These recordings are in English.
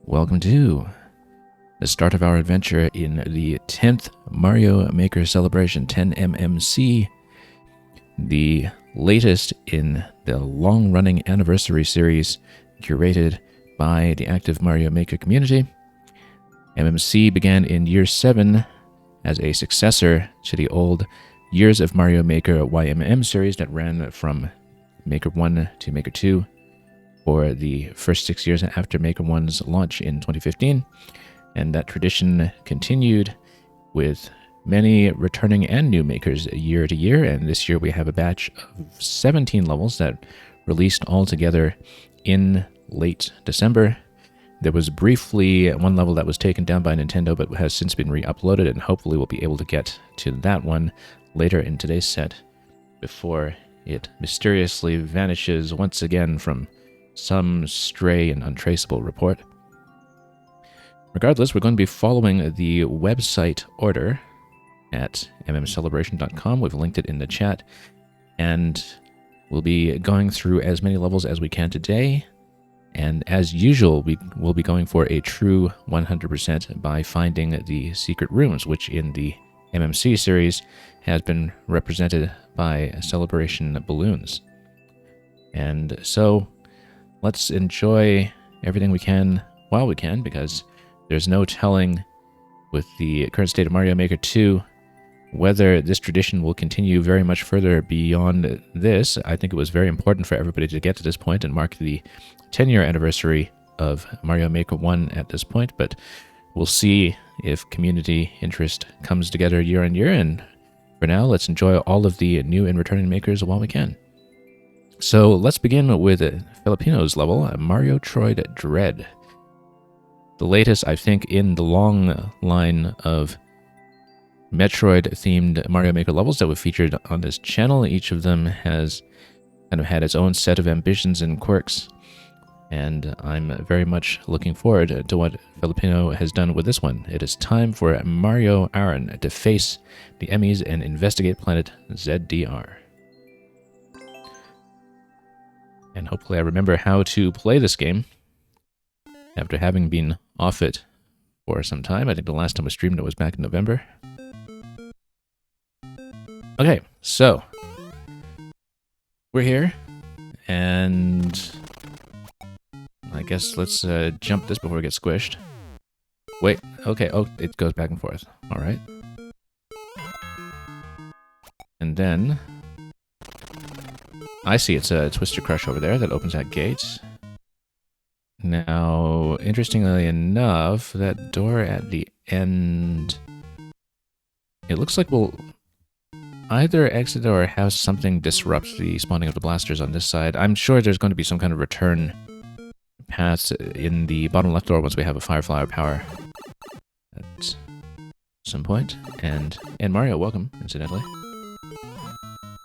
Welcome to the start of our adventure in the 10th Mario Maker Celebration 10MMC, the latest in the long-running anniversary series curated by the active Mario Maker community. MMC began in year 7 as a successor to the old Years of Mario Maker YMM series that ran from Maker 1 to Maker 2 for the first 6 years after Maker 1's launch in 2015. And that tradition continued with many returning and new makers year to year. And this year we have a batch of 17 levels that released all together in late December. There was briefly one level that was taken down by Nintendo, but has since been re-uploaded, and hopefully we'll be able to get to that one later in today's set before it mysteriously vanishes once again from some stray and untraceable report. Regardless, we're going to be following the website order at mmcelebration.com. We've linked it in the chat, and we'll be going through as many levels as we can today. And as usual, we will be going for a true 100% by finding the secret rooms, which in the MMC series has been represented by celebration balloons. And so let's enjoy everything we can while we can, because there's no telling with the current state of Mario Maker 2 whether this tradition will continue very much further beyond this. I think it was very important for everybody to get to this point and mark the 10-year anniversary of Mario Maker 1 at this point, but we'll see if community interest comes together year on year, and for now, let's enjoy all of the new and returning makers while we can. So let's begin with Filipino's level, Mario Troid Dread. The latest, I think, in the long line of Metroid-themed Mario Maker levels that we've featured on this channel. Each of them has kind of had its own set of ambitions and quirks, and I'm very much looking forward to what Filipino has done with this one. It is time for Mario Aran to face the Emmys and investigate planet ZDR. And hopefully I remember how to play this game after having been off it for some time. I think the last time I streamed it was back in November. Okay, so we're here, and I guess let's jump this before we get squished. Wait, okay, oh, it goes back and forth. All right. And then I see it's a Twister Crush over there that opens that gate. Now, interestingly enough, that door at the end, it looks like we'll either exit or have something disrupt the spawning of the blasters on this side. I'm sure there's going to be some kind of return path in the bottom left door once we have a Fire Flower power at some point. And Mario, welcome, incidentally.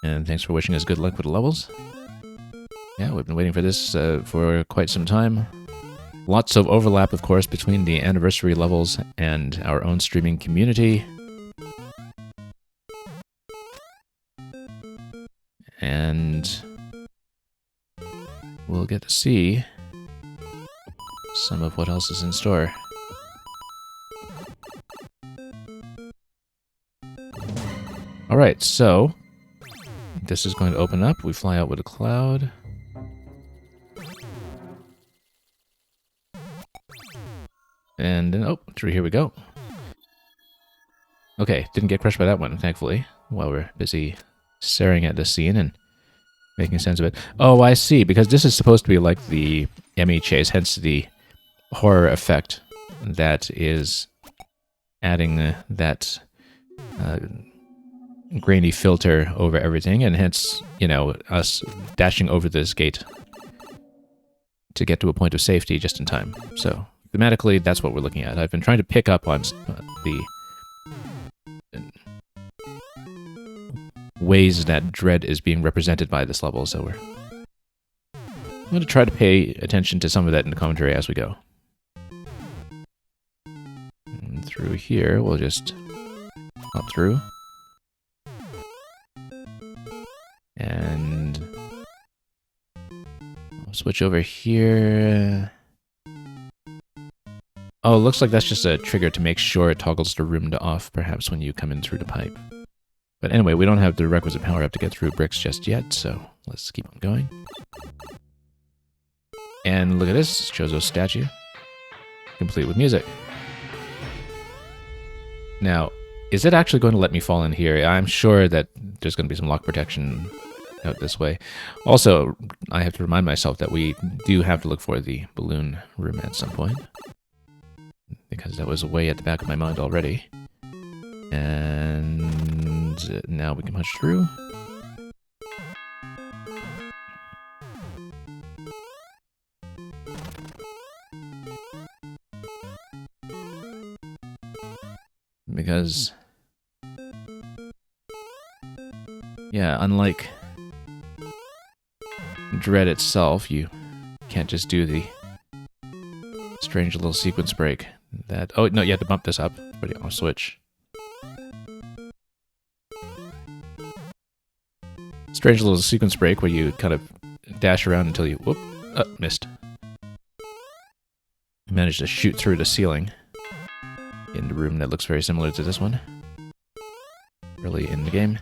And thanks for wishing us good luck with the levels. Yeah, we've been waiting for this for quite some time. Lots of overlap, of course, between the anniversary levels and our own streaming community. And we'll get to see some of what else is in store. Alright, so this is going to open up. We fly out with a cloud. And then, oh, through here we go. Okay, didn't get crushed by that one, thankfully, while we're busy staring at the scene and making sense of it. Oh, I see, because this is supposed to be like the Emmy chase, hence the horror effect that is adding that grainy filter over everything, and hence, you know, us dashing over this gate to get to a point of safety just in time. So, thematically, that's what we're looking at. I've been trying to pick up on the ways that dread is being represented by this level, so I'm going to try to pay attention to some of that in the commentary as we go. And through here, we'll just hop through. And I'll switch over here. Oh, it looks like that's just a trigger to make sure it toggles the room to off, perhaps when you come in through the pipe. But anyway, we don't have the requisite power up to get through bricks just yet, so let's keep on going. And look at this, Chozo's statue, complete with music. Now, is it actually going to let me fall in here? I'm sure that there's going to be some lock protection out this way. Also, I have to remind myself that we do have to look for the balloon room at some point, because that was way at the back of my mind already. And now we can punch through. Because, yeah, unlike Dread itself, you can't just do the strange little sequence break. That oh no, you have to bump this up for the switch. Strange little sequence break where you kind of dash around until you whoop, missed. Managed to shoot through the ceiling in the room that looks very similar to this one early in the game.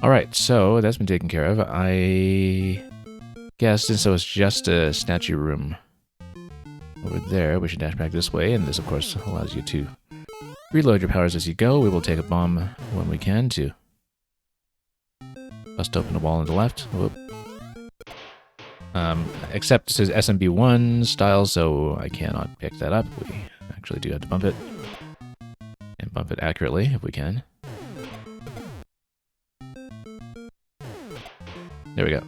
Alright, so that's been taken care of. I guess since it was just a statue room over there, we should dash back this way, and this of course allows you to reload your powers as you go. We will take a bomb when we can to bust open the wall on the left. Whoop. Except it says SMB1 style, so I cannot pick that up. We actually do have to bump it. And bump it accurately, if we can. There we go.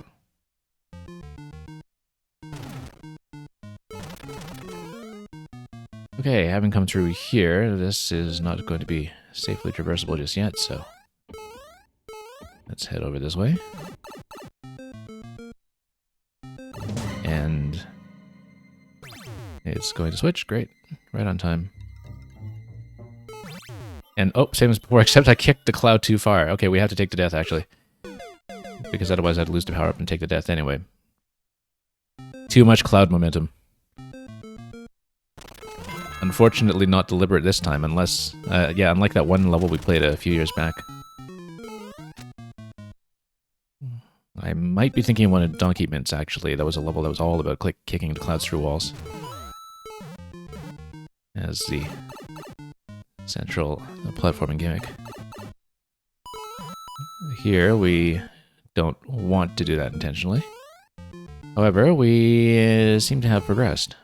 Okay, having come through here, this is not going to be safely traversable just yet, so let's head over this way. And it's going to switch. Great. Right on time. And, oh, same as before, except I kicked the cloud too far. Okay, we have to take the death, actually. Because otherwise I'd lose the power up and take the death anyway. Too much cloud momentum. Unfortunately not deliberate this time, unless... yeah, unlike that one level we played a few years back. I might be thinking of one of Donkey Mints, actually. That was a level that was all about kicking the clouds through walls. As the central platforming gimmick. Here, we don't want to do that intentionally. However, we seem to have progressed.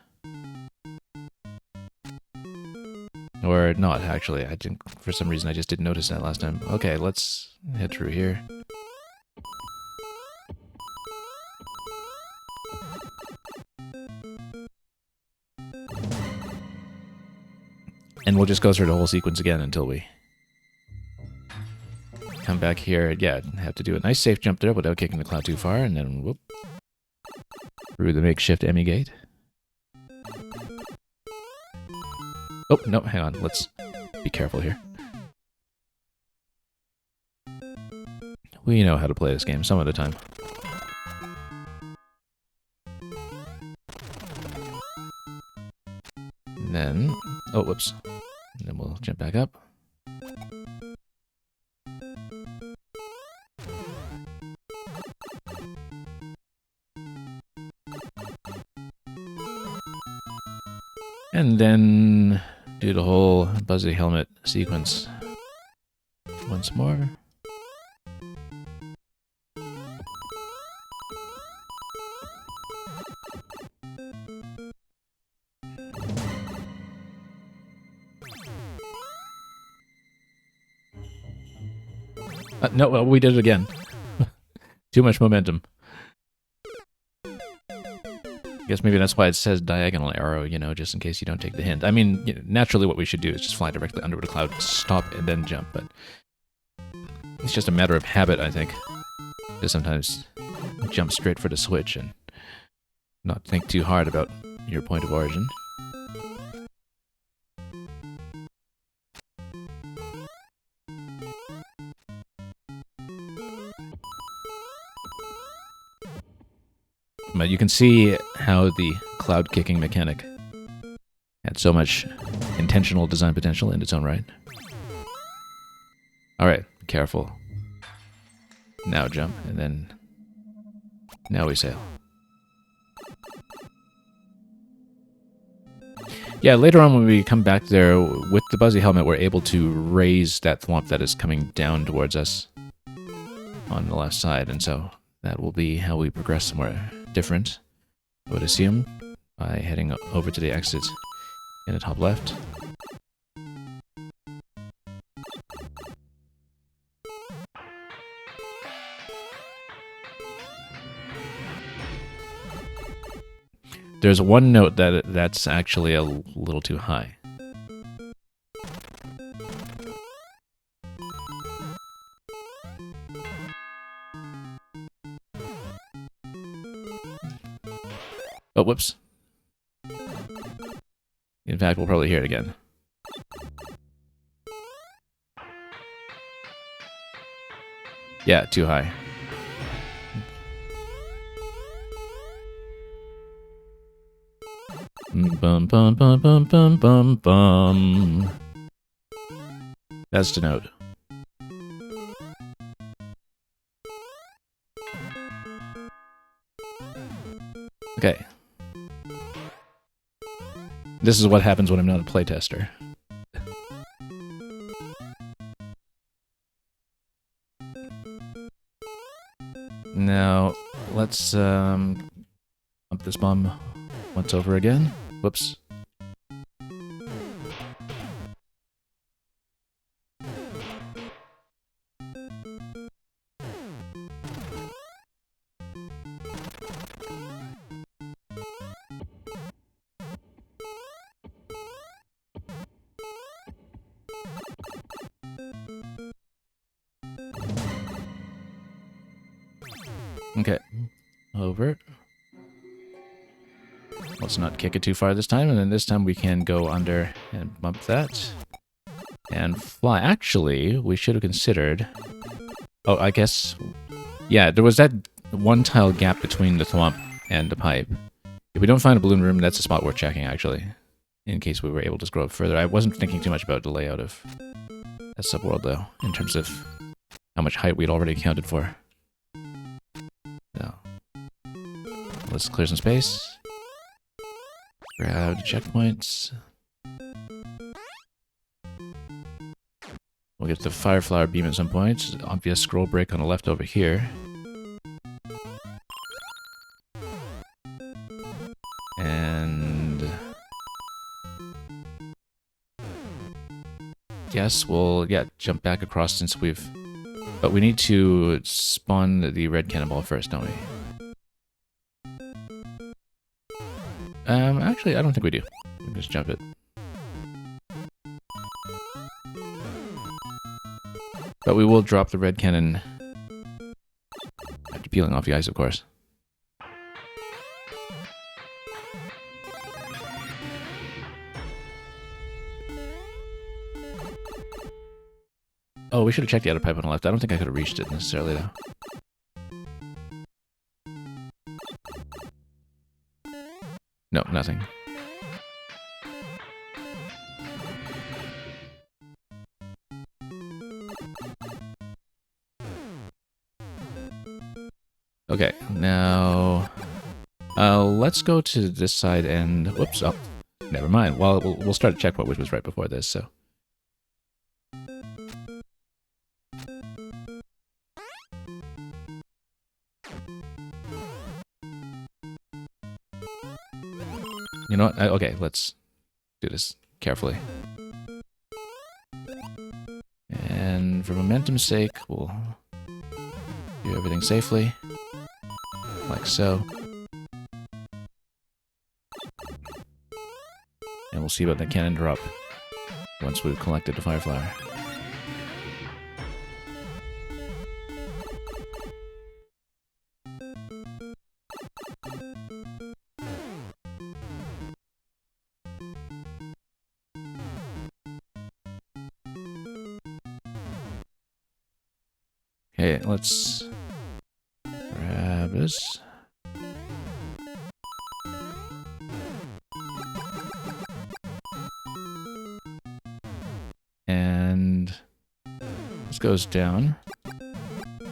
Or not, actually. I didn't, for some reason, I just didn't notice that last time. Okay, let's head through here. And we'll just go through the whole sequence again until we come back here. Yeah, have to do a nice safe jump there without kicking the cloud too far, and then whoop. Through the makeshift Emmy gate. Oh, no, hang on. Let's be careful here. We know how to play this game some of the time. And then... oh, whoops. And then we'll jump back up. And then do the whole Buzzy Helmet sequence once more. No, well, we did it again. Too much momentum. I guess maybe that's why it says diagonal arrow, you know, just in case you don't take the hint. I mean, you know, naturally what we should do is just fly directly under the cloud, stop, and then jump, but it's just a matter of habit, I think. To sometimes jump straight for the switch and not think too hard about your point of origin. But you can see how the cloud kicking mechanic had so much intentional design potential in its own right. Alright, careful. Now jump, and then... now we sail. Yeah, later on when we come back there, with the Buzzy Helmet, we're able to raise that thwomp that is coming down towards us on the left side, and so that will be how we progress somewhere different, I would assume, by heading over to the exit in the top left. There's one note that's actually a little too high. Oh, whoops. In fact, we'll probably hear it again. Yeah, too high. Bum bum bum bum bum bum bum. That's the note. Okay. This is what happens when I'm not a playtester. Now, let's pump this bomb once over again. Whoops. Okay. Over. Let's not kick it too far this time, and then this time we can go under and bump that. And fly. Actually, we should have considered... oh, I guess... yeah, there was that one tile gap between the thwomp and the pipe. If we don't find a balloon room, that's a spot worth checking, actually. In case we were able to scroll up further. I wasn't thinking too much about the layout of that subworld, though, in terms of how much height we'd already accounted for. So, let's clear some space. Grab the checkpoints. We'll get the Fire Flower beam at some point. Obvious scroll break on the left over here. And... yes, we'll, yeah, jump back across since we've... but we need to spawn the red cannonball first, don't we? Actually, I don't think we do. We can just jump it. But we will drop the red cannon after peeling off the ice, of course. Oh, we should have checked the other pipe on the left. I don't think I could have reached it necessarily, though. No, nothing. Okay, now... let's go to this side and... whoops, oh, never mind. Well, we'll start a checkpoint, which was right before this, so... you know what? Okay, let's do this carefully. And for momentum's sake, we'll do everything safely. Like so. And we'll see about the cannon drop once we've collected the Fire Flower. Okay, let's grab this. goes down.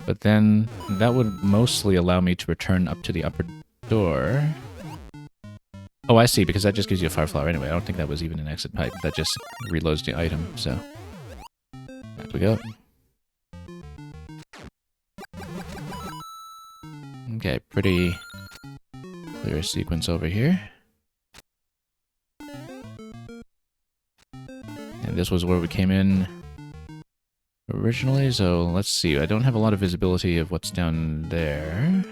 But then that would mostly allow me to return up to the upper door. Oh, I see, because that just gives you a fire flower anyway. I don't think that was even an exit pipe. That just reloads the item, so... Back we go. Okay, pretty clear sequence over here. And this was where we came in originally, so let's see. I don't have a lot of visibility of what's down there.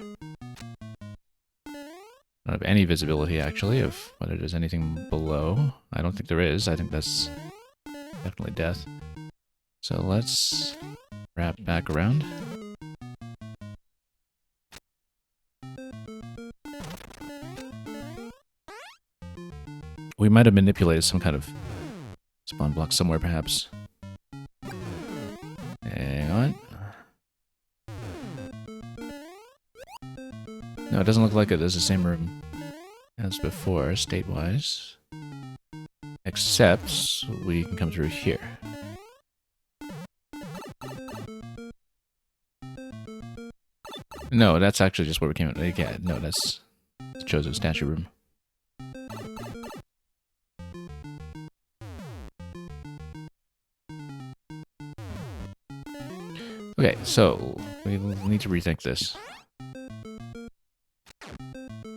I don't have any visibility, actually, of whether there's anything below. I don't think there is. I think that's definitely death. So let's wrap back around. We might have manipulated some kind of spawn block somewhere, perhaps. Hang on. No, it doesn't look like it is the same room as before, state-wise. Except we can come through here. No, that's actually just where we came in. Yeah, no, that's the chosen statue room. Okay, so we need to rethink this.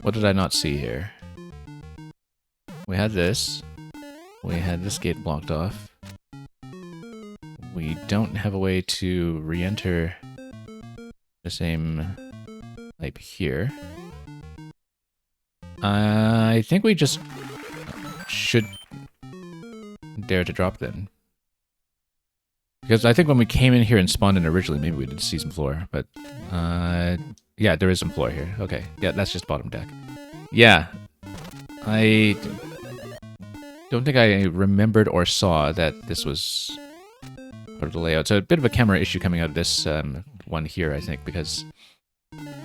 What did I not see here? We had this. We had this gate blocked off. We don't have a way to re-enter the same pipe here. I think we just should dare to drop then. Because I think when we came in here and spawned in originally, maybe we did see some floor, but yeah, there is some floor here. Okay, yeah, that's just bottom deck. Yeah, I don't think I remembered or saw that this was part of the layout. So a bit of a camera issue coming out of this one here, I think, because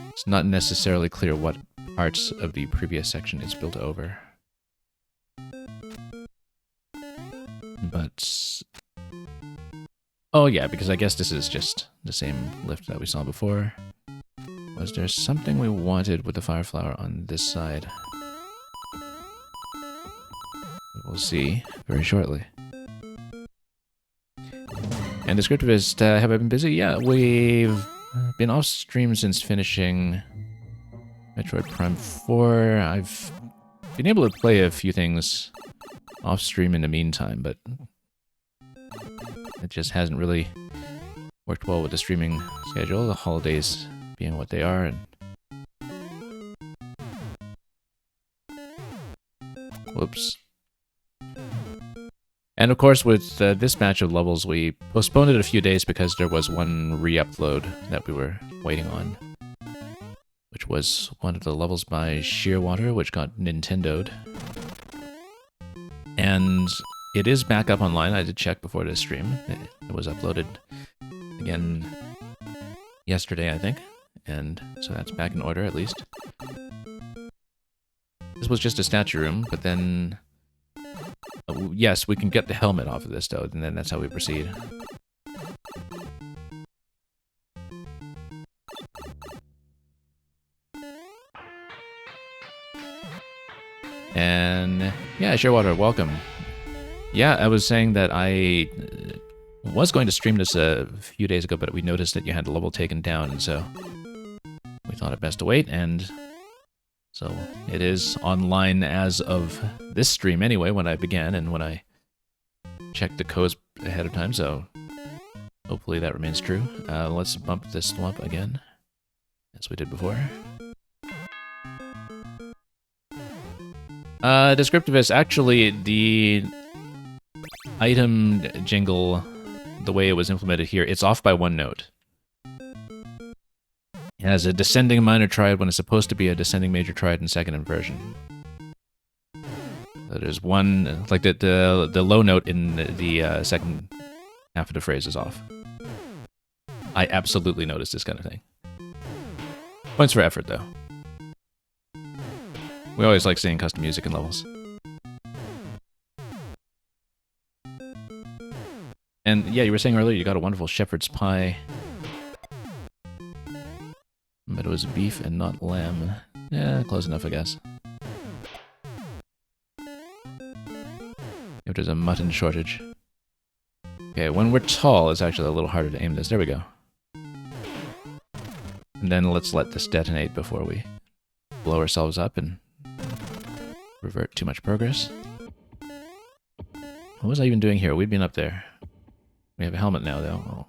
it's not necessarily clear what parts of the previous section it's built over. But... oh yeah, because I guess this is just the same lift that we saw before. Was there something we wanted with the fire flower on this side? We'll see very shortly. And Descriptivist, have I been busy? Yeah, we've been off stream since finishing Metroid Prime 4. I've been able to play a few things off stream in the meantime, but it just hasn't really worked well with the streaming schedule, the holidays being what they are. And whoops. And of course, with this batch of levels, we postponed it a few days because there was one re-upload that we were waiting on, which was one of the levels by Shearwater, which got Nintendo'd. And it is back up online. I did check before this stream. It was uploaded again yesterday, I think. And so that's back in order, at least. This was just a statue room, but then... yes, we can get the helmet off of this, though, and then that's how we proceed. And... yeah, Shearwater, welcome. Yeah, I was saying that I was going to stream this a few days ago, but we noticed that you had the level taken down, and so we thought it best to wait, and so it is online as of this stream anyway, when I began and when I checked the codes ahead of time, so hopefully that remains true. Let's bump this lump again, as we did before. Descriptivist, actually, the item jingle, the way it was implemented here, it's off by one note. It has a descending minor triad when it's supposed to be a descending major triad in second inversion. So there's one, like the low note in the second half of the phrase is off. I absolutely noticed this kind of thing. Points for effort, though. We always like seeing custom music in levels. And yeah, you were saying earlier you got a wonderful shepherd's pie. But it was beef and not lamb. Yeah, close enough, I guess. If there's a mutton shortage. Okay, when we're tall, it's actually a little harder to aim this. There we go. And then let's let this detonate before we blow ourselves up and revert too much progress. What was I even doing here? We've been up there. We have a helmet now, though.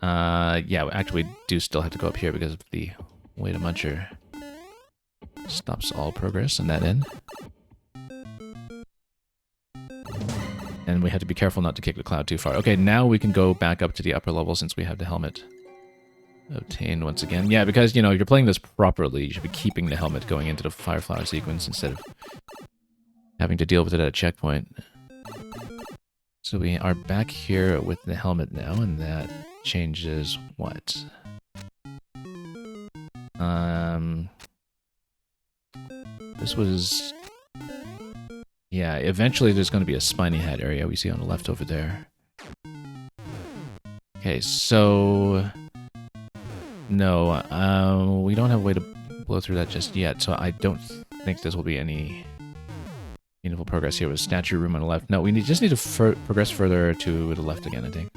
Oh. Yeah, actually, we do still have to go up here because of the way to muncher stops all progress on that end. And we have to be careful not to kick the cloud too far. Okay, now we can go back up to the upper level since we have the helmet obtained once again. Yeah, because, you know, if you're playing this properly, you should be keeping the helmet going into the Fireflower sequence instead of having to deal with it at a checkpoint. So we are back here with the helmet now, and that changes what? This was... Yeah, eventually there's going to be a spiny hat area we see on the left over there. Okay, so... No, we don't have a way to blow through that just yet, so I don't think this will be any meaningful progress here with statue room on the left. No, we just need to progress further to the left again, I think.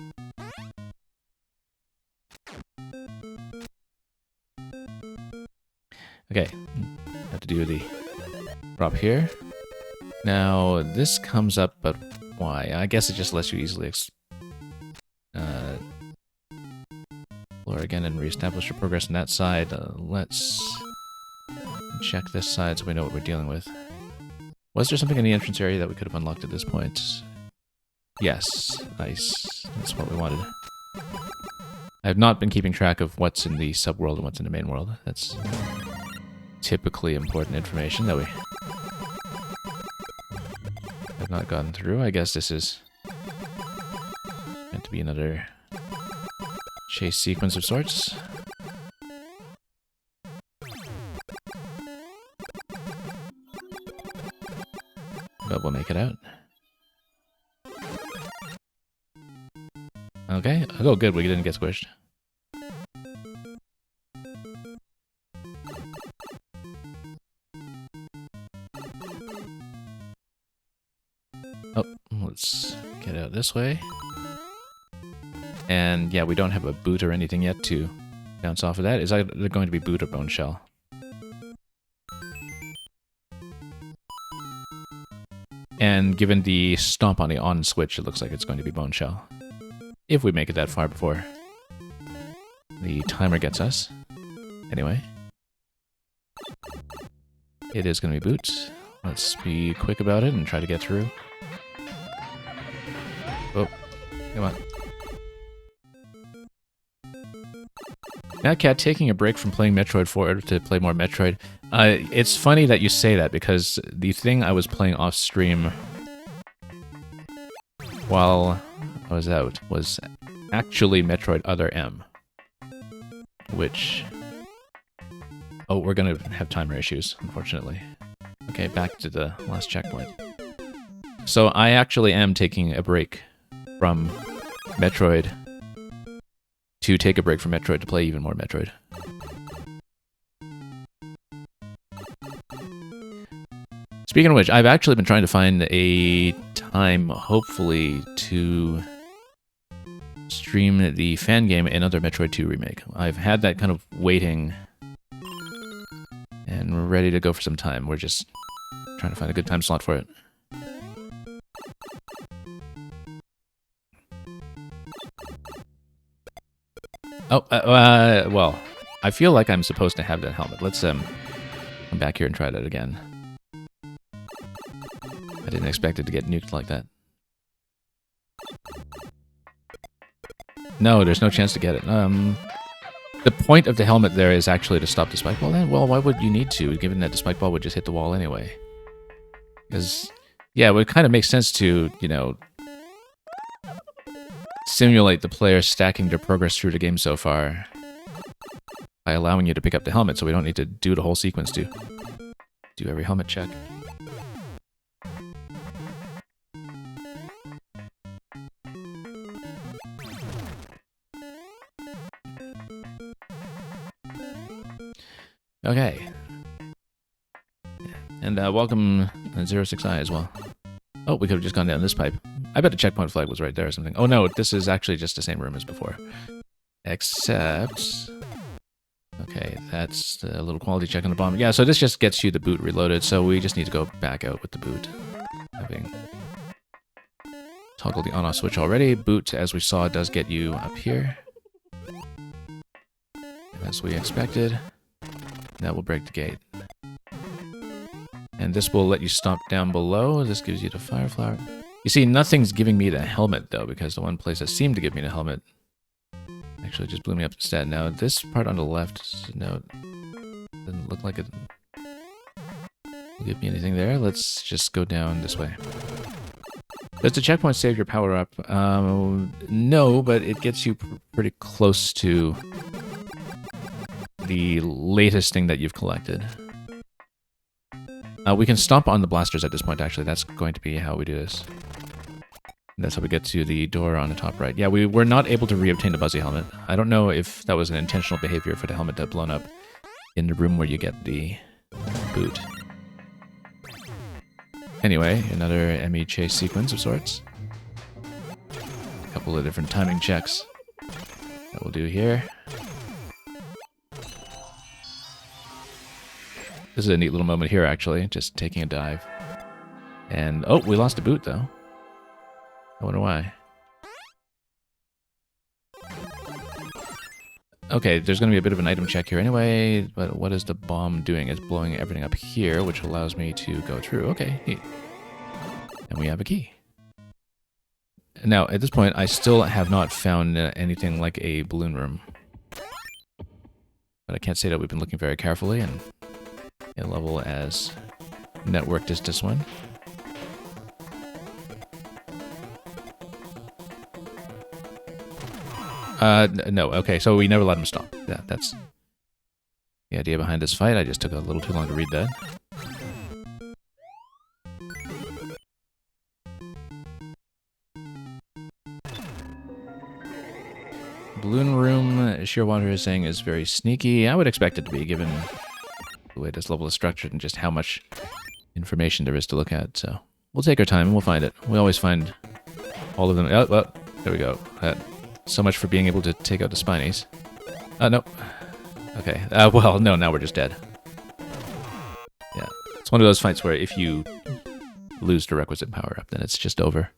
Okay, have to do the drop here. Now, this comes up, but why? I guess it just lets you easily explore again and reestablish your progress on that side. Let's check this side so we know what we're dealing with. Was there something in the entrance area that we could have unlocked at this point? Yes, nice. That's what we wanted. I have not been keeping track of what's in the subworld and what's in the main world. That's typically important information that we have not gotten through. I guess this is meant to be another chase sequence of sorts. But we'll make it out. Okay. Oh, good. We didn't get squished. Oh, let's get out this way. And yeah, we don't have a boot or anything yet to bounce off of that. Is either going to be boot or bone shell? And given the stomp on the on switch, it looks like it's going to be bone shell. If we make it that far before the timer gets us. Anyway. It is going to be boot. Let's be quick about it and try to get through. Oh, come on. Now, Cat, taking a break from playing Metroid 4 to play more Metroid. It's funny that you say that, because the thing I was playing off-stream while I was out was actually Metroid Other M. Which... Oh, we're gonna have timer issues, unfortunately. Okay, back to the last checkpoint. So I actually am taking a break from Metroid to take a break from Metroid to play even more Metroid. Speaking of which, I've actually been trying to find a time, hopefully, to stream the fan game Another Metroid 2 remake. I've had that kind of waiting, and we're ready to go for some time. We're just trying to find a good time slot for it. Oh, well, I feel like I'm supposed to have that helmet. Let's come back here and try that again. I didn't expect it to get nuked like that. No, there's no chance to get it. The point of the helmet there is actually to stop the spike ball. Then, well, why would you need to, given that the spike ball would just hit the wall anyway? Because, yeah, it would kind of make sense to, you know, simulate the player stacking their progress through the game so far by allowing you to pick up the helmet, so we don't need to do the whole sequence to do every helmet check. Okay. And welcome 06i as well. Oh, we could have just gone down this pipe. I bet the checkpoint flag was right there or something. Oh no, this is actually just the same room as before. Except... Okay, that's the little quality check on the bottom. Yeah, so this just gets you the boot reloaded, so we just need to go back out with the boot. Having toggled the on-off switch already. Boot, as we saw, does get you up here. As we expected. That will break the gate. And this will let you stop down below. This gives you the fire flower. You see, nothing's giving me the helmet, though, because the one place that seemed to give me the helmet actually just blew me up instead. Now, this part on the left, no, doesn't look like it will give me anything there. Let's just go down this way. Does the checkpoint save your power up? No, but it gets you pretty close to the latest thing that you've collected. We can stomp on the blasters at this point, actually. That's going to be how we do this. That's how we get to the door on the top right. Yeah, we were not able to reobtain the Buzzy helmet. I don't know if that was an intentional behavior for the helmet to have blown up in the room where you get the boot. Anyway, another ME chase sequence of sorts. A couple of different timing checks that we'll do here. This is a neat little moment here, actually, just taking a dive. And, oh, we lost a boot, though. I wonder why. Okay, there's going to be a bit of an item check here anyway, but what is the bomb doing? It's blowing everything up here, which allows me to go through. Okay, neat. And we have a key. Now, at this point, I still have not found anything like a balloon room. But I can't say that we've been looking very carefully, and a level as networked as this one. No, okay, so we never let him stop. Yeah, that's the idea behind this fight. I just took a little too long to read that. Balloon room, Shearwater is saying, is very sneaky. I would expect it to be, given the way this level is structured and just how much information there is to look at. So we'll take our time and we'll find it. We always find all of them. Oh, well, there we go. So much for being able to take out the Spinies. No. Okay. Well, no, now we're just dead. Yeah. It's one of those fights where if you lose the requisite power-up, then it's just over.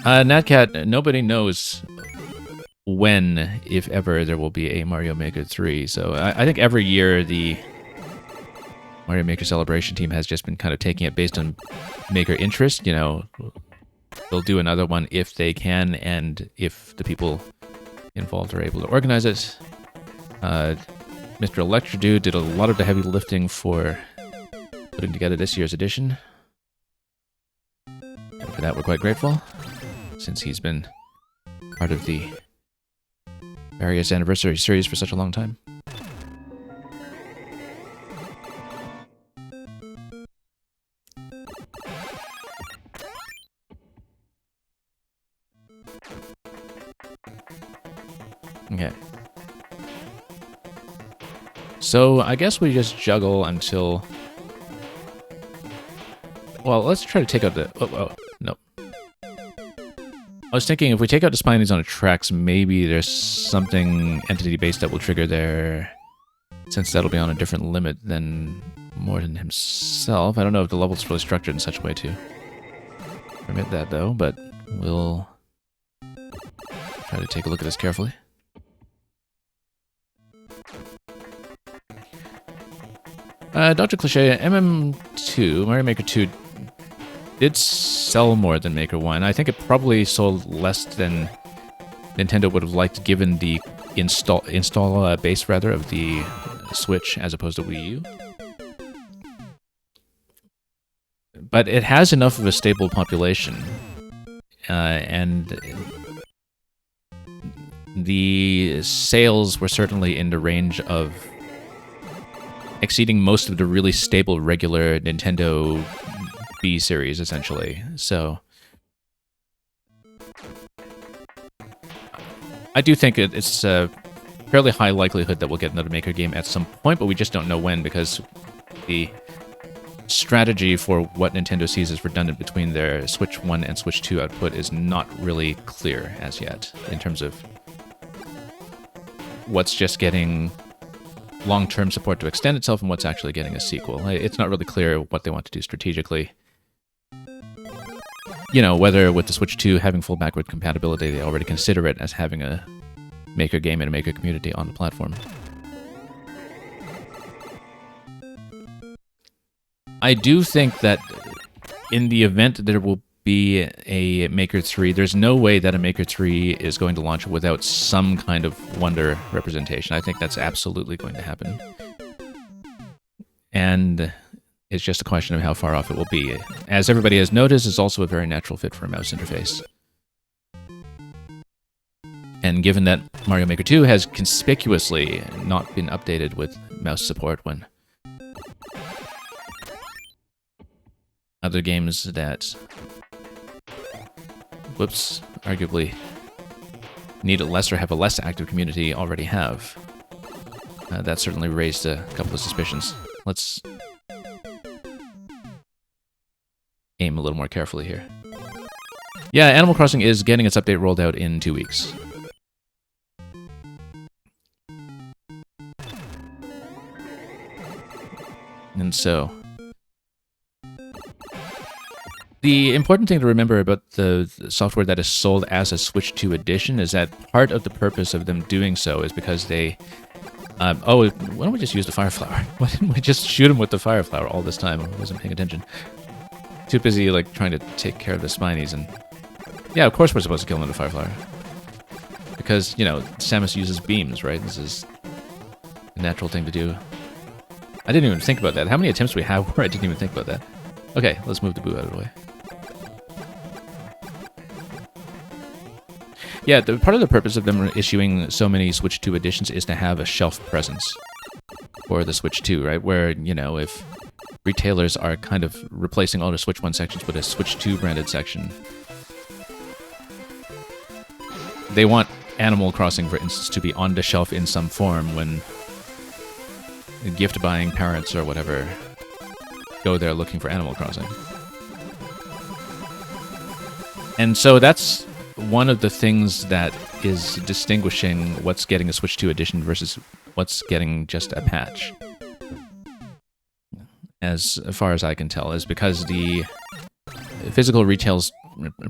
Natcat, nobody knows when, if ever, there will be a Mario Maker 3. So I think every year the Mario Maker Celebration team has just been kind of taking it based on maker interest, you know. They'll do another one if they can, and if the people involved are able to organize it. Mr. Electrodude did a lot of the heavy lifting for putting together this year's edition. And for that, we're quite grateful, since he's been part of the various anniversary series for such a long time. Okay. So, I guess we just juggle until... Well, let's try to take out the... Oh, no. I was thinking if we take out the Spinies on the tracks, maybe there's something entity-based that will trigger there, since that'll be on a different limit than Morton himself. I don't know if the level's really structured in such a way to permit that, though, but we'll try to take a look at this carefully. Dr. Cliché, MM2, Mario Maker 2, did sell more than Maker 1. I think it probably sold less than Nintendo would have liked, given the install base, rather, of the Switch as opposed to Wii U. But it has enough of a stable population, and the sales were certainly in the range of exceeding most of the really stable regular Nintendo B series, essentially. So I do think it's fairly high likelihood that we'll get another Maker game at some point, but we just don't know when, because the strategy for what Nintendo sees as redundant between their Switch 1 and Switch 2 output is not really clear as yet, in terms of what's just getting long-term support to extend itself and what's actually getting a sequel. It's not really clear what they want to do strategically. You know, whether with the Switch 2 having full backward compatibility, they already consider it as having a Maker game and a Maker community on the platform. I do think that in the event that there will be a Maker 3, there's no way that a Maker 3 is going to launch without some kind of Wonder representation. I think that's absolutely going to happen. And it's just a question of how far off it will be. As everybody has noticed, it's also a very natural fit for a mouse interface. And given that Mario Maker 2 has conspicuously not been updated with mouse support when other games that, arguably need it less or have a less active community already have. That certainly raised a couple of suspicions. Let's aim a little more carefully here. Yeah, Animal Crossing is getting its update rolled out in 2 weeks. And so, the important thing to remember about the software that is sold as a Switch 2 edition is that part of the purpose of them doing so is because they... why don't we just use the Fire Flower? Why didn't we just shoot him with the Fire Flower all this time? I wasn't paying attention. Too busy, like, trying to take care of the Spinies, and... Yeah, of course we're supposed to kill him with the Fire Flower. Because, you know, Samus uses beams, right? This is a natural thing to do. I didn't even think about that. How many attempts do we have where I didn't even think about that? Okay, let's move the Boo out of the way. Yeah, part of the purpose of them issuing so many Switch 2 editions is to have a shelf presence for the Switch 2, right? Where, you know, if retailers are kind of replacing all their Switch 1 sections with a Switch 2 branded section, they want Animal Crossing, for instance, to be on the shelf in some form when gift-buying parents or whatever go there looking for Animal Crossing. And so that's one of the things that is distinguishing what's getting a Switch 2 edition versus what's getting just a patch. As far as I can tell, is because the physical retail's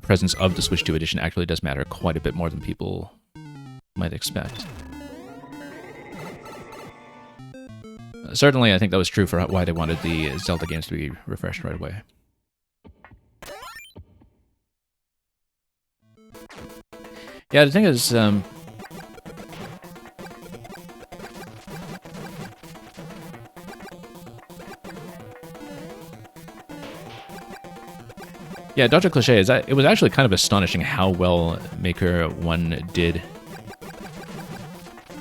presence of the Switch 2 edition actually does matter quite a bit more than people might expect. Certainly, I think that was true for why they wanted the Zelda games to be refreshed right away. Yeah, the thing is, yeah, Dr. Cliché, is that it was actually kind of astonishing how well Maker 1 did,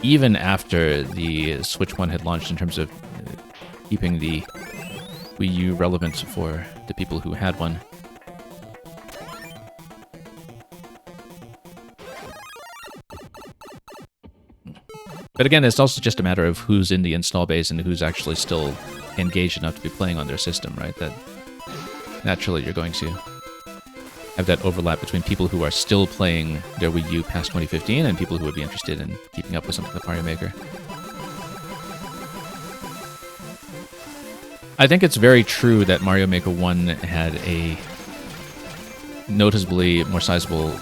even after the Switch 1 had launched, in terms of keeping the Wii U relevant for the people who had one. But again, it's also just a matter of who's in the install base and who's actually still engaged enough to be playing on their system, right? That naturally you're going to have that overlap between people who are still playing their Wii U past 2015 and people who would be interested in keeping up with something like Mario Maker. I think it's very true that Mario Maker 1 had a noticeably more sizable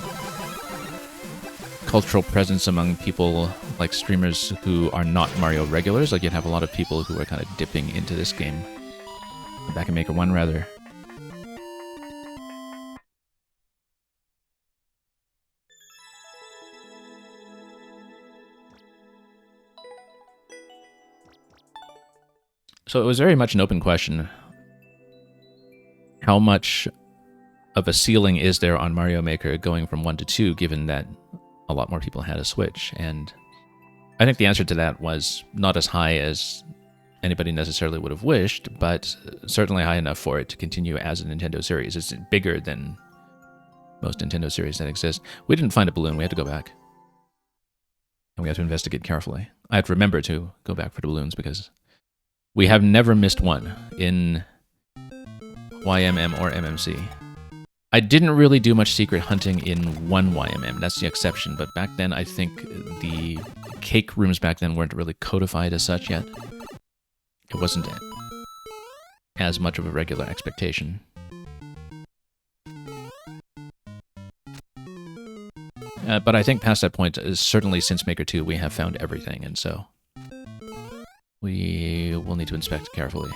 cultural presence among people like streamers who are not Mario regulars. Like, you'd have a lot of people who are kind of dipping into this game, back in Maker 1 rather. So it was very much an open question. How much of a ceiling is there on Mario Maker going from 1 to 2, given that a lot more people had a Switch? And I think the answer to that was not as high as anybody necessarily would have wished, but certainly high enough for it to continue as a Nintendo series. It's bigger than most Nintendo series that exist. We didn't find a balloon. We had to go back. And we have to investigate carefully. I have to remember to go back for the balloons because we have never missed one in YMM or MMC. I didn't really do much secret hunting in one YMM. That's the exception. But back then, I think the cake rooms back then weren't really codified as such yet. It wasn't as much of a regular expectation. But I think past that point, certainly since Maker 2, we have found everything, and so we will need to inspect carefully.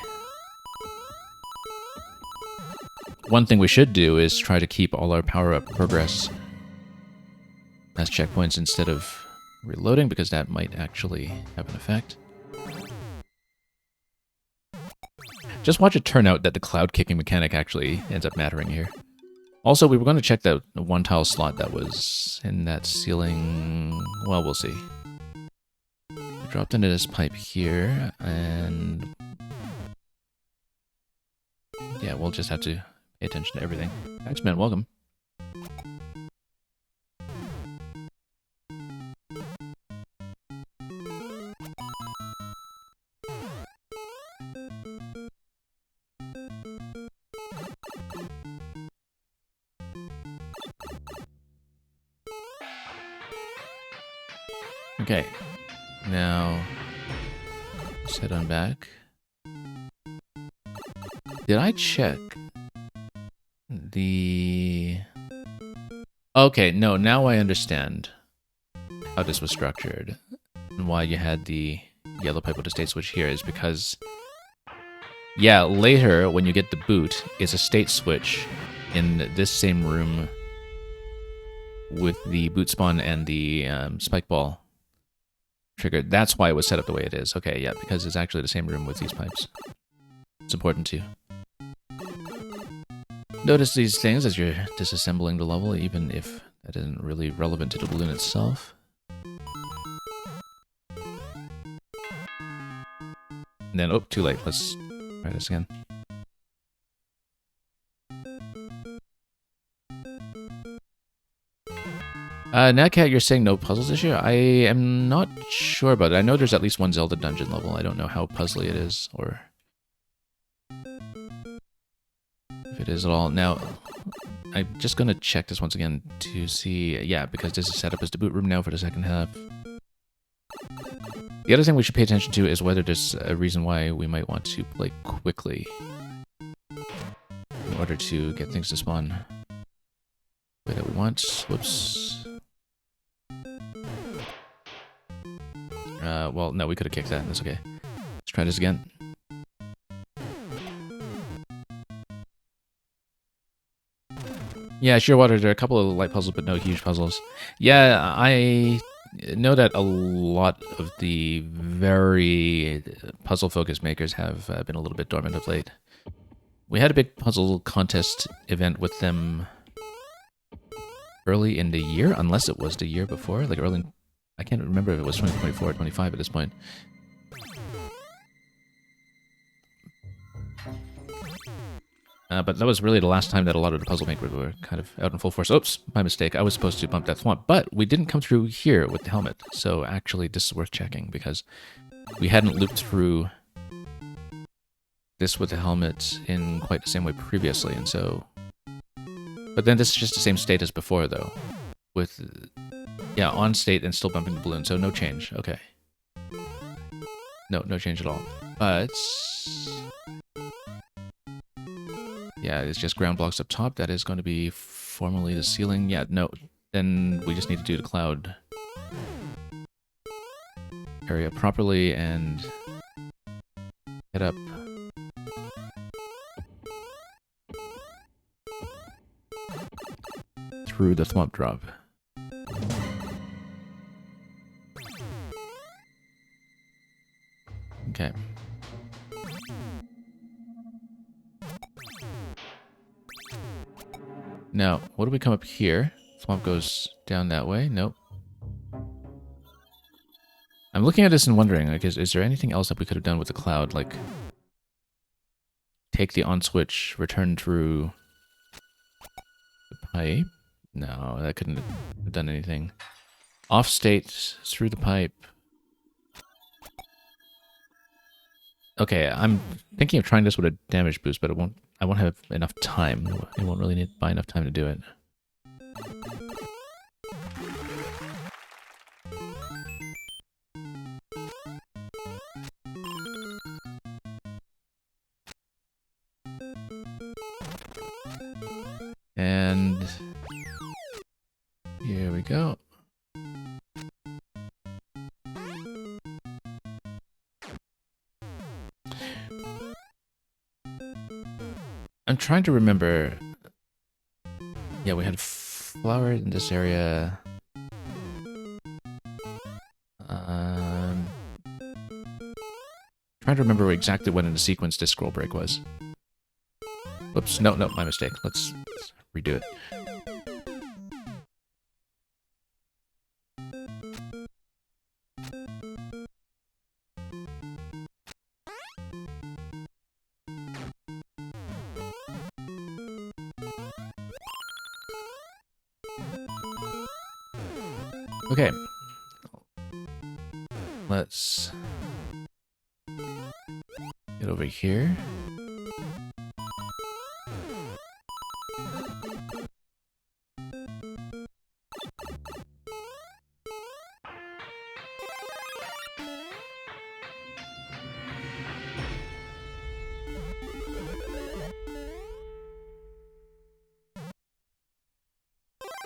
One thing we should do is try to keep all our power-up progress as checkpoints instead of reloading, because that might actually have an effect. Just watch it turn out that the cloud kicking mechanic actually ends up mattering here. Also, we were going to check that one tile slot that was in that ceiling. Well, we'll see. We dropped into this pipe here, and yeah, we'll just have to pay attention to everything. X-Men, welcome. Okay, now let's head on back. Did I check the... Okay, no, now I understand how this was structured and why you had the yellow pipe with a state switch here is because, yeah, later when you get the boot, it's a state switch in this same room with the boot spawn and the spike ball triggered. That's why it was set up the way it is. Okay, yeah, because it's actually the same room with these pipes. It's important to notice these things as you're disassembling the level, even if that isn't really relevant to the balloon itself. And then, oh, too late. Let's try this again. Natcat, you're saying no puzzles this year? I am not sure about it. I know there's at least one Zelda dungeon level. I don't know how puzzly it is, or if it is at all. Now, I'm just going to check this once again to see... Yeah, because this is set up as the boot room now for the second half. The other thing we should pay attention to is whether there's a reason why we might want to play quickly in order to get things to spawn the way that we want. Whoops. Well, no, we could have kicked that. That's okay. Let's try this again. Yeah, Shearwater, there are a couple of light puzzles, but no huge puzzles. Yeah, I know that a lot of the very puzzle-focused makers have been a little bit dormant of late. We had a big puzzle contest event with them early in the year, unless it was the year before, like early... I can't remember if it was 2024 or 25 at this point. But that was really the last time that a lot of the puzzle makers were kind of out in full force. Oops, my mistake. I was supposed to bump that thwomp, but we didn't come through here with the helmet. So actually, this is worth checking because we hadn't looped through this with the helmet in quite the same way previously, and so... But then this is just the same state as before, though, with... Yeah, on state and still bumping the balloon, so no change. Okay. No change at all. But... Yeah, it's just ground blocks up top. That is going to be formally the ceiling. Yeah, no. Then we just need to do the cloud area properly and head up. Through the thwomp drop. Okay. Now, what do we come up here? Thwomp goes down that way. Nope. I'm looking at this and wondering, like, is there anything else that we could have done with the cloud? Like, take the on switch, return through the pipe? No, that couldn't have done anything. Off state through the pipe. Okay, I'm thinking of trying this with a damage boost, but I won't have enough time. I won't really buy enough time to do it. And here we go. I'm trying to remember. Yeah, we had flower in this area. Trying to remember exactly when in the sequence this scroll break was. Whoops, no, my mistake. Let's redo it. Okay. Let's get over here.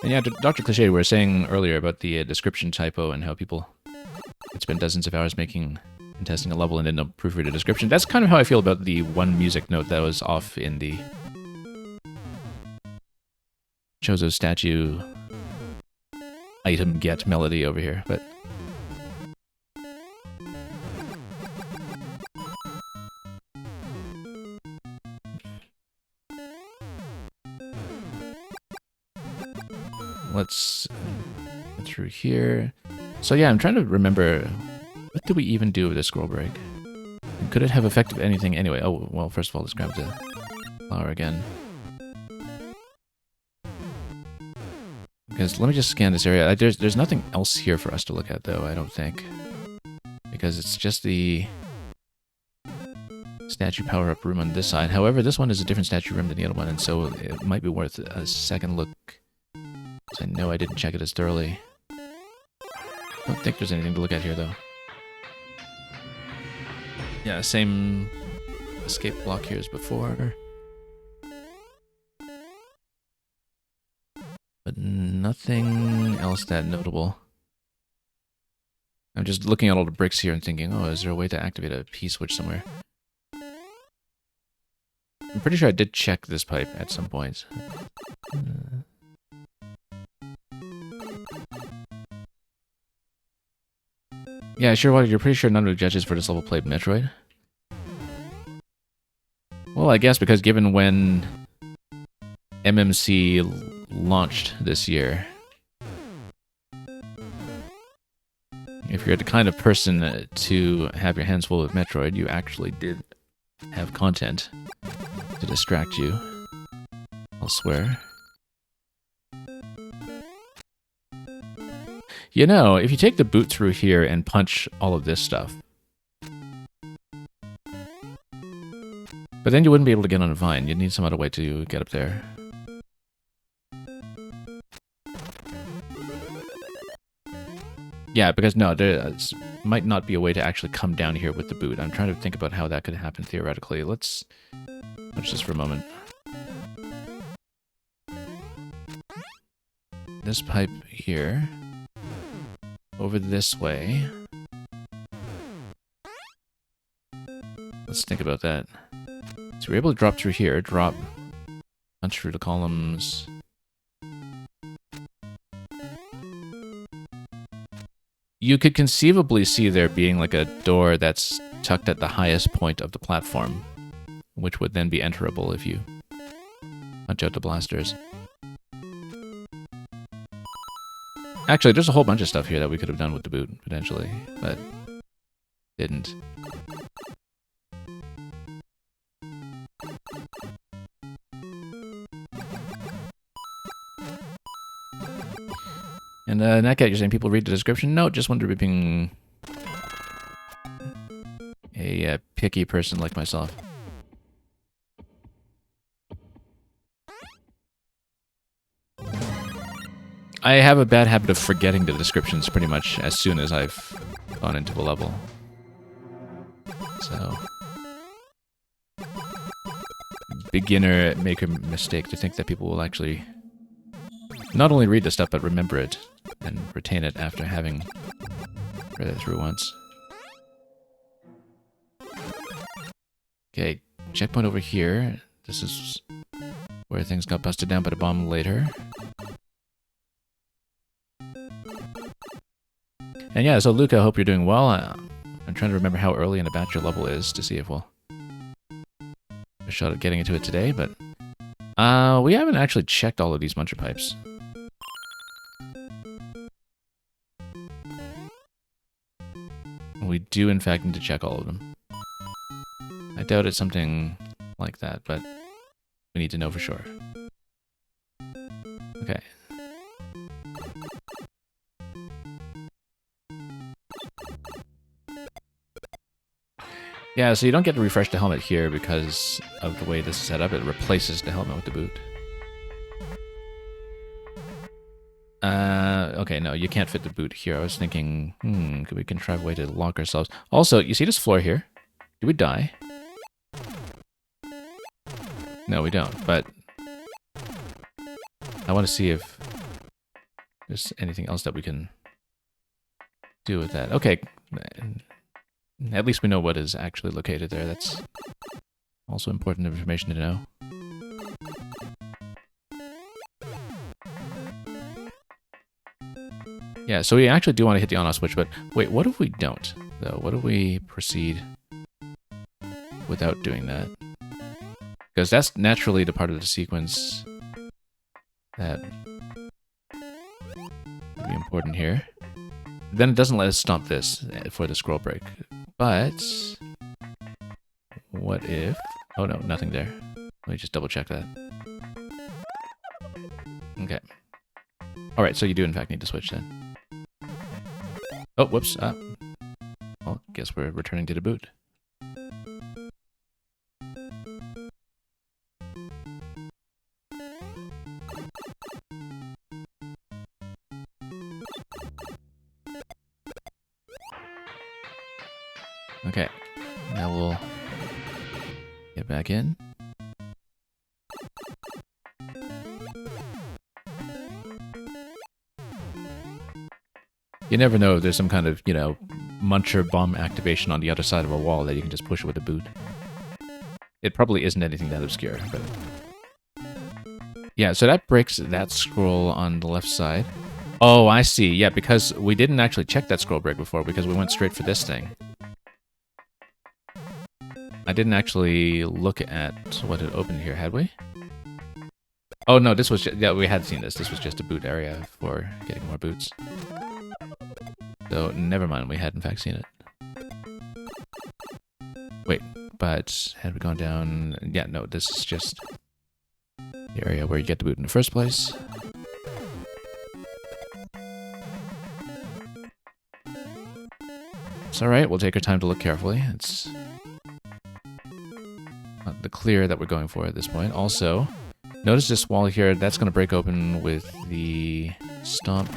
And yeah, Dr. Cliche, we were saying earlier about the description typo and how people would spend dozens of hours making and testing a level and then they'll proofread a description. That's kind of how I feel about the one music note that was off in the Chozo statue item get melody over here, but let's go through here. So yeah, I'm trying to remember, what did we even do with this scroll break? Could it have affected anything anyway? Oh, well, first of all, let's grab the flower again. Because let me just scan this area. There's nothing else here for us to look at, though, I don't think. Because it's just the statue power-up room on this side. However, this one is a different statue room than the other one, and so it might be worth a second look. Because I know I didn't check it as thoroughly. I don't think there's anything to look at here, though. Yeah, same escape block here as before. But nothing else that notable. I'm just looking at all the bricks here and thinking, oh, is there a way to activate a P-switch somewhere? I'm pretty sure I did check this pipe at some point. Yeah, sure, well, you're pretty sure none of the judges for this level played Metroid? Well, I guess because given when MMC launched this year, if you're the kind of person to have your hands full with Metroid, you actually did have content to distract you elsewhere. You know, if you take the boot through here and punch all of this stuff, but then you wouldn't be able to get on a vine. You'd need some other way to get up there. Yeah, because no, there might not be a way to actually come down here with the boot. I'm trying to think about how that could happen theoretically. Let's watch this for a moment. This pipe here. Over this way. Let's think about that. So we're able to drop through here, punch through the columns. You could conceivably see there being like a door that's tucked at the highest point of the platform, which would then be enterable if you punch out the blasters. Actually, there's a whole bunch of stuff here that we could have done with the boot, potentially, but didn't. And Natcat, you're saying people read the description? No, just wonder if being a picky person like myself. I have a bad habit of forgetting the descriptions pretty much as soon as I've gone into a level. So... beginner maker mistake to think that people will actually not only read the stuff, but remember it and retain it after having read it through once. Okay, checkpoint over here. This is where things got busted down by the bomb later. And yeah, so Luca, I hope you're doing well. I'm trying to remember how early in the batch your level is to see if we'll have a shot at getting into it today, but we haven't actually checked all of these muncher pipes. We do, in fact, need to check all of them. I doubt it's something like that, but we need to know for sure. Okay. Yeah, so you don't get to refresh the helmet here because of the way this is set up. It replaces the helmet with the boot. Okay, no, you can't fit the boot here. I was thinking, could we contrive a way to lock ourselves? Also, you see this floor here? Do we die? No, we don't, but I want to see if there's anything else that we can do with that. Okay, at least we know what is actually located there. That's also important information to know. Yeah, so we actually do want to hit the on-off switch, but wait, what if we don't, though? What if we proceed without doing that? Because that's naturally the part of the sequence that would be important here. Then it doesn't let us stomp this for the scroll break. But what if... Oh no, nothing there. Let me just double check that. Okay. Alright, so you do in fact need to switch then. Oh, whoops. Well, guess we're returning to the boot. Okay, now we'll get back in. You never know if there's some kind of, you know, muncher bomb activation on the other side of a wall that you can just push with a boot. It probably isn't anything that obscure, but... Yeah, so that breaks that scroll on the left side. Oh, I see. Yeah, because we didn't actually check that scroll break before because we went straight for this thing. I didn't actually look at what had opened here, had we? Oh, no, this was just... Yeah, we had seen this. This was just a boot area for getting more boots. So, never mind, we had in fact seen it. Wait, but had we gone down... Yeah, no, this is just the area where you get the boot in the first place. It's alright, we'll take our time to look carefully. It's not the clear that we're going for at this point. Also, notice this wall here, that's going to break open with the stomp.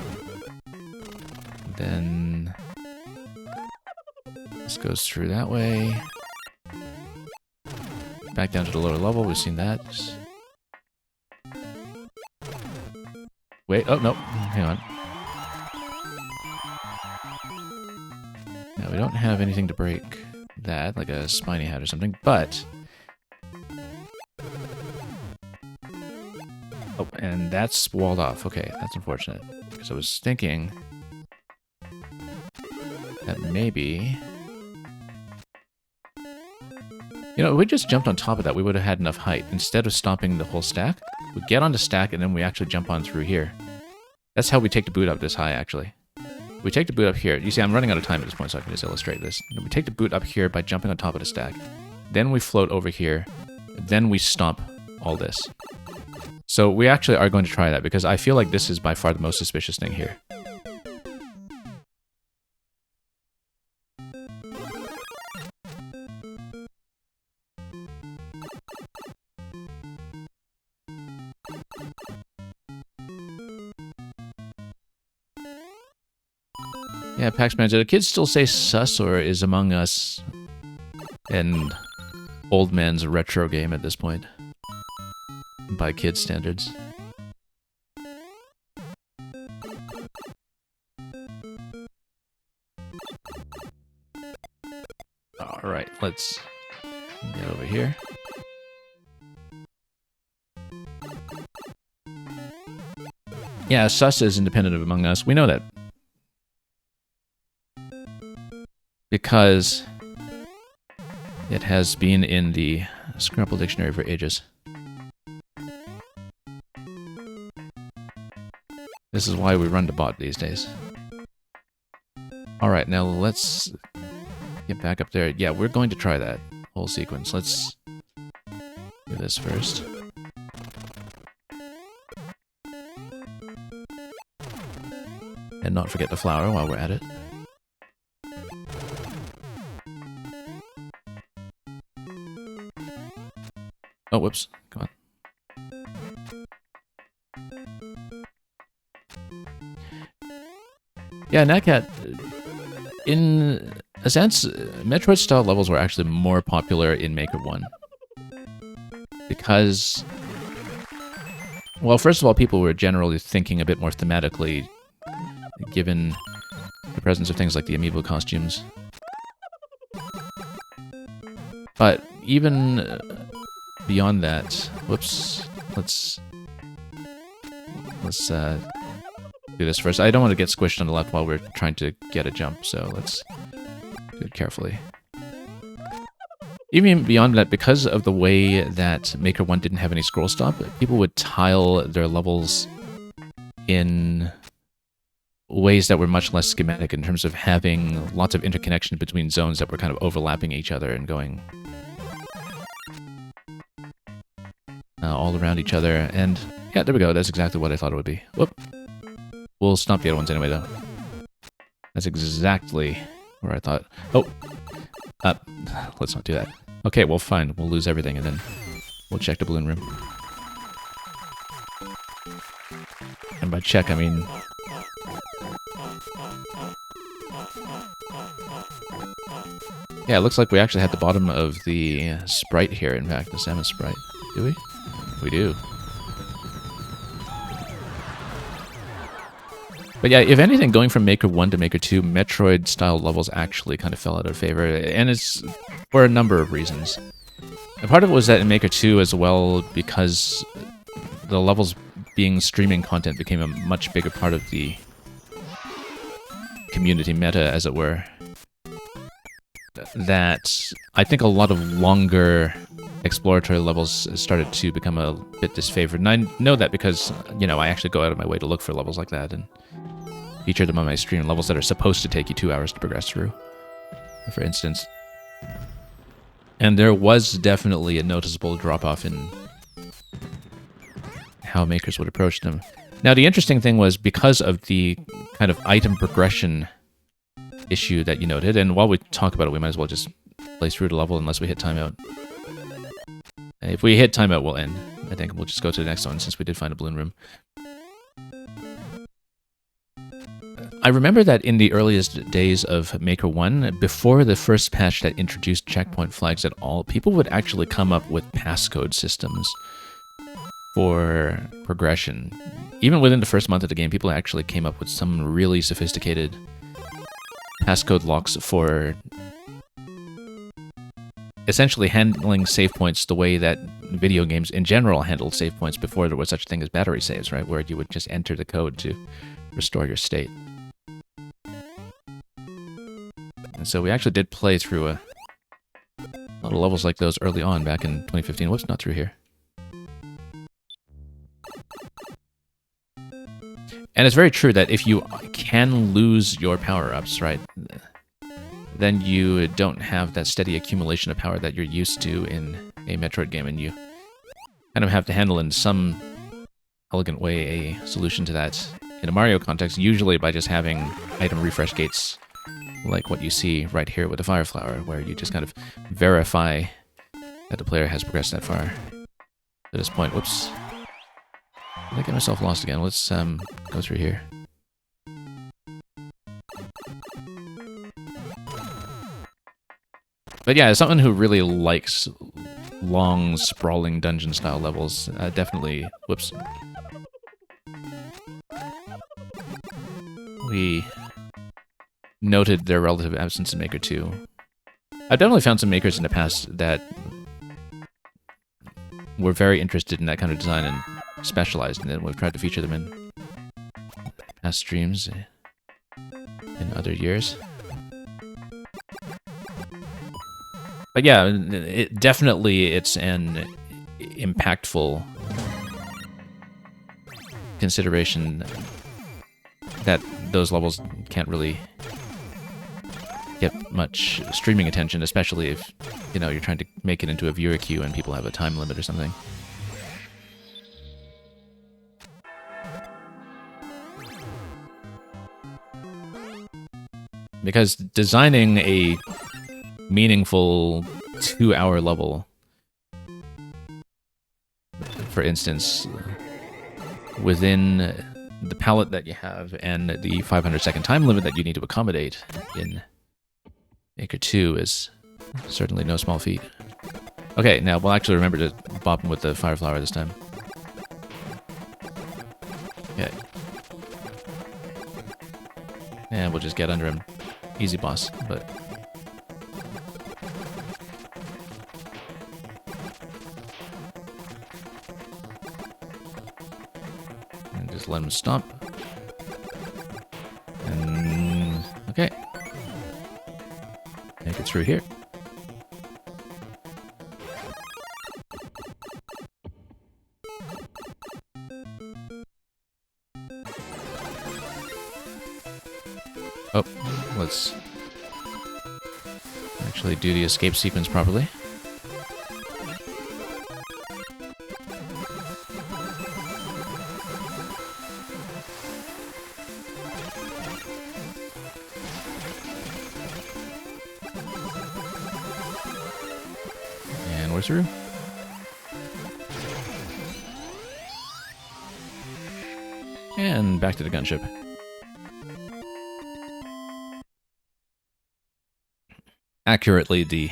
Then this goes through that way. Back down to the lower level, we've seen that. Wait, oh no, hang on. Now we don't have anything to break that, like a spiny hat or something, but... Oh, and that's walled off. Okay, that's unfortunate. Because I was thinking... that maybe... You know, if we just jumped on top of that, we would have had enough height. Instead of stomping the whole stack, we get on the stack and then we actually jump on through here. That's how we take the boot up this high, actually. We take the boot up here. You see, I'm running out of time at this point, so I can just illustrate this. We take the boot up here by jumping on top of the stack. Then we float over here. Then we stomp all this. So we actually are going to try that, because I feel like this is by far the most suspicious thing here. Yeah, Paxman, do the kids still say sus, or is Among Us an old man's retro game at this point? By kids' standards. Alright, let's get over here. Yeah, sus is independent of Among Us. We know that. Because it has been in the Scrabble dictionary for ages. This is why we run the bot these days. Alright, now let's get back up there. Yeah, we're going to try that whole sequence. Let's do this first. And not forget the flower while we're at it. Oh, whoops. Come on. Yeah, Natcat, in a sense, Metroid-style levels were actually more popular in Maker 1. Because, well, first of all, people were generally thinking a bit more thematically, given the presence of things like the amiibo costumes. But even beyond that, whoops, let's do this first. I don't want to get squished on the left while we're trying to get a jump, so let's do it carefully. Even beyond that, because of the way that Maker 1 didn't have any scroll stop, people would tile their levels in ways that were much less schematic in terms of having lots of interconnection between zones that were kind of overlapping each other and going all around each other. And yeah, there we go. That's exactly what I thought it would be. Whoop. We'll stomp the other ones anyway, though. That's exactly where I thought. Oh! Let's not do that. Okay, well, fine. We'll lose everything, and then we'll check the balloon room. And by check, I mean... yeah, it looks like we actually had the bottom of the sprite here, in fact, the Samus sprite. Do we? We do. But yeah, if anything, going from Maker 1 to Maker 2, Metroid-style levels actually kind of fell out of favor, and it's for a number of reasons. And part of it was that in Maker 2 as well, because the levels being streaming content became a much bigger part of the community meta, as it were, that I think a lot of longer exploratory levels started to become a bit disfavored. And I know that because, you know, I actually go out of my way to look for levels like that and feature them on my stream, levels that are supposed to take you 2 hours to progress through, for instance. And there was definitely a noticeable drop-off in how makers would approach them. Now, the interesting thing was, because of the kind of item progression issue that you noted, and while we talk about it, we might as well just play through the level unless we hit timeout. If we hit timeout, we'll end. I think we'll just go to the next one, since we did find a balloon room. I remember that in the earliest days of Maker 1, before the first patch that introduced checkpoint flags at all, people would actually come up with passcode systems for progression. Even within the first month of the game, people actually came up with some really sophisticated passcode locks for essentially handling save points the way that video games in general handled save points before there was such a thing as battery saves, right? Where you would just enter the code to restore your state. And so we actually did play through a lot of levels like those early on back in 2015. Whoops, not through here. And it's very true that if you can lose your power-ups, right, then you don't have that steady accumulation of power that you're used to in a Metroid game, and you kind of have to handle in some elegant way a solution to that in a Mario context, usually by just having item refresh gates like what you see right here with the Fire Flower, where you just kind of verify that the player has progressed that far to this point. Whoops. Did I get myself lost again? Let's go through here. But yeah, as someone who really likes long, sprawling dungeon-style levels, definitely... Whoops. We noted their relative absence in Maker 2. I've definitely found some makers in the past that were very interested in that kind of design and specialized in it. We've tried to feature them in past streams in other years. But yeah, it's an impactful consideration that those levels can't really get much streaming attention, especially if, you know, you're trying to make it into a viewer queue and people have a time limit or something. Because designing a meaningful 2-hour level, for instance, within the palette that you have and the 500-second time limit that you need to accommodate in Maker 2 is certainly no small feat. Okay, now we'll actually remember to bop him with the Fire Flower this time. Okay. And we'll just get under him. Easy boss, but... and just let him stomp. And... okay. Make it through here. Oh, let's actually do the escape sequence properly. And we're through. And back to the gunship. Accurately the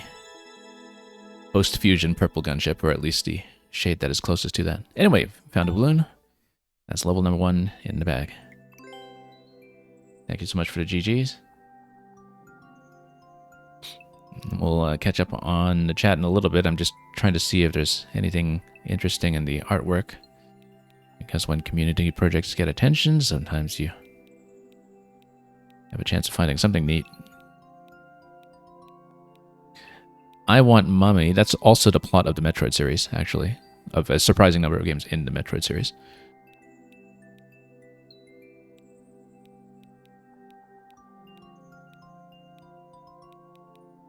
post-fusion purple gunship, or at least the shade that is closest to that. Anyway, found a balloon. That's level number 1 in the bag. Thank you so much for the GGs. We'll catch up on the chat in a little bit. I'm just trying to see if there's anything interesting in the artwork. Because when community projects get attention, sometimes you have a chance of finding something neat. I Want Mummy. That's also the plot of the Metroid series, actually. Of a surprising number of games in the Metroid series.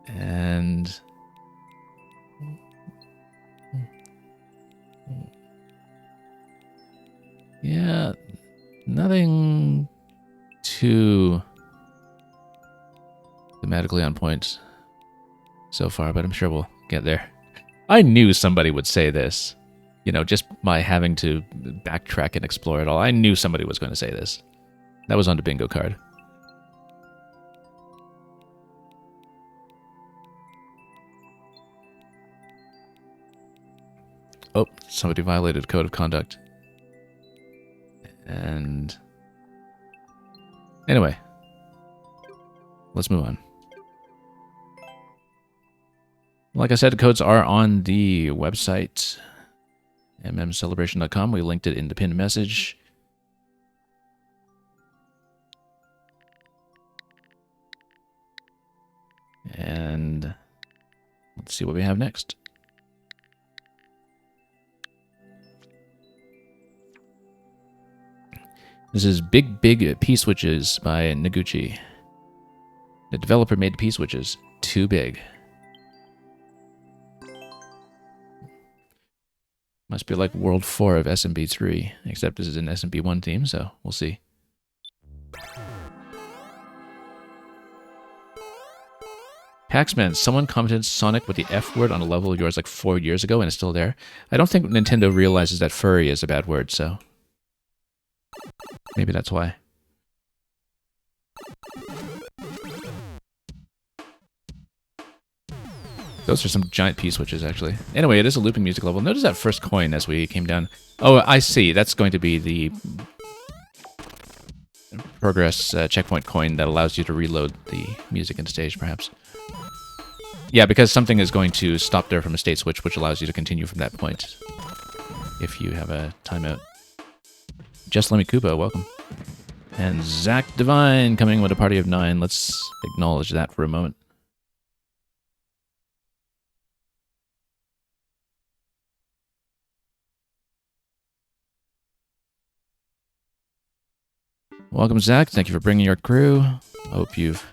And... yeah, nothing too thematically on point so far, but I'm sure we'll get there. I knew somebody would say this. You know, just by having to backtrack and explore it all. I knew somebody was going to say this. That was on the bingo card. Oh, somebody violated code of conduct. And... anyway. Let's move on. Like I said, the codes are on the website, mmcelebration.com. We linked it in the pinned message. And let's see what we have next. This is Big Big P-Switches by Noguchi. The developer made the P-Switches too big. Must be like World 4 of SMB 3, except this is an SMB 1 theme, so we'll see. Paxman, someone commented Sonic with the F word on a level of yours like 4 years ago and it's still there. I don't think Nintendo realizes that furry is a bad word, so maybe that's why. Those are some giant P-switches, actually. Anyway, it is a looping music level. Notice that first coin as we came down. Oh, I see. That's going to be the progress checkpoint coin that allows you to reload the music in stage, perhaps. Yeah, because something is going to stop there from a state switch, which allows you to continue from that point if you have a timeout. Just Let Me Koopa, welcome. And Zach Divine coming with a party of 9. Let's acknowledge that for a moment. Welcome, Zach. Thank you for bringing your crew. Hope you've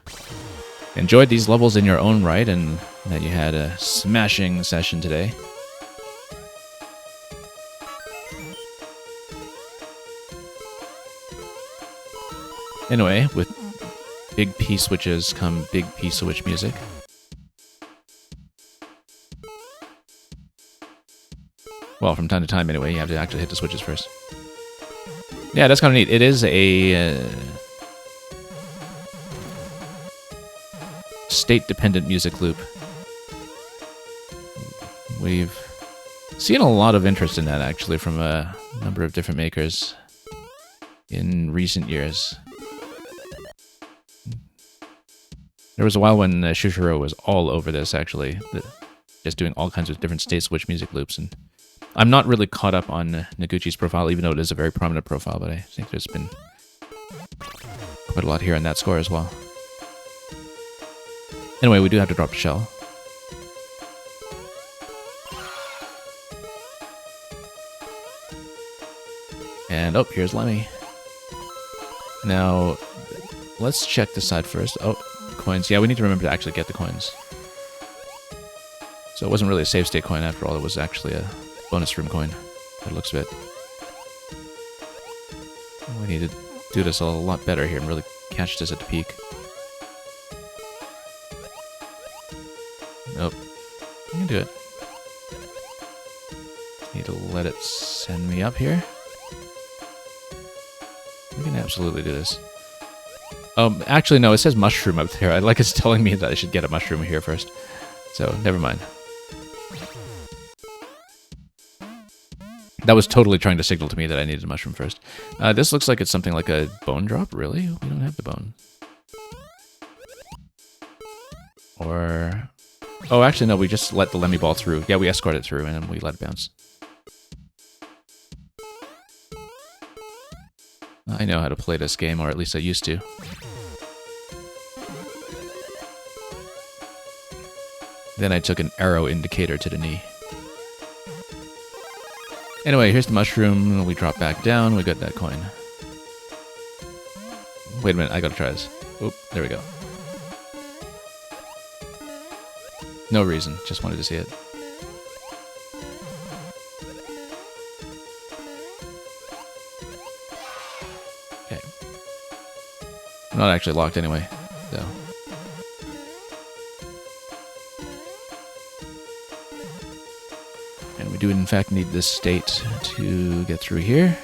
enjoyed these levels in your own right and that you had a smashing session today. Anyway, with big P-switches come big P-switch music. Well, from time to time anyway, you have to actually hit the switches first. Yeah, that's kind of neat. It is a state-dependent music loop. We've seen a lot of interest in that, actually, from a number of different makers in recent years. There was a while when Shushiro was all over this, actually, just doing all kinds of different state switch music loops. And I'm not really caught up on Noguchi's profile, even though it is a very prominent profile, but I think there's been quite a lot here on that score as well. Anyway, we do have to drop a shell. And, oh, here's Lemmy. Now, let's check this side first. Oh, coins. Yeah, we need to remember to actually get the coins. So it wasn't really a save state coin after all, it was actually a bonus room coin, by the looks of it. We need to do this a lot better here and really catch this at the peak. Nope. I can do it. Need to let it send me up here. We can absolutely do this. Actually, no, it says mushroom up there. Like it's telling me that I should get a mushroom here first. So, never mind. That was totally trying to signal to me that I needed a mushroom first. This looks like it's something like a bone drop, really? We don't have the bone. Or... oh, actually, no, we just let the Lemmy ball through. Yeah, we escort it through, and then we let it bounce. I know how to play this game, or at least I used to. Then I took an arrow indicator to the knee. Anyway, here's the mushroom. We drop back down. We got that coin. Wait a minute, I gotta try this. Oop, there we go. No reason, just wanted to see it. Okay. I'm not actually locked anyway, so. And we do in fact need this state to get through here.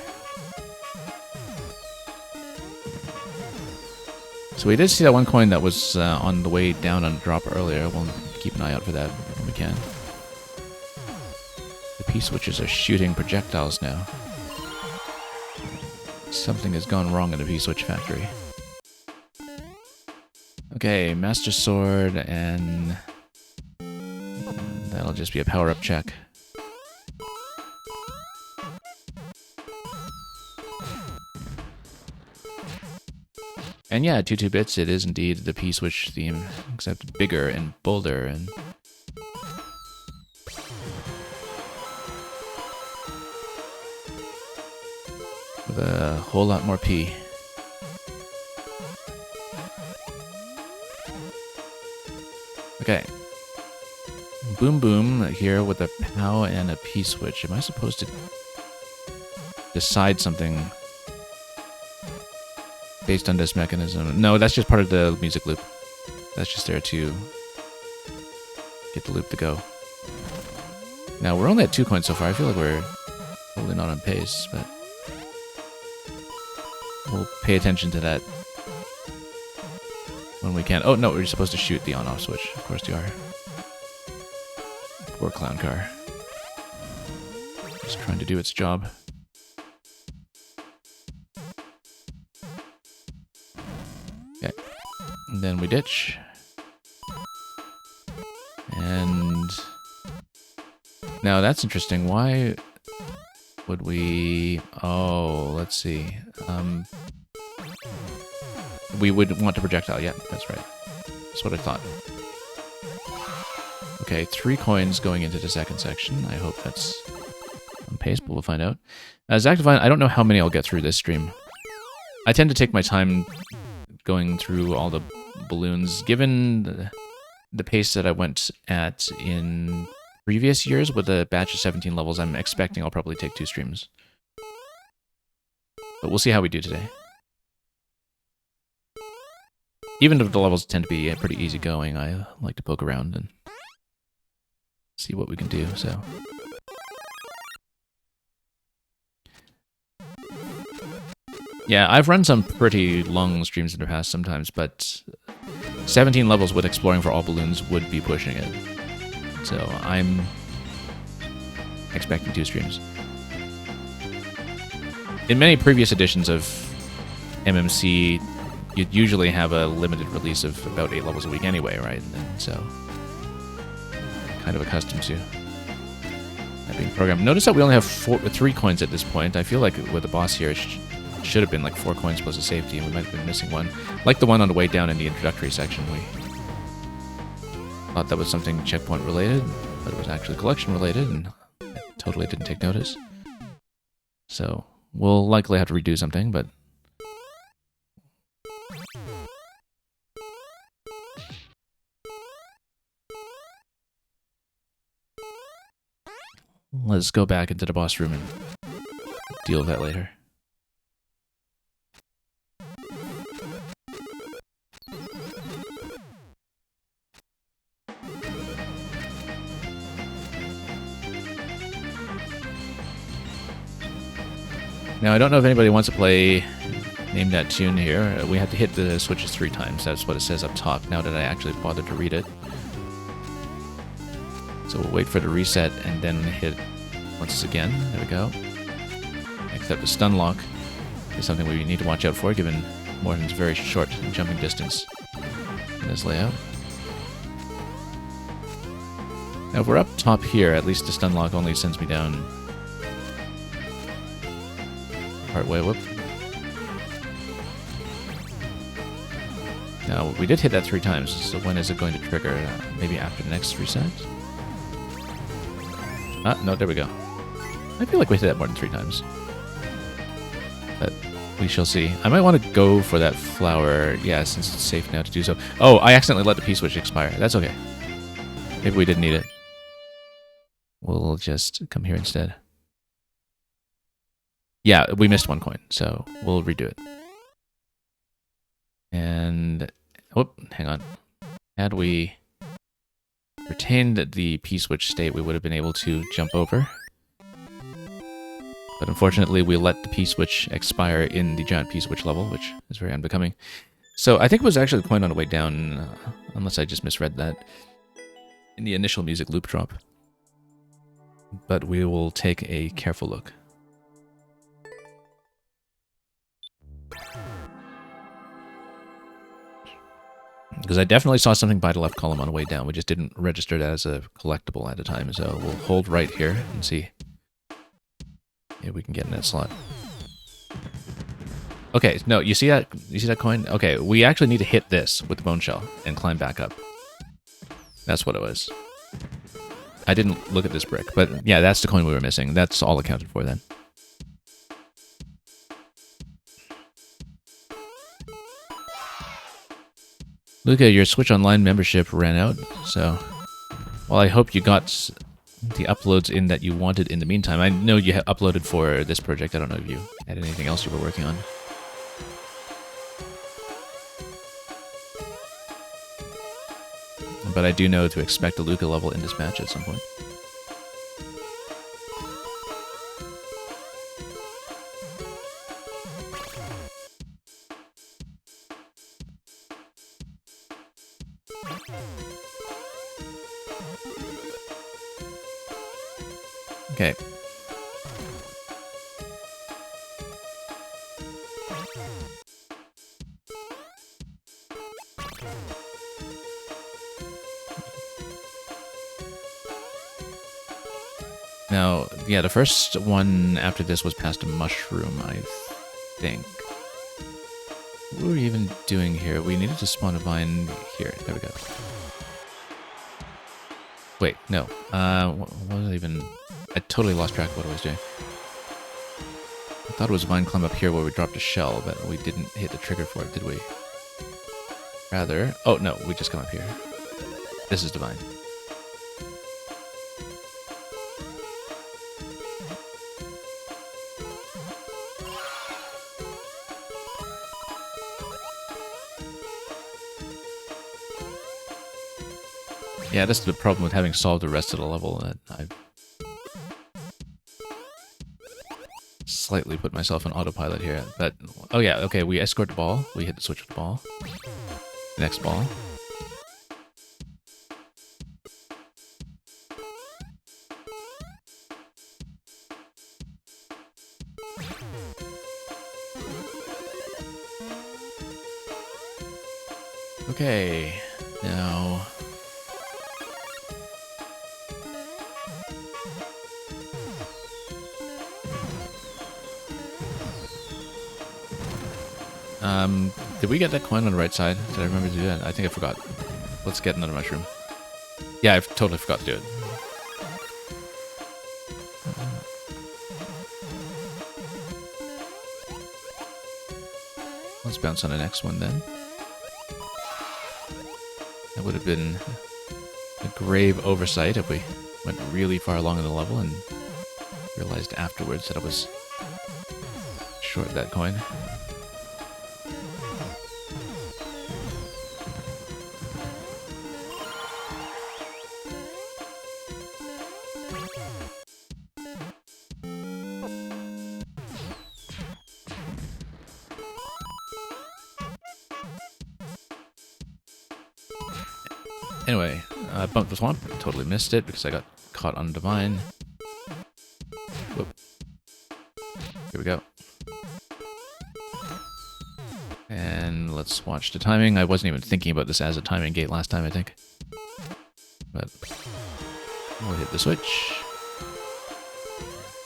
So we did see that one coin that was on the way down on a drop earlier. We'll keep an eye out for that when we can. The P-switches are shooting projectiles now. Something has gone wrong in the P-switch factory. Okay, Master Sword, and that'll just be a power-up check. And yeah, 2 bits, it is indeed the P-switch theme, except bigger and bolder and... with a whole lot more P. Okay. Boom Boom here with a POW and a P-switch. Am I supposed to decide something based on this mechanism? No, that's just part of the music loop. That's just there to get the loop to go. Now, we're only at 2 coins so far. I feel like we're totally not on pace, but we'll pay attention to that when we can. Oh, no, we're supposed to shoot the on-off switch. Of course you are. Poor clown car. Just trying to do its job. Okay. And then we ditch. And now that's interesting. Why would we... Oh, let's see. We would want to projectile. Yeah, that's right. That's what I thought. Okay, 3 coins going into the second section. I hope that's on pace, but we'll find out. Zactifine, I don't know how many I'll get through this stream. I tend to take my time going through all the balloons. Given the pace that I went at in previous years with a batch of 17 levels, I'm expecting I'll probably take 2 streams. But we'll see how we do today. Even if the levels tend to be pretty easygoing, I like to poke around and see what we can do, so... Yeah, I've run some pretty long streams in the past sometimes, but 17 levels with exploring for all balloons would be pushing it. So I'm expecting 2 streams. In many previous editions of MMC, you'd usually have a limited release of about 8 levels a week anyway, right? And so, kind of accustomed to that being programmed. Notice that we only have 3 coins at this point. I feel like with the boss here, it should have been like 4 coins plus a safety, and we might have been missing one. Like the one on the way down in the introductory section, we thought that was something checkpoint related, but it was actually collection related, and I totally didn't take notice. So, we'll likely have to redo something, but... Let's go back into the boss room and deal with that later. Now, I don't know if anybody wants to play Name That Tune here. We have to hit the switches 3 times. That's what it says up top, now that I actually bothered to read it. So we'll wait for the reset and then hit once again. There we go. Except the stun lock is something we need to watch out for, given Morton's very short jumping distance in this layout. Now, if we're up top here, at least the stun lock only sends me down partway. Whoop. Now, we did hit that 3 times, so when is it going to trigger? Maybe after the next reset? Ah, no, there we go. I feel like we hit that more than 3 times. But we shall see. I might want to go for that flower, yeah, since it's safe now to do so. Oh, I accidentally let the P-switch expire. That's okay. Maybe we didn't need it. We'll just come here instead. Yeah, we missed 1 coin, so we'll redo it. And... whoop, hang on. Had we retained the P-switch state, we would have been able to jump over. But unfortunately, we let the P-switch expire in the giant P-switch level, which is very unbecoming. So I think it was actually the coin on the way down, unless I just misread that, in the initial music loop drop. But we will take a careful look. Because I definitely saw something by the left column on the way down. We just didn't register that as a collectible at the time. So we'll hold right here and see if we can get in that slot. Okay, no, you see that? You see that coin? Okay, we actually need to hit this with the bone shell and climb back up. That's what it was. I didn't look at this brick, but yeah, that's the coin we were missing. That's all accounted for then. Luca, your Switch Online membership ran out, so... well, I hope you got the uploads in that you wanted in the meantime. I know you uploaded for this project. I don't know if you had anything else you were working on. But I do know to expect a Luca level in this match at some point. Okay. Now, yeah, the first one after this was past a mushroom, I think. What were we even doing here? We needed to spawn a vine here. There we go. Wait, no. What was I even... I totally lost track of what I was doing. I thought it was a vine climb up here where we dropped a shell, but we didn't hit the trigger for it, did we? Rather... Oh, no, we just come up here. This is the vine. Yeah, that's the problem with having solved the rest of the level, that I've slightly put myself on autopilot here. But, oh yeah, okay, we escort the ball. We hit the switch with the ball. Next ball. Okay, now... did we get that coin on the right side? Did I remember to do that? I think I forgot. Let's get another mushroom. Yeah, I totally forgot to do it. Let's bounce on the next one then. That would have been a grave oversight if we went really far along in the level and realized afterwards that I was short that coin. Anyway, I bumped the swamp. Totally missed it because I got caught on Divine. Whoop. Here we go. And let's watch the timing. I wasn't even thinking about this as a timing gate last time, I think. But we'll hit the switch.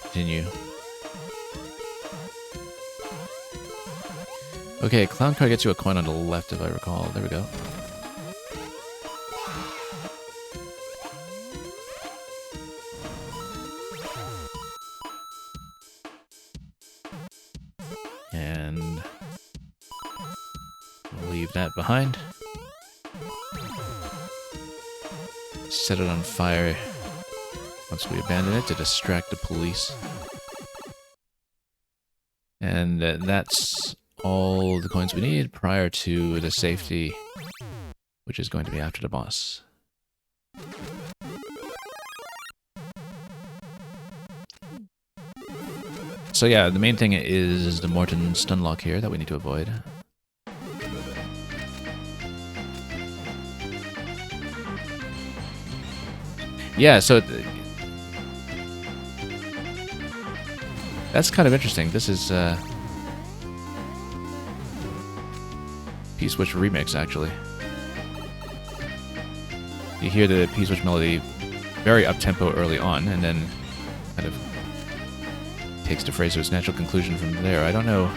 Continue. Okay, Clown Car gets you a coin on the left, if I recall. There we go. And we'll leave that behind. Set it on fire once we abandon it to distract the police. And that's all the coins we need prior to the safety, which is going to be after the boss. So yeah, the main thing is the Morton Stunlock here that we need to avoid. Yeah, so that's kind of interesting. This is P-Switch remix, actually. You hear the P-Switch melody very up-tempo early on, and then kind of takes the phrase to its natural conclusion from there. I don't know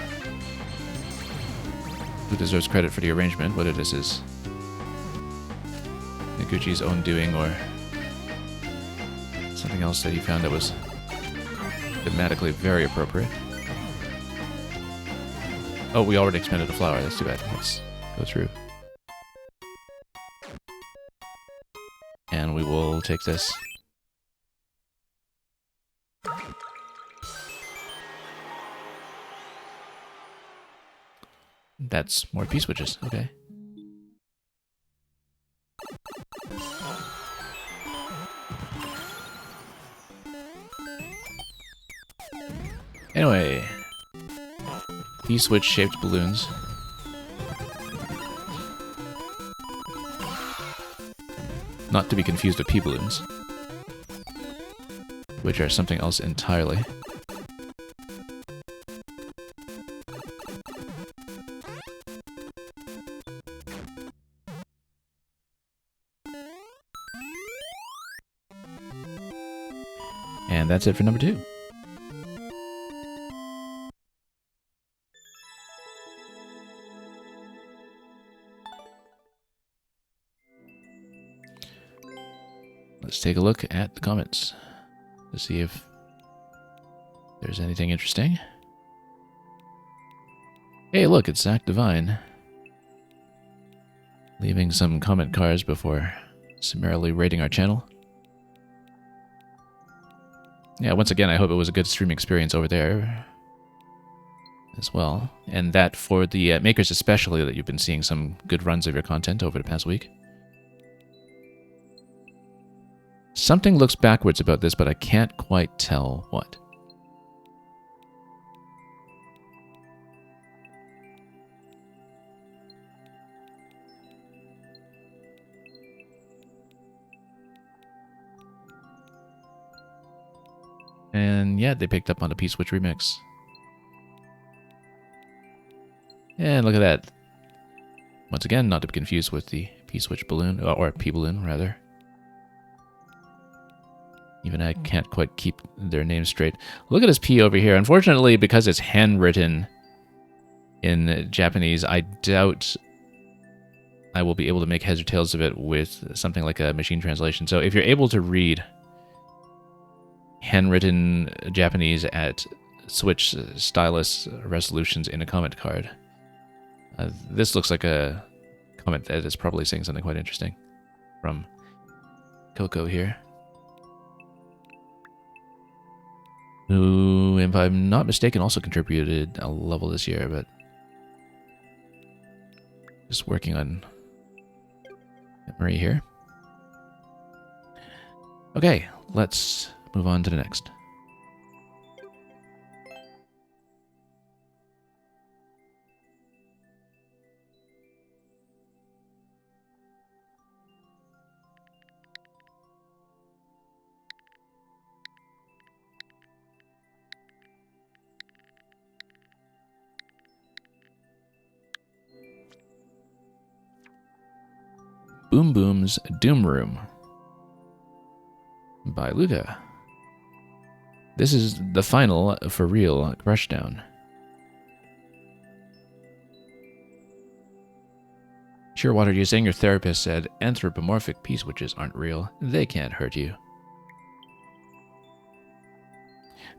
who deserves credit for the arrangement, whether this is Noguchi's own doing or something else that he found that was thematically very appropriate. Oh, we already expended a flower. That's too bad. Let's go through. And we will take this. That's more P-Switches. Okay. Anyway, P-Switch shaped balloons. Not to be confused with P-balloons. which are something else entirely. And that's it for number 2. Let's take a look at the comments to see if there's anything interesting. Hey, look, it's Zach Devine. Leaving some comment cards before summarily rating our channel. Yeah, once again, I hope it was a good streaming experience over there as well. And that for the makers especially, that you've been seeing some good runs of your content over the past week. Something looks backwards about this, but I can't quite tell what. And yeah, they picked up on the P-Switch remix. And look at that. Once again, not to be confused with the P-Switch balloon, or P-Balloon, rather. Even I can't quite keep their names straight. Look at this P over here. Unfortunately, because it's handwritten in Japanese, I doubt I will be able to make heads or tails of it with something like a machine translation. So if you're able to read handwritten Japanese at Switch stylus resolutions in a comment card, this looks like a comment that is probably saying something quite interesting from Coco here, who, if I'm not mistaken, also contributed a level this year, but just working on memory here. Okay, let's move on to the next. Boom Boom's Doom Room by Luca. This is the final for real Crushdown. Shearwater, you're saying your therapist said anthropomorphic P-Switches aren't real. They can't hurt you.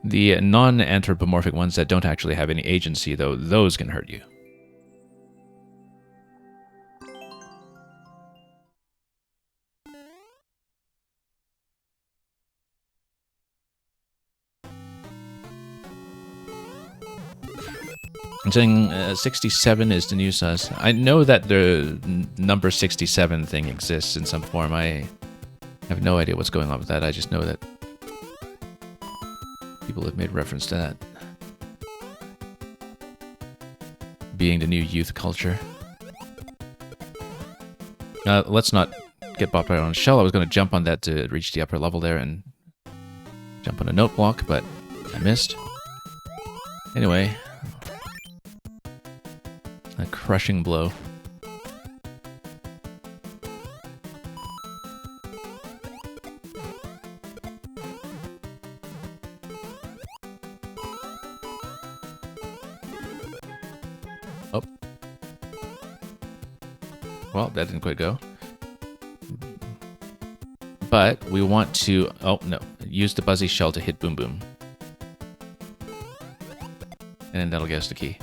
The non-anthropomorphic ones that don't actually have any agency, though, those can hurt you. I'm saying 67 is the new sus. I know that the number 67 thing exists in some form. I have no idea what's going on with that. I just know that people have made reference to that being the new youth culture. Let's not get bopped right on a shell. I was going to jump on that to reach the upper level there and jump on a note block, but I missed. Anyway, a crushing blow. Oh. Well, that didn't quite go. But we want to... Oh, no. Use the Buzzy Shell to hit Boom Boom. And that'll get us the key.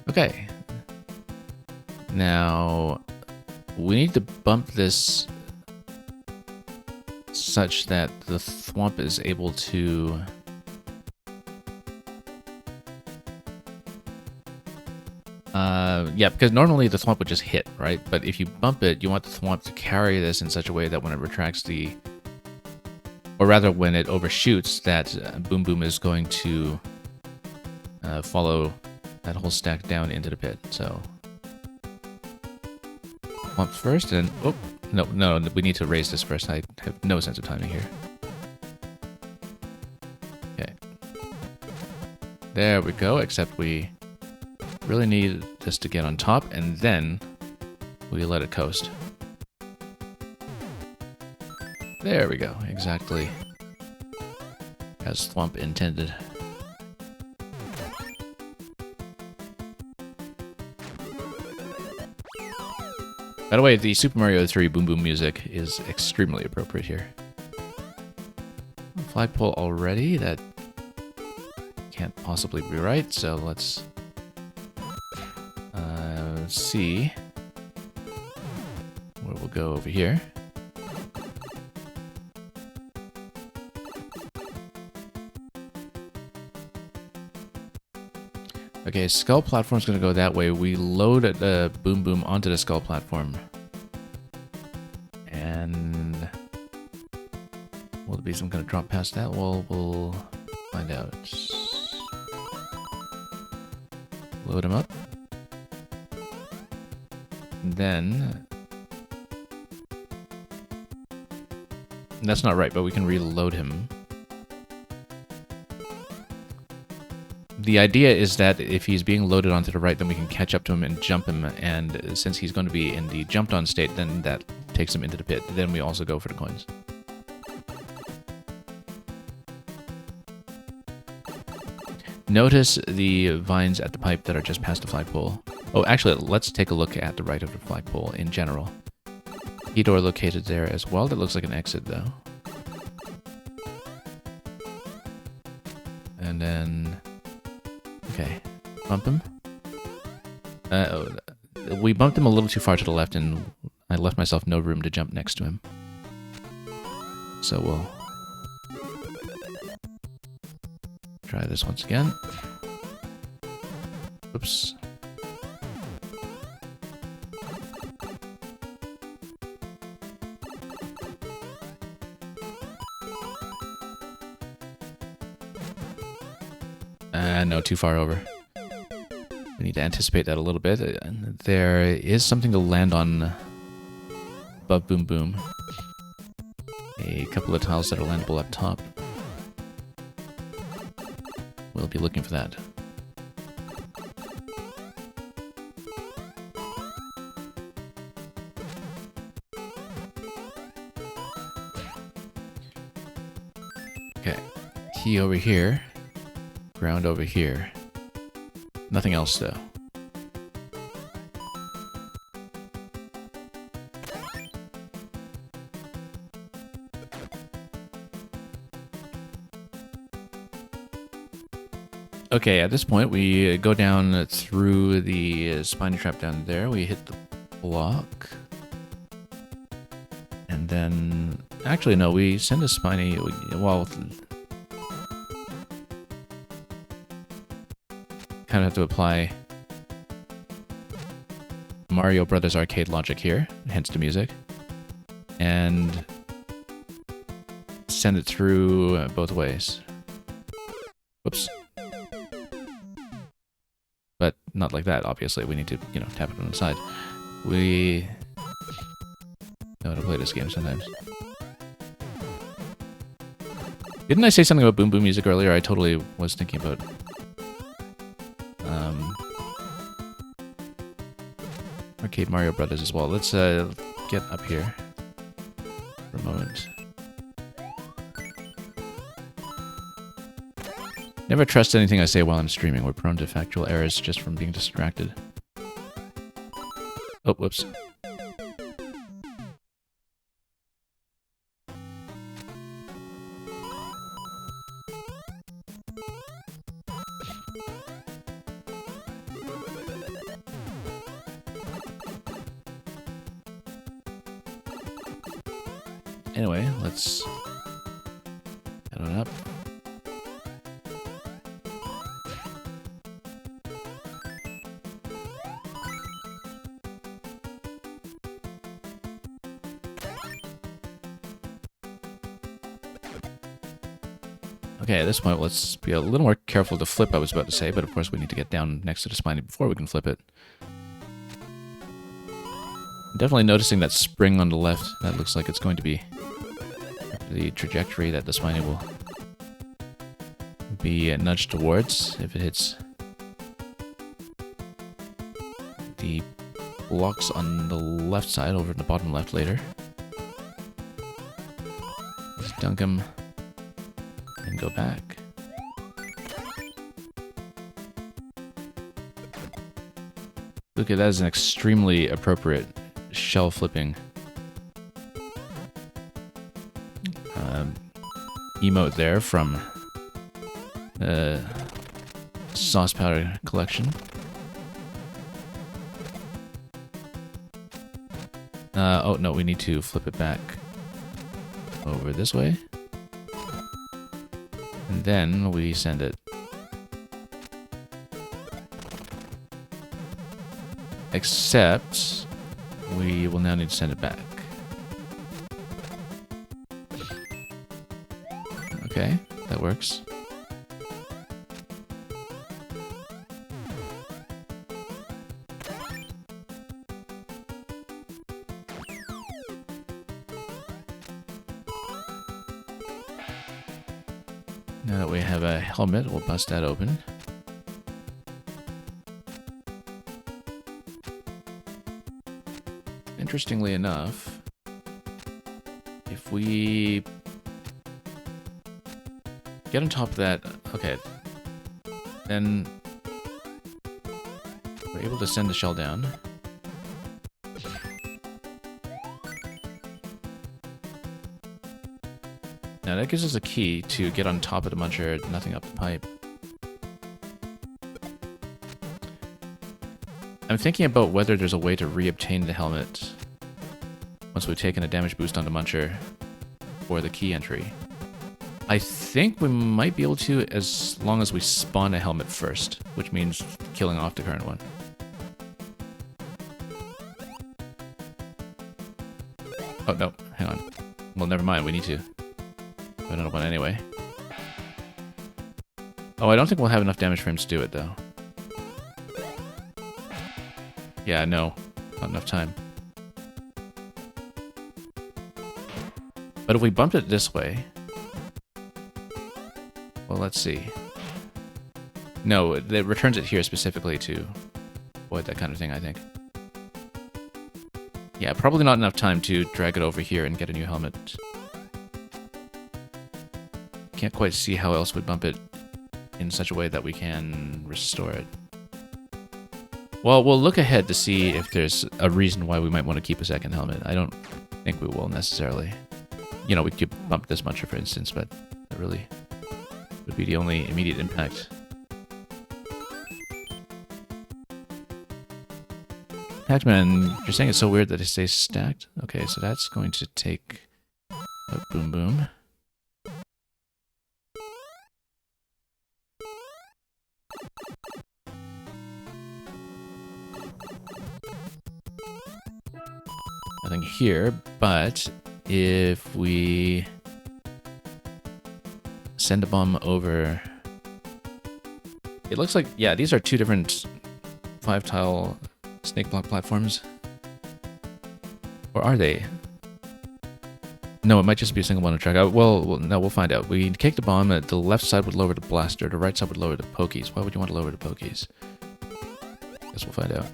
Okay. Now, we need to bump this such that the Thwomp is able to... yeah, because normally the Thwomp would just hit, right? But if you bump it, you want the Thwomp to carry this in such a way that when it retracts the... Or rather, when it overshoots, that Boom Boom is going to follow that whole stack down into the pit. So Thwomps first, and oh no, we need to raise this first. I have no sense of timing here. Okay, there we go. Except we really need this to get on top, and then we let it coast. There we go, exactly as Thwomp intended. By the way, the Super Mario 3 Boom Boom music is extremely appropriate here. Flagpole already? That can't possibly be right, so let's see where we'll go over here. Okay, skull platform's gonna go that way. We load the Boom Boom onto the skull platform. And will there be some kind of drop past that? Well, we'll find out. Load him up. And then... that's not right, but we can reload him. The idea is that if he's being loaded onto the right, then we can catch up to him and jump him, and since he's going to be in the jumped on state, then that takes him into the pit. Then we also go for the coins. Notice the vines at the pipe that are just past the flagpole. Oh, actually, let's take a look at the right of the flagpole in general. Key door located there as well. That looks like an exit, though. And then... okay, bump him. We bumped him a little too far to the left, and I left myself no room to jump next to him. So we'll try this once again. Oops. No, too far over. We need to anticipate that a little bit. There is something to land on above Boom Boom. A couple of tiles that are landable up top. We'll be looking for that. Okay, key over here. Ground over here. Nothing else, though. Okay, at this point, we go down through the spiny trap down there. We hit the block. And then... actually, no, we send a spiny... well... kind of have to apply Mario Brothers arcade logic here, hence the music, and send it through both ways. Whoops. But not like that, obviously. We need to, you know, tap it on the side. We know how to play this game sometimes. Didn't I say something about Boom Boom music earlier? I totally was thinking about... Arcade Mario Brothers as well. Let's get up here for a moment. Never trust anything I say while I'm streaming. We're prone to factual errors just from being distracted. Oh, whoops. Anyway, let's head on up. Okay, at this point, let's be a little more careful to flip, I was about to say, but of course we need to get down next to the spiny before we can flip it. Definitely noticing that spring on the left. That looks like it's going to be the trajectory that the Spiny will be nudged towards if it hits the blocks on the left side, over in the bottom left later. Just dunk him and go back. Look at that, is an extremely appropriate shell flipping emote there from Sauce Powder Collection. Oh no, we need to flip it back over this way. And then we send it. Except we will now need to send it back. Okay, that works. Now that we have a helmet, we'll bust that open. Interestingly enough, if we get on top of that, okay, then we're able to send the shell down. Now that gives us a key to get on top of the muncher, nothing up the pipe. I'm thinking about whether there's a way to re-obtain the helmet once we've taken a damage boost on the muncher for the key entry. I think we might be able to, as long as we spawn a helmet first, which means killing off the current one. Oh, no, hang on. Well, never mind, we need to. Put another one anyway. Oh, I don't think we'll have enough damage frames to do it, though. Yeah, no. Not enough time. But if we bumped it this way... Well, let's see. No, it returns it here specifically to avoid that kind of thing, I think. Yeah, probably not enough time to drag it over here and get a new helmet. Can't quite see how else we'd bump it in such a way that we can restore it. Well, we'll look ahead to see if there's a reason why we might want to keep a second helmet. I don't think we will necessarily. You know, we could bump this muncher, for instance, but that really would be the only immediate impact. Pac-Man, you're saying it's so weird that it stays stacked? Okay, so that's going to take a Boom Boom. Nothing here, but if we send a bomb over... It looks like, yeah, these are two different 5-tile snake block platforms. Or are they? No, it might just be a single one on track. Well, no, we'll find out. We kick the bomb, the left side would lower the blaster, the right side would lower the pokies. Why would you want to lower the pokies? Guess we'll find out.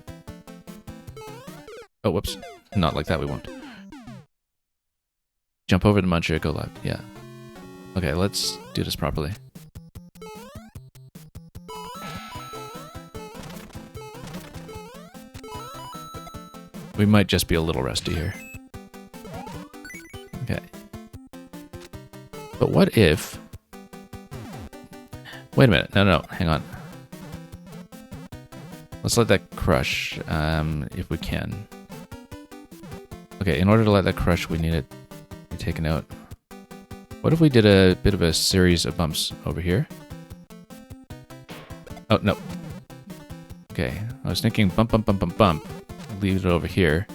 Oh, whoops. Not like that, we won't. Jump over the muncher, go left. Yeah. Okay, let's do this properly. We might just be a little rusty here. Okay. But what if... Wait a minute. No, hang on. Let's let that crush, if we can. Okay, in order to let that crush, we need it taken out. What if we did a bit of a series of bumps over here? Oh, no. Okay, I was thinking bump, bump, bump, bump, bump. Leave it over here.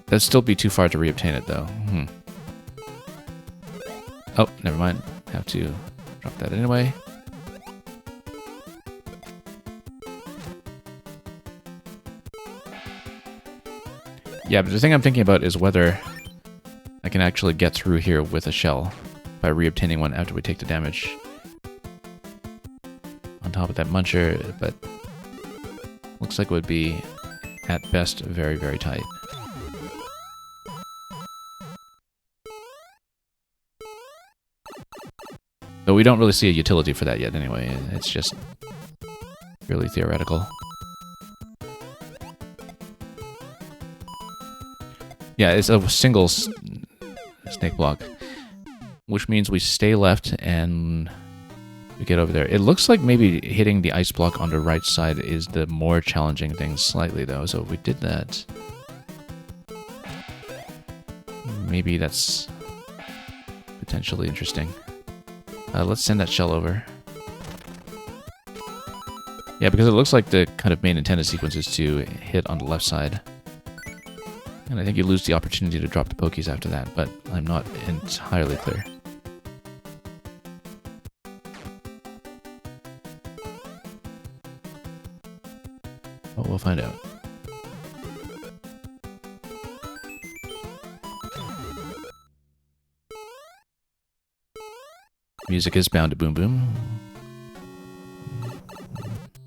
That'd still be too far to reobtain it, though. Oh, never mind. Have to drop that anyway. Yeah, but the thing I'm thinking about is whether I can actually get through here with a shell by reobtaining one after we take the damage on top of that muncher, but looks like it would be, at best, very, very tight. Though we don't really see a utility for that yet anyway, it's just purely theoretical. Yeah, it's a single snake block, which means we stay left and we get over there. It looks like maybe hitting the ice block on the right side is the more challenging thing slightly, though. So if we did that, maybe that's potentially interesting. Let's send that shell over. Yeah, because it looks like the kind of main intended sequence is to hit on the left side. And I think you lose the opportunity to drop the pokies after that, but I'm not entirely clear. But we'll find out. Music is bound to boom boom.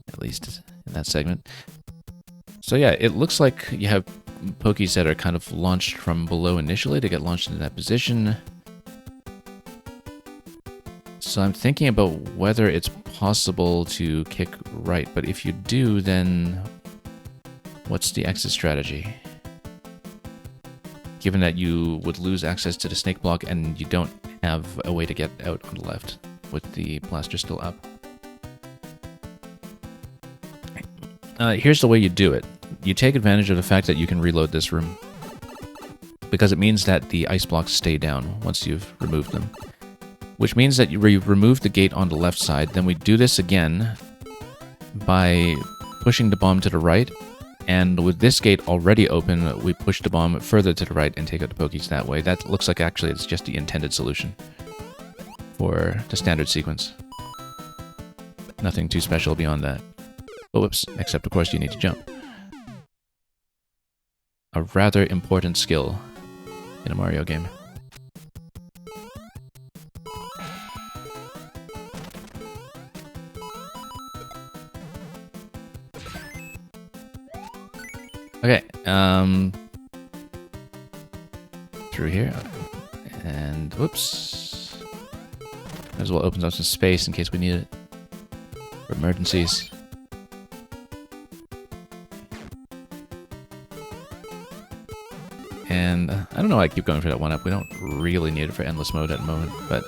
At least in that segment. So yeah, it looks like you have pokies that are kind of launched from below initially to get launched into that position. So I'm thinking about whether it's possible to kick right, but if you do, then what's the exit strategy? Given that you would lose access to the snake block and you don't have a way to get out on the left with the blaster still up. Here's the way you do it. You take advantage of the fact that you can reload this room, because it means that the ice blocks stay down once you've removed them. Which means that you remove the gate on the left side, then we do this again by pushing the bomb to the right, and with this gate already open, we push the bomb further to the right and take out the pokies that way. That looks like actually it's just the intended solution for the standard sequence. Nothing too special beyond that. Oh, whoops, except of course you need to jump. A rather important skill in a Mario game. Okay, through here, and whoops, might as well open up some space in case we need it for emergencies. And I don't know why I keep going for that one up. We don't really need it for endless mode at the moment, but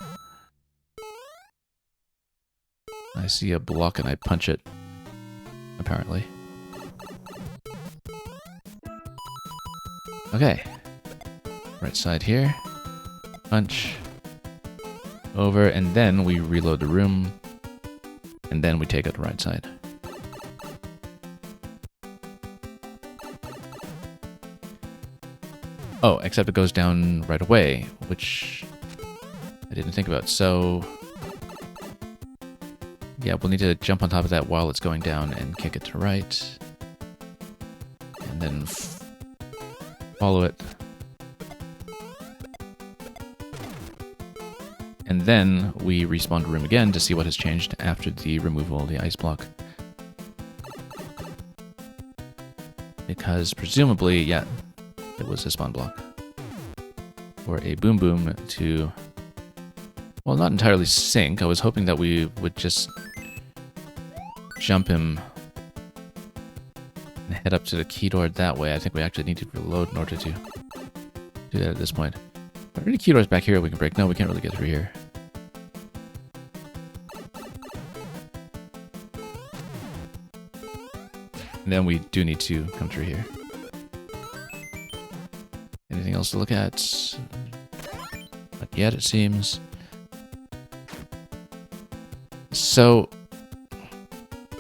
I see a block and I punch it, apparently. Okay, right side here, punch, over, and then we reload the room, and then we take out the right side. Oh, except it goes down right away, which I didn't think about. So, yeah, we'll need to jump on top of that while it's going down and kick it to right, and then follow it. And then we respawn the room again to see what has changed after the removal of the ice block. Because presumably, yeah, it was a spawn block. Or a boom boom to, well, not entirely sink. I was hoping that we would just jump him and head up to the key door that way. I think we actually need to reload in order to do that at this point. Are there any key doors back here we can break? No, we can't really get through here. And then we do need to come through here. Anything else to look at? Not yet, it seems. So,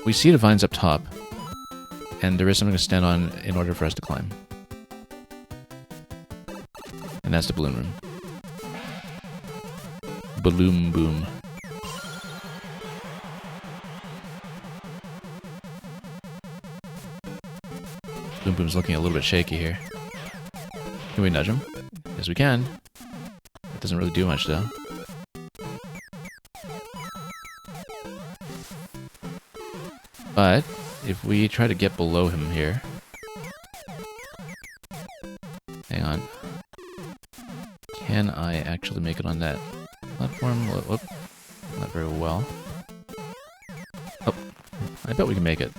we see the vines up top, and there is something to stand on in order for us to climb. And that's the balloon room. Balloon boom. Boom boom's looking a little bit shaky here. Can we nudge him? Yes, we can. It doesn't really do much, though. But if we try to get below him here... Hang on. Can I actually make it on that platform? Whoop. Not very well. Oh, I bet we can make it.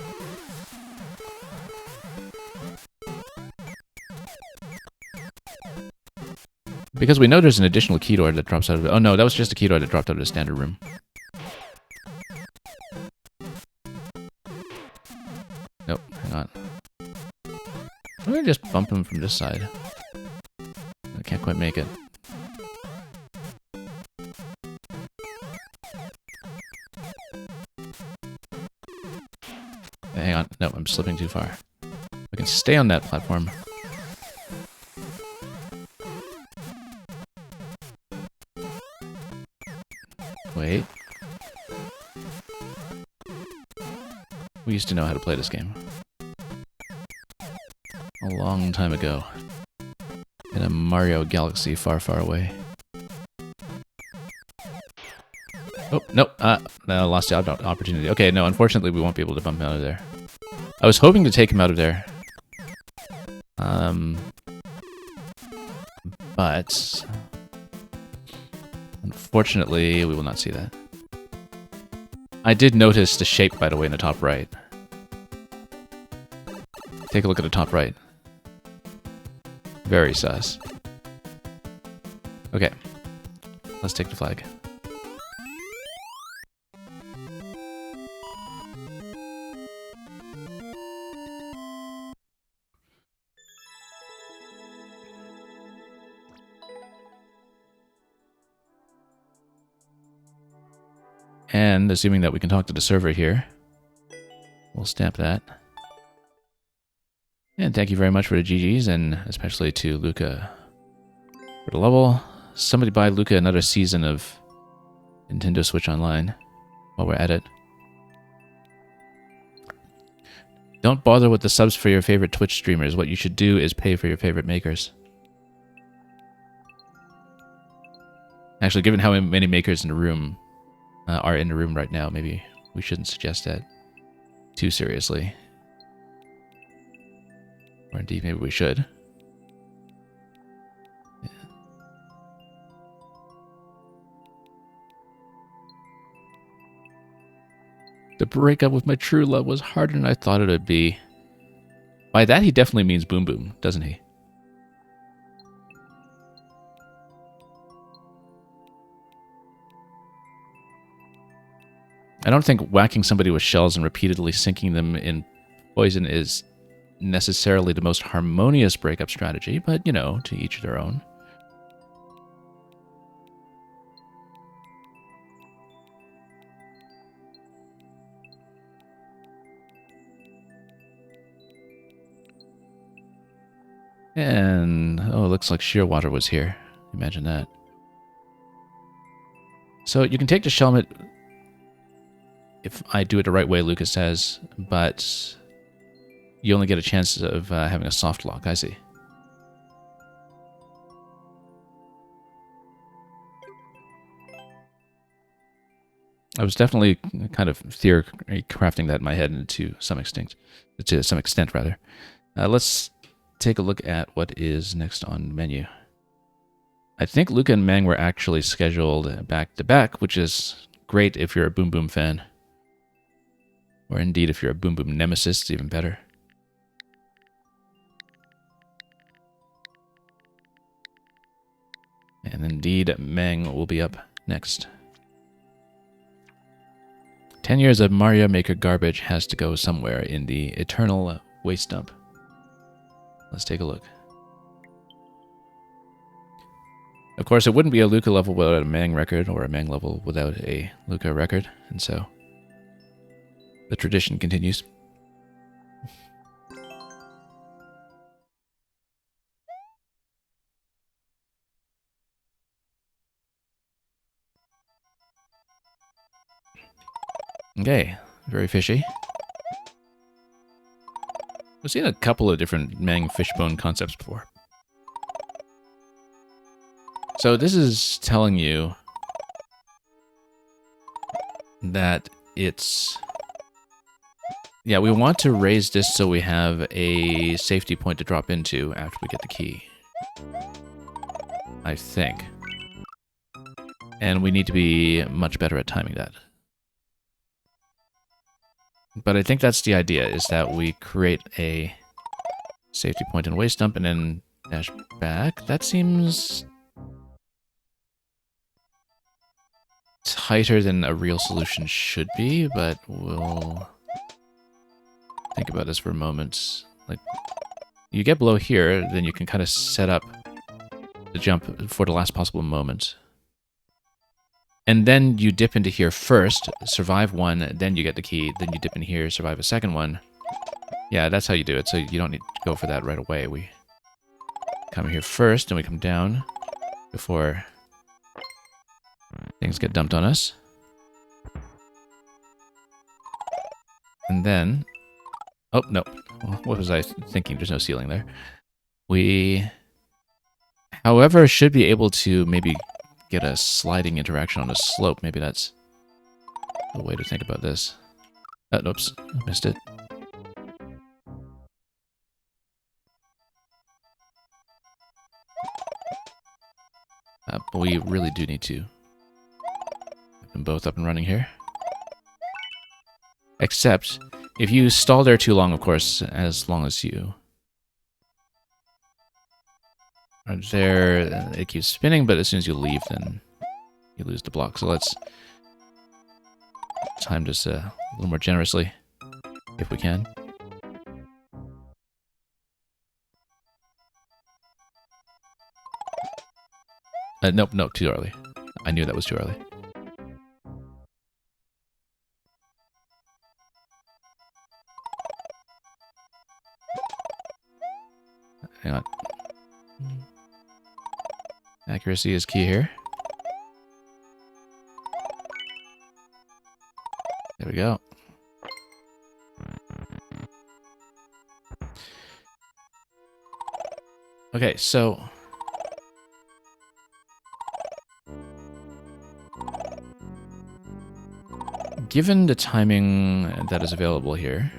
Because we know there's an additional key door that drops out of it. Oh no, that was just a key door that dropped out of the standard room. Nope, hang on. I'm gonna just bump him from this side. I can't quite make it. Hang on. No, I'm slipping too far. I can stay on that platform. Wait. We used to know how to play this game. A long time ago. In a Mario galaxy far, far away. Oh, nope. No, lost the opportunity. Okay, no, unfortunately we won't be able to bump him out of there. I was hoping to take him out of there. But... unfortunately, we will not see that. I did notice the shape, by the way, in the top right. Take a look at the top right. Very sus. Okay. Let's take the flag. And assuming that we can talk to the server here, we'll stamp that. And thank you very much for the GGs, and especially to Luca for the level. Somebody buy Luca another season of Nintendo Switch Online while we're at it. Don't bother with the subs for your favorite Twitch streamers. What you should do is pay for your favorite makers. Actually, given how many makers in the room are in the room right now, maybe we shouldn't suggest that too seriously. Or indeed, maybe we should. Yeah. The breakup with my true love was harder than I thought it would be. By that, he definitely means Boom Boom, doesn't he? I don't think whacking somebody with shells and repeatedly sinking them in poison is necessarily the most harmonious breakup strategy, but, you know, to each their own. And, oh, it looks like Shearwater was here. Imagine that. So you can take the Shelmet if I do it the right way, Lucas says, but you only get a chance of having a soft lock. I see. I was definitely kind of crafting that in my head to some extent. Let's take a look at what is next on the menu. I think Luca and Mang were actually scheduled back to back, which is great if you're a Boom Boom fan. Or indeed, if you're a Boom Boom nemesis, it's even better. And indeed, Mang will be up next. 10 years of Mario Maker garbage has to go somewhere in the eternal waste dump. Let's take a look. Of course, it wouldn't be a Luca level without a Mang record, or a Mang level without a Luca record, and so the tradition continues. Okay, very fishy. I've seen a couple of different Mang fishbone concepts before. So this is telling you that it's... Yeah, we want to raise this so we have a safety point to drop into after we get the key. I think. And we need to be much better at timing that. But I think that's the idea, is that we create a safety point and waste dump and then dash back. That seems tighter than a real solution should be, but we'll think about this for a moment. Like, you get below here, then you can kind of set up the jump for the last possible moment. And then you dip into here first, survive one, then you get the key, then you dip in here, survive a second one. Yeah, that's how you do it, so you don't need to go for that right away. We come here first, and we come down before things get dumped on us. And then... Oh, no. What was I thinking? There's no ceiling there. We, however, should be able to maybe get a sliding interaction on a slope. Maybe that's the way to think about this. Oops, I missed it. But we really do need to have them both up and running here. Except, if you stall there too long, of course, as long as you are there, it keeps spinning, but as soon as you leave, then you lose the block. So let's time this a little more generously, if we can. Nope, too early. I knew that was too early. Hang on. Accuracy is key here. There we go. Okay, so... given the timing that is available here...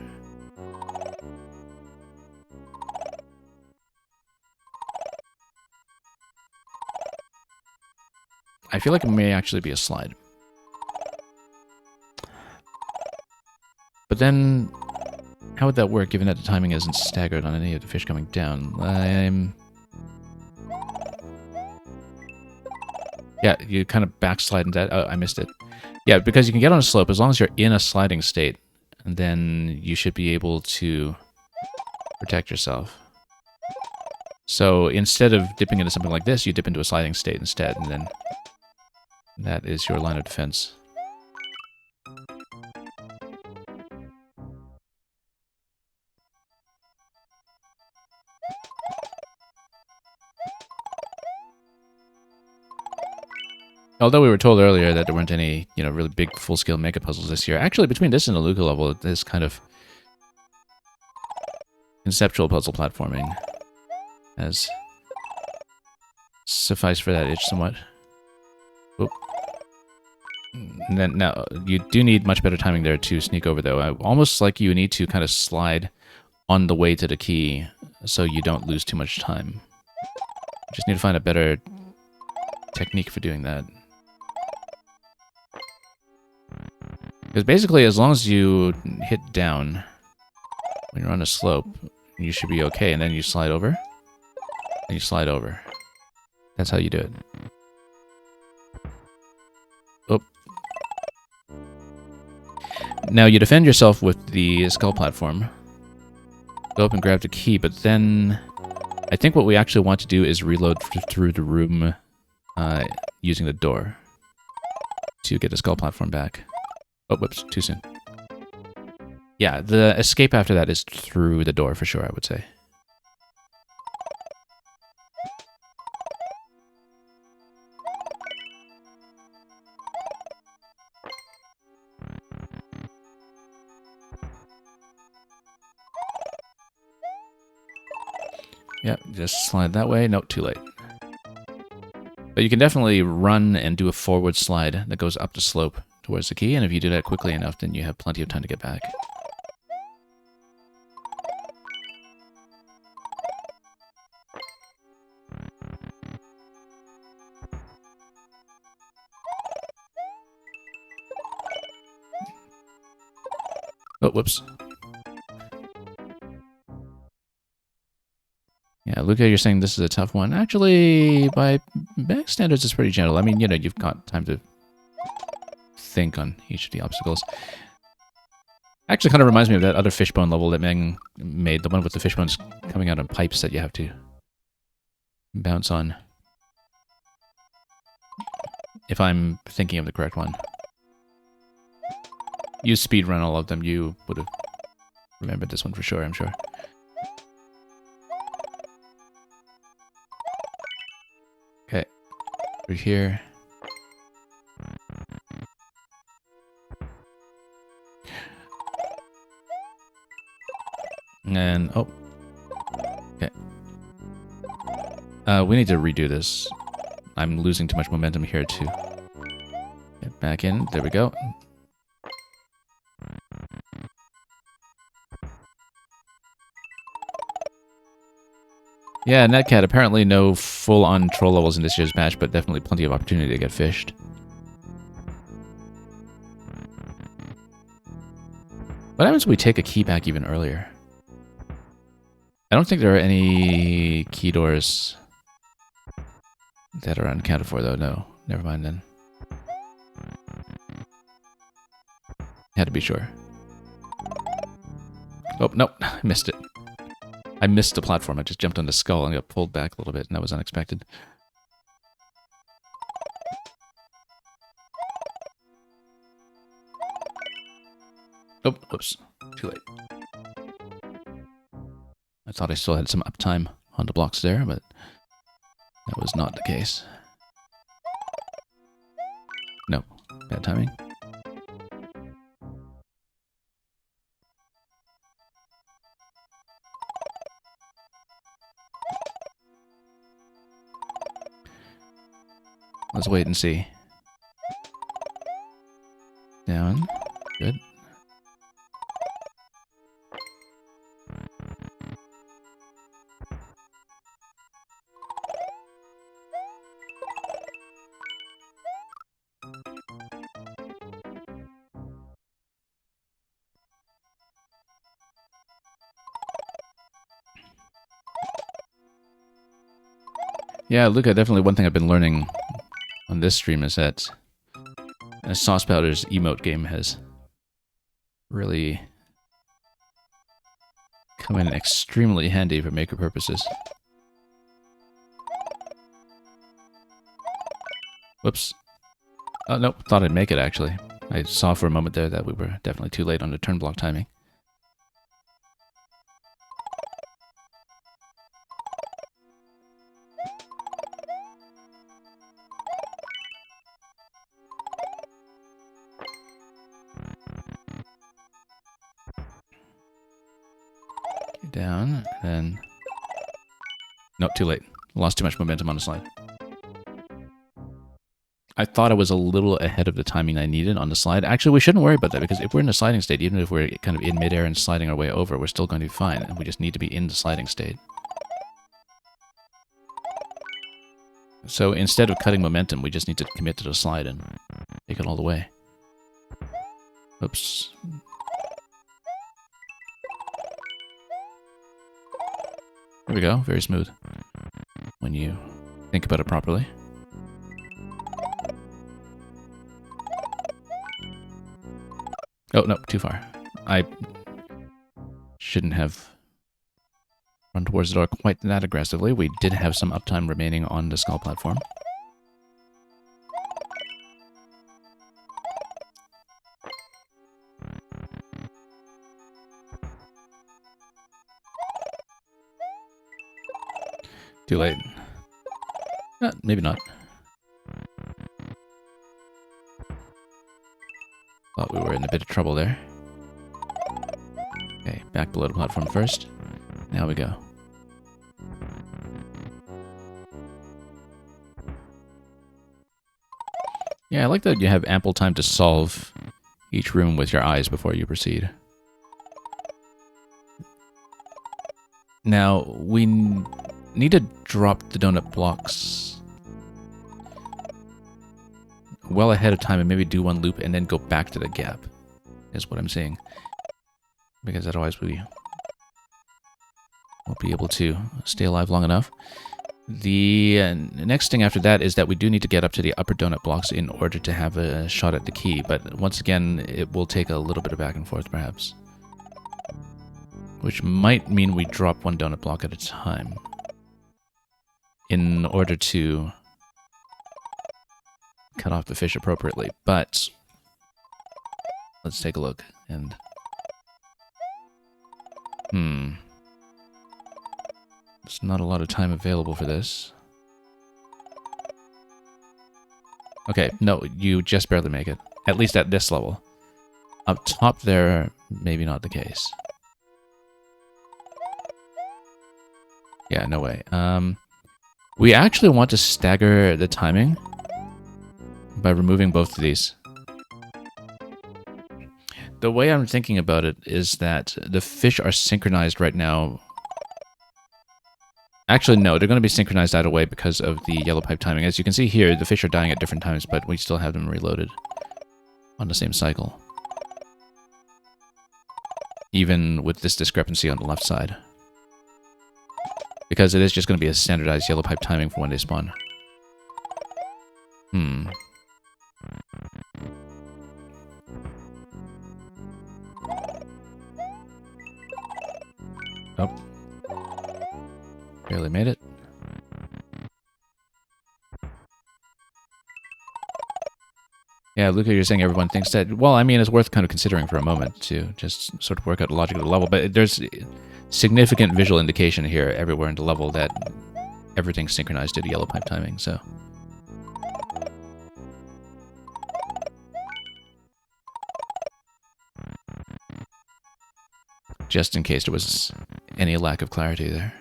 I feel like it may actually be a slide. But then, how would that work, given that the timing isn't staggered on any of the fish coming down? Yeah, you kind of backslide into that. Oh, I missed it. Yeah, because you can get on a slope as long as you're in a sliding state, and then you should be able to protect yourself. So instead of dipping into something like this, you dip into a sliding state instead, and then that is your line of defense. Although we were told earlier that there weren't any, really big full-scale mega puzzles this year. Actually, between this and the Luca level, this kind of conceptual puzzle platforming has sufficed for that itch somewhat. Oop. And then now you do need much better timing there to sneak over, though. Almost like you need to kind of slide on the way to the key so you don't lose too much time. Just need to find a better technique for doing that. Because basically, as long as you hit down when you're on a slope, you should be okay, and then you slide over, and you slide over. That's how you do it. Oh. Now, you defend yourself with the skull platform. Go up and grab the key, but then I think what we actually want to do is reload through the room using the door to get the skull platform back. Oh, whoops, too soon. Yeah, the escape after that is through the door for sure, I would say. Yep, just slide that way. Nope, too late. But you can definitely run and do a forward slide that goes up the slope towards the key, and if you do that quickly enough, then you have plenty of time to get back. Oh, whoops. Yeah, Luca, you're saying this is a tough one. Actually, by back standards, it's pretty gentle. I mean, you know, you've got time to think on each of the obstacles. Actually, kind of reminds me of that other fishbone level that Meng made, the one with the fishbones coming out on pipes that you have to bounce on. If I'm thinking of the correct one. You speedrun all of them, you would have remembered this one for sure, I'm sure. Okay, through here. And, oh. Okay. We need to redo this. I'm losing too much momentum here to get back in. There we go. Yeah, Netcat, apparently no full-on troll levels in this year's patch, but definitely plenty of opportunity to get fished. What happens if we take a key back even earlier? I don't think there are any key doors that are unaccounted for, though. No, never mind then. Had to be sure. Oh, no, I missed it. I missed the platform. I just jumped on the skull and got pulled back a little bit, and that was unexpected. Oh, oops. Too late. I thought I still had some uptime on the blocks there, but that was not the case. No, bad timing. Let's wait and see. Down. Good. Yeah, Luca, definitely one thing I've been learning on this stream is that Sauce Powder's emote game has really come in extremely handy for maker purposes. Whoops. Oh, nope, thought I'd make it, actually. I saw for a moment there that we were definitely too late on the turn block timing. Down, then... Nope, too late. Lost too much momentum on the slide. I thought I was a little ahead of the timing I needed on the slide. Actually, we shouldn't worry about that, because if we're in a sliding state, even if we're kind of in midair and sliding our way over, we're still going to be fine, and we just need to be in the sliding state. So instead of cutting momentum, we just need to commit to the slide and take it all the way. Oops. There we go, very smooth. When you think about it properly. Oh, no, too far. I shouldn't have run towards the door quite that aggressively. We did have some uptime remaining on the skull platform. Too late. Maybe not. Thought we were in a bit of trouble there. Okay, back below the platform first. Now we go. Yeah, I like that you have ample time to solve each room with your eyes before you proceed. Now, we need to drop the donut blocks well ahead of time and maybe do one loop and then go back to the gap, is what I'm saying. Because otherwise we won't be able to stay alive long enough. The next thing after that is that we do need to get up to the upper donut blocks in order to have a shot at the key, but once again, it will take a little bit of back and forth, perhaps. Which might mean we drop one donut block at a time in order to cut off the fish appropriately, but let's take a look, and... There's not a lot of time available for this. Okay, no, you just barely make it. At least at this level. Up top there, maybe not the case. Yeah, no way. We actually want to stagger the timing by removing both of these. The way I'm thinking about it is that the fish are synchronized right now. Actually, no, they're going to be synchronized either way because of the yellow pipe timing. As you can see here, the fish are dying at different times, but we still have them reloaded on the same cycle. Even with this discrepancy on the left side. Because it is just going to be a standardized yellow pipe timing for when they spawn. Oh. Barely made it. Yeah, Luca, you're saying everyone thinks that... Well, I mean, it's worth kind of considering for a moment to just sort of work out the logic of the level, but there's significant visual indication here everywhere in the level that everything's synchronized to the yellow pipe timing, so... Just in case there was any lack of clarity there.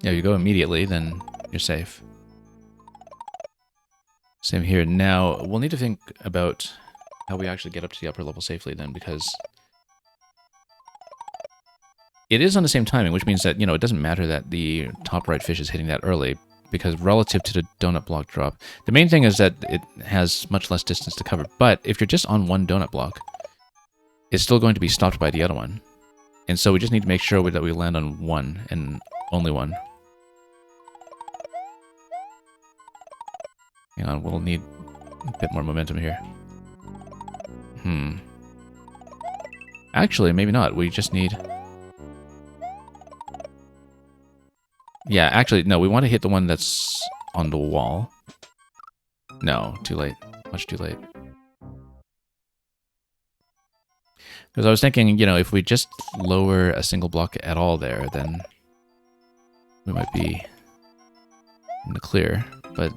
Yeah, you go immediately, then you're safe. Same here. Now, we'll need to think about how we actually get up to the upper level safely then, because it is on the same timing, which means that, you know, it doesn't matter that the top right fish is hitting that early, because relative to the donut block drop, the main thing is that it has much less distance to cover. But if you're just on one donut block, it's still going to be stopped by the other one. And so we just need to make sure that we land on one, and only one. Hang on, we'll need a bit more momentum here. Actually, maybe not. We just need... Yeah, actually, no, we want to hit the one that's on the wall. No, too late. Much too late. Because I was thinking, you know, if we just lower a single block at all there, then we might be in the clear, but...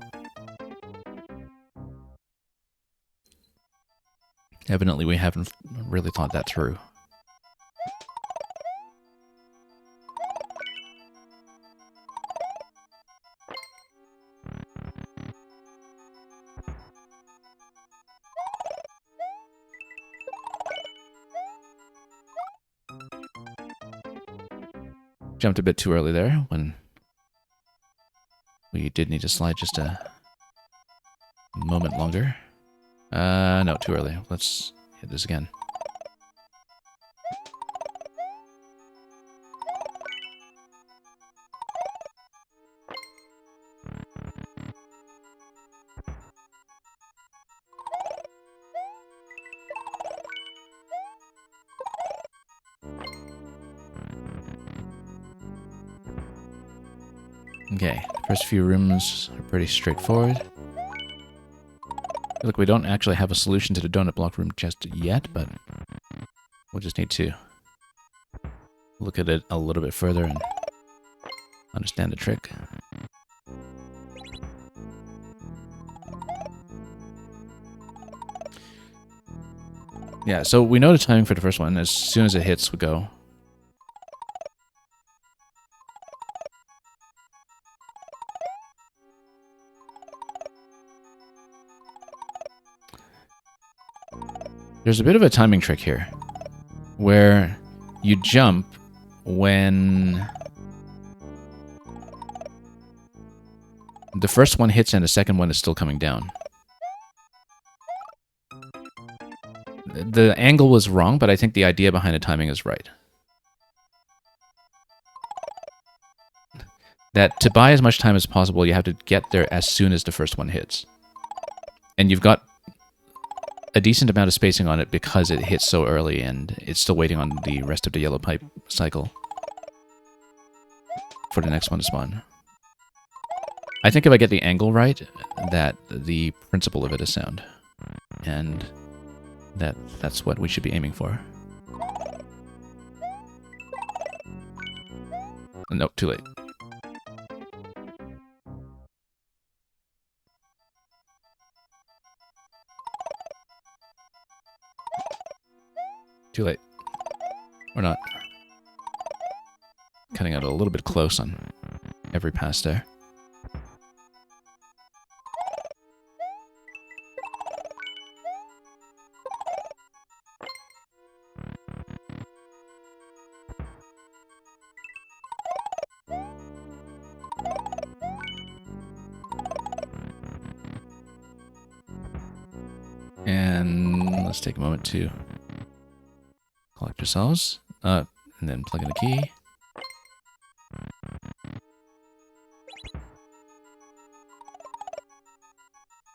Evidently, we haven't really thought that through. Jumped a bit too early there when we did need to slide just a moment longer. No, too early. Let's hit this again. Okay, first few rooms are pretty straightforward. Look, we don't actually have a solution to the donut block room just yet, but we'll just need to look at it a little bit further and understand the trick. Yeah, so we know the timing for the first one. As soon as it hits, we go. There's a bit of a timing trick here, where you jump when the first one hits and the second one is still coming down. The angle was wrong, but I think the idea behind the timing is right. That to buy as much time as possible, you have to get there as soon as the first one hits. And you've got a decent amount of spacing on it because it hits so early and it's still waiting on the rest of the yellow pipe cycle for the next one to spawn. I think if I get the angle right, that the principle of it is sound. And that's what we should be aiming for. Nope, too late. Too late. Or not. Cutting out a little bit close on every pass there. And let's take a moment to collect ourselves, and then plug in the key.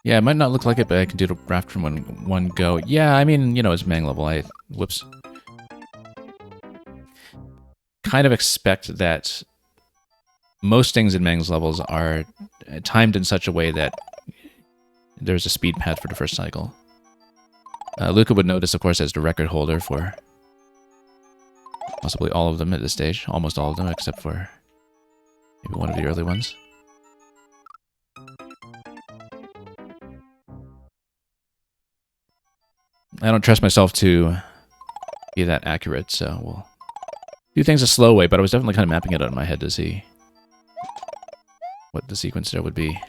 Yeah, it might not look like it, but I can do the raft from one go. Yeah, I mean, you know, it's Mang level. Whoops. Kind of expect that most things in Mang's levels are timed in such a way that there's a speed pad for the first cycle. Luca would know this, of course, as the record holder for possibly all of them at this stage. Almost all of them, except for maybe one of the early ones. I don't trust myself to be that accurate, so we'll do things a slow way, but I was definitely kind of mapping it out in my head to see what the sequence there would be.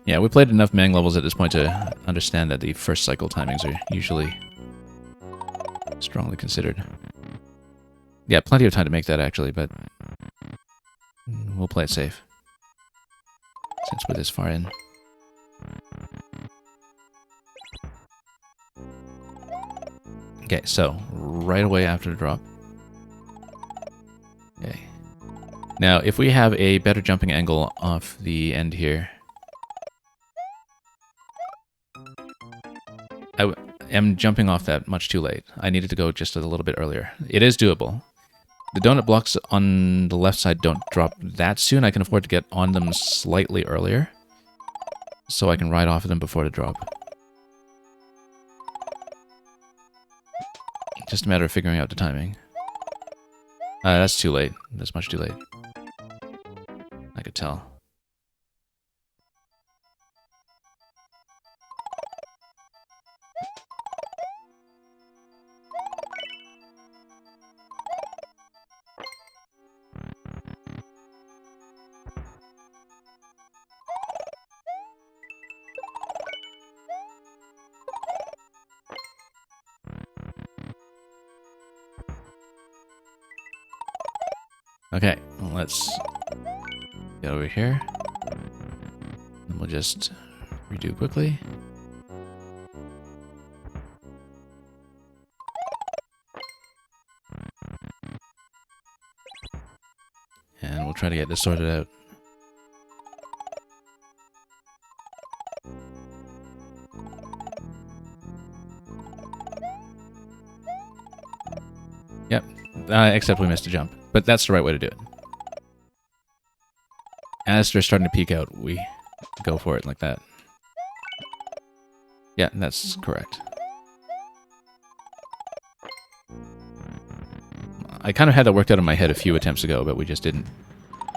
Yeah, we played enough Mang levels at this point to understand that the first cycle timings are usually strongly considered. Yeah, plenty of time to make that, actually, but we'll play it safe, since we're this far in. Okay, so, right away after the drop. Okay. Now, if we have a better jumping angle off the end here, I am jumping off that much too late. I needed to go just a little bit earlier. It is doable. The donut blocks on the left side don't drop that soon. I can afford to get on them slightly earlier, so I can ride off of them before the drop. Just a matter of figuring out the timing. That's too late. That's much too late. I could tell. Okay, let's get over here. And we'll just redo quickly. And we'll try to get this sorted out. Yep, except we missed a jump. But that's the right way to do it. As they're starting to peek out, we go for it like that. Yeah, that's correct. I kind of had that worked out in my head a few attempts ago, but we just didn't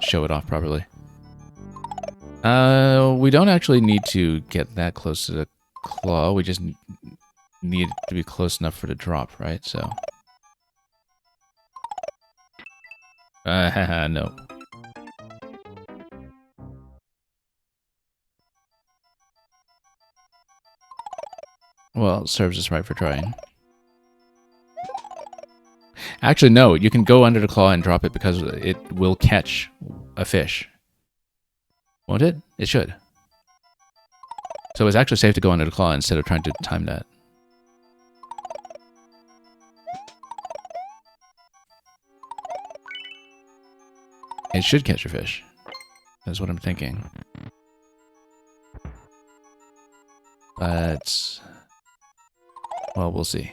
show it off properly. We don't actually need to get that close to the claw. We just need it to be close enough for the drop, right? So... no. Well, it serves us right for trying. Actually, no. You can go under the claw and drop it because it will catch a fish. Won't it? It should. So it's actually safe to go under the claw instead of trying to time that. It should catch a fish. That's what I'm thinking. But... well, we'll see.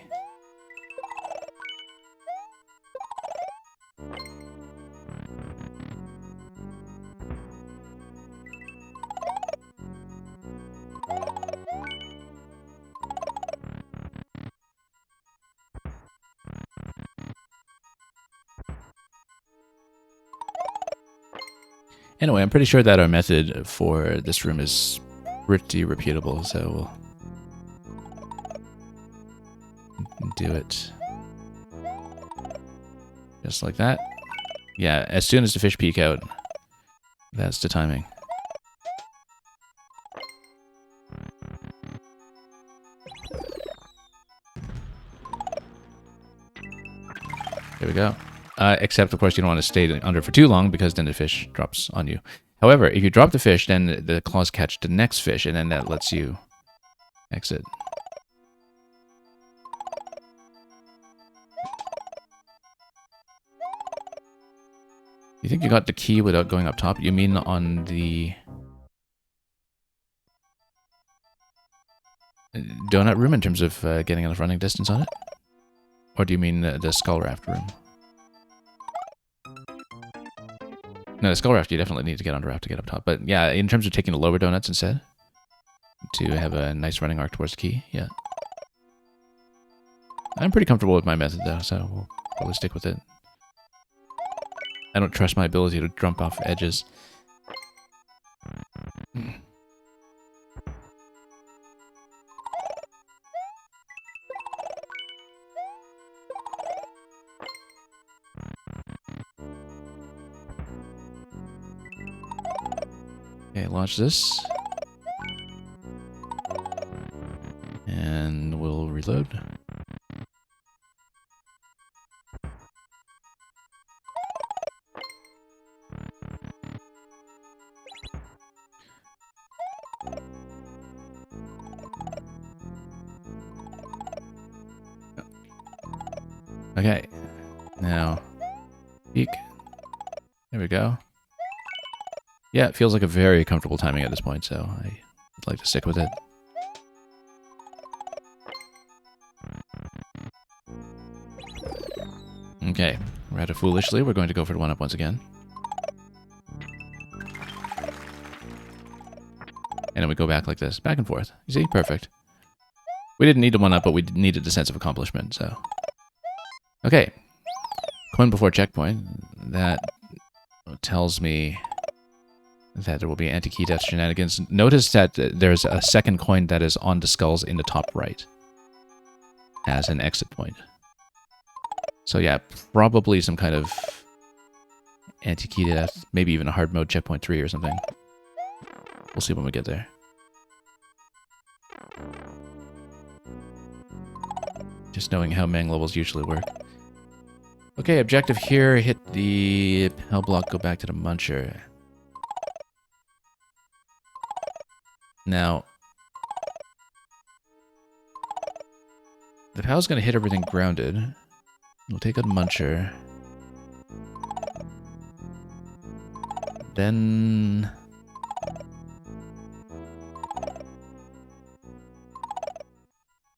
Anyway, I'm pretty sure that our method for this room is pretty repeatable, so we'll do it just like that. Yeah, as soon as the fish peek out, that's the timing. There we go. Except, of course, you don't want to stay under for too long because then the fish drops on you. However, if you drop the fish, then the claws catch the next fish, and then that lets you exit. You think you got the key without going up top? You mean on the donut room in terms of getting enough running distance on it? Or do you mean the skull raft room? No, the skull raft you definitely need to get on the raft to get up top. But yeah, in terms of taking the lower donuts instead, to have a nice running arc towards the key, yeah. I'm pretty comfortable with my method though, so we'll probably stick with it. I don't trust my ability to jump off edges. Okay, launch this. And we'll reload. Okay, now peek. There we go. Yeah, it feels like a very comfortable timing at this point, so I'd like to stick with it. Okay, rather foolishly, we're going to go for the 1-up once again. And then we go back like this, back and forth. You see? Perfect. We didn't need the 1-up, but we needed the sense of accomplishment, so... Okay. Coin before checkpoint. That tells me that there will be anti-key death shenanigans. Notice that there's a second coin that is on the skulls in the top right as an exit point. So yeah, probably some kind of anti-key death, maybe even a hard mode checkpoint 3 or something. We'll see when we get there. Just knowing how Mang levels usually work. Okay, objective here, hit the hell block, go back to the muncher. Now, the POW's going to hit everything grounded. We'll take a muncher. Then...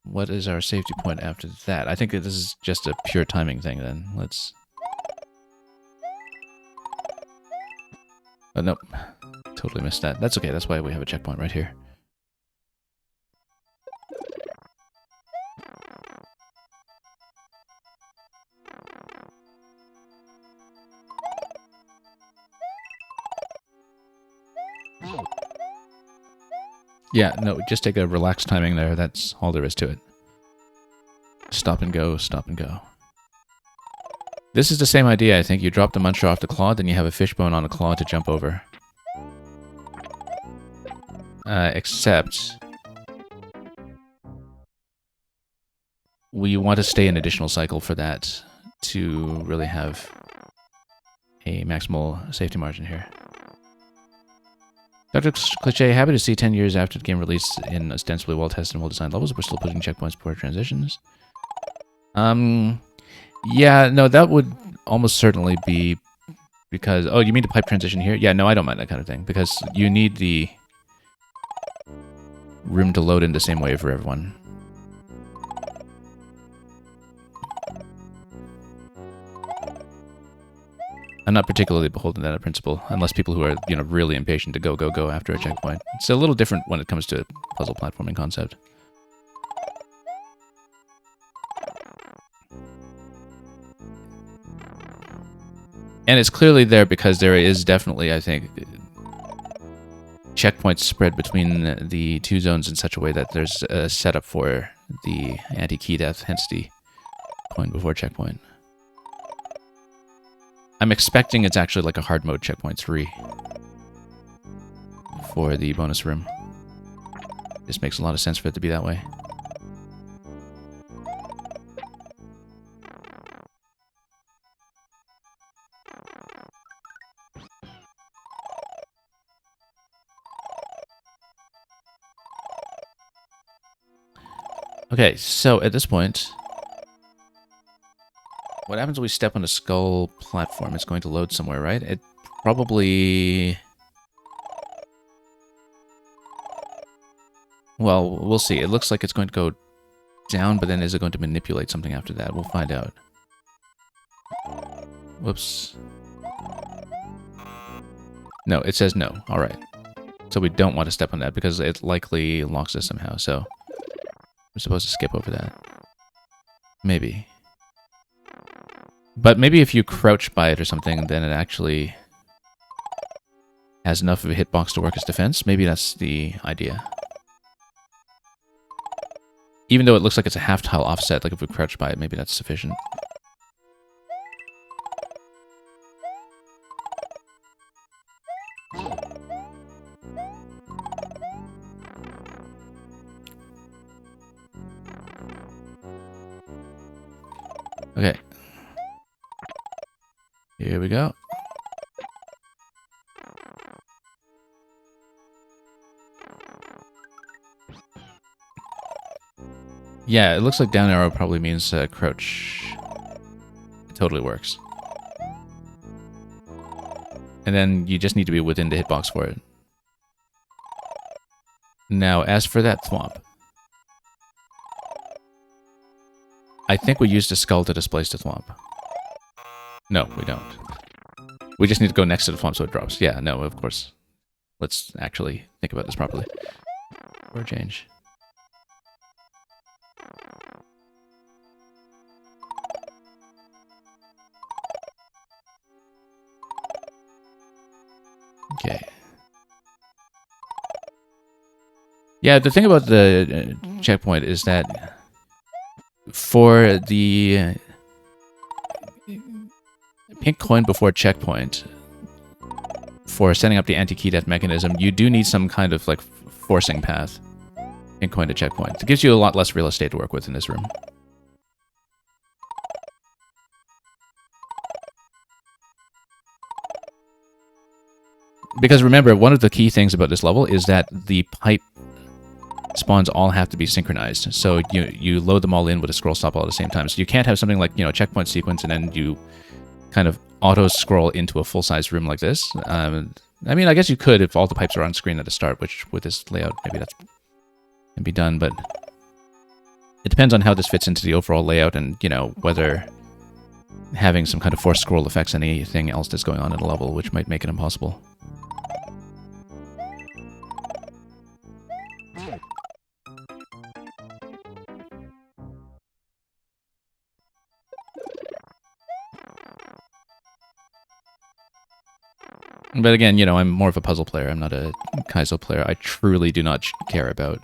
what is our safety point after that? I think that this is just a pure timing thing then. Let's... oh, nope. Totally missed that. That's okay, that's why we have a checkpoint right here. Yeah, no, just take a relaxed timing there. That's all there is to it. Stop and go, stop and go. This is the same idea, I think. You drop the muncher off the claw, then you have a fishbone on a claw to jump over. Except... we want to stay an additional cycle for that to really have a maximal safety margin here. Dr. Cliché, happy to see 10 years after the game release in ostensibly well-tested and well-designed levels, we're still putting checkpoints before transitions. Yeah, no, that would almost certainly be because... oh, you mean the pipe transition here? Yeah, no, I don't mind that kind of thing, because you need the room to load in the same way for everyone. I'm not particularly beholden to that principle, unless people who are, you know, really impatient to go, go, go after a checkpoint. It's a little different when it comes to puzzle platforming concept. And it's clearly there because there is definitely, I think, checkpoints spread between the two zones in such a way that there's a setup for the anti-key death, hence the coin before checkpoint. I'm expecting it's actually like a hard mode checkpoint 3 for the bonus room. This makes a lot of sense for it to be that way. Okay, so at this point, what happens when we step on a skull platform? It's going to load somewhere, right? It probably... well, we'll see. It looks like it's going to go down, but then is it going to manipulate something after that? We'll find out. Whoops. No, it says no. Alright. So we don't want to step on that because it likely locks us somehow, so... we're supposed to skip over that. Maybe. But maybe if you crouch by it or something, then it actually has enough of a hitbox to work as defense. Maybe that's the idea. Even though it looks like it's a half-tile offset, like if we crouch by it, maybe that's sufficient. Okay. Here we go. Yeah, it looks like down arrow probably means crouch. It totally works. And then you just need to be within the hitbox for it. Now, as for that thwomp, I think we used a skull to displace the thwomp. No, we don't. We just need to go next to the thwomp so it drops. Yeah, no, of course. Let's actually think about this properly. Or change. Okay. Yeah, the thing about the checkpoint is that for the pink coin before checkpoint, for setting up the anti-key death mechanism, you do need some kind of like forcing path. Pink coin to checkpoint. It gives you a lot less real estate to work with in this room. Because remember, one of the key things about this level is that the pipe spawns all have to be synchronized. So you load them all in with a scroll stop all at the same time. So you can't have something like, you know, checkpoint sequence and then you kind of auto-scroll into a full-size room like this. I mean, I guess you could if all the pipes are on screen at the start, which with this layout, maybe that can be done, but it depends on how this fits into the overall layout and, you know, whether having some kind of forced scroll affects anything else that's going on in the level, which might make it impossible. But again, you know, I'm more of a puzzle player. I'm not a Kaizo player. I truly do not care about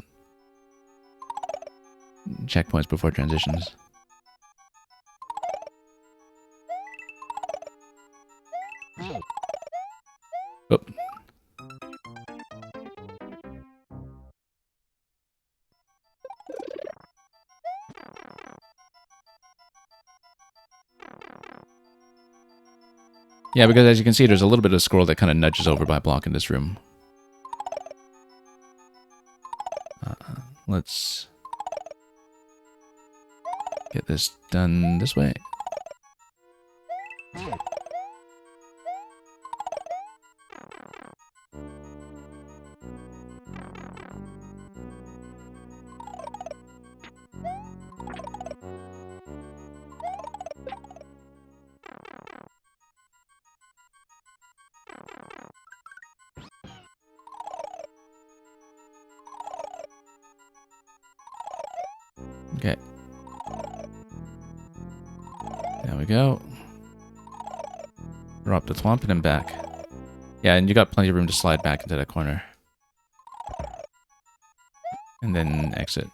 checkpoints before transitions. Oh. Yeah, because as you can see, there's a little bit of scroll that kind of nudges over by a block in this room. Let's get this done this way. Okay. There we go. Drop the thwomp and then back. Yeah, and you got plenty of room to slide back into that corner. And then exit.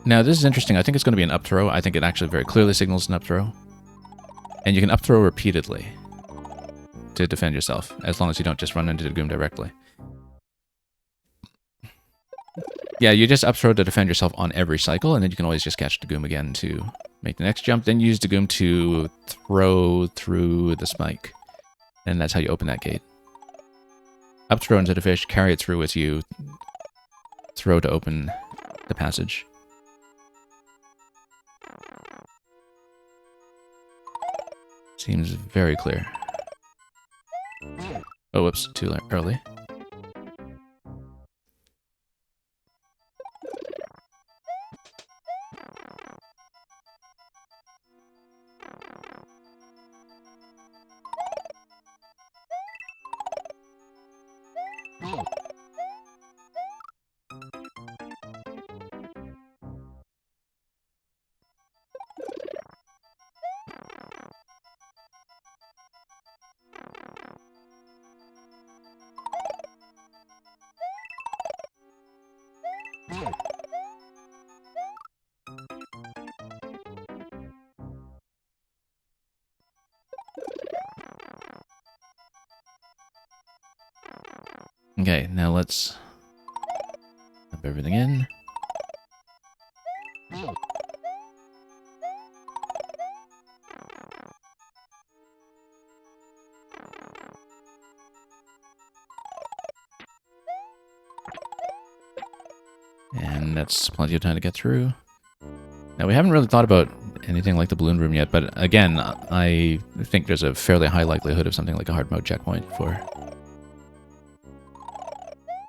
Now, this is interesting. I think it's going to be an up throw. I think it actually very clearly signals an up throw. And you can up throw repeatedly to defend yourself, as long as you don't just run into the Goom directly. Yeah, you just up throw to defend yourself on every cycle, and then you can always just catch the Goom again to make the next jump. Then use the Goom to throw through the spike. And that's how you open that gate. Up throw into the fish, carry it through with you, throw to open the passage. Seems very clear. Oh, whoops, too early. Okay, now let's dump everything in. And that's plenty of time to get through. Now, we haven't really thought about anything like the balloon room yet, but again, I think there's a fairly high likelihood of something like a hard mode checkpoint for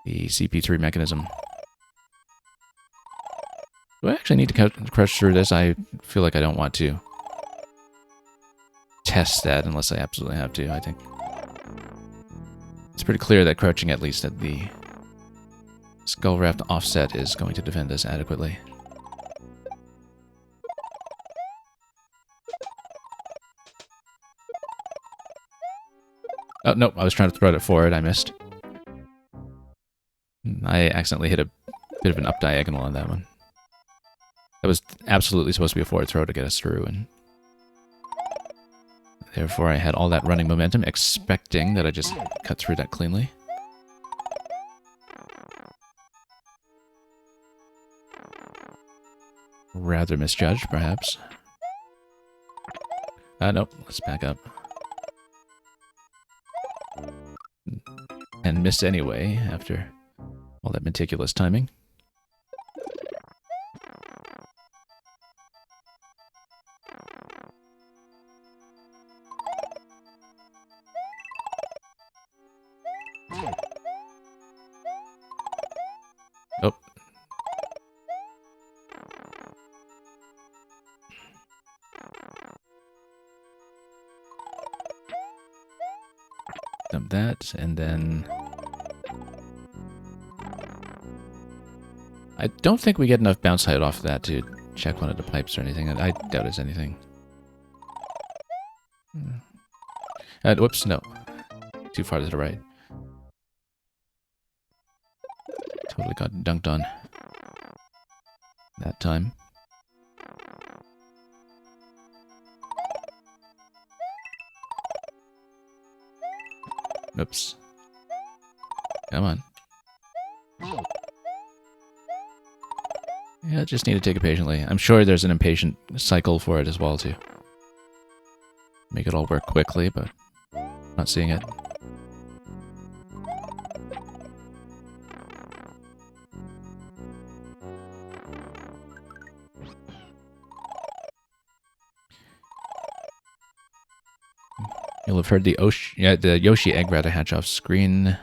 the CP3 mechanism. Do I actually need to crouch through this? I feel like I don't want to test that unless I absolutely have to, I think. It's pretty clear that crouching at least at the Skull Raft offset is going to defend us adequately. Oh, no, I was trying to throw it forward. I missed. I accidentally hit a bit of an up diagonal on that one. That was absolutely supposed to be a forward throw to get us through, and therefore I had all that running momentum, expecting that I just cut through that cleanly. Rather misjudged, perhaps. Nope, let's back up. And missed anyway, after all that meticulous timing. Oh. Dump that, and then I don't think we get enough bounce height off of that to check one of the pipes or anything. I doubt it's anything. Whoops, no. Too far to the right. Totally got dunked on that time. Oops. Come on. Yeah, just need to take it patiently. I'm sure there's an impatient cycle for it as well, too. Make it all work quickly, but not seeing it. You'll have heard the Yoshi egg rat hatch off screen.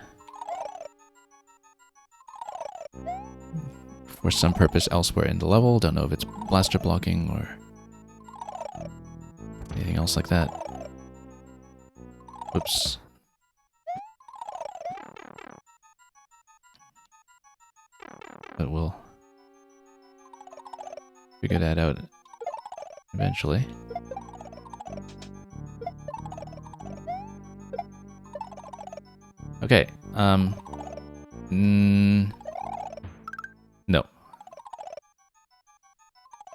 For some purpose elsewhere in the level. Don't know if it's blaster blocking or anything else like that. Oops. But we'll figure that out eventually. Okay. No.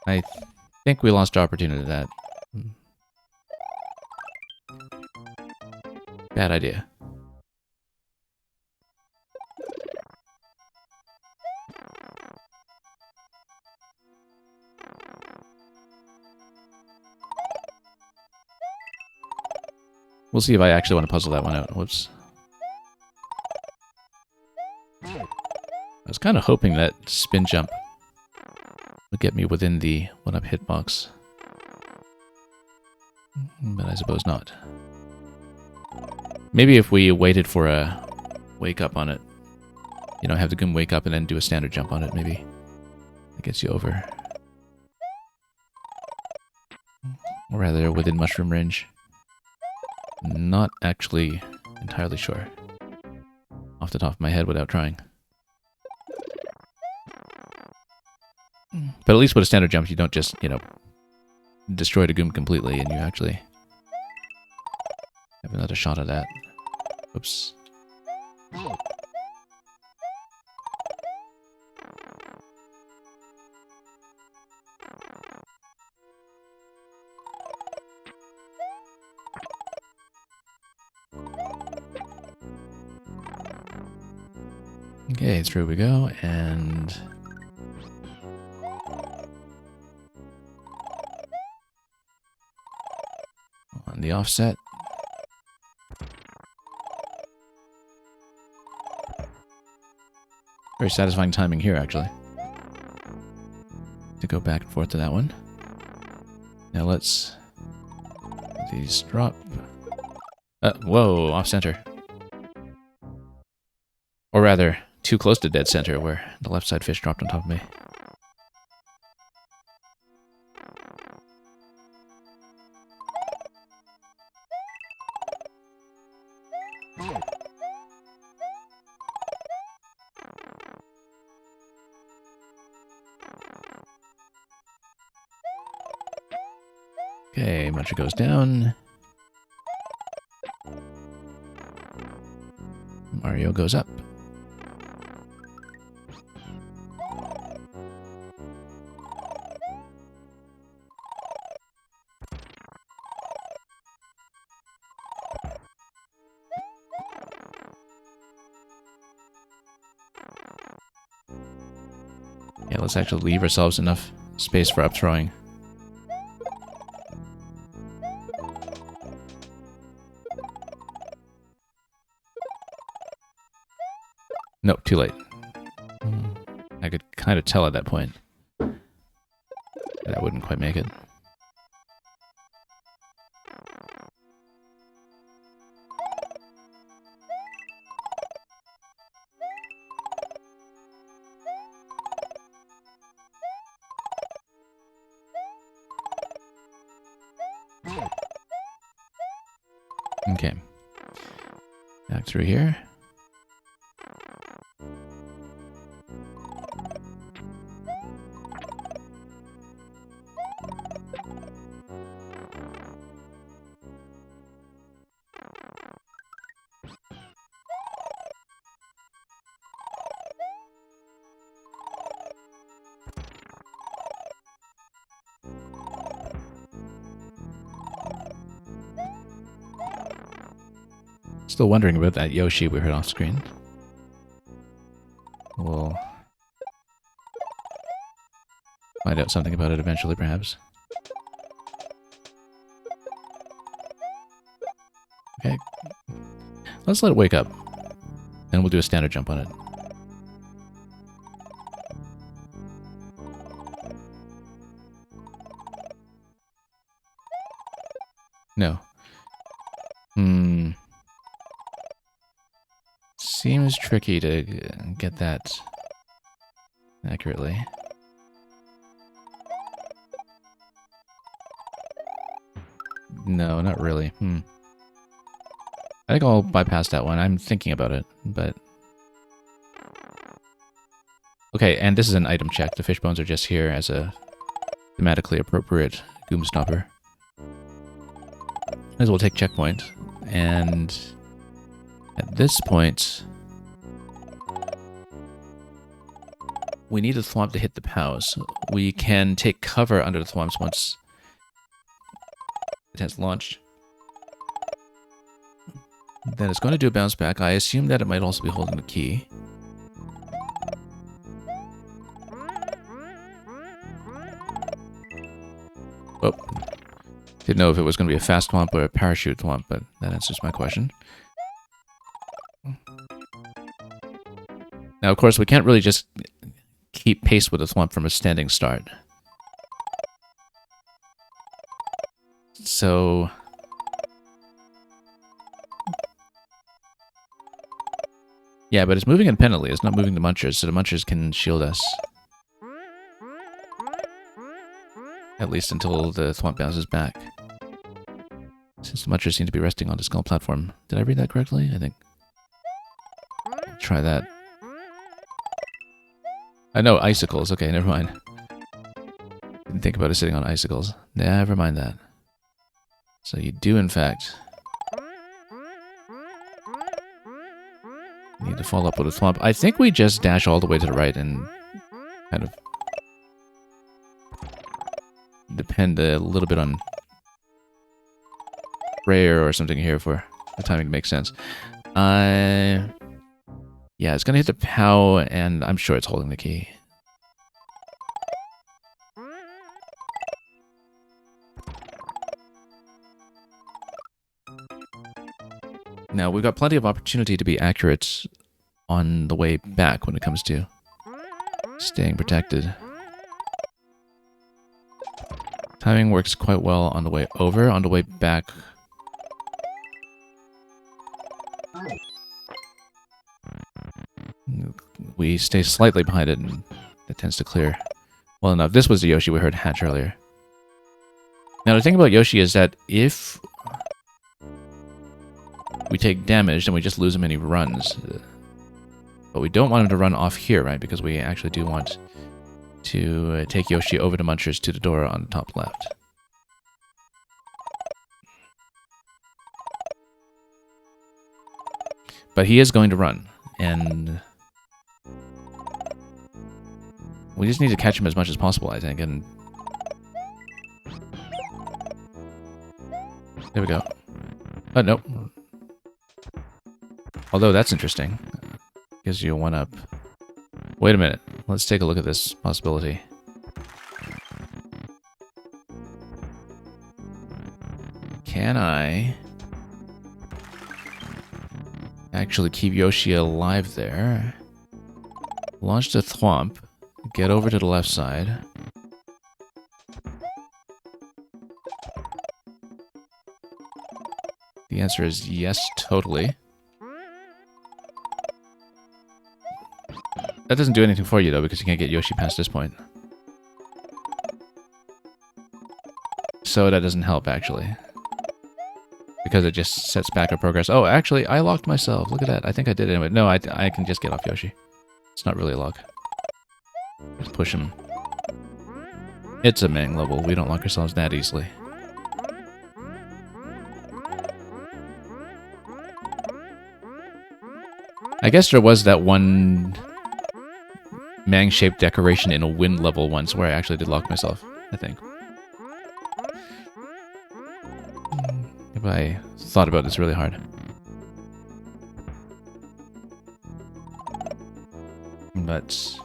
I think we lost opportunity to that. Bad idea. We'll see if I actually want to puzzle that one out. Whoops. I was kind of hoping that spin jump would get me within the 1-up hitbox. But I suppose not. Maybe if we waited for a wake up on it. You know, have the Goom wake up and then do a standard jump on it, maybe. That gets you over. Or rather, within mushroom range. Not actually entirely sure. Off the top of my head without trying. But at least with a standard jump, you don't just, you know, destroy the Goom completely, and you actually have another shot at that. Oops. Okay, through we go, and on the offset. Very satisfying timing here, actually. To go back and forth to that one. Now let's let these drop. Whoa, off center. Or rather, too close to dead center, where the left side fish dropped on top of me. Okay, Muncher goes down. Mario goes up. Yeah, let's actually leave ourselves enough space for up throwing. No, too late. I could kind of tell at that point that I wouldn't quite make it. Okay. Back through here. Still wondering about that Yoshi we heard off screen. We'll find out something about it eventually, perhaps. Okay. Let's let it wake up. And we'll do a standard jump on it. No. Seems tricky to get that accurately. No, not really. I think I'll bypass that one. I'm thinking about it, but... Okay, and this is an item check. The fish bones are just here as a thematically appropriate Goom Stopper. As well take checkpoint, and at this point, we need the thwomp to hit the POWs. We can take cover under the thwomps once it has launched. Then it's going to do a bounce back. I assume that it might also be holding the key. Oh. Didn't know if it was going to be a fast thwomp or a parachute thwomp, but that answers my question. Now, of course, we can't really just keep pace with the thwomp from a standing start. So... yeah, but it's moving independently. It's not moving the munchers, so the munchers can shield us. At least until the thwomp bounces back. Since the munchers seem to be resting on the skull platform. Did I read that correctly? I think. Try that. I know, icicles. Okay, never mind. Didn't think about it sitting on icicles. Never mind that. So you do, in fact... need to follow up with a thwomp. I think we just dash all the way to the right and kind of depend a little bit on prayer or something here for the timing to make sense. Yeah, it's gonna hit the POW, and I'm sure it's holding the key. Now, we've got plenty of opportunity to be accurate on the way back when it comes to staying protected. Timing works quite well on the way over. On the way back... we stay slightly behind it, and that tends to clear well enough. This was the Yoshi we heard hatch earlier. Now, the thing about Yoshi is that if we take damage, then we just lose him and he runs. But we don't want him to run off here, right? Because we actually do want to take Yoshi over the munchers to the door on the top left. But he is going to run, and we just need to catch him as much as possible, I think, and there we go. Oh, nope. Although that's interesting. Gives you a 1-up. Wait a minute. Let's take a look at this possibility. Can I actually keep Yoshi alive there? Launch the thwomp. Get over to the left side. The answer is yes, totally. That doesn't do anything for you, though, because you can't get Yoshi past this point. So that doesn't help, actually. Because it just sets back our progress. Oh, actually, I locked myself. Look at that. I think I did anyway. No, I can just get off Yoshi. It's not really a lock. Just push him. It's a Mang level. We don't lock ourselves that easily. I guess there was that one Mang-shaped decoration in a wind level once where I actually did lock myself, I think. If I thought about this really hard. But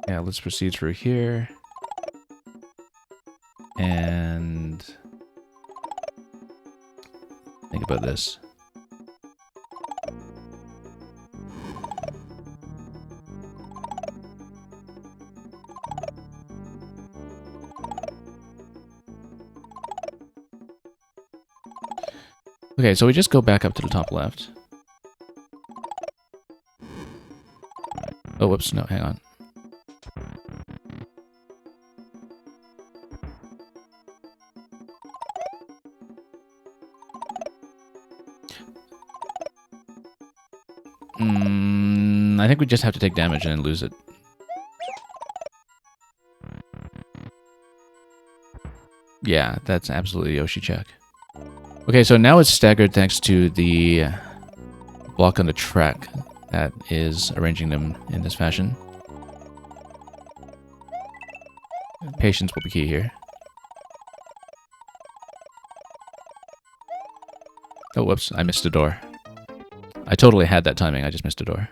yeah, let's proceed through here. And think about this. Okay, so we just go back up to the top left. Oh, whoops, no, hang on. I think we just have to take damage and lose it. Yeah, that's absolutely Yoshi check. Okay, so now it's staggered thanks to the block on the track that is arranging them in this fashion. Patience will be key here. Oh, whoops, I missed a door. I totally had that timing, I just missed a door.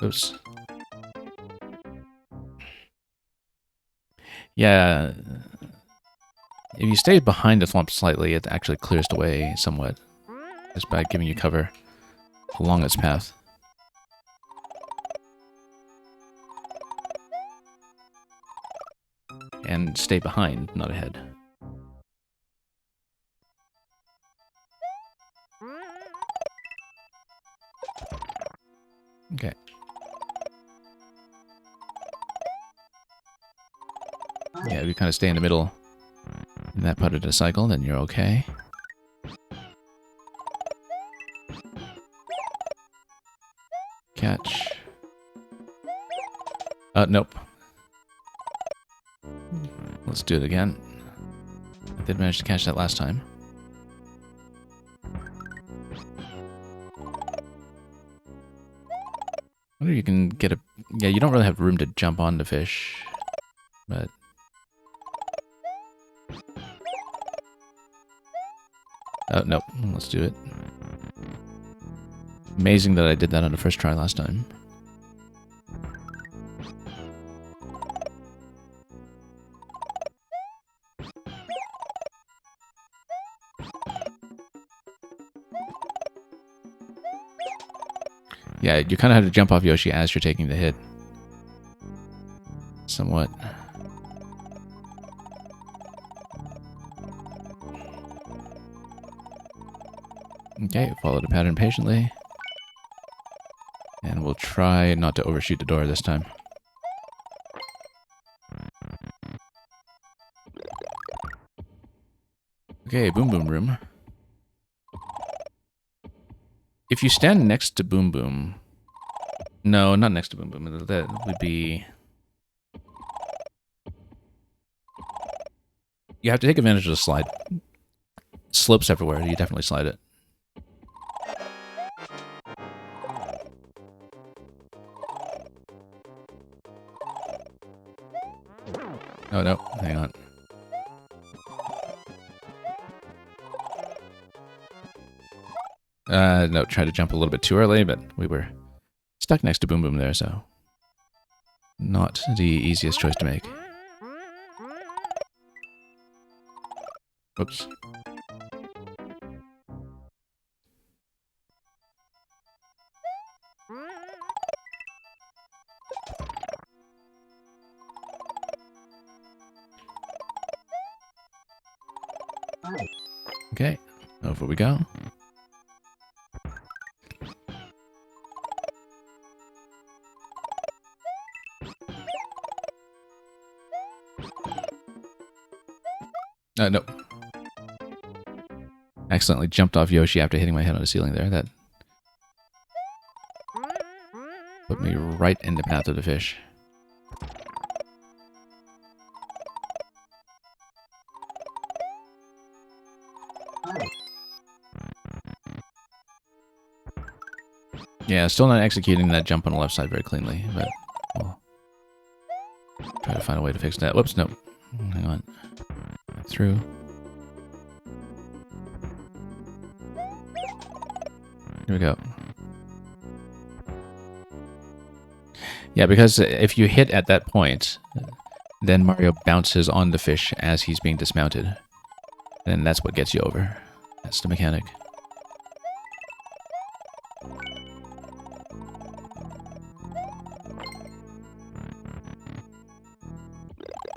Oops. Yeah, if you stay behind the swamp slightly, it actually clears the way somewhat, just by giving you cover along its path. And stay behind, not ahead. Okay. Yeah, if you kind of stay in the middle in that part of the cycle, then you're okay. Catch. Nope. Let's do it again. I did manage to catch that last time. I wonder if you can get a... Yeah, you don't really have room to jump on the fish, but... Oh, nope. Let's do it. Amazing that I did that on the first try last time. Yeah, you kind of have to jump off Yoshi as you're taking the hit. Somewhat. Okay, follow the pattern patiently. And we'll try not to overshoot the door this time. Okay, Boom Boom Room. If you stand next to Boom Boom... No, not next to Boom Boom. That would be... You have to take advantage of the slide. Slopes everywhere. You definitely slide it. Oh, no. Hang on. No, tried to jump a little bit too early, but we were stuck next to Boom Boom there, so... Not the easiest choice to make. Oops. Okay, over we go. Nope. Accidentally jumped off Yoshi after hitting my head on the ceiling there. That put me right in the path of the fish. Yeah, still not executing that jump on the left side very cleanly, but we'll try to find a way to fix that. Whoops, nope. Hang on. Through. Here we go. Yeah, because if you hit at that point, then Mario bounces on the fish as he's being dismounted. And that's what gets you over. That's the mechanic.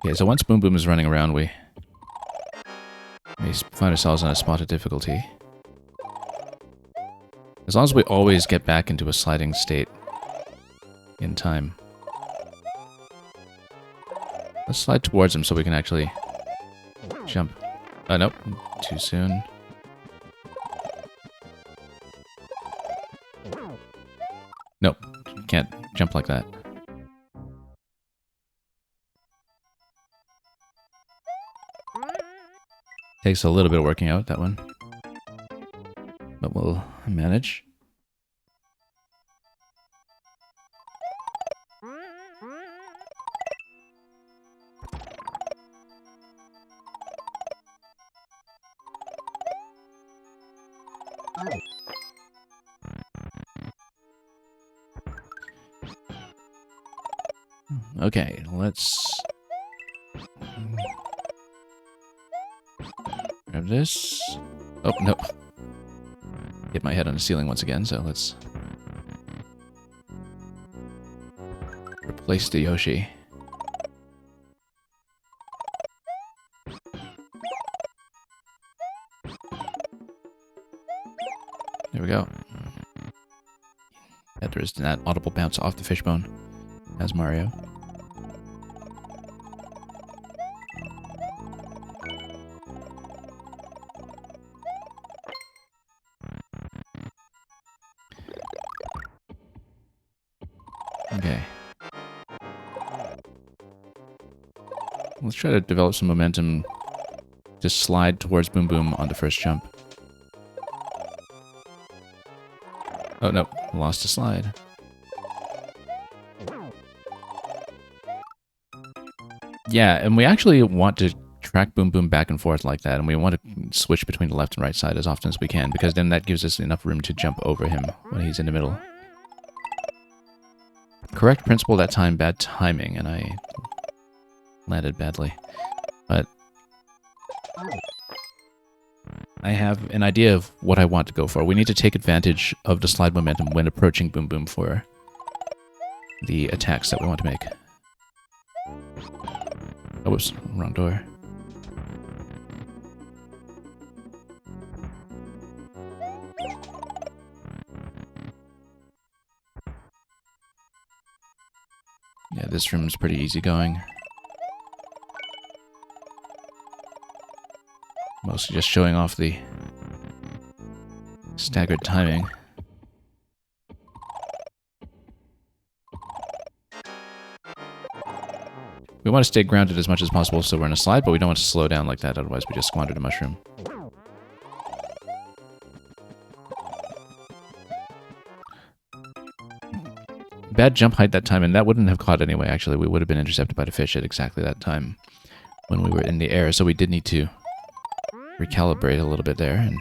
Okay, so once Boom Boom is running around, we find ourselves in a spot of difficulty. As long as we always get back into a sliding state in time. Let's slide towards him so we can actually jump. Oh, nope. Too soon. Nope. Can't jump like that. Takes a little bit of working out, that one. But we'll manage. Okay, let's grab this. Oh, no. Hit my head on the ceiling once again, so let's replace the Yoshi. There we go. Yeah, there is that audible bounce off the fishbone as Mario. Okay. Let's try to develop some momentum. Just slide towards Boom Boom on the first jump. Oh, no. Lost a slide. Yeah, and we actually want to track Boom Boom back and forth like that, and we want to switch between the left and right side as often as we can, because then that gives us enough room to jump over him when he's in the middle. Correct principle that time, bad timing, and I landed badly. But I have an idea of what I want to go for. We need to take advantage of the slide momentum when approaching Boom Boom for the attacks that we want to make. Oh, whoops, wrong door. Yeah, this room's pretty easy going. Mostly just showing off the staggered timing. We want to stay grounded as much as possible so we're in a slide, but we don't want to slow down like that, otherwise we just squandered a mushroom. Bad jump height that time, and that wouldn't have caught anyway, actually. We would have been intercepted by the fish at exactly that time when we were in the air, so we did need to recalibrate a little bit there and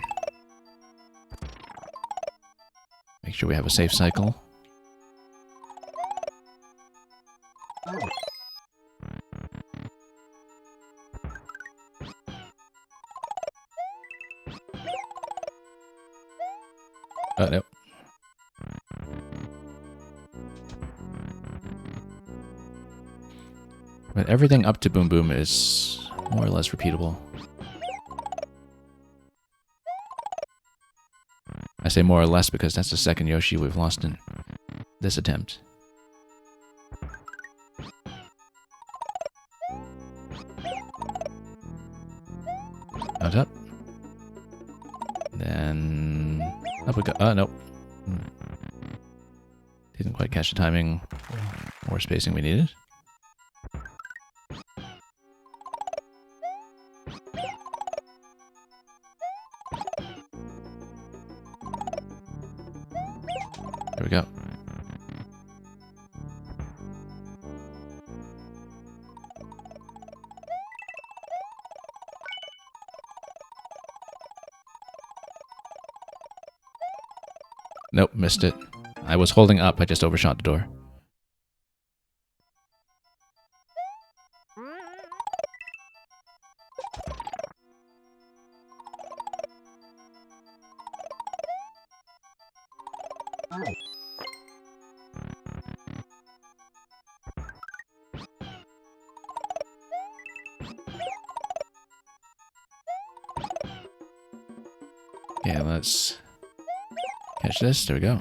make sure we have a safe cycle. Oh, no. But everything up to Boom Boom is more or less repeatable. I say more or less because that's the second Yoshi we've lost in this attempt. Out up. Then up we go. Oh, no. Didn't quite catch the timing or spacing we needed. There we go. Nope, missed it. I was holding up, I just overshot the door. Okay, let's catch this. There we go.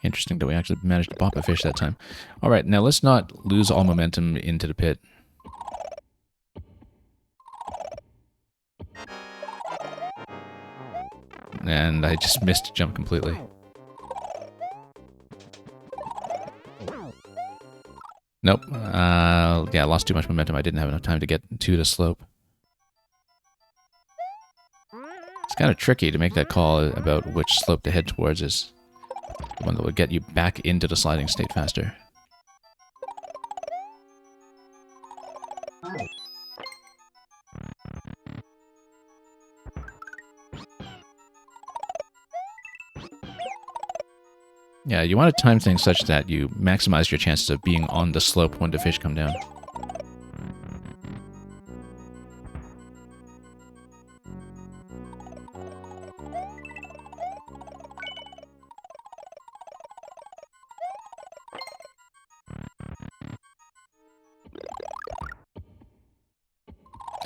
Interesting that we actually managed to pop a fish that time. All right, now let's not lose all momentum into the pit. And I just missed a jump completely. Nope. Yeah, I lost too much momentum. I didn't have enough time to get to the slope. It's kind of tricky to make that call about which slope to head towards is the one that would get you back into the sliding state faster. Yeah, you want to time things such that you maximize your chances of being on the slope when the fish come down.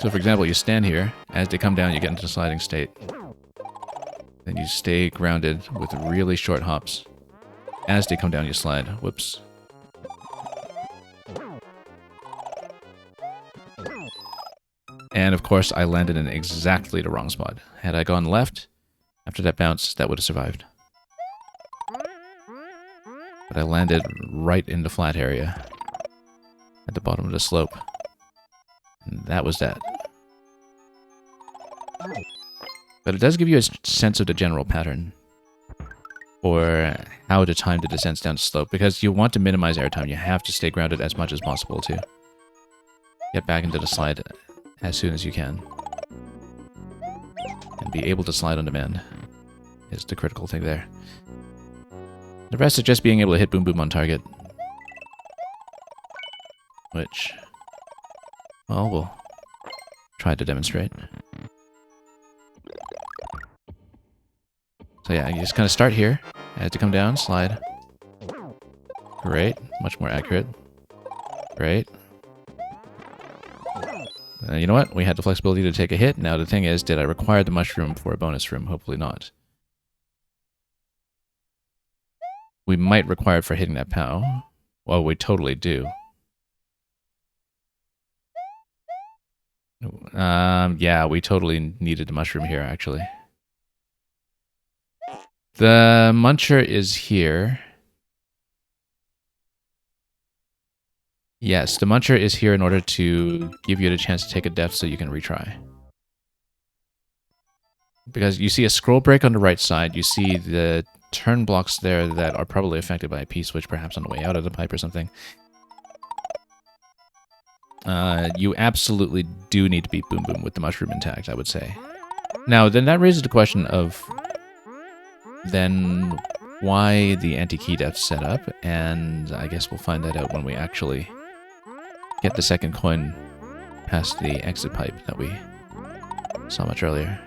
So for example, you stand here, as they come down you get into the sliding state. Then you stay grounded with really short hops. As they come down you slide. Whoops. And of course I landed in exactly the wrong spot. Had I gone left, after that bounce, that would have survived. But I landed right in the flat area. At the bottom of the slope. And that was that. But it does give you a sense of the general pattern. Or how to time the descents down the slope. Because you want to minimize airtime, you have to stay grounded as much as possible to get back into the slide as soon as you can. And be able to slide on demand is the critical thing there. The rest is just being able to hit Boom Boom on target. Which, well, we'll try to demonstrate. So yeah, you just kind of start here. As to come down, slide. Great. Much more accurate. Great. You know what? We had the flexibility to take a hit. Now the thing is, did I require the mushroom for a bonus room? Hopefully not. We might require it for hitting that POW. Well, we totally do. Yeah, we totally needed the mushroom here, actually. The muncher is here. Yes, the muncher is here in order to give you the chance to take a death so you can retry. Because you see a scroll break on the right side, you see the turn blocks there that are probably affected by a P-switch, perhaps on the way out of the pipe or something. You absolutely do need to beat Boom Boom with the mushroom intact, I would say. Now, then that raises the question of then why the anti-key death setup, and I guess we'll find that out when we actually get the second coin past the exit pipe that we saw much earlier.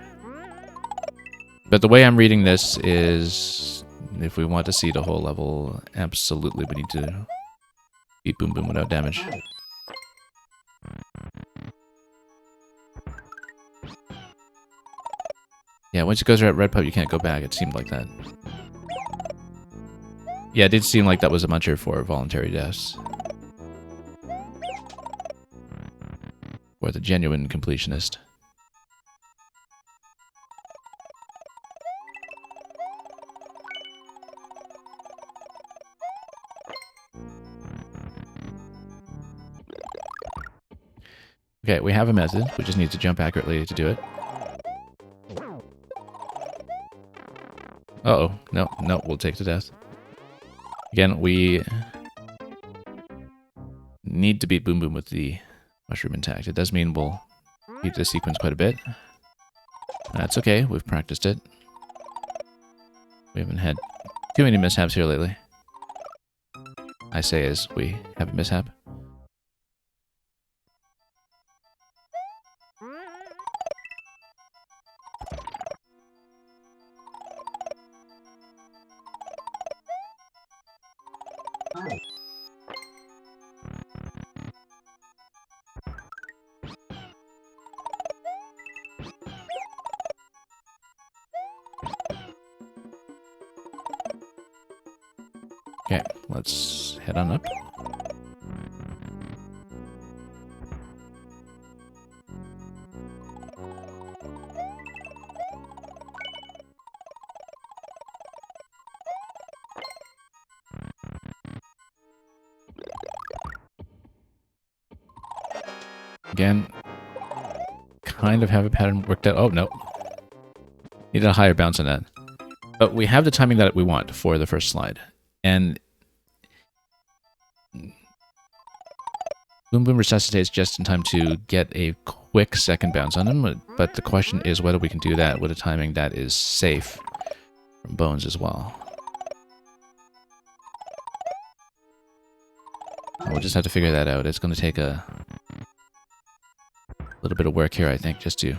But the way I'm reading this is, if we want to see the whole level, absolutely we need to beat Boom Boom without damage. Yeah, once it goes at red pipe, you can't go back. It seemed like that. Yeah, it did seem like that was a muncher for voluntary deaths. Or the genuine completionist. Okay, we have a method. We just need to jump accurately to do it. Uh-oh. No, we'll take the death. Again, we need to beat Boom Boom with the mushroom intact. It does mean we'll keep this sequence quite a bit. That's okay, we've practiced it. We haven't had too many mishaps here lately. I say as we have a mishap. Okay, let's head on up. Again, kind of have a pattern worked out. Oh, no. Needed a higher bounce on that. But we have the timing that we want for the first slide. And Boom Boom resuscitates just in time to get a quick second bounce on him. But the question is whether we can do that with a timing that is safe from Bones as well. We'll just have to figure that out. It's going to take a little bit of work here, I think, just to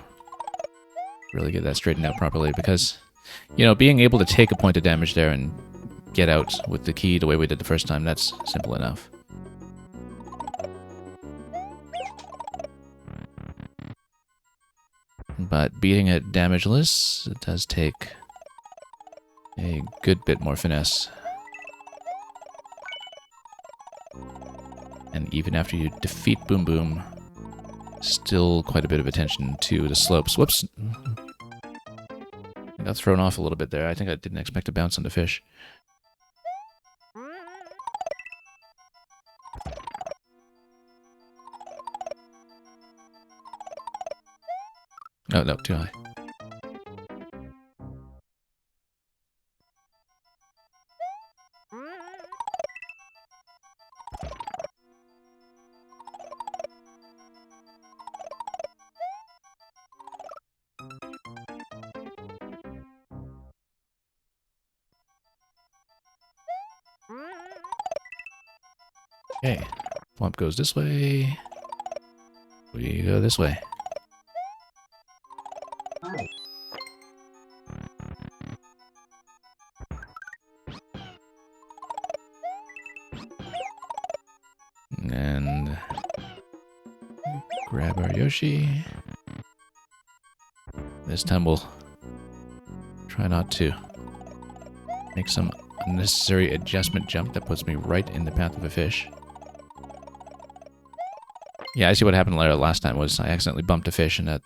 really get that straightened out properly. Because, you know, being able to take a point of damage there and get out with the key the way we did the first time, that's simple enough. But beating it damageless, it does take a good bit more finesse. And even after you defeat Boom Boom, still quite a bit of attention to the slopes. Whoops! I got thrown off a little bit there. I think I didn't expect to bounce on the fish. Oh, no, too high. Okay, Flump goes this way. We go this way. And grab our Yoshi. This time we'll try not to make some unnecessary adjustment jump that puts me right in the path of a fish. Yeah, I see what happened last time was I accidentally bumped a fish and that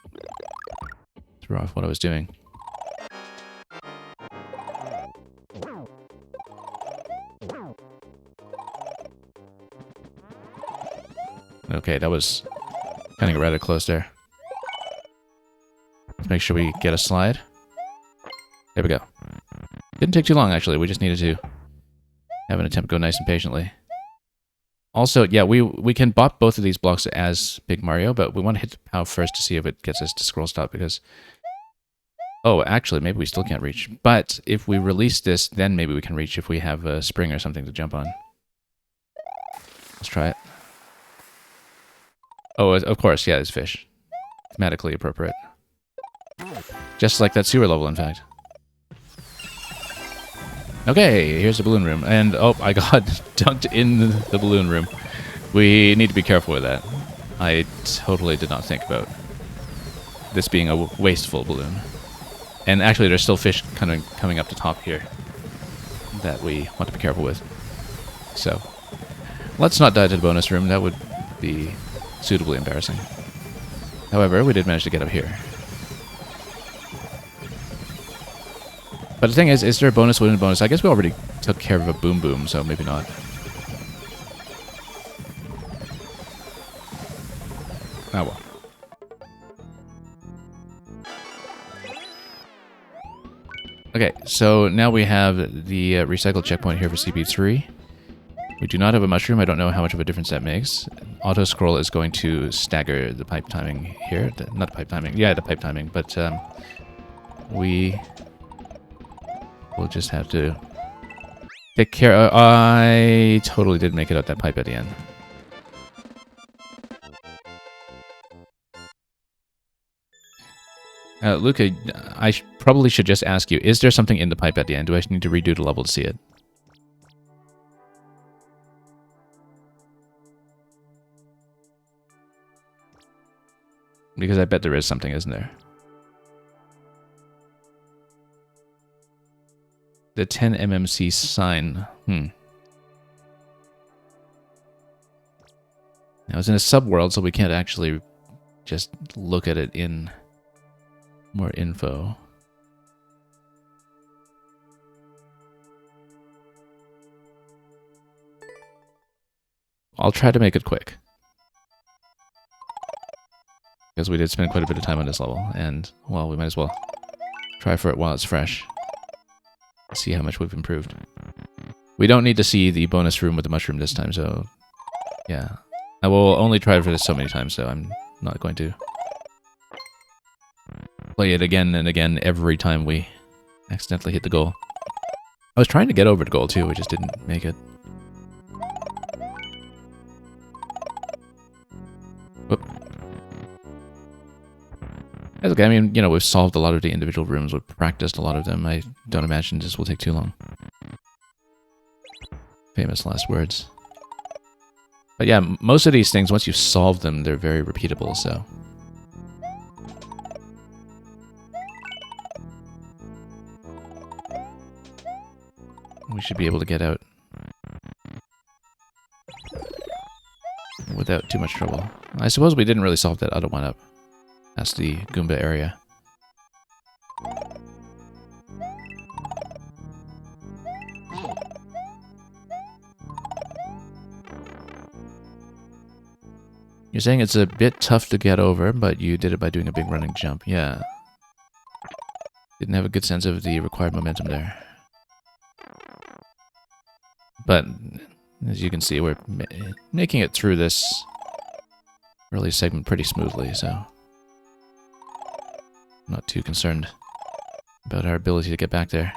threw off what I was doing. Okay, that was kind of rather close there. Let's make sure we get a slide. There we go. Didn't take too long, actually. We just needed to have an attempt go nice and patiently. Also, yeah, we can bop both of these blocks as Big Mario, but we want to hit the POW first to see if it gets us to scroll stop, because... Oh, actually, maybe we still can't reach. But if we release this, then maybe we can reach if we have a spring or something to jump on. Let's try it. Oh, of course, yeah, it's fish. Thematically appropriate. Just like that sewer level, in fact. Okay, here's the balloon room. And, oh, I got dunked in the balloon room. We need to be careful with that. I totally did not think about this being a wasteful balloon. And actually, there's still fish kind of coming up the top here that we want to be careful with. So, let's not die to the bonus room. That would be suitably embarrassing. However, we did manage to get up here. But the thing is there a bonus within a bonus? I guess we already took care of a Boom Boom, so maybe not. Oh well. Okay, so now we have the recycle checkpoint here for CP3. We do not have a mushroom. I don't know how much of a difference that makes. Auto scroll is going to stagger the pipe timing here. Not the pipe timing. Yeah, the pipe timing. But we will just have to take care. I totally did make it out that pipe at the end. Luca, I probably should just ask you, is there something in the pipe at the end? Do I need to redo the level to see it? Because I bet there is something, isn't there? The 10 MMC sign. Now, it's in a subworld, so we can't actually just look at it in more info. I'll try to make it quick. Because we did spend quite a bit of time on this level, and, well, we might as well try for it while it's fresh. See how much we've improved. We don't need to see the bonus room with the mushroom this time, so yeah. I will only try for this so many times, so I'm not going to play it again and again every time we accidentally hit the goal. I was trying to get over the goal too, we just didn't make it. Whoop. That's okay, I mean, you know, we've solved a lot of the individual rooms, we've practiced a lot of them. I don't imagine this will take too long. Famous last words. But yeah, most of these things, once you've solved them, they're very repeatable, so. We should be able to get out without too much trouble. I suppose we didn't really solve that other one up. That's the Goomba area. You're saying it's a bit tough to get over, but you did it by doing a big running jump. Yeah. Didn't have a good sense of the required momentum there. But, as you can see, we're making it through this early segment pretty smoothly, so not too concerned about our ability to get back there.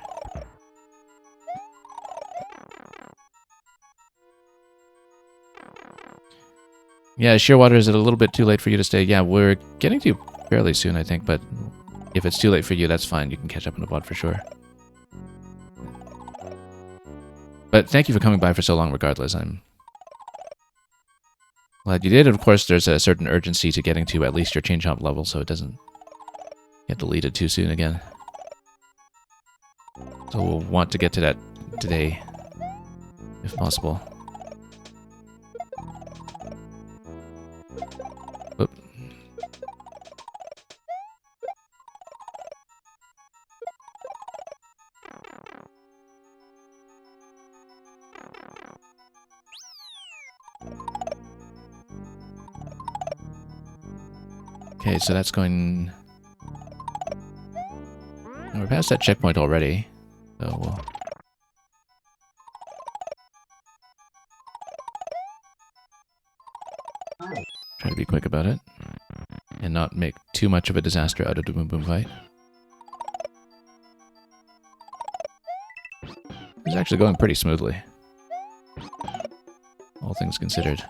Yeah, Shearwater, is it a little bit too late for you to stay? Yeah, we're getting to you fairly soon, I think, but if it's too late for you, that's fine. You can catch up on the VOD for sure. But thank you for coming by for so long regardless. I'm glad you did. Of course, there's a certain urgency to getting to at least your chain chomp level, so it doesn't get deleted too soon again. So we'll want to get to that today, if possible. Oop. Okay, so that's going... We're past that checkpoint already, so we'll... try to be quick about it, and not make too much of a disaster out of the Boom Boom fight. It's actually going pretty smoothly, all things considered.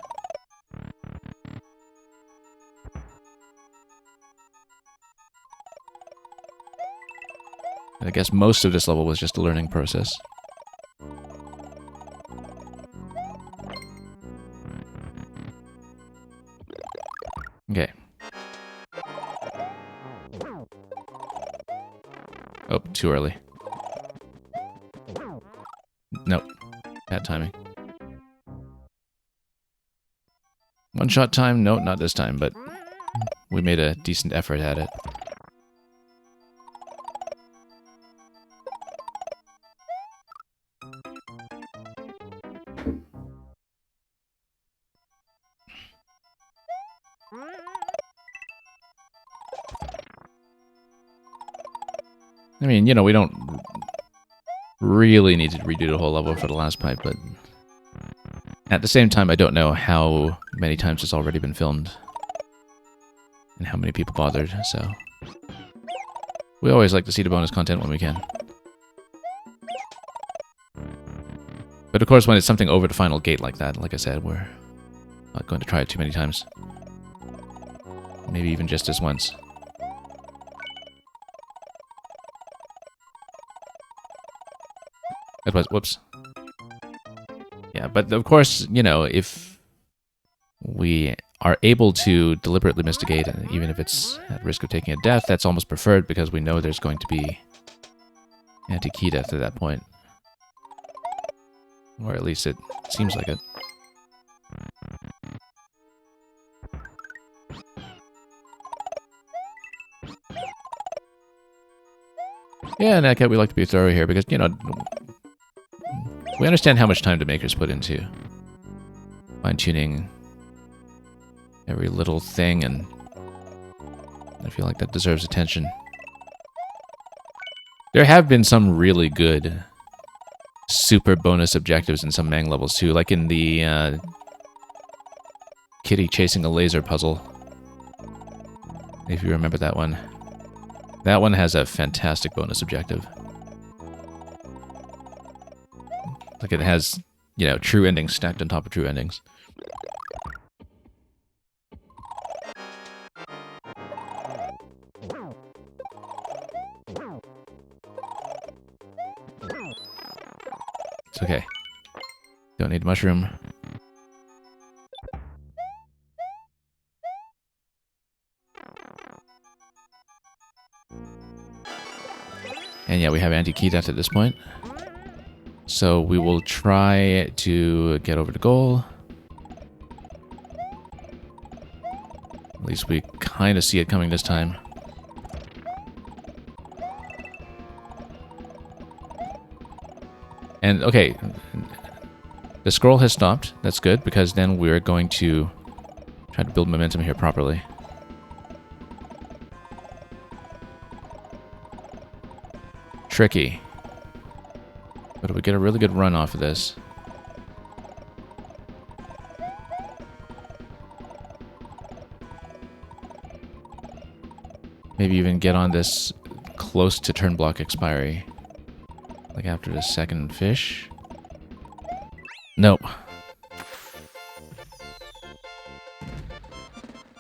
And I guess most of this level was just a learning process. Okay. Oh, too early. Nope. Bad timing. One-shot time? No, not this time, but we made a decent effort at it. I mean, you know, we don't really need to redo the whole level for the last pipe, but At the same time, I don't know how many times it's already been filmed and how many people bothered, so we always like to see the bonus content when we can. But of course, when it's something over the final gate like that, like I said, we're not going to try it too many times. Maybe even just this once. That was, whoops. Yeah, but of course, you know, if we are able to deliberately miss the gate, even if it's at risk of taking a death, that's almost preferred because we know there's going to be anti-key death at that point. Or at least it seems like it. Yeah, in that case, we like to be thorough here because, you know, we understand how much time the makers put into fine-tuning every little thing, and I feel like that deserves attention. There have been some really good super bonus objectives in some Mang levels too, like in the kitty chasing a laser puzzle. If you remember that one. That one has a fantastic bonus objective. Like it has, you know, true endings stacked on top of true endings. It's okay. Don't need mushroom. And yeah, we have anti-key death at this point. So we will try to get over the goal. At least we kind of see it coming this time. And okay, the scroll has stopped. That's good, because then we're going to try to build momentum here properly. Tricky. But we get a really good run off of this. Maybe even get on this close to turn block expiry. Like after the second fish. Nope.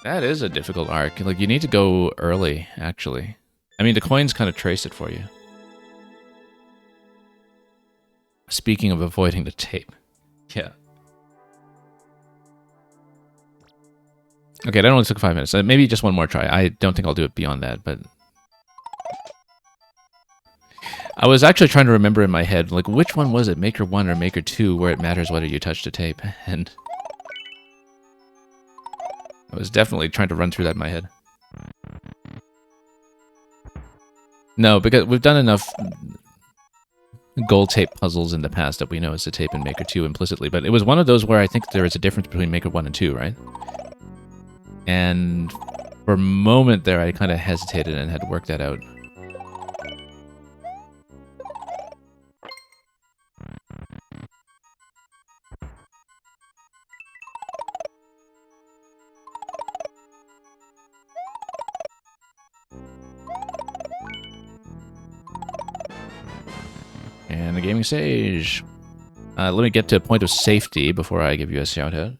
That is a difficult arc. Like, you need to go early, actually. I mean, the coins kind of trace it for you. Speaking of avoiding the tape. Yeah. Okay, that only took 5 minutes. Maybe just one more try. I don't think I'll do it beyond that, but... I was actually trying to remember in my head, like, which one was it? Maker 1 or Maker 2, where it matters whether you touch the tape. And... I was definitely trying to run through that in my head. No, because we've done enough gold tape puzzles in the past that we know it's a tape in Maker 2 implicitly, but it was one of those where I think there is a difference between Maker 1 and 2, right? And for a moment there, I kind of hesitated and had to work that out. And the gaming stage. Let me get to a point of safety before I give you a shout out.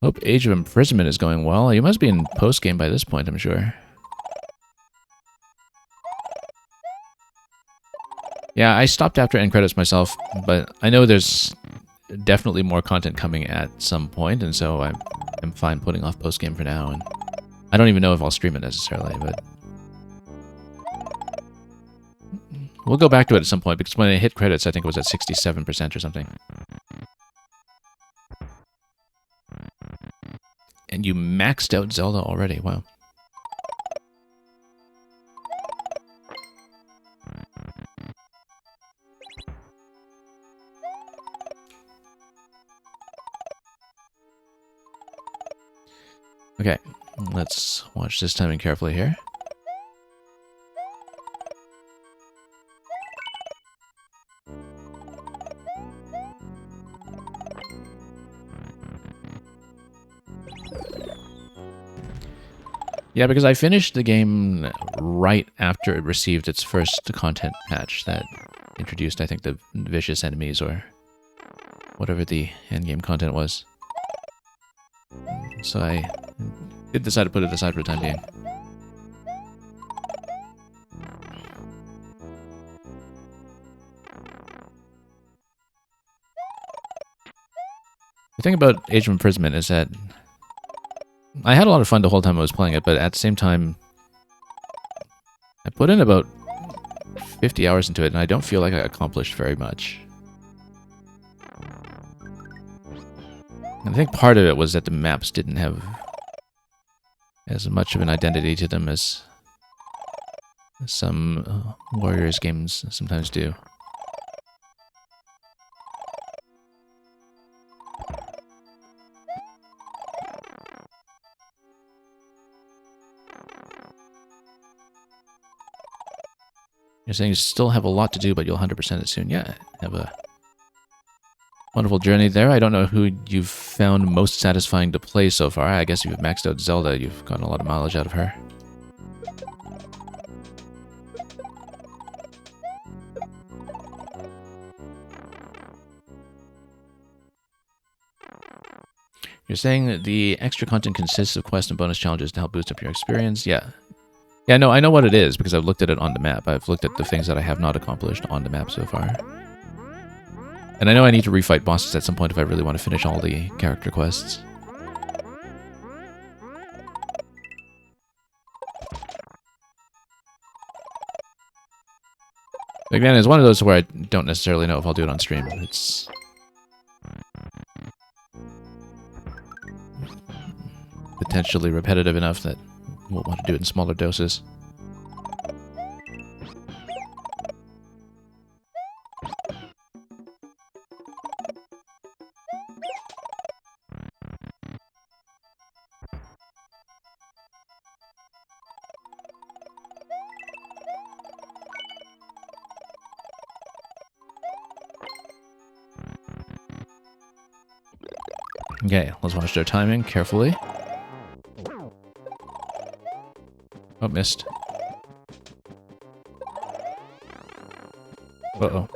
Hope Age of Imprisonment is going well. You must be in post-game by this point, I'm sure. Yeah, I stopped after end credits myself, but I know there's definitely more content coming at some point, and so I'm fine putting off post-game for now. And I don't even know if I'll stream it necessarily, but... we'll go back to it at some point, because when I hit credits, I think it was at 67% or something. And you maxed out Zelda already, wow. Okay, let's watch this timing carefully here. Yeah, because I finished the game right after it received its first content patch that introduced, I think, the vicious enemies or whatever the endgame content was. So I did decide to put it aside for the time being. The thing about Age of Imprisonment is that I had a lot of fun the whole time I was playing it, but at the same time, I put in about 50 hours into it, and I don't feel like I accomplished very much. And I think part of it was that the maps didn't have as much of an identity to them as some Warriors games sometimes do. You're saying you still have a lot to do, but you'll 100% it soon. Yeah, have a wonderful journey there. I don't know who you've found most satisfying to play so far. I guess you've maxed out Zelda. You've gotten a lot of mileage out of her. You're saying that the extra content consists of quests and bonus challenges to help boost up your experience? Yeah. Yeah, no, I know what it is because I've looked at it on the map. I've looked at the things that I have not accomplished on the map so far. And I know I need to refight bosses at some point if I really want to finish all the character quests. Again, it's one of those where I don't necessarily know if I'll do it on stream. It's potentially repetitive enough that we'll want to do it in smaller doses. Okay, let's watch their timing carefully. Oh, missed. Uh-oh.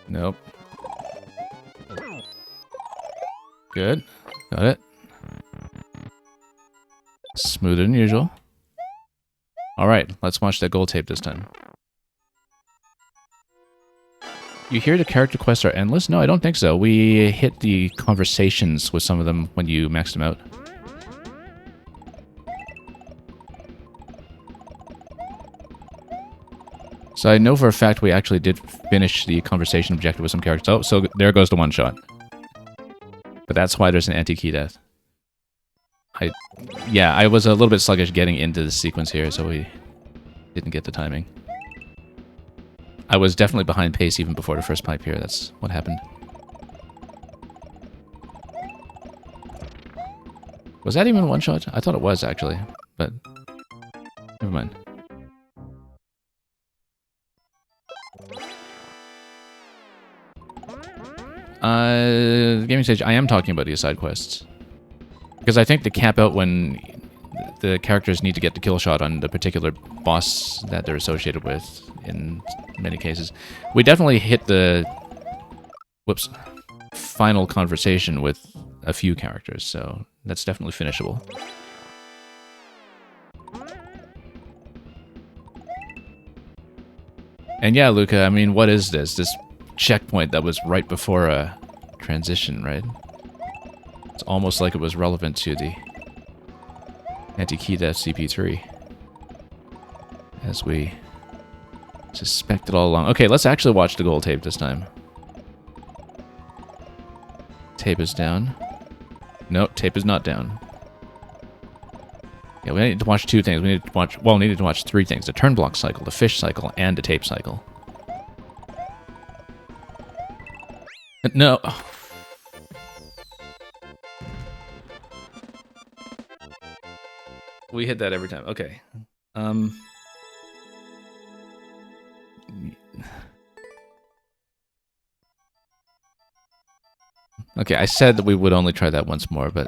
Nope. Good. Got it. Smoother than usual. Alright, let's watch that gold tape this time. You hear the character quests are endless? No, I don't think so. We hit the conversations with some of them when you maxed them out. So I know for a fact we actually did finish the conversation objective with some characters. Oh, so there goes the one shot. But that's why there's an anti-key death. Yeah, I was a little bit sluggish getting into the sequence here, so we didn't get the timing. I was definitely behind pace even before the first pipe here. That's what happened. Was that even one shot? I thought it was, actually. But never mind. Gaming stage, I am talking about these side quests. Because I think they cap out when the characters need to get the kill shot on the particular boss that they're associated with in many cases. We definitely hit the final conversation with a few characters, so that's definitely finishable. And yeah, Luca, I mean, what is this? This checkpoint that was right before a transition, right? It's almost like it was relevant to the anti-key death CP3. As we suspected all along. Okay, let's actually watch the gold tape this time. Tape is down. No, tape is not down. Yeah, we need to watch two things. We need to watch, well, we needed to watch three things. The turn block cycle, the fish cycle, and the tape cycle. No. We hit that every time. Okay. Okay, I said that we would only try that once more, but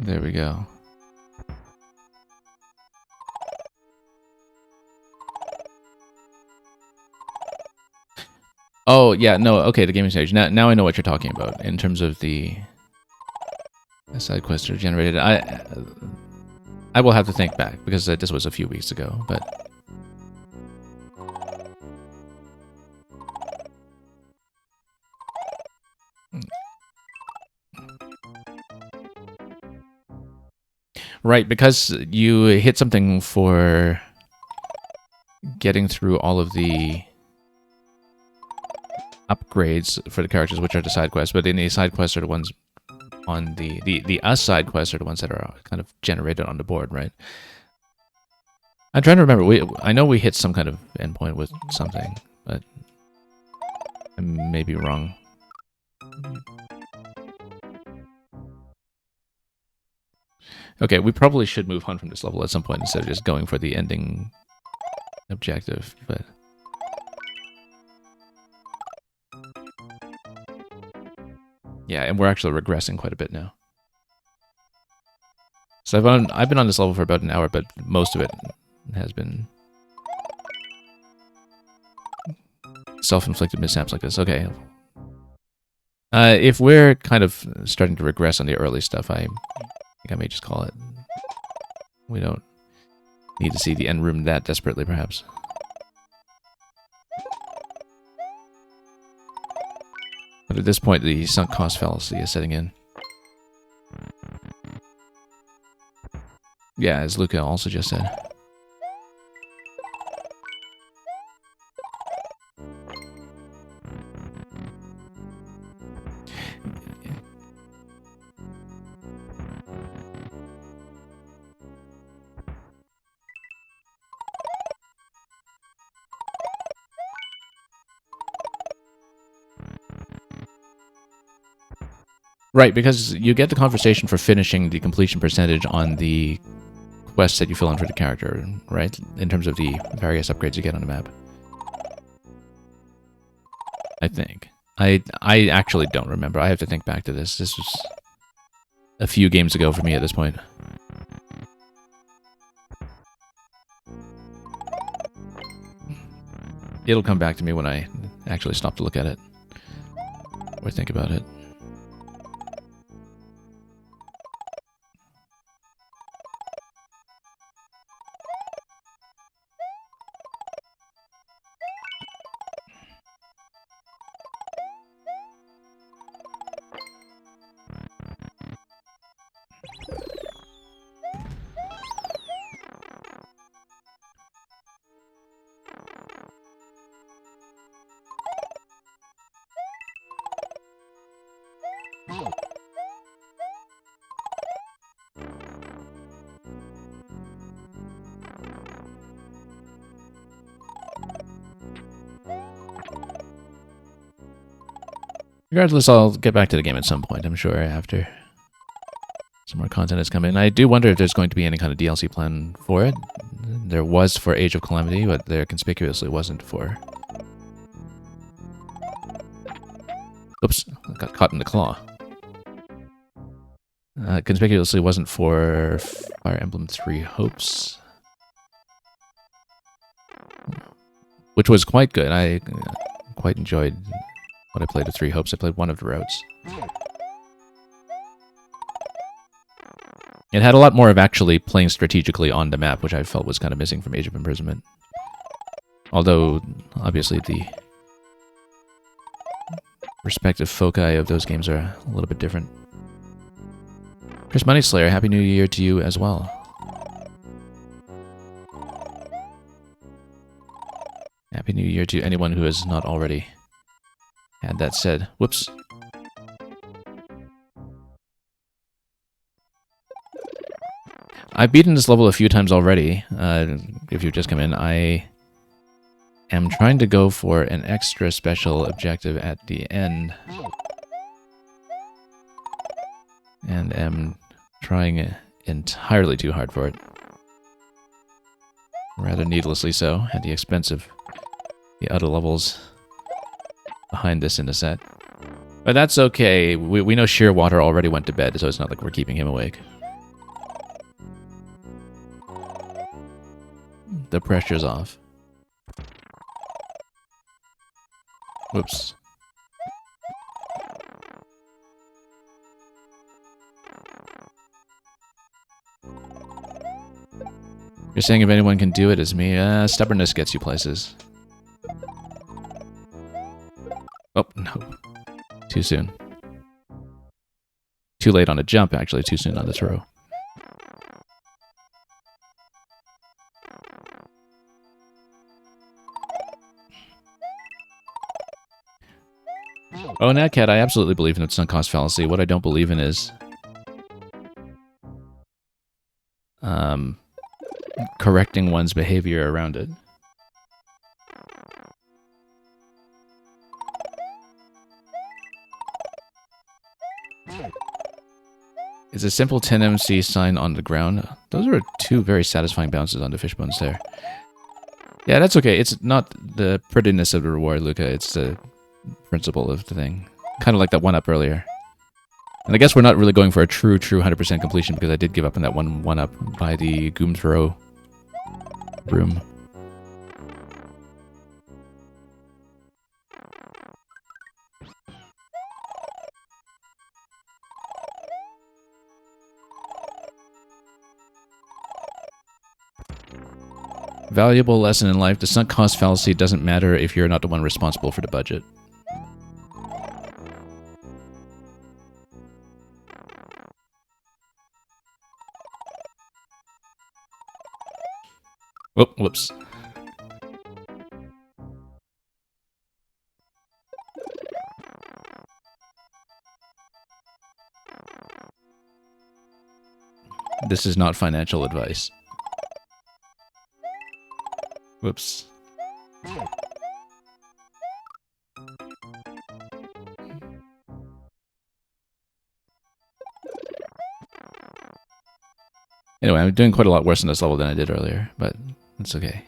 There we go. Oh, yeah, no, okay, the gaming stage. Now I know what you're talking about in terms of the side quests are generated. I will have to think back because this was a few weeks ago, but right, because you hit something for getting through all of the upgrades for the characters, which are the side quests, but then the side quests are the ones on the us side quests are the ones that are kind of generated on the board, right? I'm trying to remember. I know we hit some kind of endpoint with something, but I may be wrong. Okay, we probably should move on from this level at some point instead of just going for the ending objective, but... Yeah, and we're actually regressing quite a bit now. So I've been on this level for about an hour, but most of it has been self-inflicted mishaps like this. Okay. If we're kind of starting to regress on the early stuff, I think I may just call it. We don't need to see the end room that desperately, perhaps. But at this point, the sunk cost fallacy is setting in. Yeah, as Luca also just said. Right, because you get the conversation for finishing the completion percentage on the quests that you fill in for the character, right? In terms of the various upgrades you get on the map. I think. I actually don't remember. I have to think back to this. This was a few games ago for me at this point. It'll come back to me when I actually stop to look at it or think about it. Regardless, I'll get back to the game at some point, I'm sure, after some more content has come in. I do wonder if there's going to be any kind of DLC plan for it. There was for Age of Calamity, but there conspicuously wasn't for... Oops, I got caught in the claw. Conspicuously wasn't for Fire Emblem Three Hopes. Which was quite good. I quite enjoyed what I played of Three Hopes. I played one of the routes. It had a lot more of actually playing strategically on the map, which I felt was kind of missing from Age of Imprisonment. Although, obviously, the respective foci of those games are a little bit different. Chris Moneyslayer, Happy New Year to you as well. Happy New Year to anyone who has not already had that said. Whoops. I've beaten this level a few times already. If you've just come in, I am trying to go for an extra special objective at the end. And am trying entirely too hard for it. Rather needlessly so, at the expense of the other levels behind this in the set. But that's okay. We know Shearwater already went to bed, so it's not like we're keeping him awake. the pressure's off. Whoops. You're saying if anyone can do it, it's me. Stubbornness gets you places. Oh, no. Too soon. Too late on a jump, actually. Too soon on the throw. Oh, Natcat, I absolutely believe in the sunk cost fallacy. What I don't believe in is correcting one's behavior around it. It's a simple 10MC sign on the ground. Those are two very satisfying bounces onto Fishbones there. Yeah, that's okay. It's not the prettiness of the reward, Luca. It's the principle of the thing. Kind of like that 1-up earlier. And I guess we're not really going for a true 100% completion because I did give up on that 1-up by the Goom Throw room. Valuable lesson in life. The sunk cost fallacy doesn't matter if you're not the one responsible for the budget. Oh, whoops. This is not financial advice. Whoops. Anyway, I'm doing quite a lot worse in this level than I did earlier, but it's okay.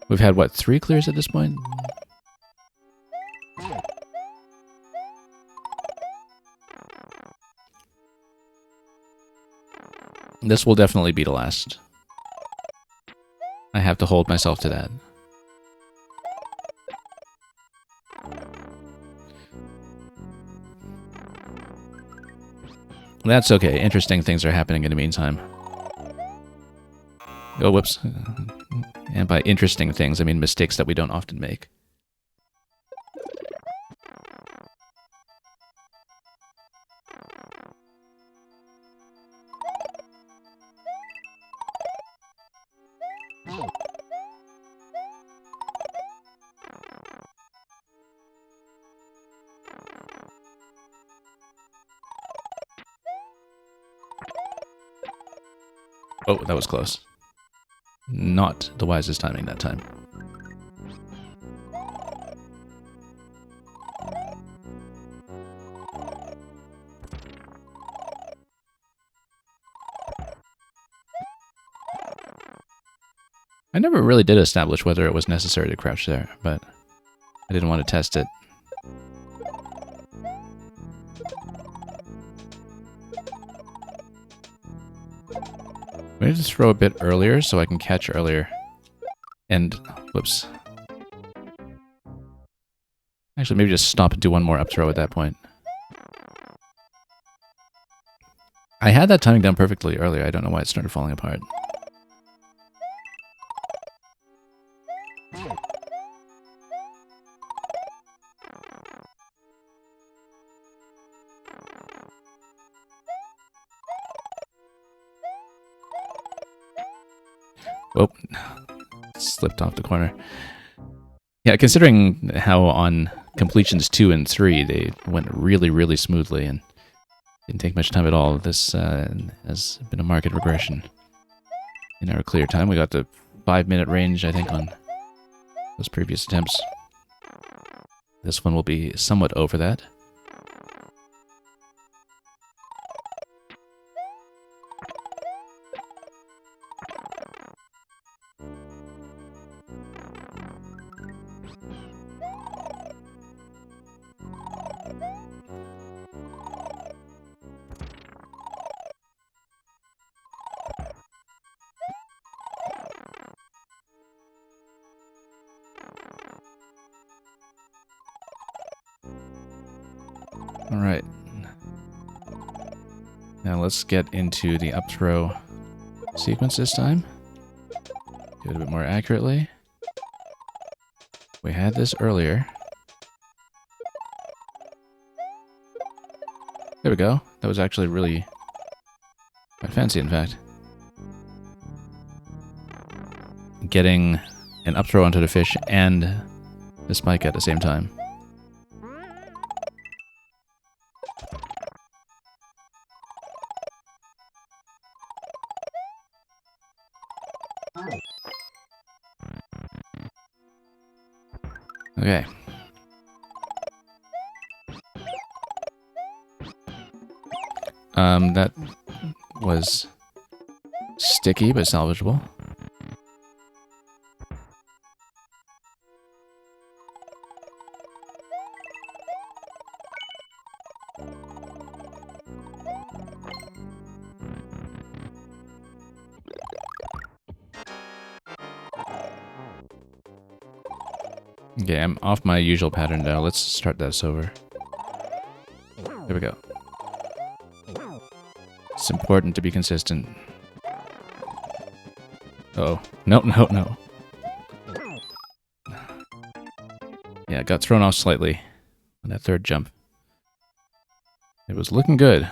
We've had, what, 3 clears at this point? This will definitely be the last. I have to hold myself to that. That's okay. Interesting things are happening in the meantime. Oh, whoops. And by interesting things, I mean mistakes that we don't often make. Oh, that was close. Not the wisest timing that time. I never really did establish whether it was necessary to crouch there, but I didn't want to test it. I need to throw a bit earlier so I can catch earlier. And, whoops. Actually, maybe just stop and do one more up throw at that point. I had that timing down perfectly earlier. I don't know why it started falling apart. Oh, slipped off the corner. Yeah, considering how on completions 2 and 3 they went really, really smoothly and didn't take much time at all, this has been a marked regression in our clear time. We got the 5-minute range, I think, on those previous attempts. This one will be somewhat over that. All right. Now let's get into the up throw sequence this time. Do it a bit more accurately. We had this earlier. There we go. That was actually really quite fancy, in fact. Getting an up throw onto the fish and the spike at the same time. Okay. That was sticky but salvageable. Okay, I'm off my usual pattern now. Let's start this over. There we go. It's important to be consistent. Oh, no. Yeah, got thrown off slightly on that third jump. It was looking good.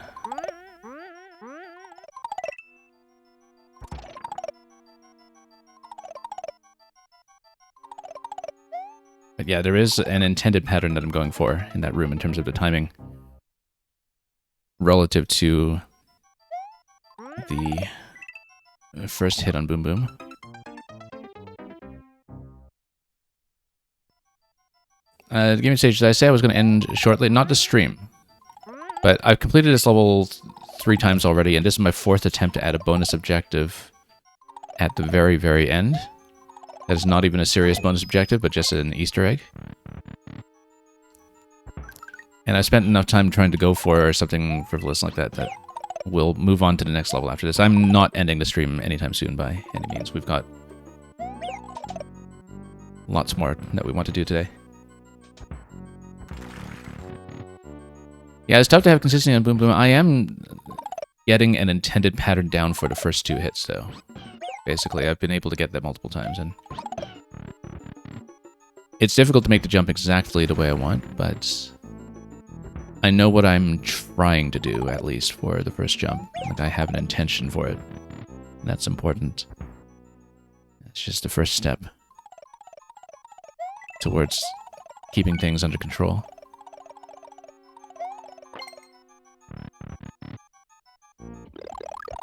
But yeah, there is an intended pattern that I'm going for in that room in terms of the timing relative to the first hit on Boom Boom. The gaming stage, did I say I was going to end shortly? Not the stream. But I've completed this level 3 times already, and this is my 4th attempt to add a bonus objective at the very, very end. That is not even a serious bonus objective, but just an Easter egg. And I spent enough time trying to go for something frivolous like that that we'll move on to the next level after this. I'm not ending the stream anytime soon by any means. We've got lots more that we want to do today. Yeah, it's tough to have consistency on Boom Boom. I am getting an intended pattern down for the first 2 hits, though. Basically, I've been able to get that multiple times, and it's difficult to make the jump exactly the way I want, but I know what I'm trying to do, at least, for the first jump. Like, I have an intention for it. And that's important. It's just the first step towards keeping things under control.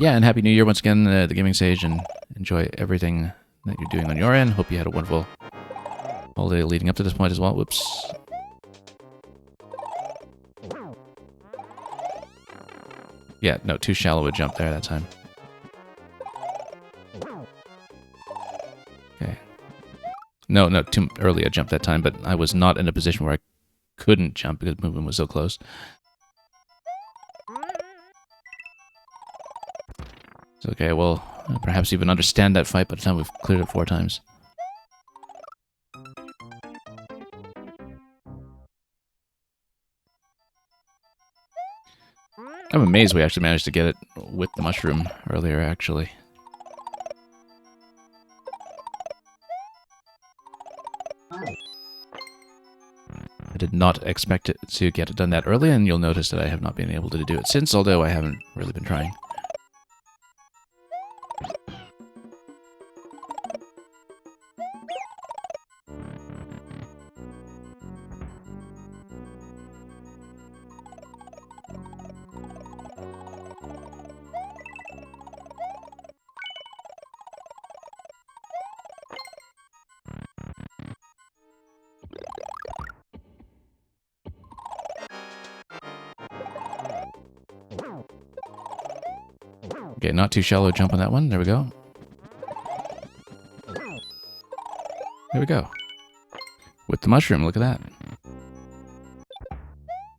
Yeah, and Happy New Year once again, the Gaming Sage, and enjoy everything that you're doing on your end. Hope you had a wonderful holiday leading up to this point as well. Whoops. Yeah, no, too shallow a jump there that time. Okay. No, too early a jump that time, but I was not in a position where I couldn't jump because movement was so close. It's okay, we'll perhaps even understand that fight by the time we've cleared it 4 times. I'm amazed we actually managed to get it with the mushroom earlier, actually. I did not expect it to get it done that early, and you'll notice that I have not been able to do it since, although I haven't really been trying. Okay, not too shallow jump on that one. There we go. There we go. With the mushroom, look at that.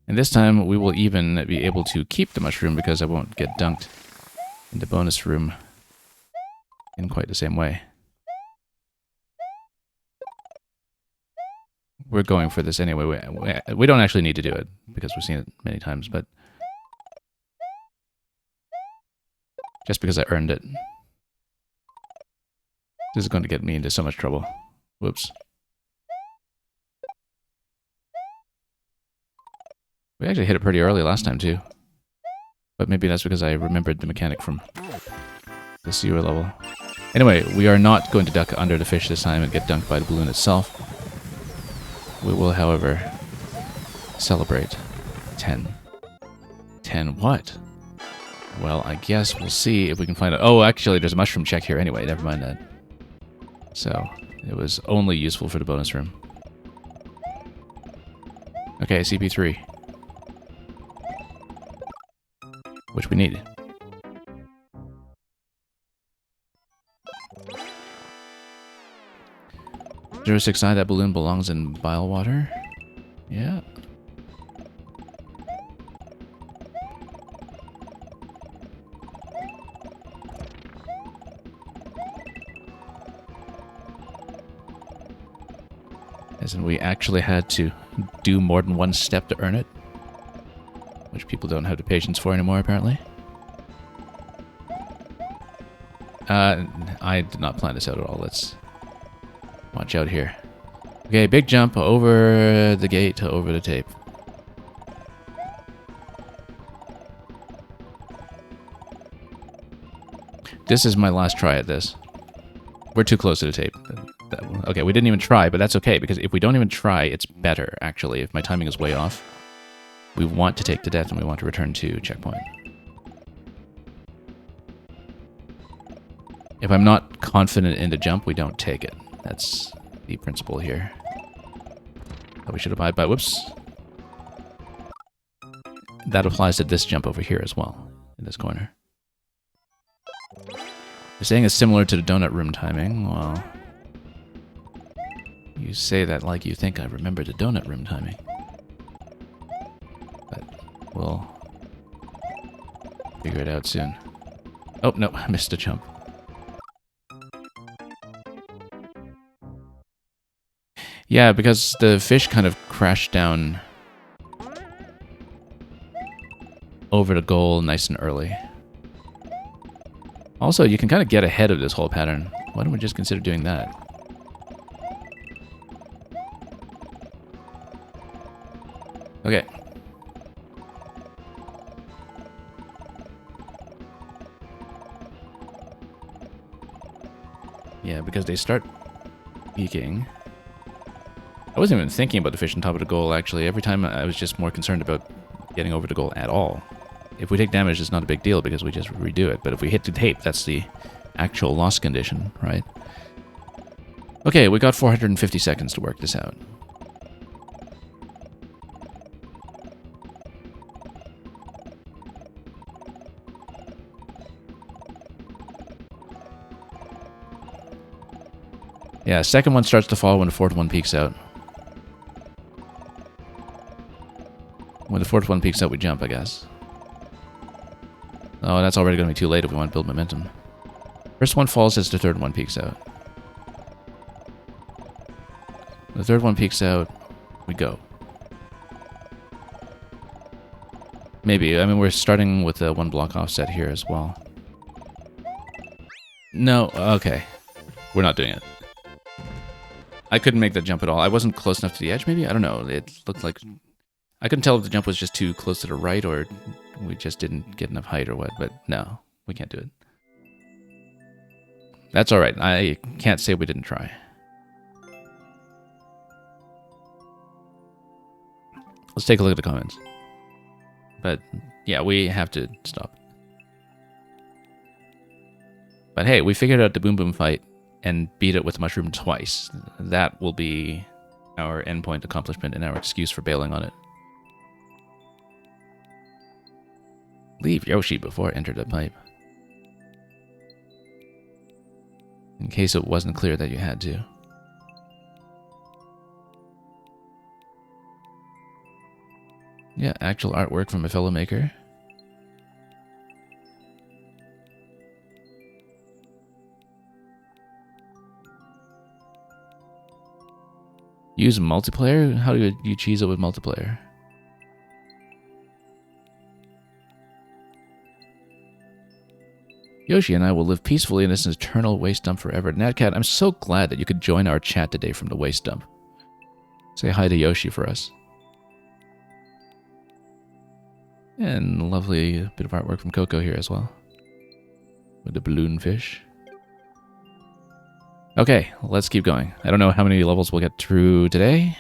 And this time we will even be able to keep the mushroom because I won't get dunked in the bonus room in quite the same way. we're going for this anyway. We don't actually need to do it because we've seen it many times, but just because I earned it. This is going to get me into so much trouble. Whoops. We actually hit it pretty early last time too. But maybe that's because I remembered the mechanic from the sewer level. Anyway, we are not going to duck under the fish this time and get dunked by the balloon itself. We will, however, celebrate 10. 10 what? Well, I guess we'll see if we can find it. Oh, actually, there's a mushroom check here anyway. Never mind that. So, it was only useful for the bonus room. Okay, CP3. Which we need. Zero 6I, that balloon belongs in bile water. Yeah. As in, we actually had to do more than one step to earn it. Which people don't have the patience for anymore, apparently. I did not plan this out at all. Let's watch out here. Okay, big jump over the gate, over the tape. This is my last try at this. We're too close to the tape. Okay, we didn't even try, but that's okay, because if we don't even try, it's better, actually, if my timing is way off. We want to take the death, and we want to return to checkpoint. If I'm not confident in the jump, we don't take it. That's the principle here. That we should abide by. Whoops. That applies to this jump over here as well, in this corner. You're saying it's similar to the donut room timing. Well, you say that like you think I remember the donut room timing. But we'll figure it out soon. Oh, no, I missed a jump. Yeah, because the fish kind of crashed down over the goal nice and early. Also, you can kind of get ahead of this whole pattern. Why don't we just consider doing that? Okay. Yeah, because they start peeking. I wasn't even thinking about the fish on top of the goal, actually. Every time I was just more concerned about getting over the goal at all. If we take damage, it's not a big deal because we just redo it. But if we hit the tape, that's the actual loss condition, right? Okay, we got 450 seconds to work this out. Yeah, second one starts to fall when the fourth one peeks out. When the fourth one peeks out, we jump, I guess. Oh, that's already going to be too late if we want to build momentum. First one falls as the third one peeks out. The third one peeks out, we go. Maybe. I mean, we're starting with a one block offset here as well. No, okay. We're not doing it. I couldn't make that jump at all. I wasn't close enough to the edge, maybe? I don't know. It looked like... I couldn't tell if the jump was just too close to the right or we just didn't get enough height or what, but no, we can't do it. That's alright. I can't say we didn't try. Let's take a look at the comments. But, yeah, we have to stop. But hey, we figured out the Boom Boom fight and beat it with Mushroom twice. That will be our endpoint accomplishment and our excuse for bailing on it. Leave Yoshi before enter the pipe. In case it wasn't clear that you had to. Yeah, actual artwork from a fellow maker. Use multiplayer? How do you cheese it with multiplayer? Yoshi and I will live peacefully in this eternal waste dump forever. Natcat, I'm so glad that you could join our chat today from the waste dump. Say hi to Yoshi for us. And lovely bit of artwork from Coco here as well. With the balloon fish. Okay, let's keep going. I don't know how many levels we'll get through today,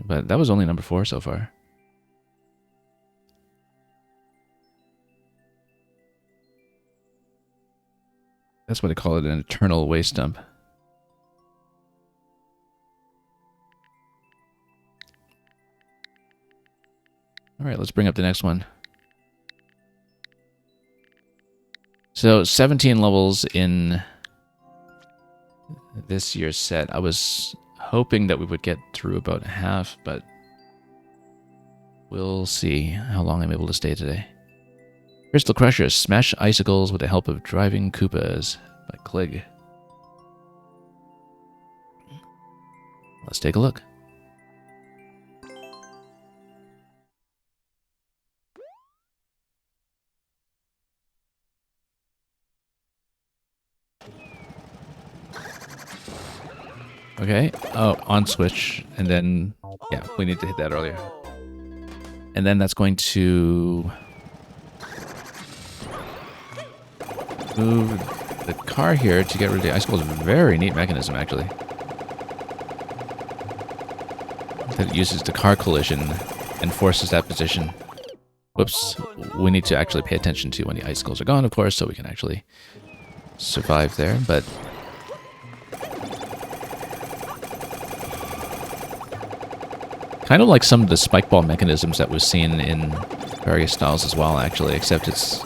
but that was only number 4 so far. That's what they call it, an eternal waste dump. Alright, let's bring up the next one. So, 17 levels in this year's set. I was hoping that we would get through about half, but we'll see how long I'm able to stay today. Crystal Crusher, smash icicles with the help of driving Koopas by Klig. Let's take a look. Okay, oh, on switch, and then, yeah, we need to hit that earlier. And then that's going to move the car here to get rid of the icicles. Very neat mechanism, actually. That it uses the car collision and forces that position. Whoops, we need to actually pay attention to when the icicles are gone, of course, so we can actually survive there, but kind of like some of the spike ball mechanisms that we've seen in various styles as well, actually, except it's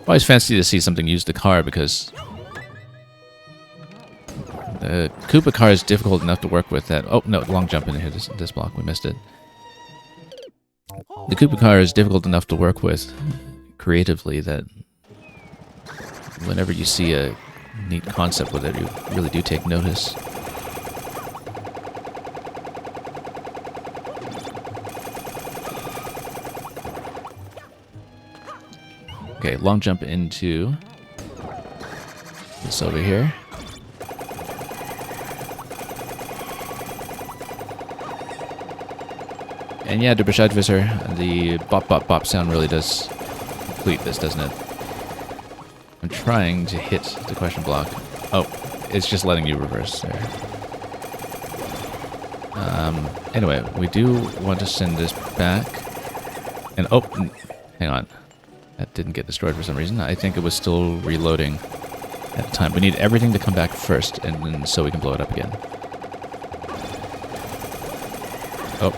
always fancy to see something use the car because the Koopa car is difficult enough to work with that. Oh, no, long jump in here, this block, we missed it. The Koopa car is difficult enough to work with creatively that whenever you see a neat concept with it, you really do take notice. Okay, long jump into this over here. And yeah, the the bop bop bop sound really does complete this, doesn't it? I'm trying to hit the question block. Oh, it's just letting you reverse there. Anyway, we do want to send this back. And oh, hang on. That didn't get destroyed for some reason. I think it was still reloading at the time. We need everything to come back first, and then so we can blow it up again. Oh,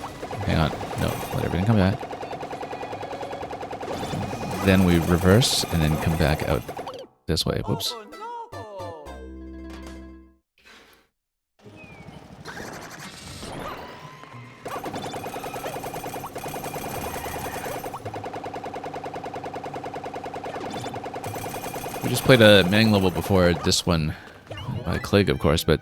hang on. No, let everything come back. Then we reverse, and then come back out this way. Whoops. We just played a Mang level before this one by Klig, of course, but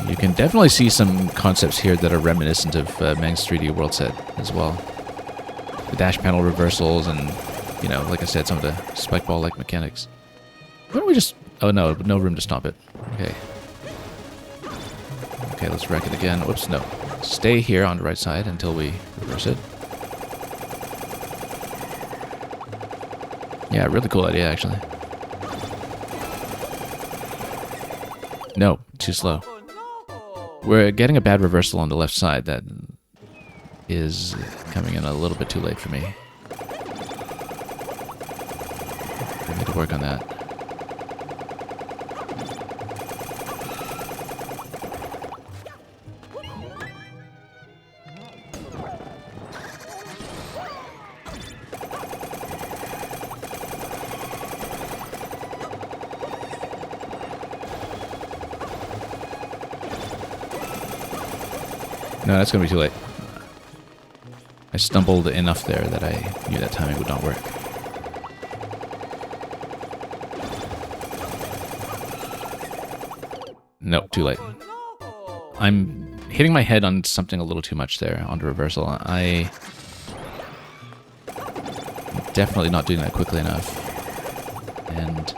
you can definitely see some concepts here that are reminiscent of Mang's 3D World set as well. The dash panel reversals and, you know, like I said, some of the spike ball-like mechanics. Why don't we just... Oh, no, no room to stop it. Okay. Okay, let's wreck it again. Whoops, no. Stay here on the right side until we reverse it. Yeah, really cool idea, actually. No, too slow. We're getting a bad reversal on the left side that is coming in a little bit too late for me. We need to work on that. No, that's going to be too late. I stumbled enough there that I knew that timing would not work. too late. I'm hitting my head on something a little too much there, on the reversal. I'm definitely not doing that quickly enough. And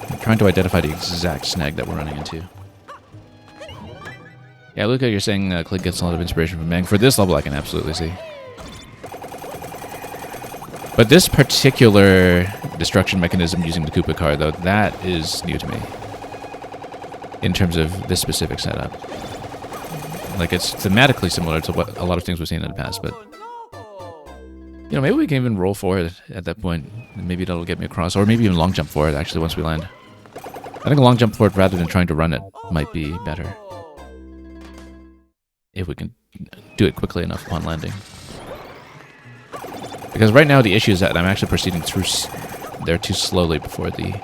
I'm trying to identify the exact snag that we're running into. Yeah, Luca, you're saying Clig gets a lot of inspiration from Meg. For this level, I can absolutely see. But this particular destruction mechanism using the Koopa car, though, that is new to me. In terms of this specific setup. Like, it's thematically similar to what a lot of things we've seen in the past, but... You know, maybe we can even roll forward at that point, and maybe that'll get me across. Or maybe even long jump forward, actually, once we land. I think a long jump forward rather than trying to run it might be better. If we can do it quickly enough upon landing. Because right now the issue is that I'm actually proceeding through there too slowly before the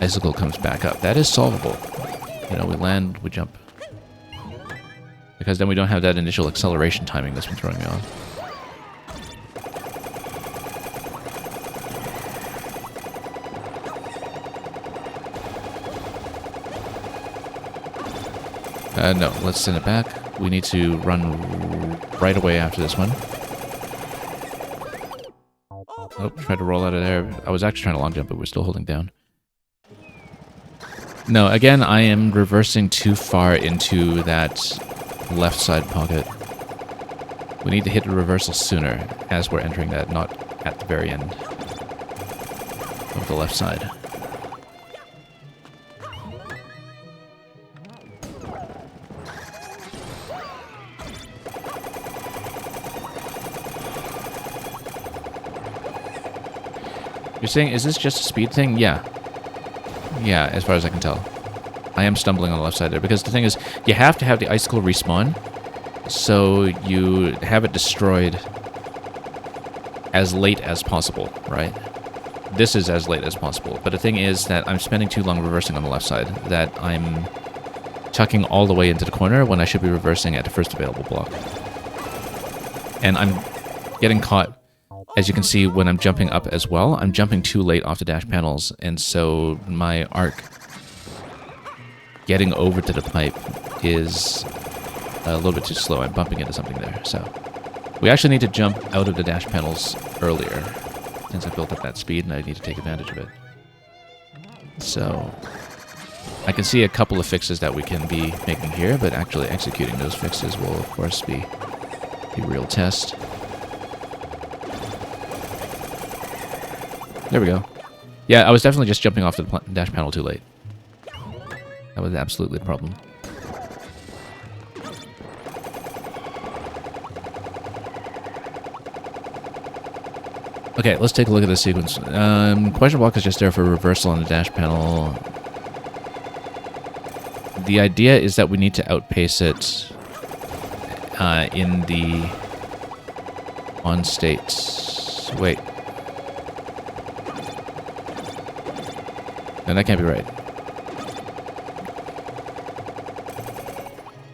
icicle comes back up. That is solvable. You know, we land, we jump. Because then we don't have that initial acceleration timing that's been throwing me off. No, let's send it back. We need to run right away after this one. Oh, tried to roll out of there. I was actually trying to long jump, but we're still holding down. No, again, I am reversing too far into that left side pocket. We need to hit the reversal sooner as we're entering that, not at the very end of the left side. You're saying, is this just a speed thing? Yeah. Yeah, as far as I can tell. I am stumbling on the left side there, because the thing is, you have to have the icicle respawn, so you have it destroyed as late as possible, right? This is as late as possible, but the thing is that I'm spending too long reversing on the left side, that I'm tucking all the way into the corner when I should be reversing at the first available block. And I'm getting caught. As you can see, when I'm jumping up as well, I'm jumping too late off the dash panels, and so my arc getting over to the pipe is a little bit too slow. I'm bumping into something there, so we actually need to jump out of the dash panels earlier, since I built up that speed and I need to take advantage of it. So I can see a couple of fixes that we can be making here, but actually executing those fixes will, of course, be a real test. There we go. Yeah, I was definitely just jumping off the dash panel too late. That was absolutely the problem. Okay, let's take a look at this sequence. Question block is just there for reversal on the dash panel. The idea is that we need to outpace it in the on states. Wait. No, that can't be right.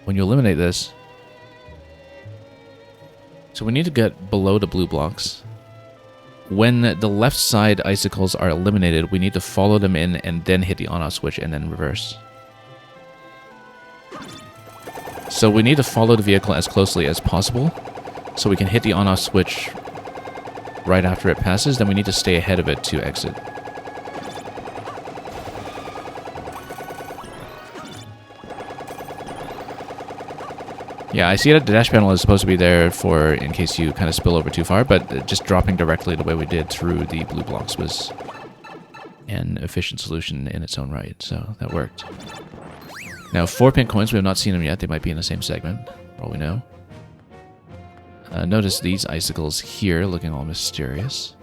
When you eliminate this... So we need to get below the blue blocks. When the left side icicles are eliminated, we need to follow them in and then hit the on-off switch and then reverse. So we need to follow the vehicle as closely as possible so we can hit the on-off switch right after it passes. Then we need to stay ahead of it to exit. Yeah, I see that the dash panel is supposed to be there for in case you kind of spill over too far, but just dropping directly the way we did through the blue blocks was an efficient solution in its own right, so that worked. Now, 4 pink coins, we have not seen them yet. They might be in the same segment, for all we know. Notice these icicles here looking all mysterious.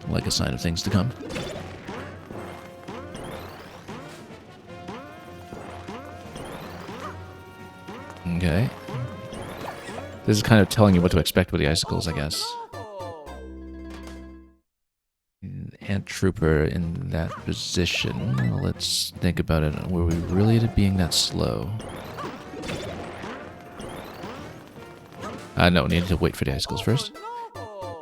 Like a sign of things to come. Okay. This is kind of telling you what to expect with the icicles, I guess. Ant Trooper in that position. Let's think about it. Were we really being that slow? No, we needed to wait for the icicles first.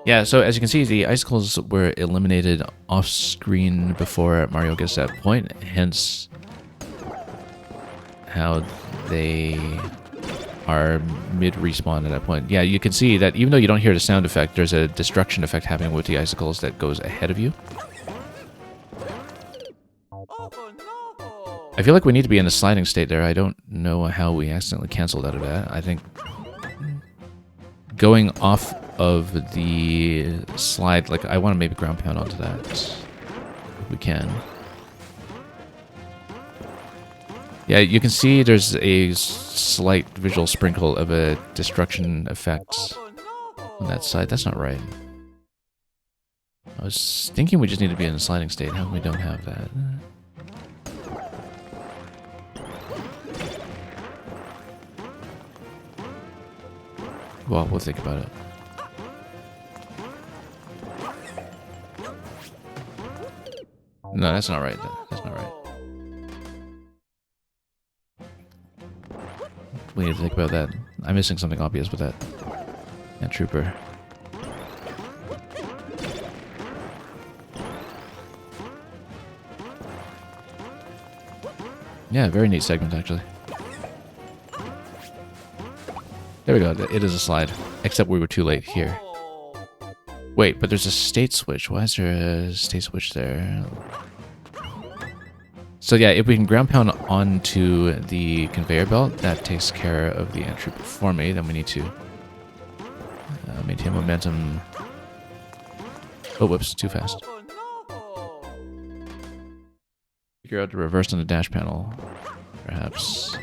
Yeah, so as you can see, the icicles were eliminated off screen before Mario gets to that point, hence how they are mid-respawn at that point. Yeah, you can see that even though you don't hear the sound effect, there's a destruction effect happening with the icicles that goes ahead of you. I feel like we need to be in a sliding state there. I don't know how we accidentally canceled out of that. I think going off of the slide, like I want to maybe ground pound onto that if we can. Yeah, you can see there's a slight visual sprinkle of a destruction effect on that side. That's not right. I was thinking we just need to be in a sliding state. How come we don't have that? Well, we'll think about it. No, that's not right. That's not right. We need to think about that. I'm missing something obvious with that. That trooper. Yeah, very neat segment, actually. There we go. It is a slide. Except we were too late here. Wait, but there's a state switch. Why is there a state switch there? So yeah, if we can ground pound onto the conveyor belt, that takes care of the entry for me. Then we need to maintain momentum. Oh, whoops, too fast. Figure out the reverse on the dash panel, perhaps.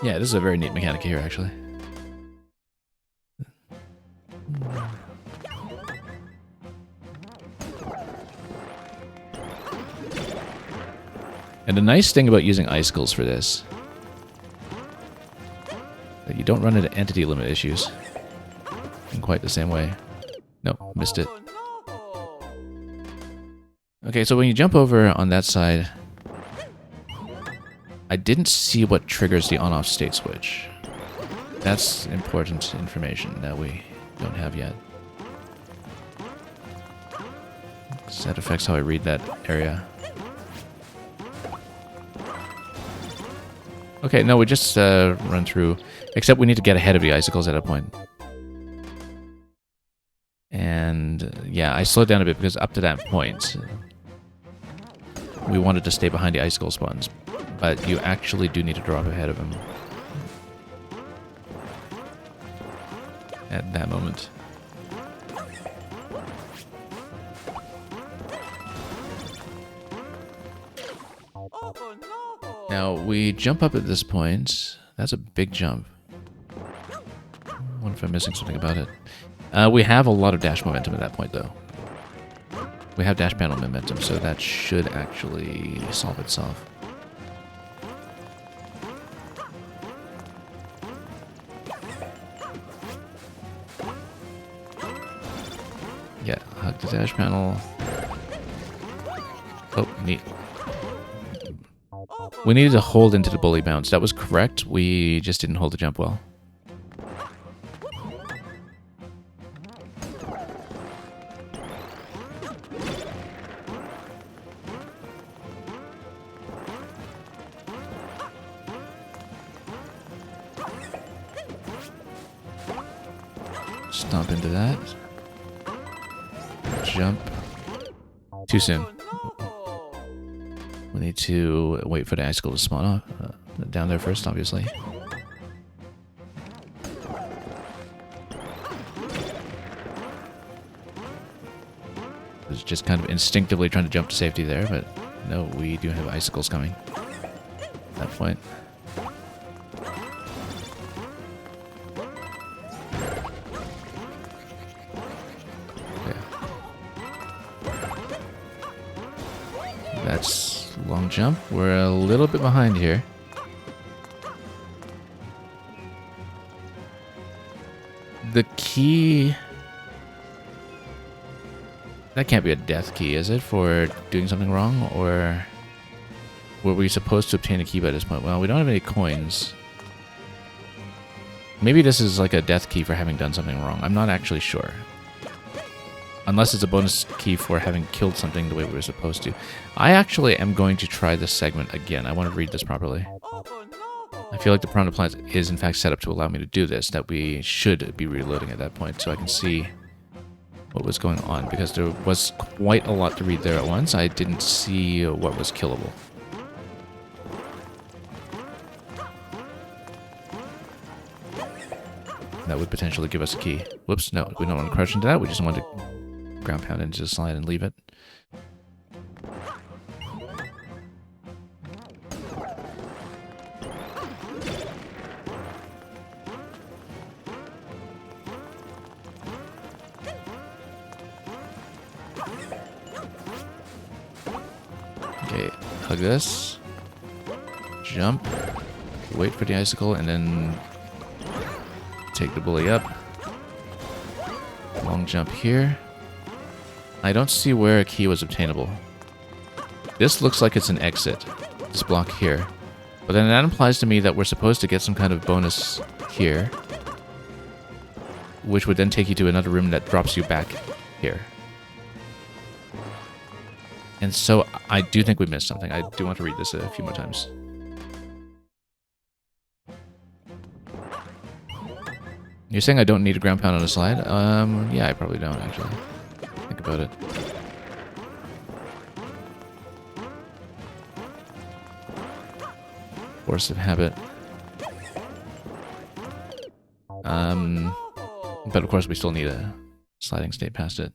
Yeah, this is a very neat mechanic here, actually. And the nice thing about using icicles for this, that you don't run into entity limit issues in quite the same way. No, missed it. Okay, so when you jump over on that side, I didn't see what triggers the on-off state switch. That's important information that we don't have yet. So that affects how I read that area. Okay, no, we just run through. Except we need to get ahead of the icicles at a point. And yeah, I slowed down a bit because up to that point, we wanted to stay behind the icicle spawns. But you actually do need to drop ahead of him at that moment. Now, we jump up at this point. That's a big jump. I wonder if I'm missing something about it. We have a lot of dash momentum at that point, though. We have dash panel momentum, so that should actually solve itself. Yeah, hug the dash panel. Oh, neat. We needed to hold into the bully bounce. That was correct. We just didn't hold the jump well. Stomp into that. Jump. Too soon. We need to wait for the icicle to spawn off. Down there first, obviously. I was just kind of instinctively trying to jump to safety there, but no, we do have icicles coming at that point. That's long jump. We're a little bit behind here. The key That can't be a death key, is it, for doing something wrong? Or were we supposed to obtain a key by this point? Well, we don't have any coins. Maybe this is like a death key for having done something wrong. I'm not actually sure. Unless it's a bonus key for having killed something the way we were supposed to. I actually am going to try this segment again. I want to read this properly. I feel like the Piranha Plant is in fact set up to allow me to do this, that we should be reloading at that point so I can see what was going on, because there was quite a lot to read there at once. I didn't see what was killable. That would potentially give us a key. Whoops, no, we don't want to crush into that. We just want to ground pound into the slide and leave it. Okay, hug this. Jump. Wait for the icicle and then take the bully up. Long jump here. I don't see where a key was obtainable. This looks like it's an exit. This block here. But then that implies to me that we're supposed to get some kind of bonus here, which would then take you to another room that drops you back here. And so I do think we missed something. I do want to read this a few more times. You're saying I don't need a ground pound on a slide? Yeah, I probably don't, actually. Think about it. Force of habit. But of course we still need a sliding state past it.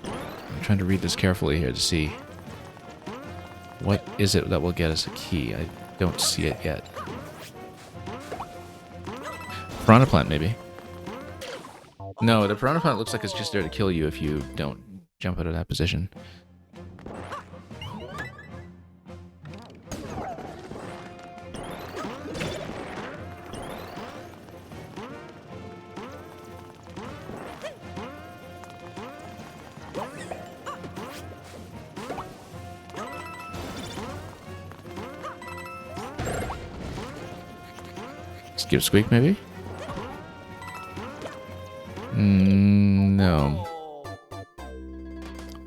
I'm trying to read this carefully here to see what is it that will get us a key. I don't see it yet. Piranha Plant, maybe. No, the Piranha Plant looks like it's just there to kill you if you don't jump out of that position. Skip Squeak, maybe? No.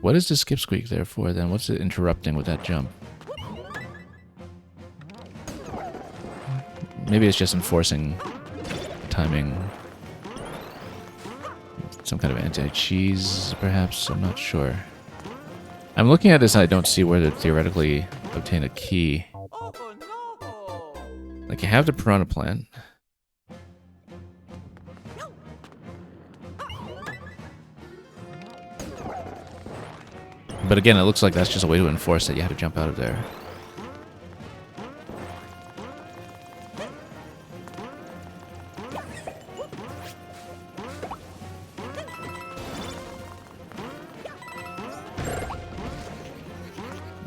What is the Skip Squeak there for, then? What's it interrupting with that jump? Maybe it's just enforcing timing. Some kind of anti-cheese, perhaps? I'm not sure. I'm looking at this and I don't see where to theoretically obtain a key. Like, you have the Piranha Plant. But again, it looks like that's just a way to enforce that you have to jump out of there.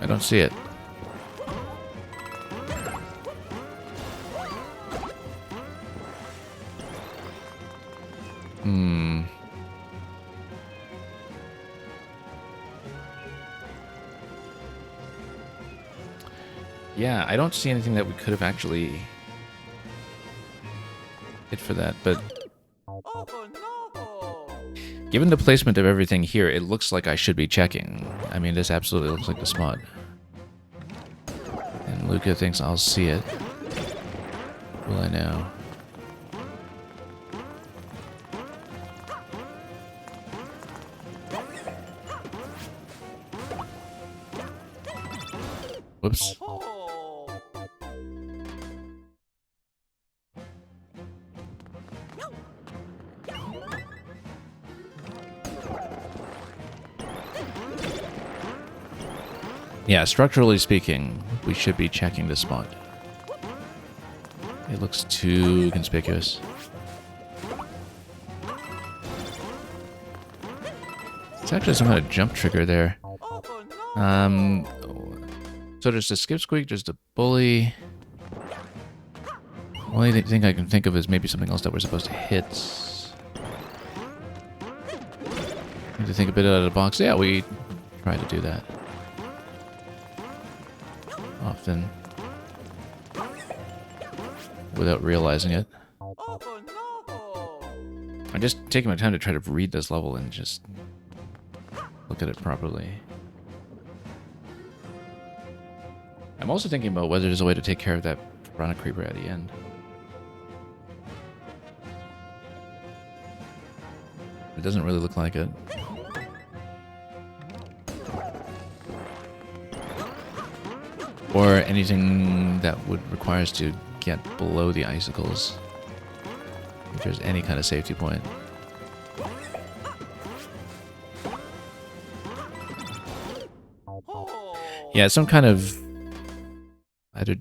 I don't see it. Yeah, I don't see anything that we could have actually hit for that, but given the placement of everything here, it looks like I should be checking. I mean, this absolutely looks like the spot. And Luca thinks I'll see it. Will I now? Whoops. Yeah, structurally speaking, we should be checking this spot. It looks too conspicuous. It's actually some kind of jump trigger there. So there's the Skip Squeak, there's the bully. Only thing I can think of is maybe something else that we're supposed to hit. Need to think a bit out of the box. Yeah, we try to do that. Often. Without realizing it. I'm just taking my time to try to read this level and just look at it properly. I'm also thinking about whether there's a way to take care of that piranha creeper at the end. It doesn't really look like it. Or anything that would require us to get below the icicles. If there's any kind of safety point. Yeah, some kind of... either...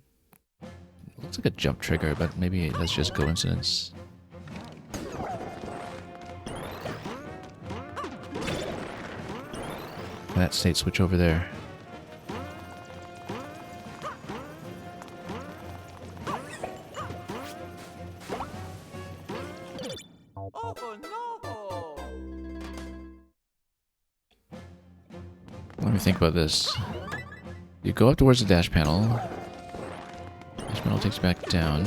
looks like a jump trigger, but maybe that's just coincidence. That state switch over there. Let me think about this. You go up towards the dash panel. Dash panel takes you back down.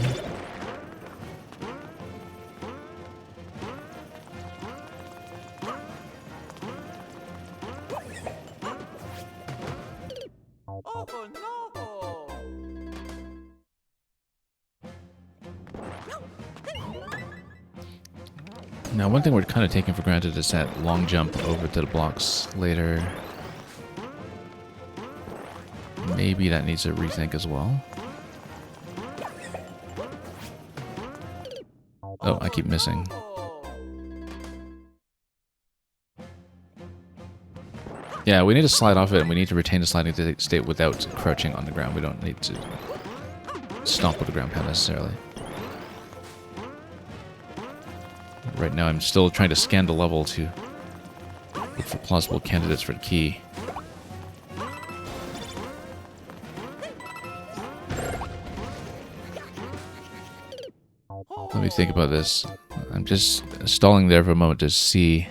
Now, one thing we're kind of taking for granted is that long jump over to the blocks later. Maybe that needs a rethink as well. Oh, I keep missing. Yeah, we need to slide off it, and we need to retain the sliding state without crouching on the ground. We don't need to stomp with the ground pound necessarily. Right now, I'm still trying to scan the level to look for plausible candidates for the key. Let me think about this. I'm just stalling there for a moment to see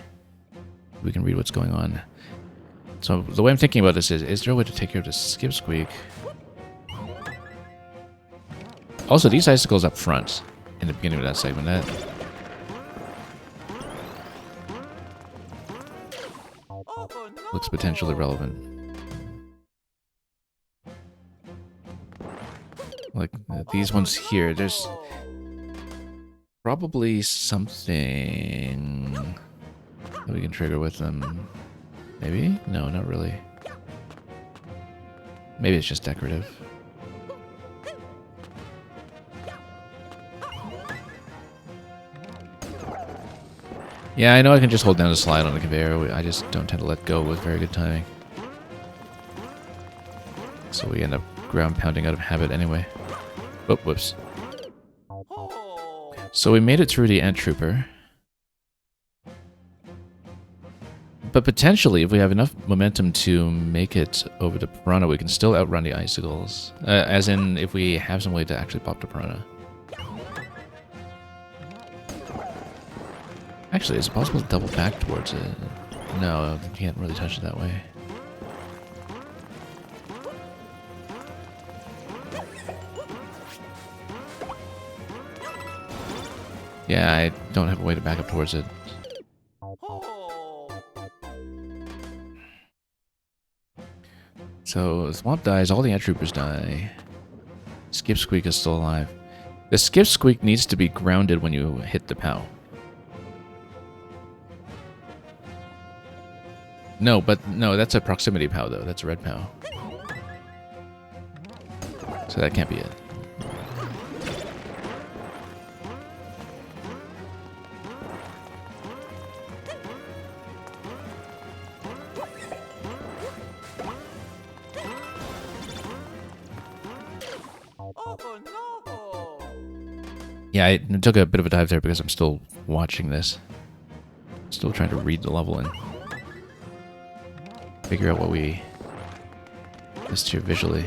if we can read what's going on. So the way I'm thinking about this is there a way to take care of the skip squeak? Also, these icicles up front in the beginning of that segment, that looks potentially relevant. Like these ones here, there's probably something that we can trigger with them. Maybe? No, not really. Maybe it's just decorative. Yeah, I know I can just hold down the slide on the conveyor. I just don't tend to let go with very good timing. So we end up ground pounding out of habit anyway. Oh, whoops. So we made it through the Ant Trooper. But potentially, if we have enough momentum to make it over the Piranha, we can still outrun the icicles. As in, if we have some way to actually pop the Piranha. Actually, is it possible to double back towards it? No, you can't really touch it that way. Yeah, I don't have a way to back up towards it. So, Swamp dies, all the Ant Troopers die. Skip Squeak is still alive. The Skip Squeak needs to be grounded when you hit the POW. No, but no, that's a proximity POW though. That's a red POW. So that can't be it. Yeah, I took a bit of a dive there because I'm still watching this. Still trying to read the level and figure out what we missed here visually.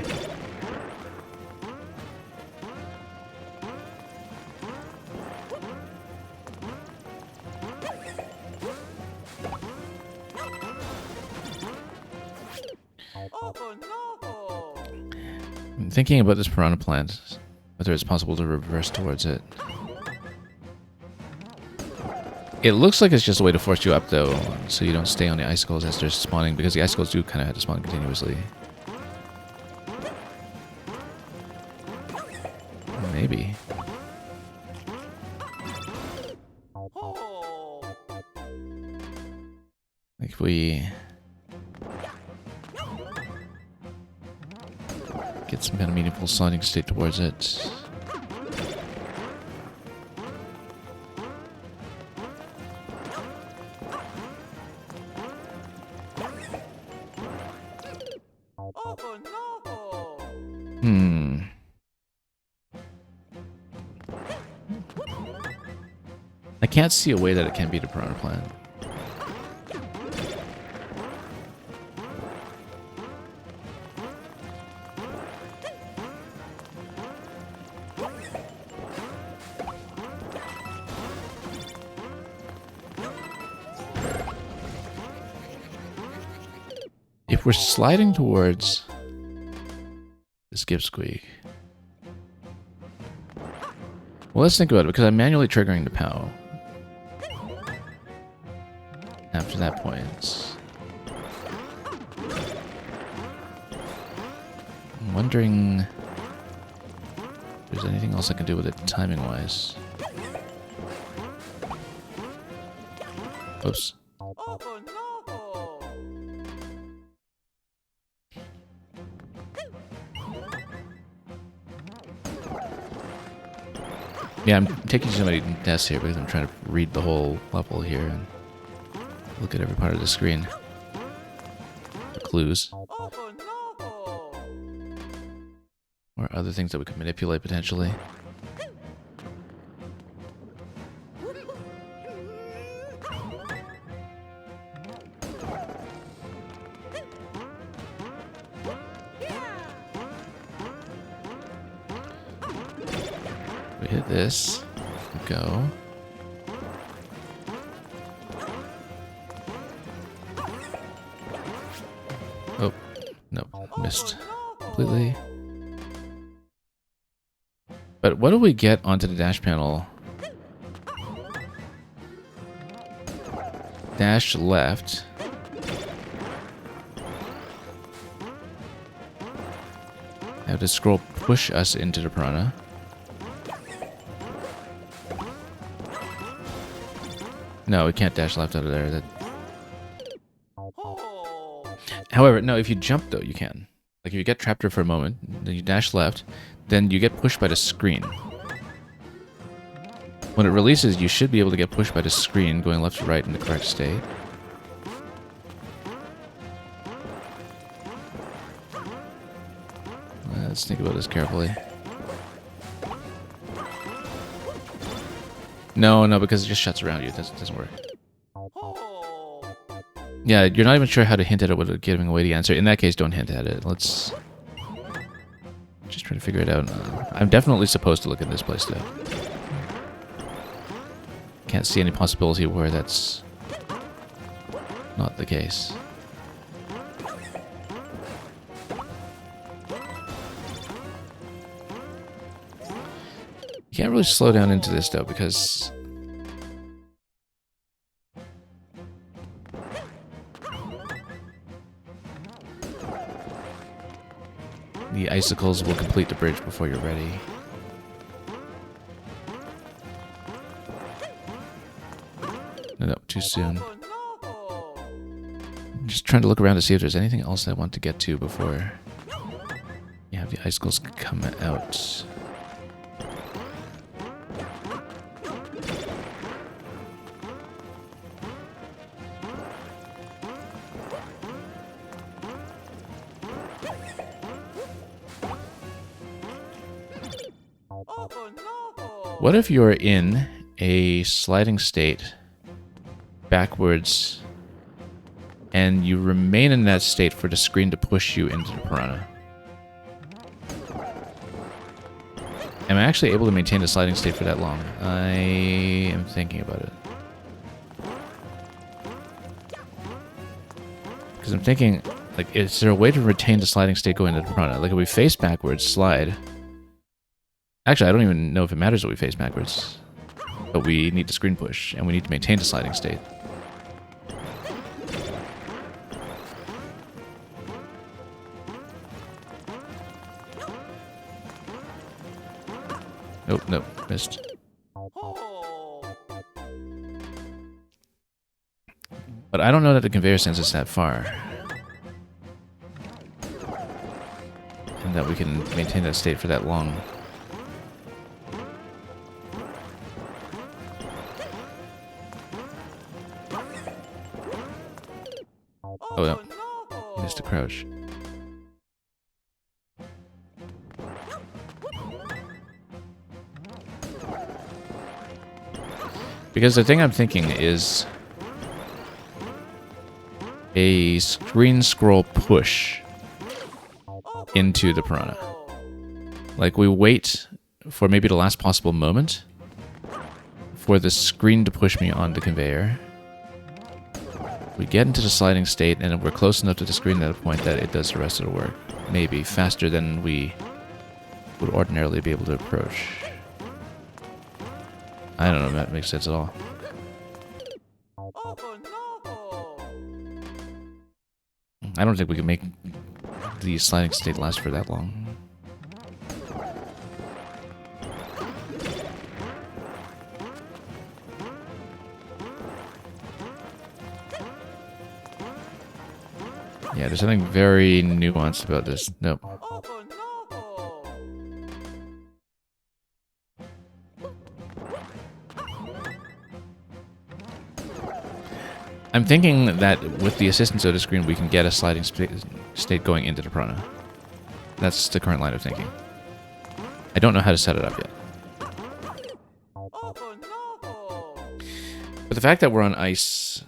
I'm thinking about this piranha plant, whether it's possible to reverse towards it. It looks like it's just a way to force you up, though, so you don't stay on the icicles as they're spawning, because the icicles do kind of have to spawn continuously. Maybe. Like if we get some kind of meaningful sliding state towards it. I can't see a way that it can beat a piranha plant. If we're sliding towards the skip squeak, well, let's think about it, because I'm manually triggering the POW. After that point, I'm wondering if there's anything else I can do with it timing-wise. Oops. Yeah, I'm taking so many tests here because I'm trying to read the whole level here and look at every part of the screen. The clues. Or other things that we could manipulate potentially. We hit this. Go. Oh, nope, missed completely. But what do we get onto the dash panel? Dash left. I have to scroll push us into the piranha. No, we can't dash left out of there. That... However, no, if you jump, though, you can. Like, if you get trapped there for a moment, then you dash left, then you get pushed by the screen. When it releases, you should be able to get pushed by the screen, going left to right in the correct state. Let's think about this carefully. No, because it just shuts around you. It doesn't work. Yeah, you're not even sure how to hint at it without giving away the answer. In that case, don't hint at it. Let's just try to figure it out. I'm definitely supposed to look in this place, though. Can't see any possibility where that's not the case. You can't really slow down into this, though, because the icicles will complete the bridge before you're ready. No, too soon. I'm just trying to look around to see if there's anything else I want to get to before you have the icicles come out. What if you're in a sliding state backwards and you remain in that state for the screen to push you into the piranha? Am I actually able to maintain the sliding state for that long? I am thinking about it. Because I'm thinking, Like, is there a way to retain the sliding state going into the piranha? Like, if we face backwards, slide. Actually, I don't even know if it matters that we face backwards. But we need to screen push, and we need to maintain the sliding state. Nope, missed. But I don't know that the conveyor sends us that far. And that we can maintain that state for that long. Oh no. Missed a crouch. Because the thing I'm thinking is a screen scroll push into the piranha. Like, we wait for maybe the last possible moment for the screen to push me on the conveyor. We get into the sliding state, and we're close enough to the screen at a point that it does the rest of the work. Maybe faster than we would ordinarily be able to approach. I don't know if that makes sense at all. I don't think we can make the sliding state last for that long. Yeah, there's something very nuanced about this. Nope. I'm thinking that with the assistance of the screen, we can get a sliding state going into the piranha. That's the current line of thinking. I don't know how to set it up yet. But the fact that we're on ice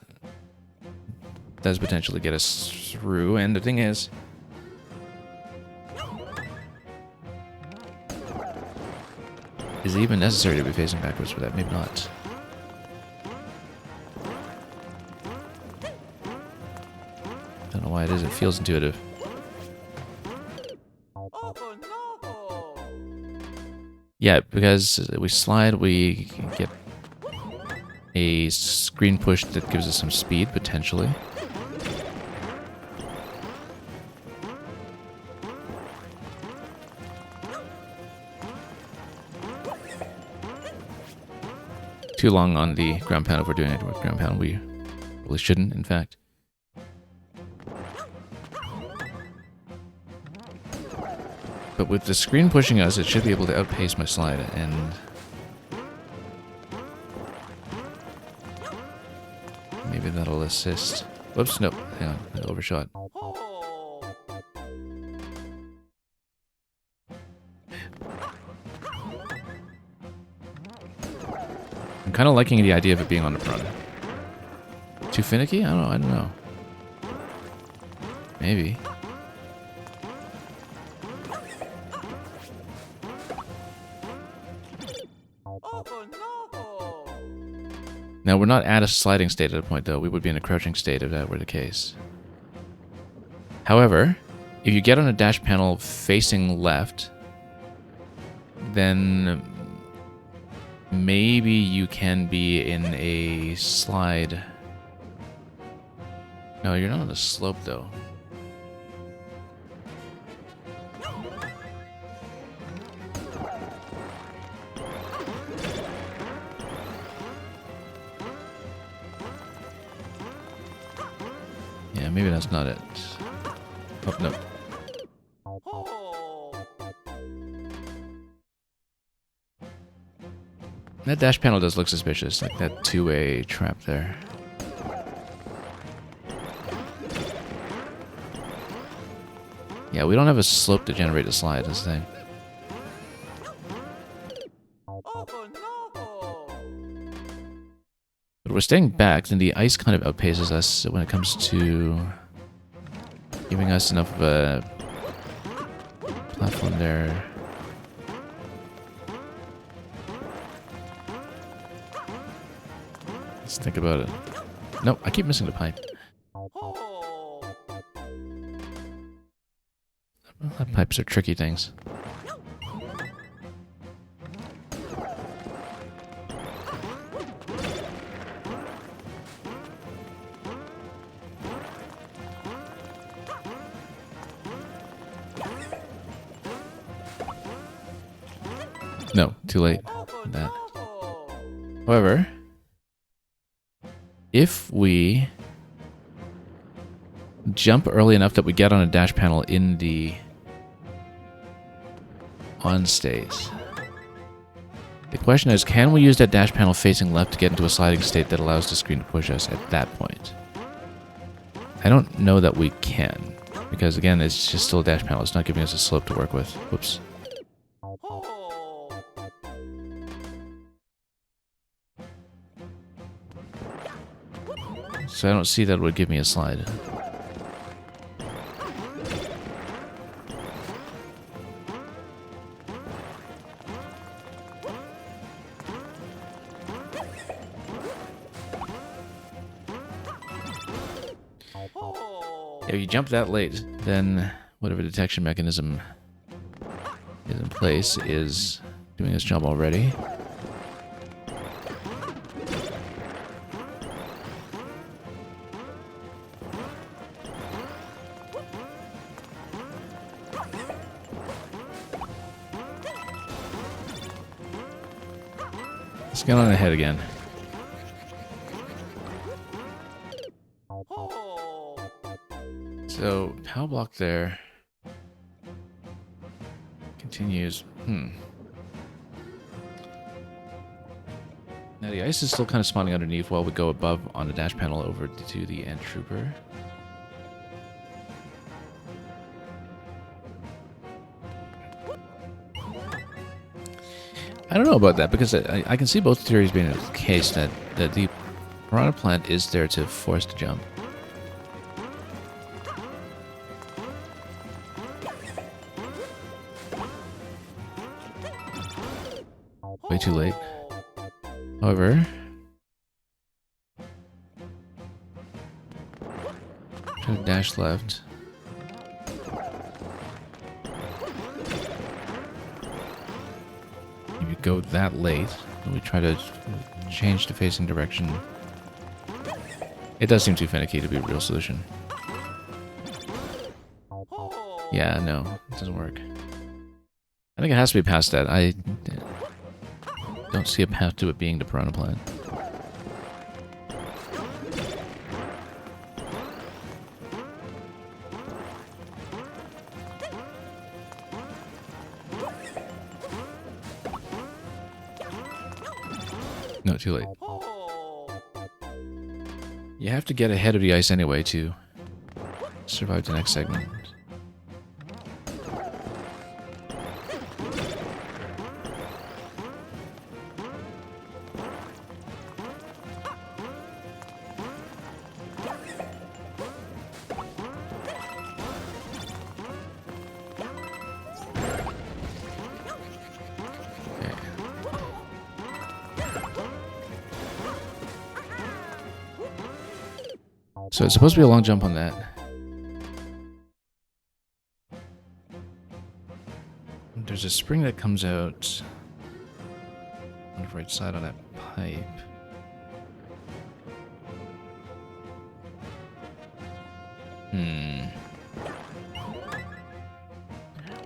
does potentially get us through, and the thing is, is it even necessary to be facing backwards for that? Maybe not. I don't know why it is, it feels intuitive. Yeah, because we slide, we get a screen push that gives us some speed, potentially. Too long on the ground pound if we're doing it with ground pound. We really shouldn't, in fact. But with the screen pushing us, it should be able to outpace my slide, and maybe that'll assist. Whoops, nope, hang on, I overshot. I'm kind of liking the idea of it being on the piranha. Too finicky? I don't know. Maybe. Now, we're not at a sliding state at a point, though. We would be in a crouching state if that were the case. However, if you get on a dash panel facing left, then maybe you can be in a slide. No, you're not on a slope, though. Yeah, maybe that's not it. Oh, no. That dash panel does look suspicious, like that two-way trap there. Yeah, we don't have a slope to generate a slide, this thing. But we're staying back, then the ice kind of outpaces us when it comes to giving us enough of a platform there. Let's think about it. Nope, I keep missing the pipe. Lead pipes are tricky things. No, too late. That. However, if we jump early enough that we get on a dash panel in the on state, the question is, can we use that dash panel facing left to get into a sliding state that allows the screen to push us at that point? I don't know that we can, because again, it's just still a dash panel. It's not giving us a slope to work with. Whoops. So I don't see that it would give me a slide. If you jump that late, then whatever detection mechanism is in place is doing its job already. Let's get on ahead again. So, power block there continues. Now the ice is still kind of spawning underneath while we go above on the dash panel over to the Ant Trooper. I don't know about that, because I can see both theories being the case, that the Piranha Plant is there to force the jump. Way too late. However, try to dash left. If you go that late, and we try to change the facing direction, it does seem too finicky to be a real solution. Yeah, no, it doesn't work. I think it has to be past that. I don't see a path to it being the Piranha Plant. No, too late. You have to get ahead of the ice anyway to survive the next segment. So it's supposed to be a long jump on that. There's a spring that comes out on the right side on that pipe.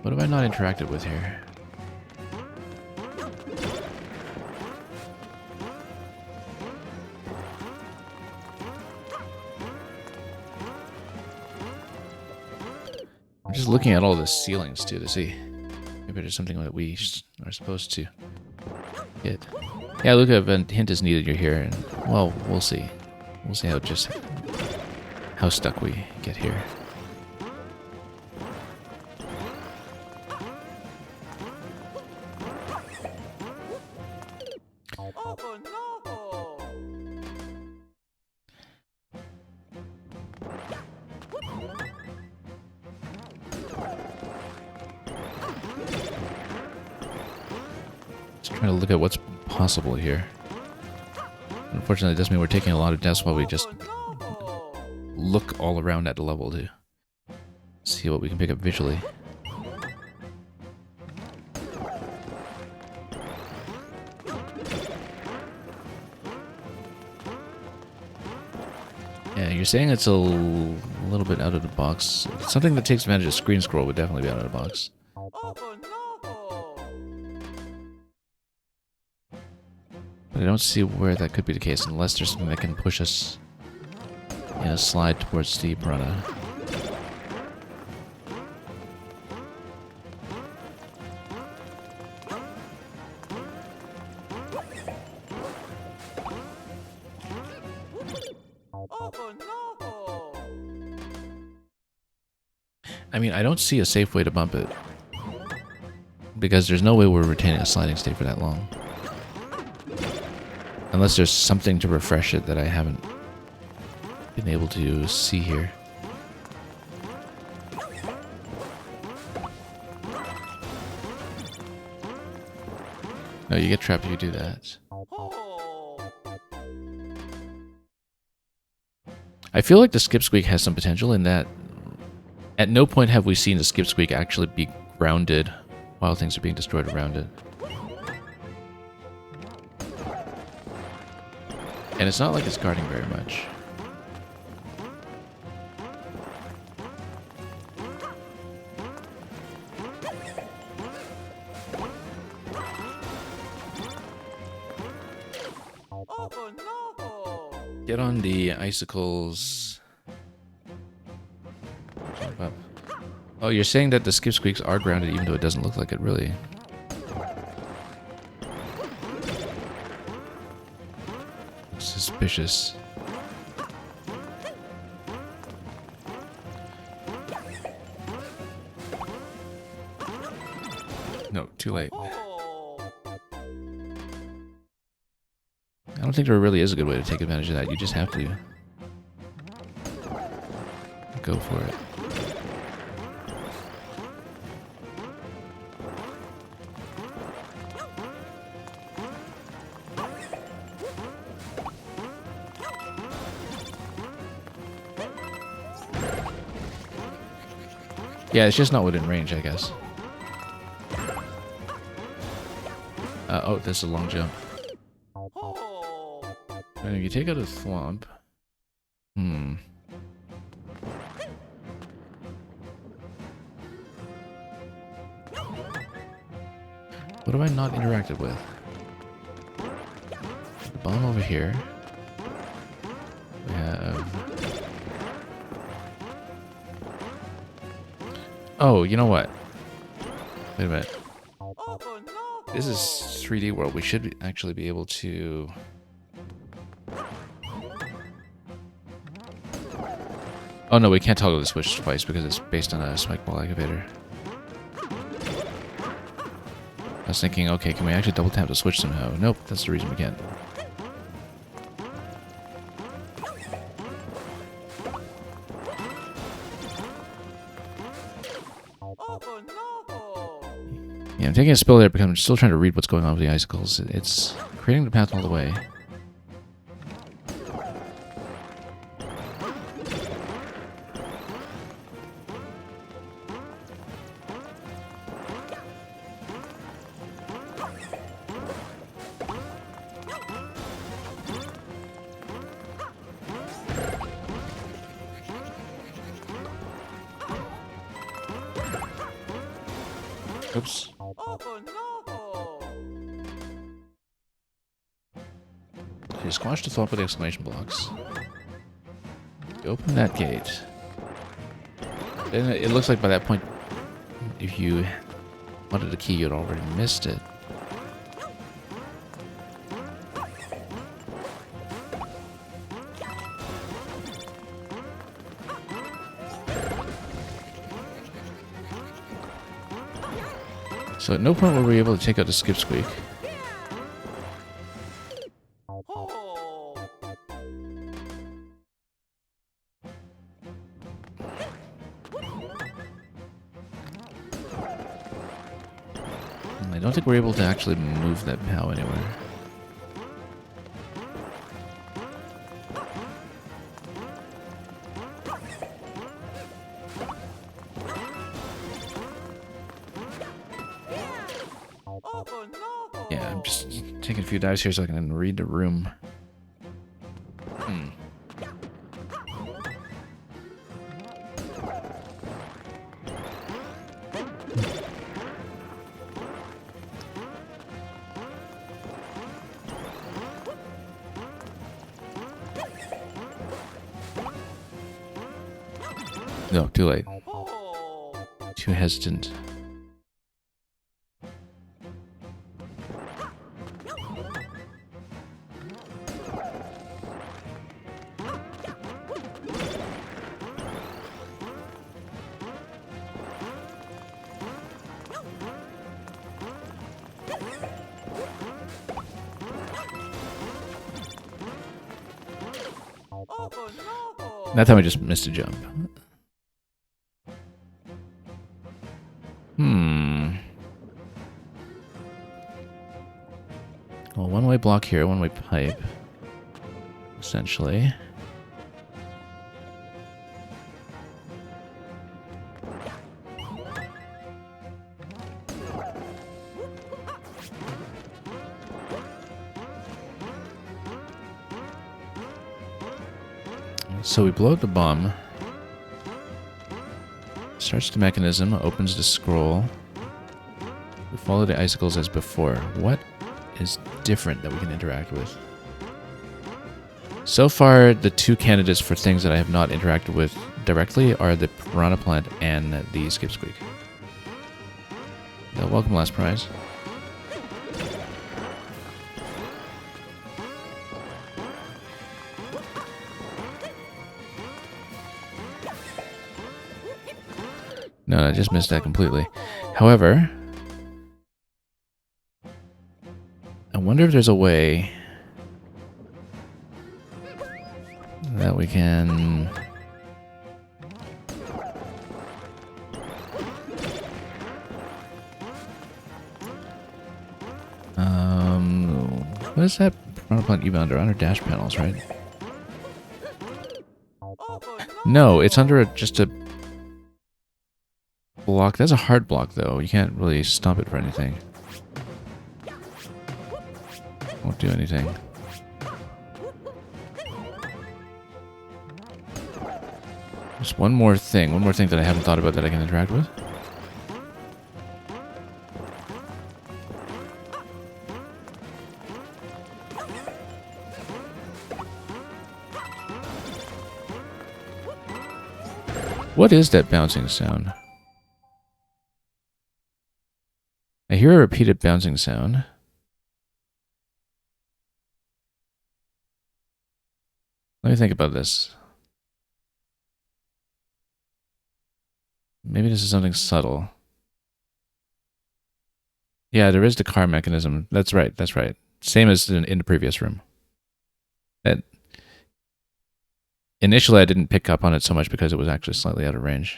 What have I not interacted with here? I'm just looking at all the ceilings too to see maybe there's something that we are supposed to hit. Yeah, look, if a hint is needed, you're here, and well, we'll see. We'll see how stuck we get here. Trying to look at what's possible here. Unfortunately, it does mean we're taking a lot of deaths while we just look all around at the level to see what we can pick up visually. Yeah, you're saying it's a little bit out of the box. Something that takes advantage of screen scroll would definitely be out of the box. But I don't see where that could be the case unless there's something that can push us in a slide towards the piranha. I mean, I don't see a safe way to bump it. Because there's no way we're retaining a sliding state for that long. Unless there's something to refresh it that I haven't been able to see here. No, you get trapped if you do that. I feel like the skip squeak has some potential in that at no point have we seen the skip squeak actually be grounded while things are being destroyed around it. And it's not like it's guarding very much. Get on the icicles. Jump up. Oh, you're saying that the skip squeaks are grounded even though it doesn't look like it really. Suspicious. No, too late. I don't think there really is a good way to take advantage of that. You just have to go for it. Yeah, it's just not within range, I guess. Oh, there's a long jump. And if you take out a thwomp... What have I not interacted with? The bomb over here. We have... Oh, you know what? Wait a minute. This is 3D World. We should actually be able to... Oh no, we can't toggle the switch twice because it's based on a spike ball activator. I was thinking, okay, can we actually double tap the switch somehow? Nope, that's the reason we can't. Yeah, I'm taking a spill there because I'm still trying to read what's going on with the icicles. It's creating the path all the way. Oops. You squash the thwomp with the exclamation blocks. You open that gate. Then it looks like by that point, if you wanted a key, you'd already missed it. So at no point were we able to take out the skip squeak. I don't think we're able to actually move that POW anywhere. Yeah, I'm just taking a few dives here so I can read the room. No, too late. Too hesitant. That time I just missed a jump. Well, one-way block here, one-way pipe. Essentially. So we blow up the bomb. Starts the mechanism, opens the scroll. We follow the icicles as before. What is different that we can interact with? So far, the two candidates for things that I have not interacted with directly are the Piranha Plant and the Skipsqueak. Welcome, last prize. No, I just missed that completely. However, I wonder if there's a way that we can... what is that? Piranha Plant even under dash panels, right? No, it's under just a block. That's a hard block, though. You can't really stomp it for anything. Won't do anything. Just one more thing that I haven't thought about that I can interact with. What is that bouncing sound? I hear a repeated bouncing sound. Let me think about this. Maybe this is something subtle. Yeah, there is the car mechanism. That's right, that's right. Same as in the previous room. That initially I didn't pick up on it so much because it was actually slightly out of range.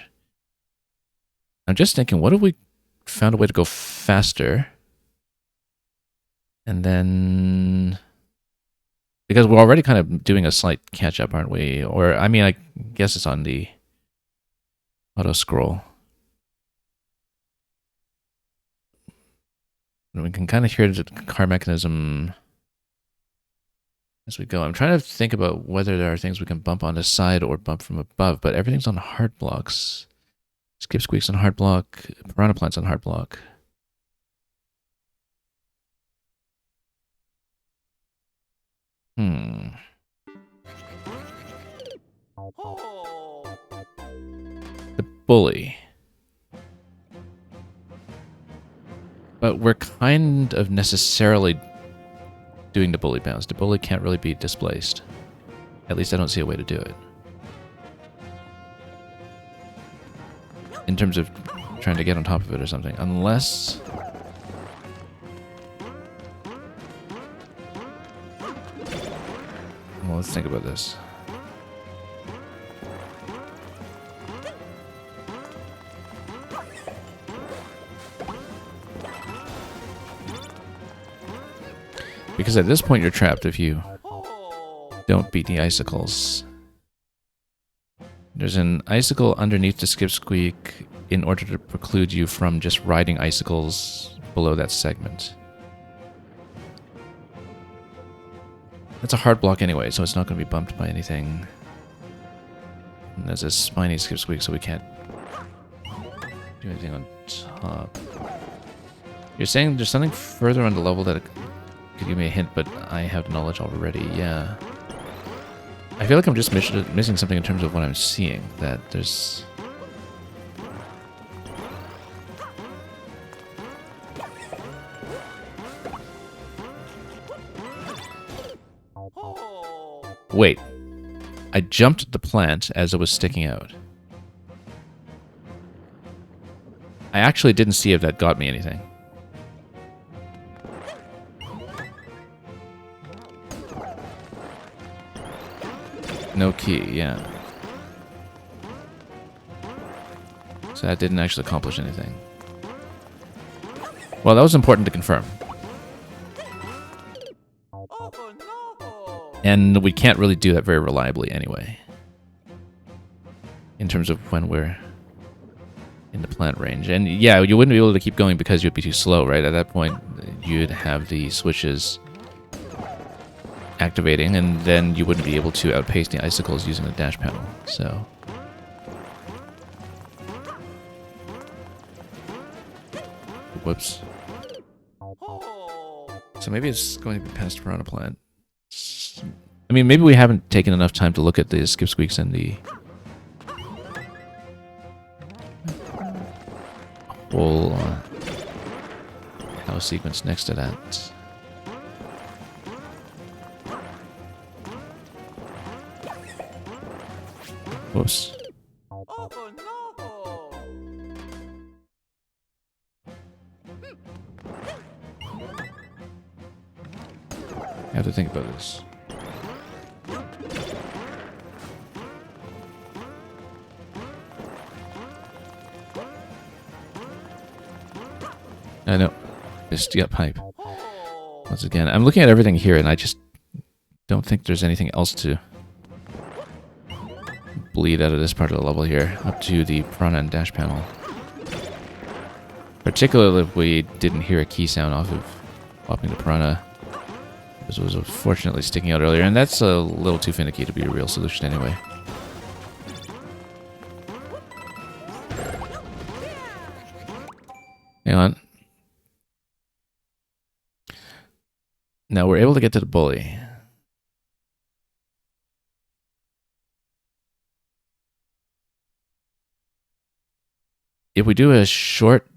I'm just thinking, what if we found a way to go faster? And then... because we're already kind of doing a slight catch-up, aren't we? Or, I mean, I guess it's on the auto-scroll. We can kind of hear the car mechanism as we go. I'm trying to think about whether there are things we can bump on the side or bump from above, but everything's on hard blocks. Skipsqueak's on hard block, Piranha Plant's on hard block. The bully. But we're kind of necessarily doing the bully bounce. The bully can't really be displaced. At least I don't see a way to do it. In terms of trying to get on top of it or something. Unless... well, let's think about this. Because at this point you're trapped if you don't beat the icicles. There's an icicle underneath the Skipsqueak in order to preclude you from just riding icicles below that segment. It's a hard block anyway, so it's not going to be bumped by anything And there's a spiny skip squeak, so we can't do anything on top. You're saying there's something further on the level that could give me a hint, but I have the knowledge already. Yeah. I feel like I'm just missing something in terms of what I'm seeing. That there's... Wait. I jumped the plant as it was sticking out. I actually didn't see if that got me anything. No key, yeah. So that didn't actually accomplish anything. Well, that was important to confirm. And we can't really do that very reliably anyway. In terms of when we're in the plant range. And yeah, you wouldn't be able to keep going because you'd be too slow, right? At that point, you'd have the switches activating, and then you wouldn't be able to outpace the icicles using the dash panel. So... Whoops. So maybe it's going to be past Piranha Plant. I mean, maybe we haven't taken enough time to look at the skip squeaks and the whole house sequence next to that. Whoops. I have to think about this. I know. Missed pipe. Once again, I'm looking at everything here, and I just don't think there's anything else to bleed out of this part of the level here, up to the piranha and dash panel. Particularly if we didn't hear a key sound off of popping the piranha. This was unfortunately sticking out earlier, and that's a little too finicky to be a real solution anyway. Hang on. Now we're able to get to the bully. If we do a short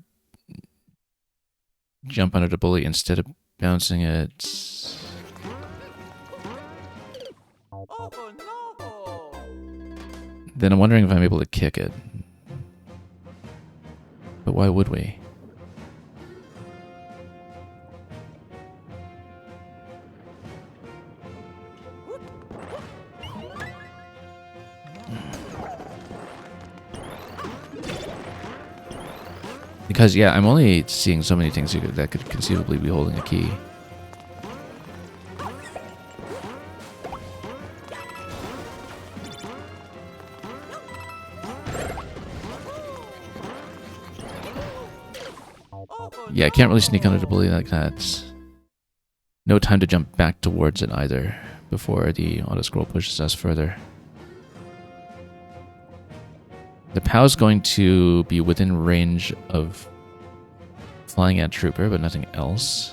jump under the bully instead of bouncing it... Then I'm wondering if I'm able to kick it. But why would we? Because, yeah, I'm only seeing so many things that could conceivably be holding a key. Yeah, I can't really sneak under the bully like that. No time to jump back towards it either before the auto-scroll pushes us further. The POW's going to be within range of flying at Trooper, but nothing else.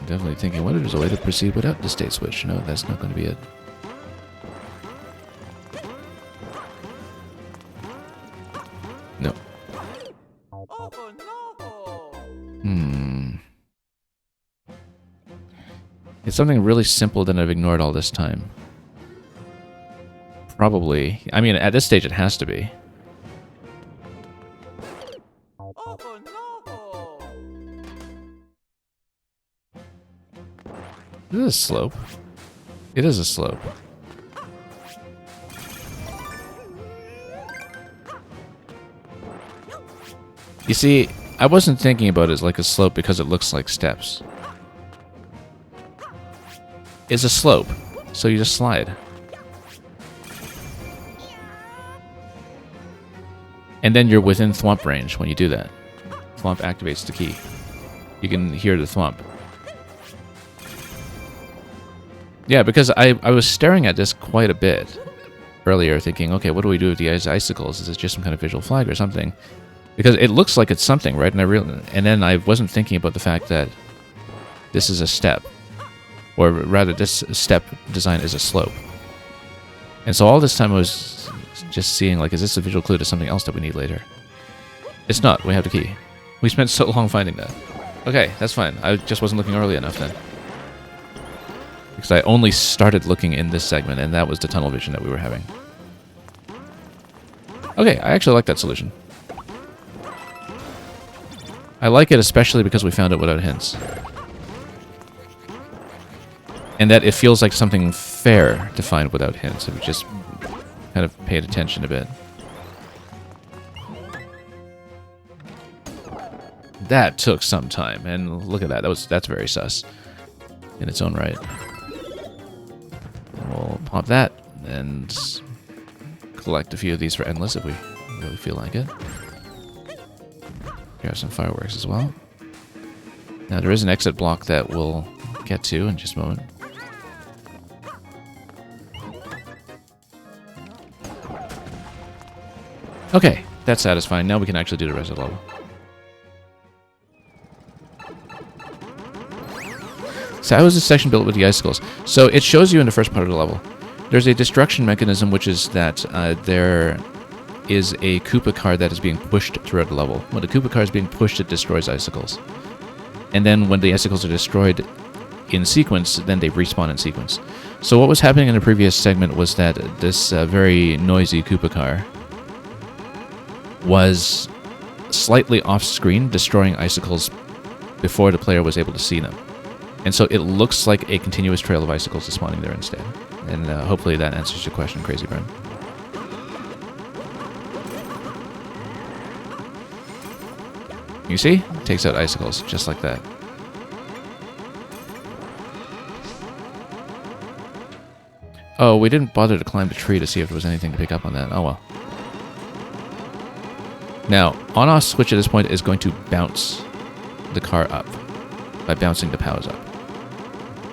Definitely thinking, what if there's a way to proceed without the state switch? No, that's not going to be it. No. It's something really simple that I've ignored all this time. Probably. I mean, at this stage it has to be. Is it a slope? It is a slope. You see, I wasn't thinking about it as like a slope because it looks like steps. It's a slope, so you just slide. And then you're within thwomp range when you do that. Thwomp activates the key. You can hear the thwomp. Yeah, because I was staring at this quite a bit earlier, thinking, okay, what do we do with the icicles? Is this just some kind of visual flag or something? Because it looks like it's something, right? And then I wasn't thinking about the fact that this is a step, or rather, this step design is a slope. And so all this time I was just seeing, like, is this a visual clue to something else that we need later? It's not. We have the key. We spent so long finding that. Okay, that's fine. I just wasn't looking early enough then. Because I only started looking in this segment, and that was the tunnel vision that we were having. Okay, I actually like that solution. I like it especially because we found it without hints. And that it feels like something fair to find without hints, if we just kind of paid attention a bit. That took some time, and look at that. That's very sus in its own right. And we'll pop that and collect a few of these for Endless if we really feel like it. Grab some fireworks as well. Now there is an exit block that we'll get to in just a moment. Okay, that's satisfying. Now we can actually do the rest of the level. So how is this section built with the icicles? So it shows you in the first part of the level. There's a destruction mechanism, which is that there is a Koopa car that is being pushed throughout the level. When the Koopa car is being pushed, it destroys icicles. And then when the icicles are destroyed in sequence, then they respawn in sequence. So what was happening in the previous segment was that this very noisy Koopa car was slightly off-screen, destroying icicles before the player was able to see them. And so it looks like a continuous trail of icicles is spawning there instead. And hopefully that answers your question, Crazy Burn. You see? It takes out icicles, just like that. Oh, we didn't bother to climb the tree to see if there was anything to pick up on that. Oh well. Now, on-off switch at this point is going to bounce the car up by bouncing the POWs up.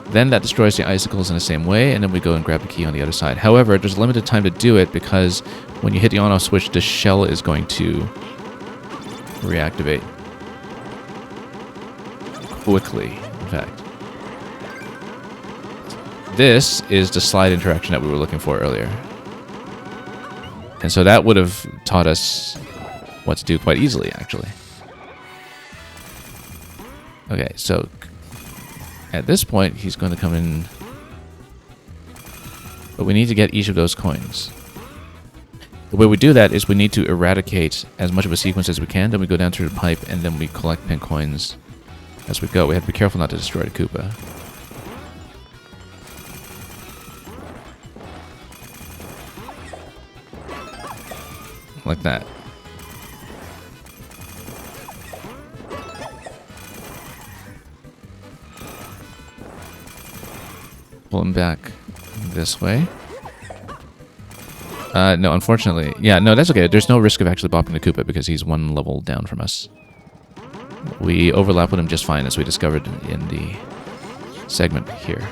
Then that destroys the icicles in the same way, and then we go and grab the key on the other side. However, there's limited time to do it because when you hit the on-off switch, the shell is going to reactivate quickly, in fact. This is the slide interaction that we were looking for earlier. And so that would have taught us what to do quite easily, actually. Okay, so at this point, he's going to come in. But we need to get each of those coins. The way we do that is we need to eradicate as much of a sequence as we can, then we go down through the pipe, and then we collect pink coins as we go. We have to be careful not to destroy the Koopa. Like that. Pull him back this way. No, unfortunately. Yeah, no, that's okay. There's no risk of actually bopping the Koopa because he's one level down from us. We overlap with him just fine, as we discovered in the segment here.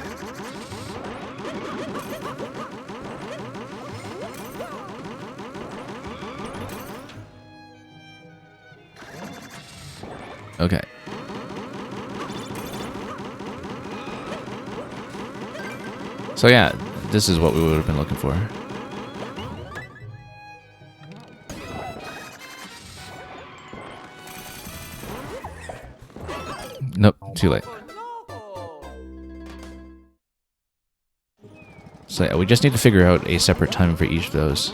Okay. So yeah, this is what we would have been looking for. Nope, too late. So yeah, we just need to figure out a separate timing for each of those.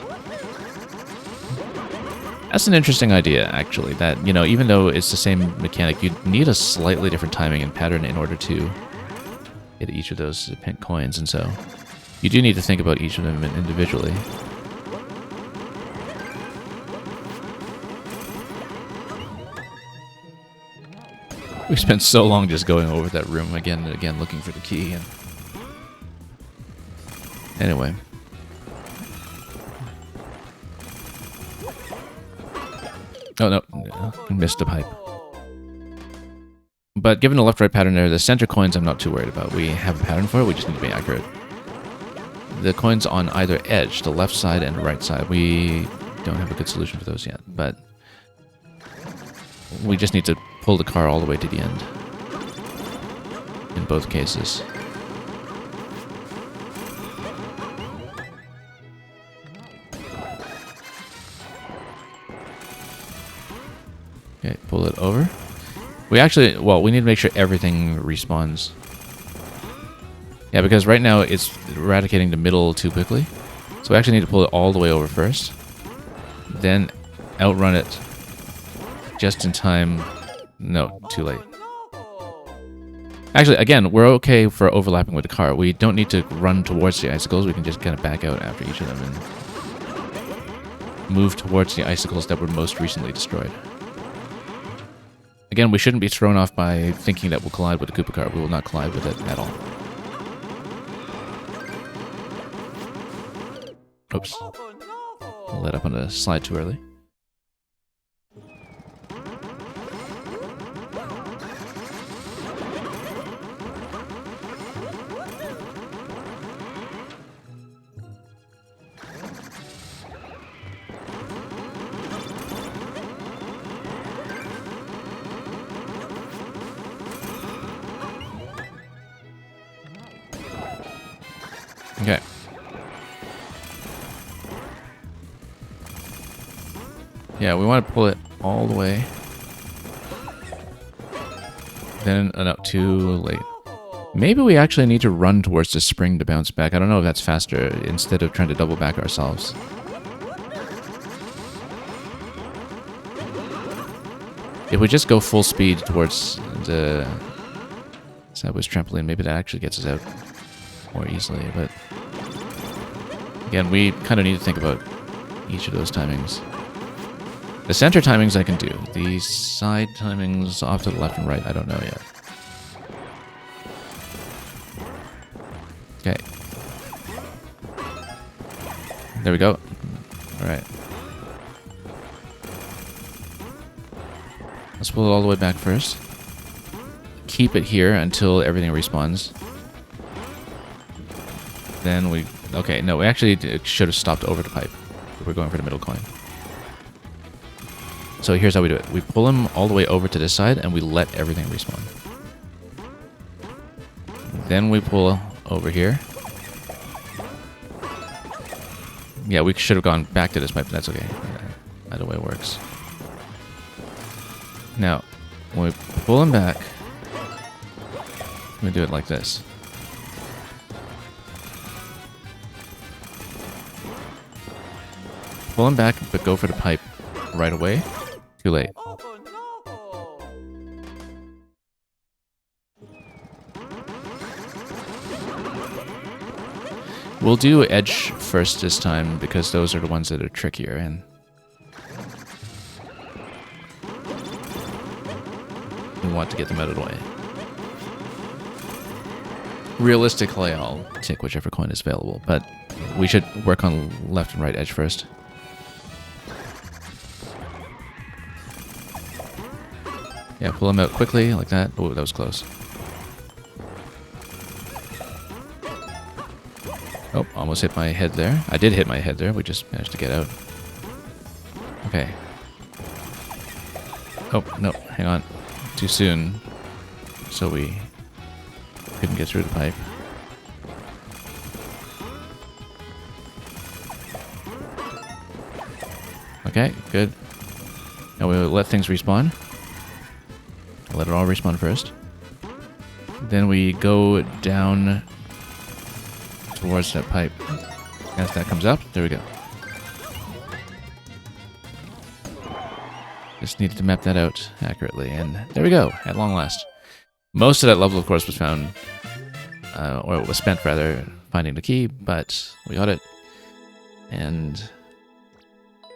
That's an interesting idea, actually, that, you know, even though it's the same mechanic, you need a slightly different timing and pattern in order to hit each of those pink coins, and so you do need to think about each of them individually. We spent so long just going over that room again and again looking for the key. And anyway. Oh no, missed a pipe. But given the left-right pattern there, the center coins I'm not too worried about. We have a pattern for it, we just need to be accurate. The coins on either edge, the left side and the right side, we don't have a good solution for those yet, but we just need to pull the car all the way to the end in both cases. Okay, pull it over. We actually, well, we need to make sure everything respawns. Yeah, because right now it's eradicating the middle too quickly. So we actually need to pull it all the way over first. Then outrun it just in time. No, too late. Actually, again, we're okay for overlapping with the car. We don't need to run towards the icicles. We can just kind of back out after each of them and move towards the icicles that were most recently destroyed. Again, we shouldn't be thrown off by thinking that we'll collide with the Koopa car. We will not collide with it at all. Oops. Let up on the slide too early. Okay. Yeah, we want to pull it all the way. Then not too late. Maybe we actually need to run towards the spring to bounce back. I don't know if that's faster instead of trying to double back ourselves. If we just go full speed towards the sideways trampoline, maybe that actually gets us out more easily, but again, we kind of need to think about each of those timings. The center timings I can do. The side timings off to the left and right, I don't know yet. Okay. There we go. Alright. Let's pull it all the way back first. Keep it here until everything respawns. Then we... Okay, no, we actually should have stopped over the pipe. We're going for the middle coin. So here's how we do it. We pull him all the way over to this side, and we let everything respawn. Then we pull over here. Yeah, we should have gone back to this pipe, but that's okay. Either way works. Now, when we pull him back, we do it like this. Pull him back, but go for the pipe right away. Too late. We'll do edge first this time because those are the ones that are trickier and we want to get them out of the way. Realistically, I'll take whichever coin is available, but we should work on left and right edge first. Yeah, pull them out quickly, like that. Oh, that was close. Oh, almost hit my head there. I did hit my head there. We just managed to get out. Okay. Oh, no, hang on. Too soon. So we couldn't get through the pipe. Okay, good. Now we'll let things respawn. Let it all respawn first. Then we go down towards that pipe. As that comes up, there we go. Just needed to map that out accurately, and there we go, at long last. Most of that level, of course, was found, or was spent, rather, finding the key, but we got it. And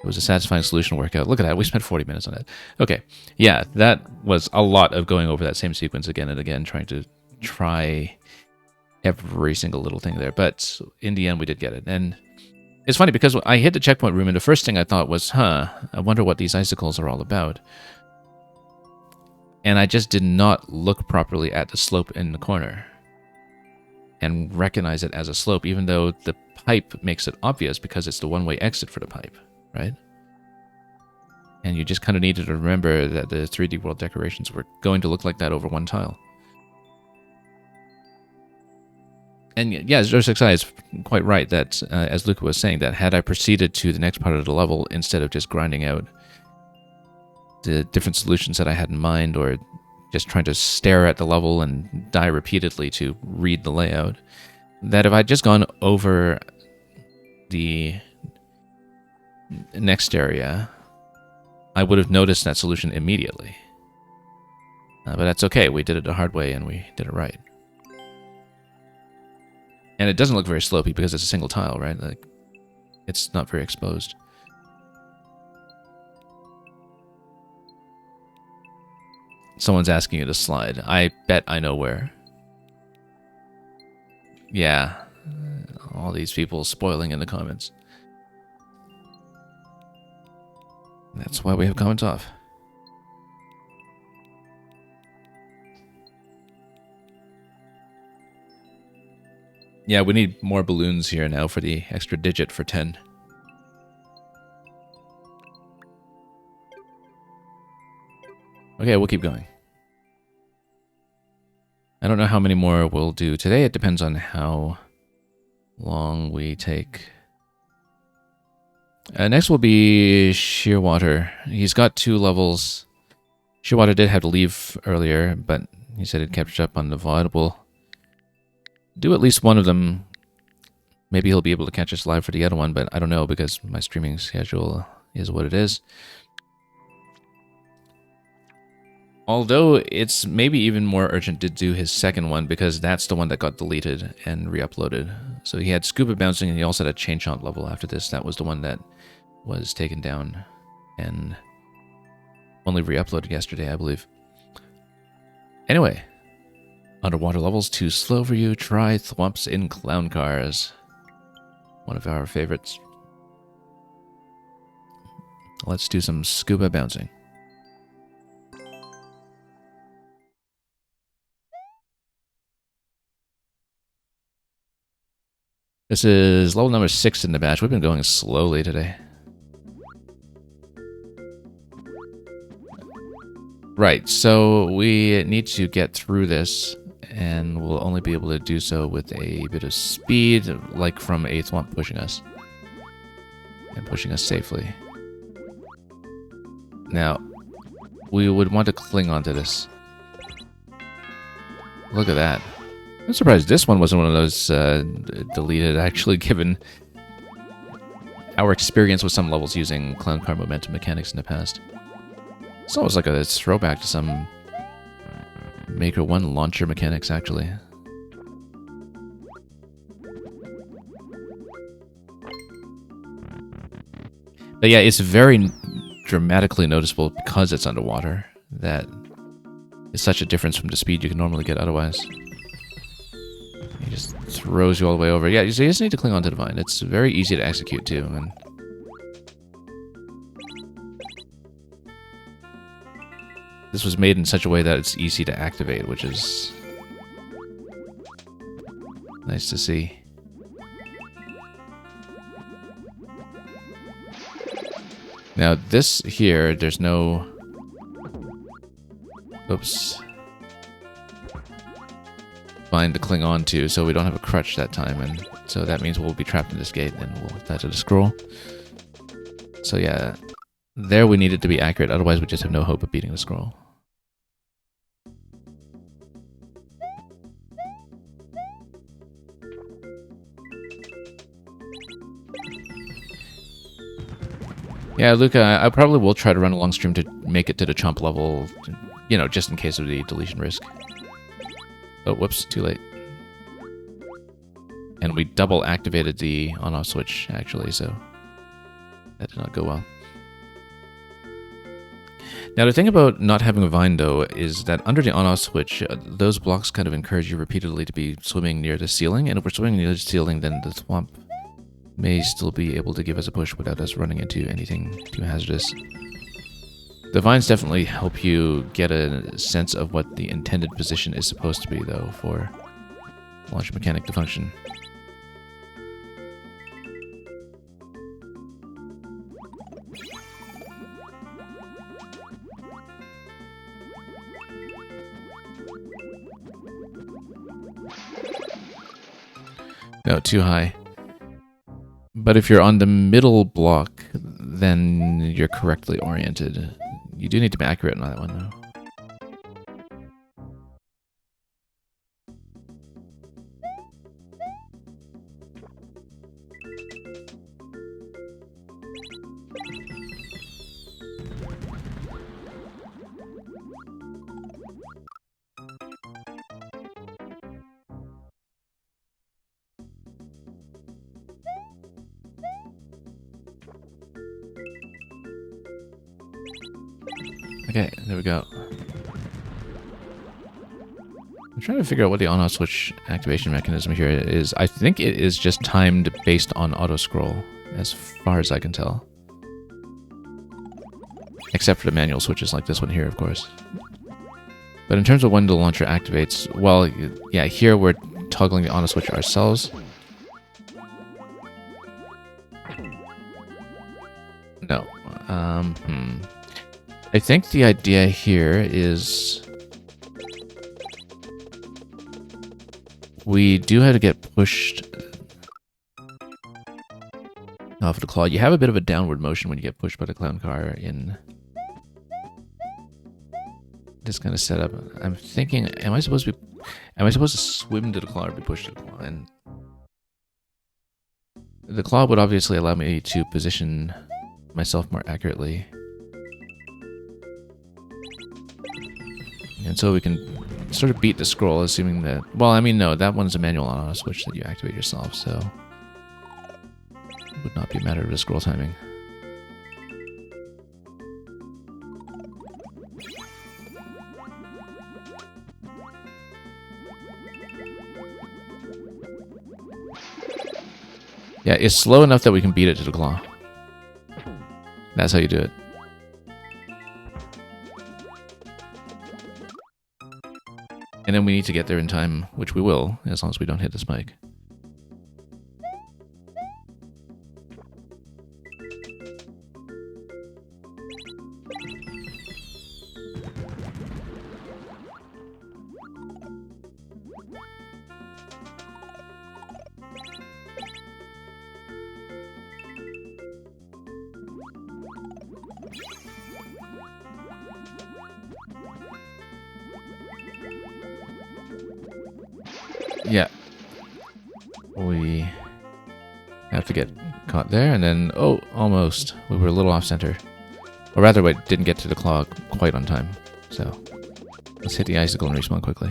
it was a satisfying solution to work out. Look at that, we spent 40 minutes on it. Okay, yeah, that was a lot of going over that same sequence again and again, trying to try every single little thing there. But in the end, we did get it. And it's funny because I hit the checkpoint room, and the first thing I thought was, I wonder what these icicles are all about. And I just did not look properly at the slope in the corner and recognize it as a slope, even though the pipe makes it obvious because it's the one-way exit for the pipe, right? And you just kind of needed to remember that the 3D world decorations were going to look like that over one tile. And yeah, Zero6i is quite right that, as Luca was saying, that had I proceeded to the next part of the level instead of just grinding out the different solutions that I had in mind, or just trying to stare at the level and die repeatedly to read the layout, that if I'd just gone over the next area, I would have noticed that solution immediately. But that's okay, we did it the hard way and we did it right. And it doesn't look very slopey because it's a single tile, right? Like, it's not very exposed. Someone's asking you to slide. I bet I know where. Yeah. All these people spoiling in the comments. That's why we have comments off. Yeah, we need more balloons here now for the extra digit for 10. Okay, we'll keep going. I don't know how many more we'll do today. It depends on how long we take. Next will be Shearwater. He's got 2 levels. Shearwater did have to leave earlier, but he said he'd catch up on the VOD. We'll do at least one of them. Maybe he'll be able to catch us live for the other one, but I don't know because my streaming schedule is what it is. Although it's maybe even more urgent to do his second one because that's the one that got deleted and re-uploaded. So he had Scuba Bouncing and he also had a Chain Chomp level after this. That was the one that was taken down and only re-uploaded yesterday, I believe. Anyway, underwater levels too slow for you. Try Thwomps in Clown Cars. One of our favorites. Let's do some Scuba Bouncing. This is level number 6 in the batch. We've been going slowly today. Right, so we need to get through this, and we'll only be able to do so with a bit of speed, like from a Thwomp pushing us. And pushing us safely. Now, we would want to cling onto this. Look at that. I'm surprised this one wasn't one of those deleted, actually, given our experience with some levels using Clown Car momentum mechanics in the past. It's almost like a throwback to some Maker 1 launcher mechanics, actually. But yeah, it's very dramatically noticeable because it's underwater. That is such a difference from the speed you can normally get otherwise. He just throws you all the way over. Yeah, you just need to cling onto the vine. It's very easy to execute, too. And this was made in such a way that it's easy to activate, which is nice to see. Now, this here, there's no... Oops. Vine to cling on to, so we don't have a crutch that time, and so that means we'll be trapped in this gate and we'll die to the scroll. So yeah, there we needed to be accurate, otherwise we just have no hope of beating the scroll. Yeah, Luca, I probably will try to run a long stream to make it to the chomp level, you know, just in case of the deletion risk. Oh, whoops, too late. And we double activated the on-off switch, actually, so that did not go well. Now, the thing about not having a vine, though, is that under the on-off switch, those blocks kind of encourage you repeatedly to be swimming near the ceiling, and if we're swimming near the ceiling, then the Thwomp may still be able to give us a push without us running into anything too hazardous. The vines definitely help you get a sense of what the intended position is supposed to be, though, for launch mechanic to function. No, too high. But if you're on the middle block, then you're correctly oriented. You do need to be accurate on that one, though. Okay, there we go. I'm trying to figure out what the on-off switch activation mechanism here is. I think it is just timed based on auto-scroll, as far as I can tell. Except for the manual switches like this one here, of course. But in terms of when the launcher activates, well, yeah, here we're toggling the on-off switch ourselves. No. I think the idea here is we do have to get pushed off the claw. You have a bit of a downward motion when you get pushed by the clown car in this kind of setup. I'm thinking, am I supposed to swim to the claw or be pushed to the claw? And the claw would obviously allow me to position myself more accurately. And so we can sort of beat the scroll, assuming that... Well, I mean, no, that one's a manual on-off switch that you activate yourself, so... It would not be a matter of the scroll timing. Yeah, it's slow enough that we can beat it to the claw. That's how you do it. And then we need to get there in time, which we will, as long as we don't hit the spike. Yeah. We have to get caught there, and then... Oh, almost. We were a little off-center. Or rather, we didn't get to the claw quite on time. So, let's hit the icicle and respawn quickly.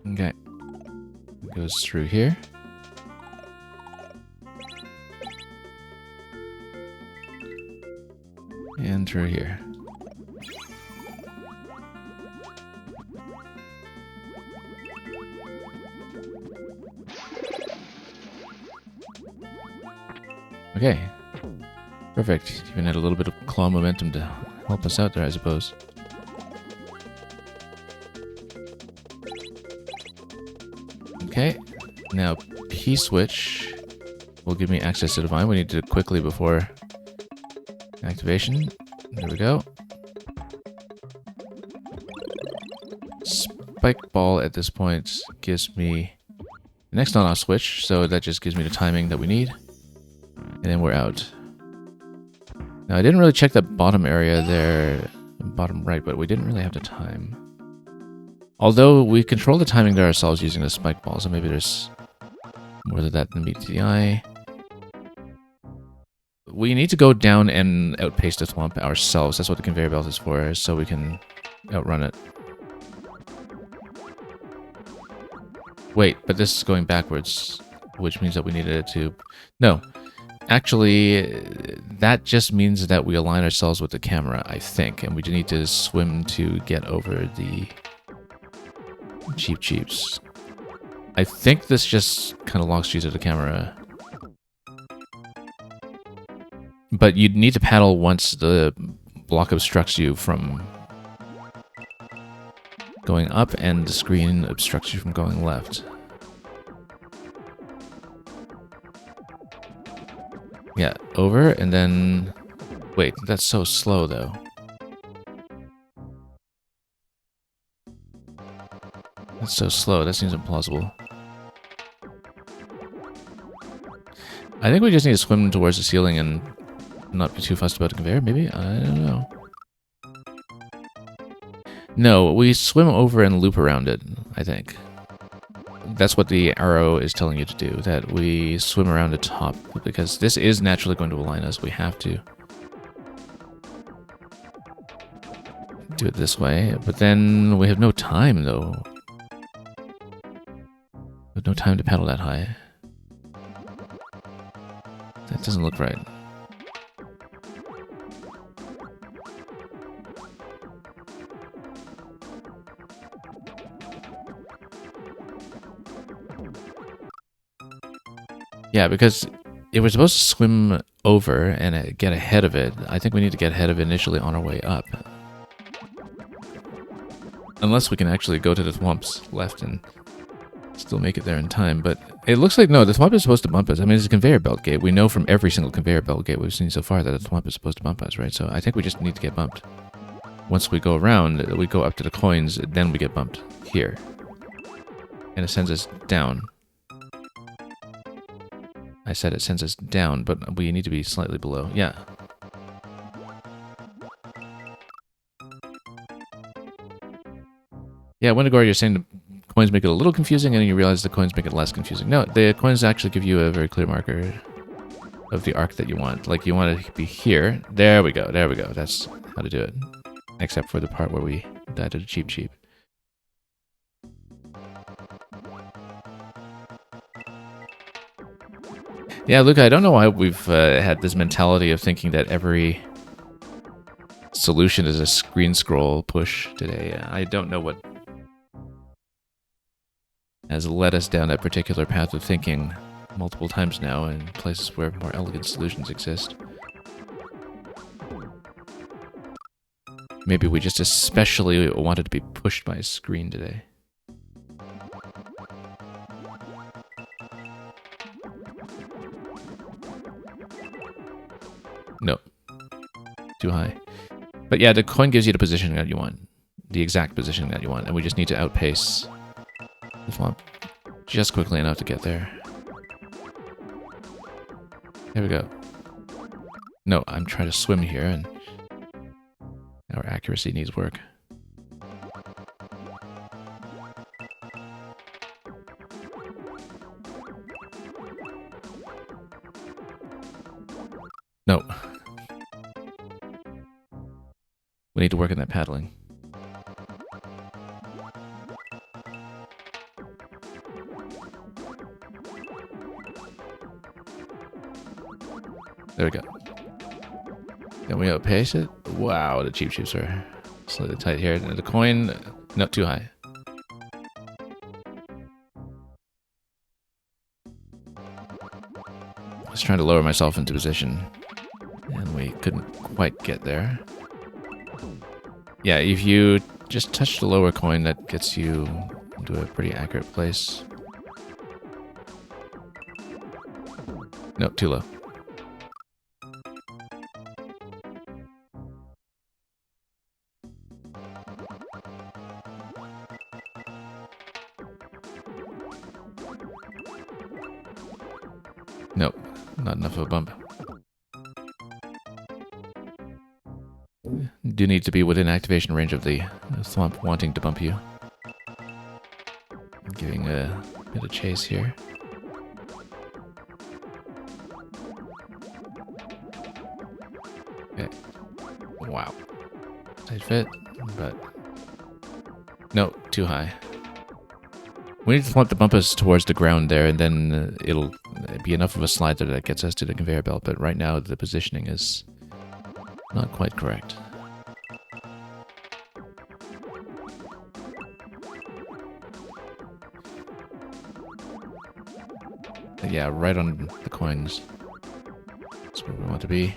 Okay. Goes through here. And through here. Okay. Perfect. Even had a little bit of claw momentum to help us out there, I suppose. Okay, now P-switch will give me access to Divine. We need to quickly before activation. There we go. Spike ball at this point gives me the next on-off switch, so that just gives me the timing that we need. And then we're out. Now I didn't really check that bottom area there, bottom right, but we didn't really have the time. Although we control the timing there ourselves using the spike ball, so maybe there's more of that than meets the eye. We need to go down and outpace the Thwomp ourselves. That's what the conveyor belt is for, so we can outrun it. Wait, but this is going backwards, which means that we needed it to... No. Actually, that just means that we align ourselves with the camera, I think, and we do need to swim to get over the Cheep Cheeps. I think this just kind of locks you to the camera. But you'd need to paddle once the block obstructs you from going up and the screen obstructs you from going left. Yeah, over and then... Wait, that's so slow though. That's so slow, that seems implausible. I think we just need to swim towards the ceiling and not be too fussed about the conveyor, maybe? I don't know. No, we swim over and loop around it, I think. That's what the arrow is telling you to do, that we swim around the top, because this is naturally going to align us. We have to do it this way, but then we have no time, though. We have no time to paddle that high. That doesn't look right. Yeah, because if we're supposed to swim over and get ahead of it, I think we need to get ahead of it initially on our way up. Unless we can actually go to the thwomps left and still make it there in time. But it looks like, no, the thwomp is supposed to bump us. I mean, it's a conveyor belt gate. We know from every single conveyor belt gate we've seen so far that the thwomp is supposed to bump us, right? So I think we just need to get bumped. Once we go around, we go up to the coins, then we get bumped here. And it sends us down. I said it sends us down, but we need to be slightly below. Yeah. Yeah, Wendigour, you're saying the coins make it a little confusing, and then you realize the coins make it less confusing. No, the coins actually give you a very clear marker of the arc that you want. Like, you want it to be here. There we go, there we go. That's how to do it. Except for the part where we died to the Cheep Cheep. Yeah, Luca, I don't know why we've had this mentality of thinking that every solution is a screen scroll push today. I don't know what has led us down that particular path of thinking multiple times now in places where more elegant solutions exist. Maybe we just especially wanted to be pushed by a screen today. No. Too high. But yeah, the coin gives you the positioning that you want. The exact positioning that you want. And we just need to outpace the thwomp just quickly enough to get there. There we go. No, I'm trying to swim here and our accuracy needs work. No. We need to work on that paddling. There we go. Can we outpace it? Wow, the Cheep Cheeps are slightly tight here. The coin, not too high. I was trying to lower myself into position, and we couldn't quite get there. Yeah, if you just touch the lower coin, that gets you into a pretty accurate place. No, too low. Nope, not enough of a bump. Do need to be within activation range of the thwomp wanting to bump you. Giving a bit of chase here. Okay. Wow. Tight fit, but no, too high. We need to want the bump us towards the ground there, and then it'll be enough of a slide that gets us to the conveyor belt. But right now, the positioning is not quite correct. Yeah, right on the coins. That's where we want to be.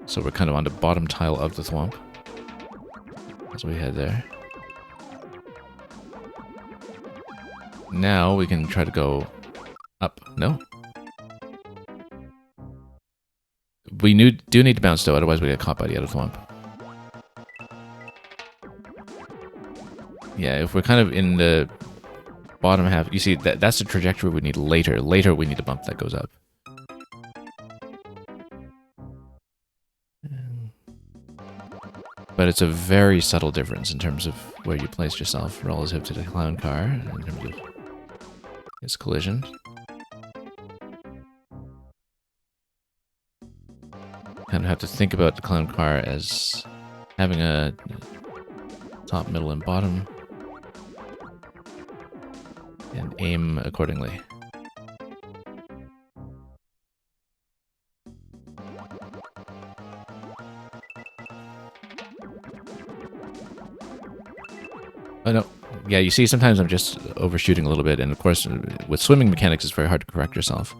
So we're kind of on the bottom tile of the thwomp as we head there. Now we can try to go up. No? We do need to bounce though, otherwise we get caught by the other thwomp. Yeah, if we're kind of in the bottom half, you see, that's the trajectory we need later. Later we need a bump that goes up. But it's a very subtle difference in terms of where you place yourself relative to the clown car, in terms of its collision. Kind of have to think about the clown car as having a top, middle, and bottom, and aim accordingly. Oh no, yeah, you see, sometimes I'm just overshooting a little bit, and of course, with swimming mechanics, it's very hard to correct yourself.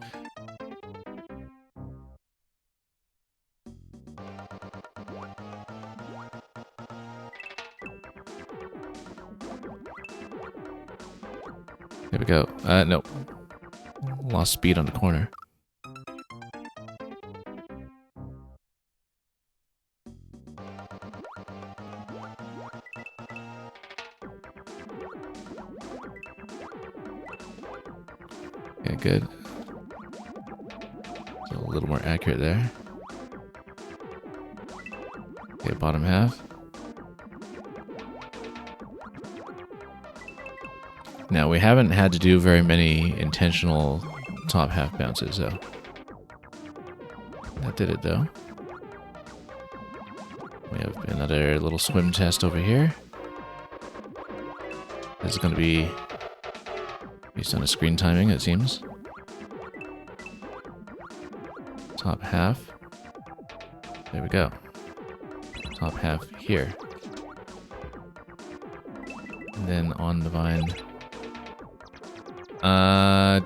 There we go. No. Lost speed on the corner. Okay, good. So a little more accurate there. Okay, bottom half. Now, we haven't had to do very many intentional top half bounces, though. That did it, though. We have another little swim test over here. This is going to be based on a screen timing, it seems. Top half. There we go. Top half here. And then on the vine.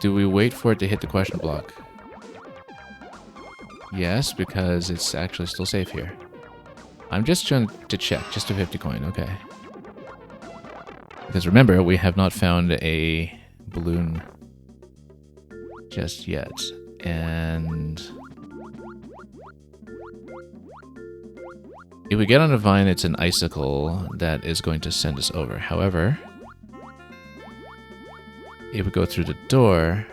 Do we wait for it to hit the question block? Yes, because it's actually still safe here. I'm just trying to check, just a 50 coin, okay. Because remember, we have not found a balloon just yet. And if we get on a vine, it's an icicle that is going to send us over. However, if we go through the door,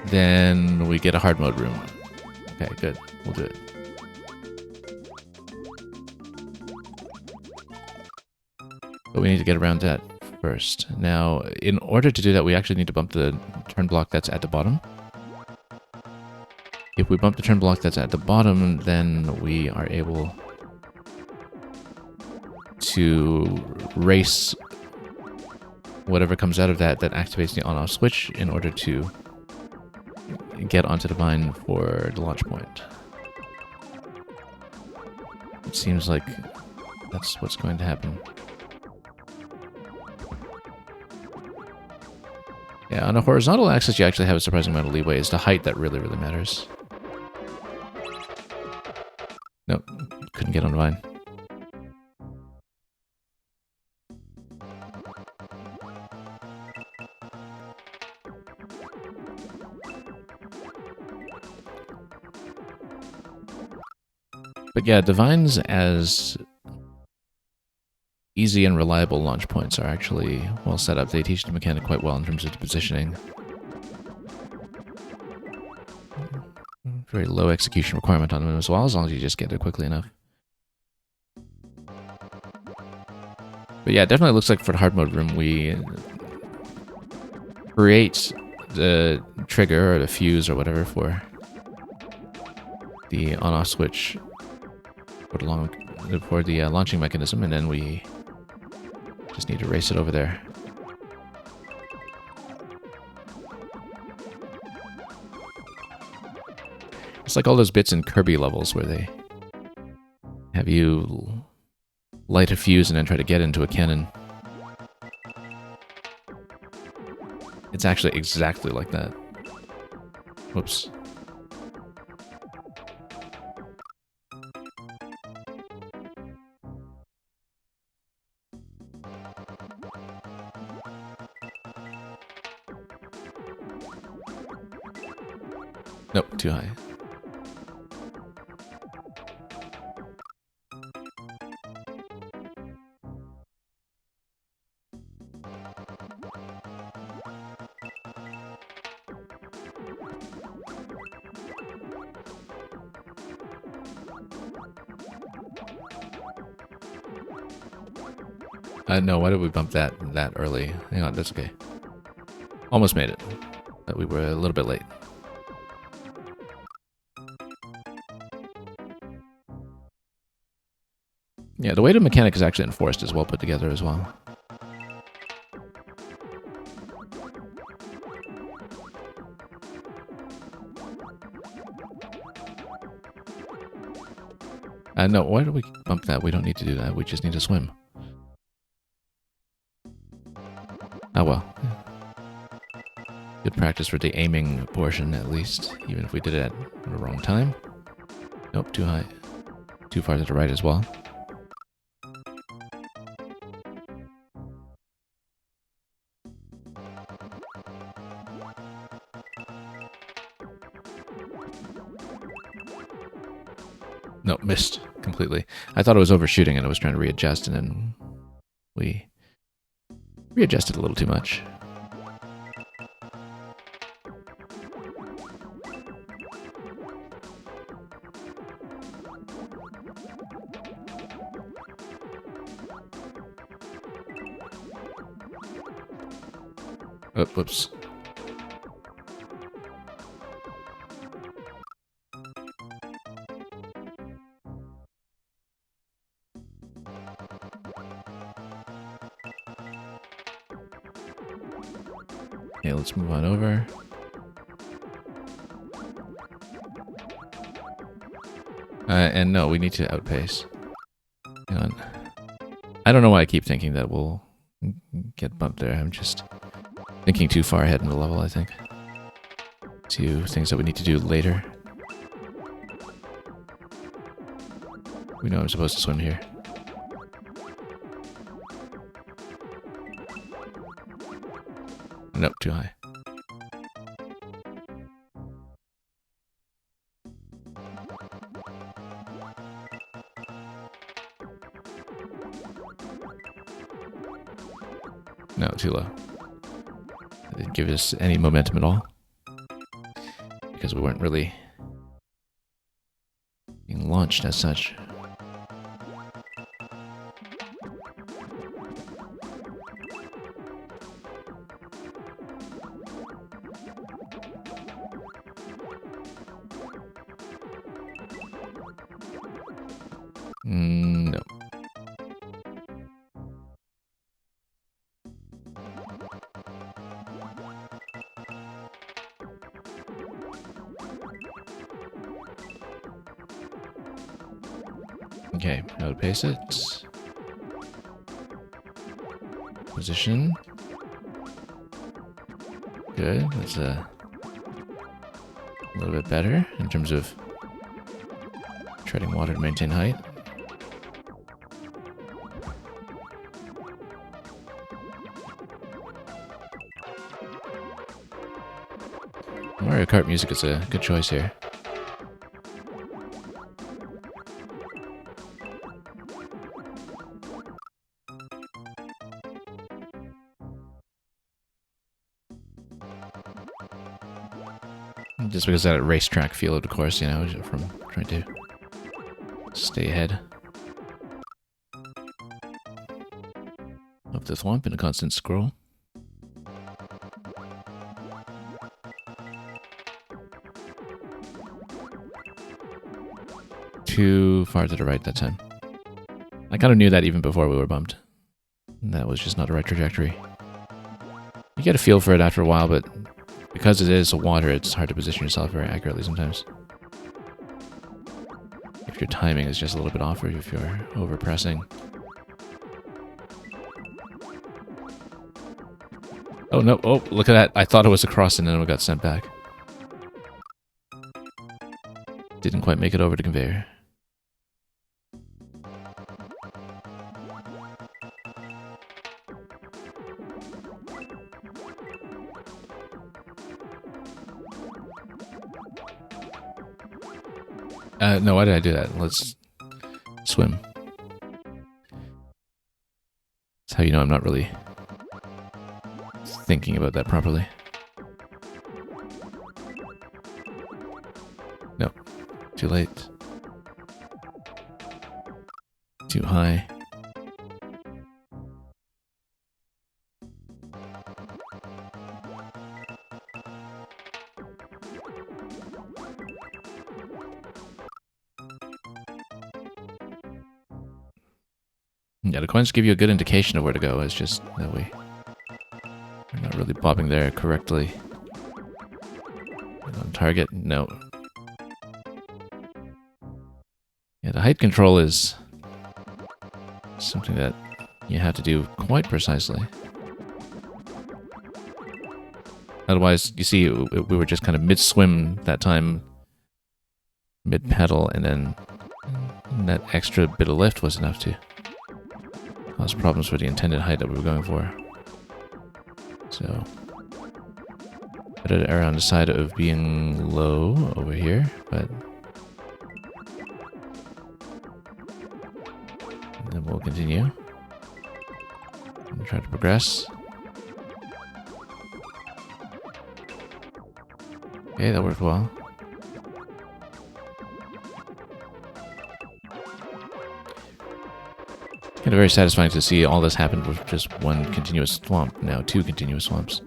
then we get a hard mode room. Okay, good. We'll do it. But we need to get around that first. Now, in order to do that, we actually need to bump the turn block that's at the bottom. If we bump the turn block that's at the bottom, then we are able to race whatever comes out of that activates the on-off switch in order to get onto the vine for the launch point. It seems like that's what's going to happen. Yeah, on a horizontal axis, you actually have a surprising amount of leeway. It's the height that really, really matters. Nope, couldn't get on the vine. But yeah, the vines as easy and reliable launch points are actually well set up. They teach the mechanic quite well in terms of the positioning. Very low execution requirement on them as well, as long as you just get there quickly enough. But yeah, it definitely looks like for the hard mode room, we create the trigger or the fuse or whatever for the on-off switch for the launching mechanism, and then we Just need to race it over there. It's like all those bits in Kirby levels where they have you light a fuse and then try to get into a cannon. It's actually exactly like that. Whoops. Nope, too high. No, why did we bump that early? Hang on, that's okay. Almost made it, but we were a little bit late. Yeah, the weighted mechanic is actually enforced as well put together as well. No, why did we bump that? We don't need to do that. We just need to swim. Oh well. Good practice for the aiming portion, at least, even if we did it at the wrong time. Nope, too high. Too far to the right as well. Nope, missed completely. I thought I was overshooting and I was trying to readjust, and then we readjusted a little too much. Oh, whoops. Okay, let's move on over. And no, we need to outpace. Hang on. I don't know why I keep thinking that we'll get bumped there. I'm just thinking too far ahead in the level, I think. To things that we need to do later. We know I'm supposed to swim here. Nope, too high. No, too low. It didn't give us any momentum at all. Because we weren't really being launched as such. No. Okay, outpace it. Position. Good, that's a little bit better in terms of treading water to maintain height. Mario Kart music is a good choice here. Just because of that racetrack feel, of course, you know, from trying to stay ahead of the thwomp in a constant scroll. Too far to the right that time. I kind of knew that even before we were bumped. That was just not the right trajectory. You get a feel for it after a while, but because it is water, it's hard to position yourself very accurately sometimes. If your timing is just a little bit off, or if you're over-pressing. Oh, no. Oh, look at that. I thought it was across and then it got sent back. Didn't quite make it over to conveyor. No, why did I do that? Let's swim. That's how you know I'm not really thinking about that properly. No. Too late. Too high. Yeah, the coins give you a good indication of where to go. It's just that we're not really bobbing there correctly. On target, no. Yeah, the height control is something that you have to do quite precisely. Otherwise, you see, we were just kind of mid-swim that time, mid-pedal, and then that extra bit of lift was enough to cause problems for the intended height that we were going for. So, better to err on the side of being low over here, but then we'll continue and try to progress. Okay, that worked well. Kind of very satisfying to see all this happen with just one continuous swamp, now 2 continuous swamps.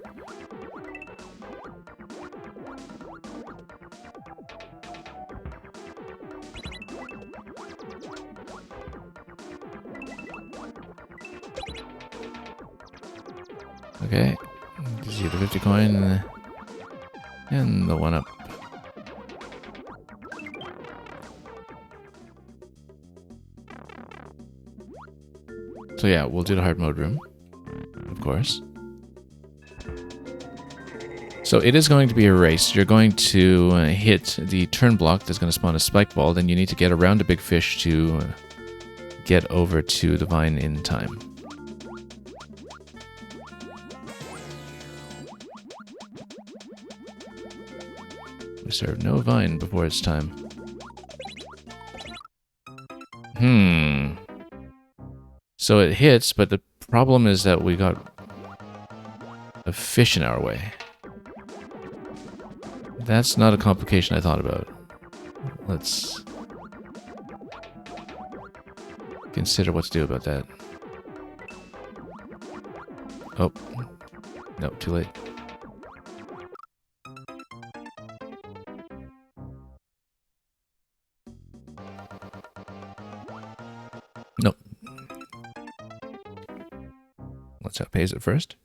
Okay, you see the 50 coin and the 1-up. So yeah, we'll do the hard mode room, of course. So it is going to be a race. You're going to hit the turn block that's going to spawn a spike ball, then you need to get around a big fish to get over to the vine in time. We serve no vine before it's time. So it hits, but the problem is that we got a fish in our way. That's not a complication I thought about. Let's consider what to do about that. Oh. No, too late. Nope. Let's outpace it first.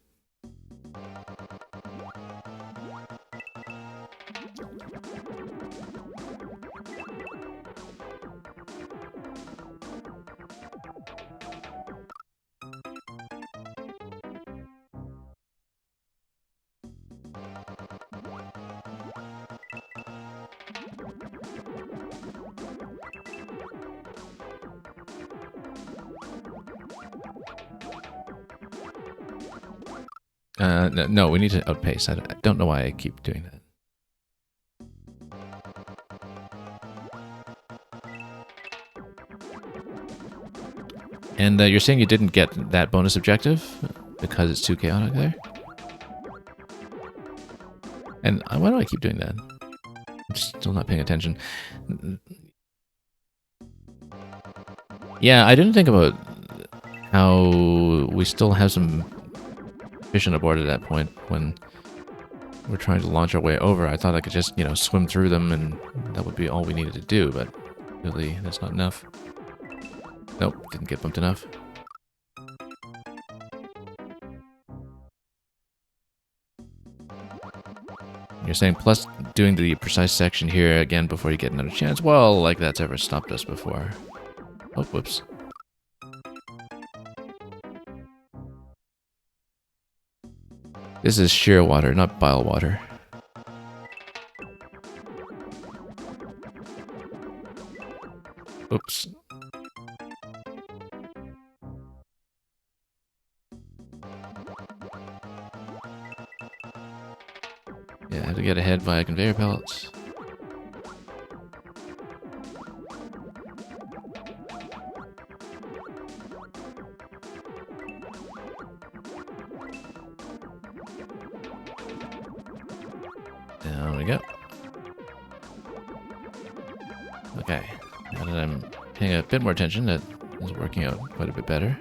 No, we need to outpace. I don't know why I keep doing that. And you're saying you didn't get that bonus objective because it's too chaotic there? And why do I keep doing that? I'm still not paying attention. Yeah, I didn't think about how we still have some fish on the board at that point when we're trying to launch our way over. I thought I could just, swim through them and that would be all we needed to do, but really, that's not enough. Nope, didn't get bumped enough. You're saying plus doing the precise section here again before you get another chance? Well, like that's ever stopped us before. Oh, whoops. This is sheer water, not bile water. Oops. Yeah, I have to get ahead via conveyor belts. Down we go. Okay, now that I'm paying a bit more attention, that is working out quite a bit better.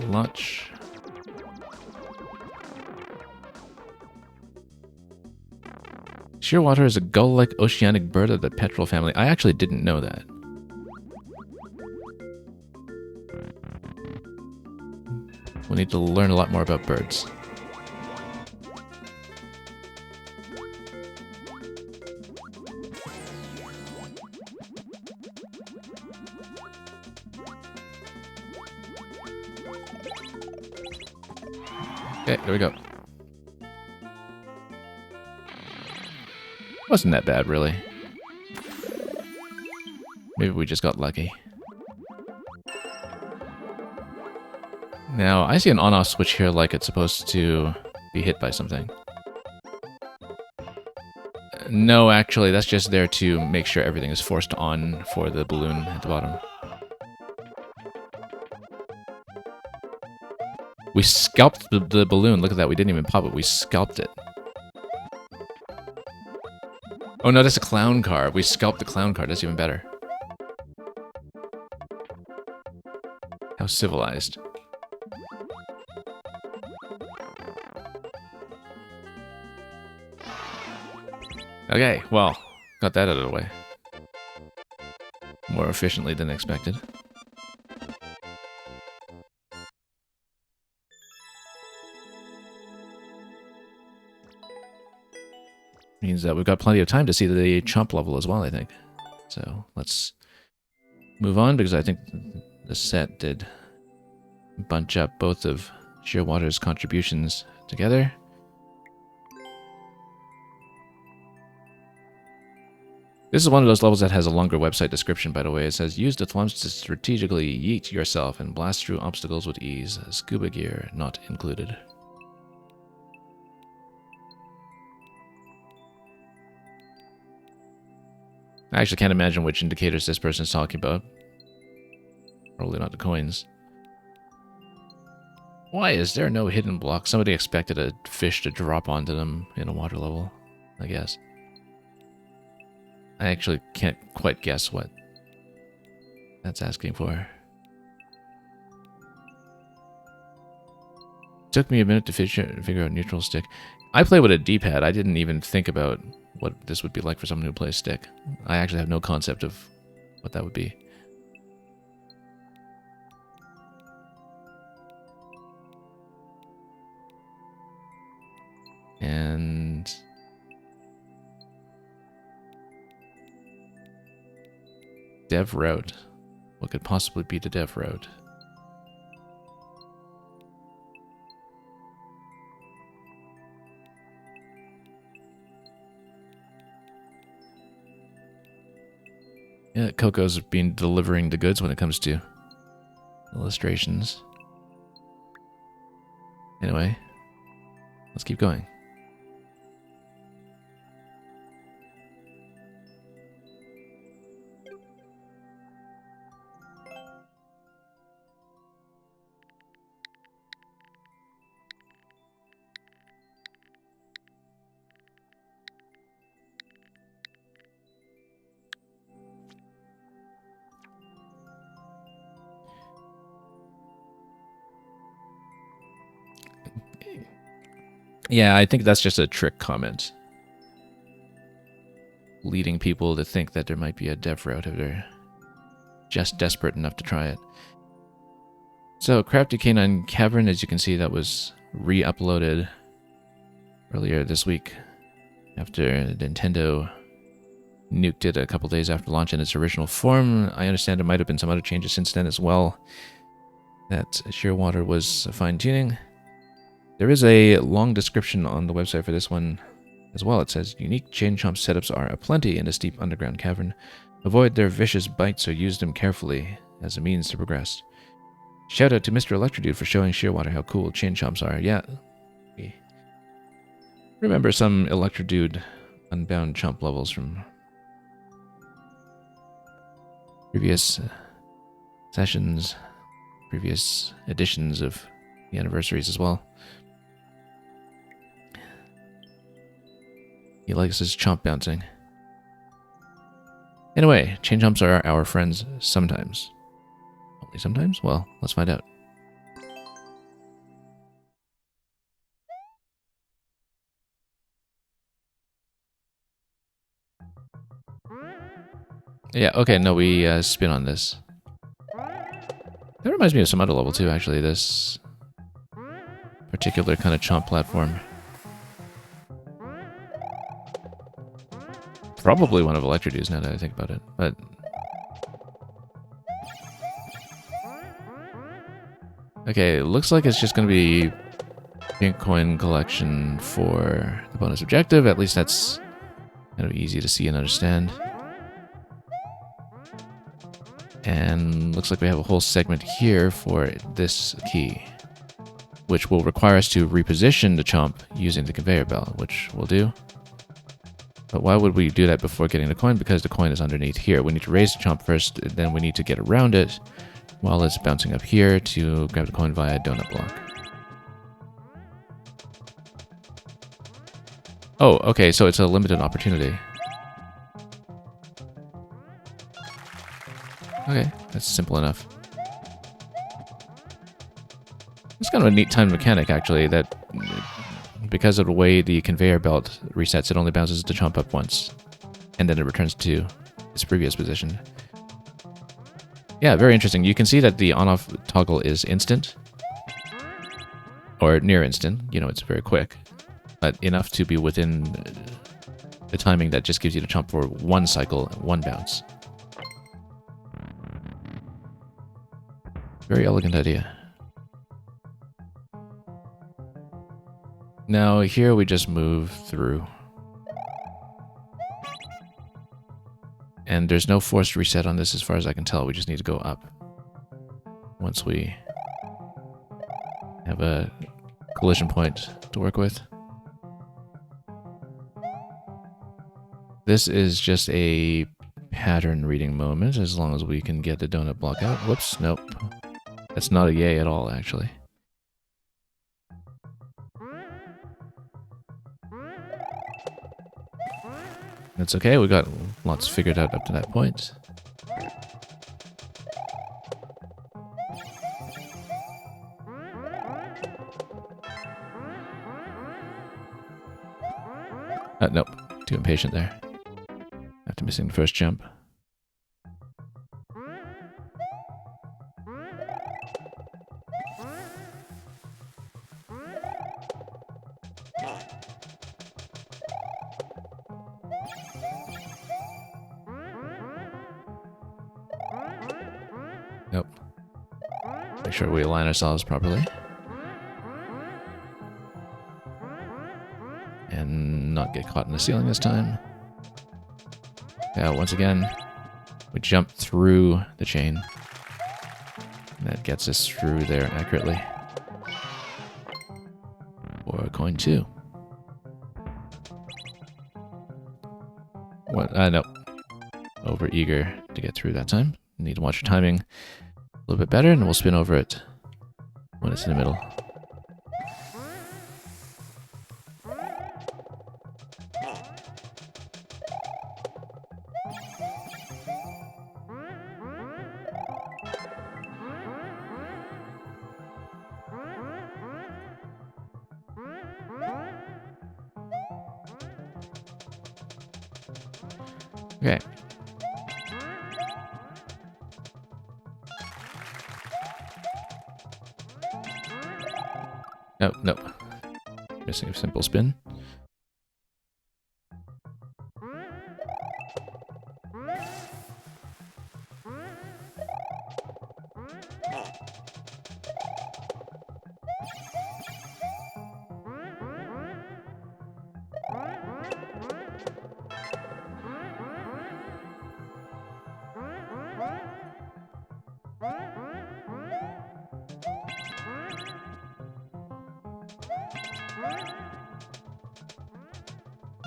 Launch. Shearwater is a gull-like oceanic bird of the petrel family. I actually didn't know that. We need to learn a lot more about birds. Okay, there we go. Wasn't that bad, really. Maybe we just got lucky. Now, I see an on-off switch here like it's supposed to be hit by something. No, actually, that's just there to make sure everything is forced on for the balloon at the bottom. We scalped the balloon. Look at that. We didn't even pop it. We scalped it. Oh, no, that's a clown car. We scalped the clown car. That's even better. How civilized. Okay, well, got that out of the way. More efficiently than expected. Means that we've got plenty of time to see the chomp level as well, I think. So let's move on, because I think the set did bunch up both of Shearwater's contributions together. This is one of those levels that has a longer website description, by the way. It says, use the thwomps to strategically yeet yourself and blast through obstacles with ease. Scuba gear not included. I actually can't imagine which indicators this person is talking about. Probably not the coins. Why is there no hidden block? Somebody expected a fish to drop onto them in a water level, I guess. I actually can't quite guess what that's asking for. Took me a minute to figure out neutral stick. I play with a D-pad. I didn't even think about what this would be like for someone who plays stick. I actually have no concept of what that would be. And dev route. What could possibly be the dev route? Yeah, Coco's been delivering the goods when it comes to illustrations. Anyway, let's keep going. Yeah, I think that's just a trick comment. Leading people to think that there might be a dev route if they're just desperate enough to try it. So, Crafty Canine Cavern, as you can see, that was re-uploaded earlier this week after Nintendo nuked it a couple days after launch in its original form. I understand there might have been some other changes since then as well. That Shearwater was fine-tuning. There is a long description on the website for this one as well. It says, unique Chain Chomp setups are aplenty in this deep underground cavern. Avoid their vicious bites or use them carefully as a means to progress. Shout out to Mr. Electrodude for showing Shearwater how cool Chain Chomps are. Yeah. Remember some Electrodude Unbound Chomp levels from previous sessions, previous editions of the anniversaries as well. He likes his chomp bouncing. Anyway, Chain Chomps are our friends sometimes. Only sometimes? Well, let's find out. Yeah, okay, no, we spin on this. That reminds me of some other level too, actually, this particular kind of chomp platform. Probably one of Electrodude's now that I think about it, but... Okay, it looks like it's just going to be pink coin collection for the bonus objective. At least that's kind of easy to see and understand. And looks like we have a whole segment here for this key, which will require us to reposition the chomp using the conveyor belt, which we'll do. But why would we do that before getting the coin? Because the coin is underneath here. We need to raise the chomp first, then we need to get around it while it's bouncing up here to grab the coin via donut block. Oh, okay, so it's a limited opportunity. Okay, that's simple enough. It's kind of a neat timed mechanic, actually, that because of the way the conveyor belt resets, it only bounces the chomp up once, and then it returns to its previous position. Yeah, very interesting. You can see that the on-off toggle is instant, or near instant. You know, it's very quick, but enough to be within the timing that just gives you the chomp for one cycle, one bounce. Very elegant idea. Now here we just move through. And there's no forced reset on this as far as I can tell. We just need to go up once we have a collision point to work with. This is just a pattern reading moment as long as we can get the donut block out. Whoops, nope. That's not a yay at all, actually. That's okay, we got lots figured out up to that point. Nope, too impatient there. After missing the first jump. Nope. Make sure we align ourselves properly. And not get caught in the ceiling this time. Yeah, once again, we jump through the chain. And that gets us through there accurately. For coin 2. What? Nope. Over eager to get through that time. Need to watch your timing a little bit better, and we'll spin over it when it's in the middle. Okay. No, no. Missing a simple spin.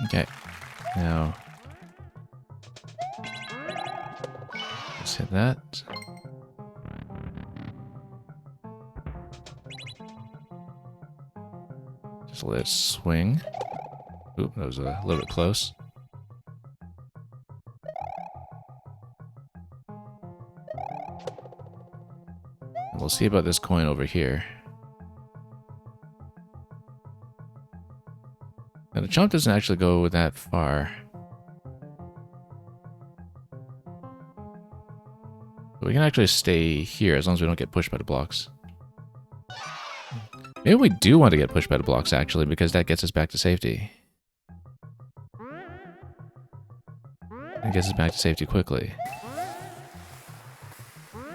Okay. Now, let's hit that. Just let it swing. Oop, that was a little bit close. And we'll see about this coin over here. Now the chomp doesn't actually go that far. But we can actually stay here as long as we don't get pushed by the blocks. Maybe we do want to get pushed by the blocks actually, because that gets us back to safety. It gets us back to safety quickly.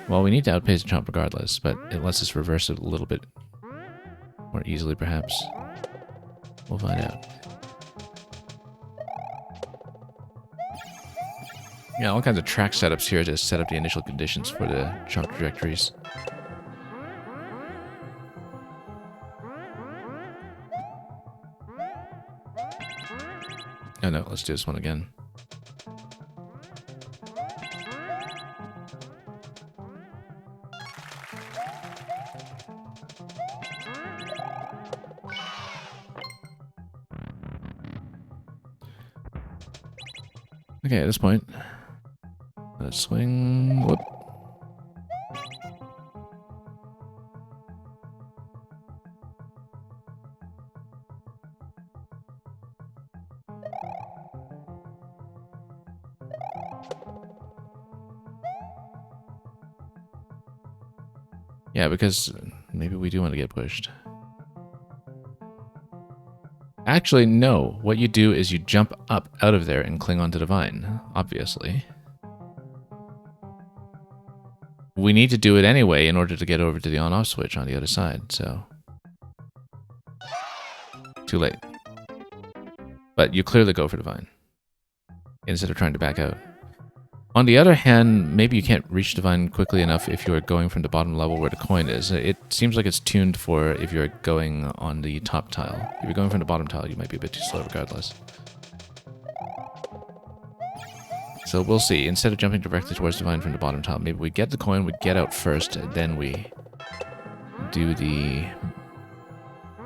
Well, we need to outpace the chomp regardless, but it lets us reverse it a little bit more easily perhaps. We'll find out. Yeah, all kinds of track setups here to set up the initial conditions for the chomp trajectories. Oh no, let's do this one again. Okay, at this point, let's swing. Whoop. Yeah, because maybe we do want to get pushed. Actually, no. What you do is you jump up out of there and cling onto the vine, obviously. We need to do it anyway in order to get over to the on-off switch on the other side, so... Too late. But you clearly go for the vine, instead of trying to back out. On the other hand, maybe you can't reach the vine quickly enough if you're going from the bottom level where the coin is. It seems like it's tuned for if you're going on the top tile. If you're going from the bottom tile, you might be a bit too slow regardless. So we'll see. Instead of jumping directly towards the vine from the bottom tile, maybe we get the coin, we get out first, then we do the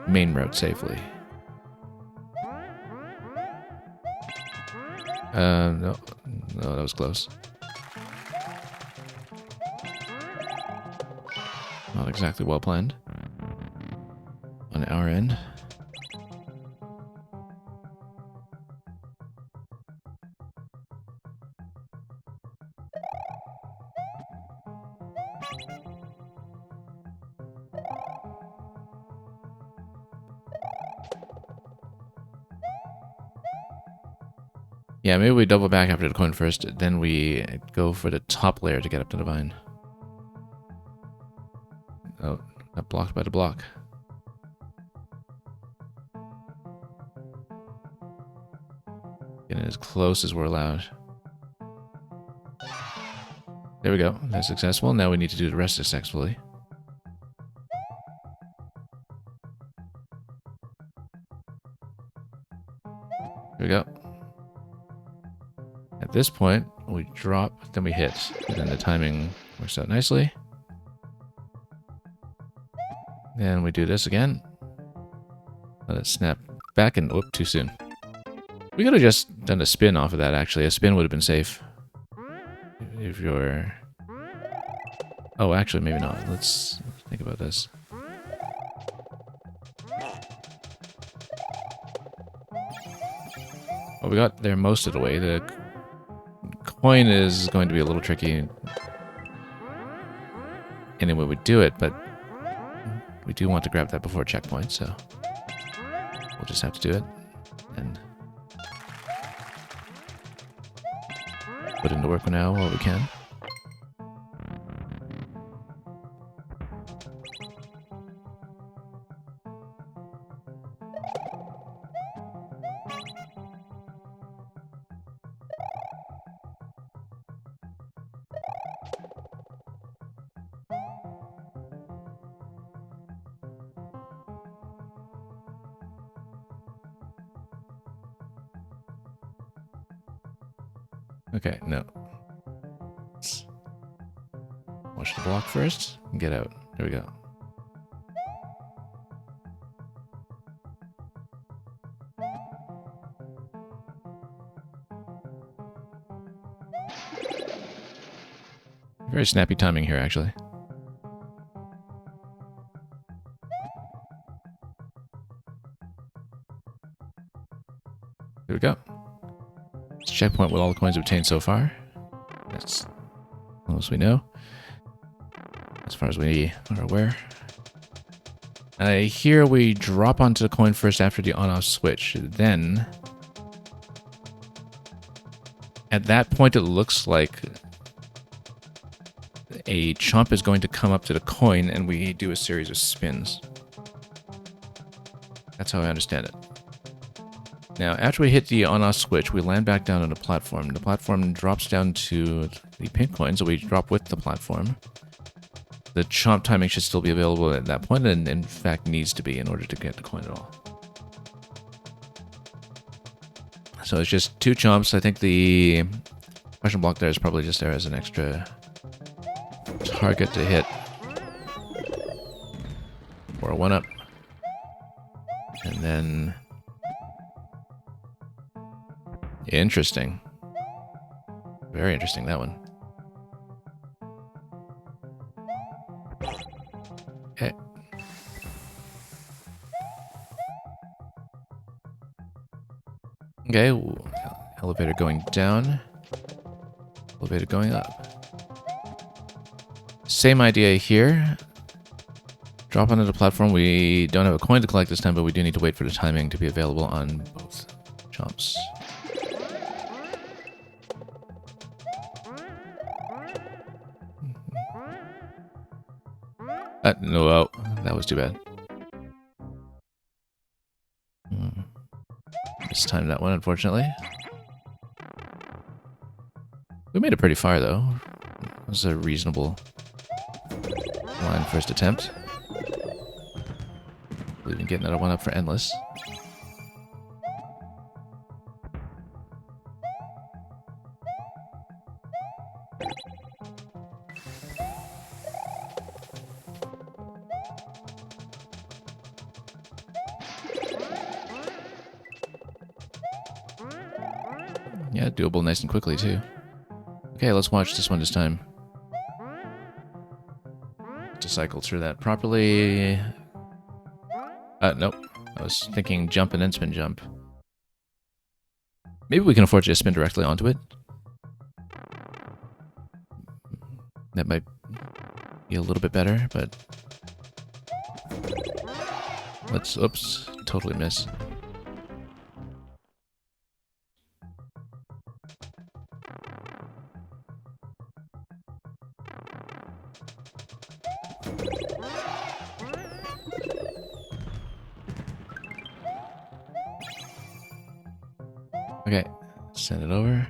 main route safely. No, that was close. Not exactly well planned on our end. Yeah, maybe we double back after the coin first, then we go for the top layer to get up to the vine. Oh, got blocked by the block. Getting as close as we're allowed. There we go. That's successful. Now we need to do the rest successfully. There we go. At this point, we drop, then we hit. And then the timing works out nicely. Then we do this again. Let it snap back and whoop, too soon. We could have just done a spin off of that, actually. A spin would have been safe. If you're... Oh, actually, maybe not. Let's think about this. Well, we got there most of the way. The Coin is going to be a little tricky anyway we do it, but we do want to grab that before checkpoint, so we'll just have to do it and put into work now while we can. Okay, no. Let's watch the block first and get out. There we go. Very snappy timing here, actually. Here we go. It's checkpoint with all the coins obtained so far. That's all as we know. As far as we are aware. Here we drop onto the coin first after the on-off switch. Then, at that point, it looks like a chomp is going to come up to the coin and we do a series of spins. That's how I understand it. Now, after we hit the on-off switch, we land back down on the platform. The platform drops down to the pink coin, so we drop with the platform. The chomp timing should still be available at that point, and in fact needs to be in order to get the coin at all. So it's just 2 chomps. I think the question block there is probably just there as an extra target to hit. Or a 1-up. And then... Interesting. Very interesting, that one. Okay. Okay, elevator going down. Elevator going up. Same idea here. Drop onto the platform. We don't have a coin to collect this time, but we do need to wait for the timing to be available on both chomps. No, oh, that was too bad. Mistimed that one, unfortunately. We made it pretty far, though. It was a reasonable line first attempt. We've been getting that 1-up for endless. Yeah, doable nice and quickly, too. Okay, let's watch this one this time. To cycle through that properly. Nope. I was thinking jump and then spin jump. Maybe we can afford to just spin directly onto it. That might be a little bit better, but... Let's... Oops. Totally miss. Okay, send it over.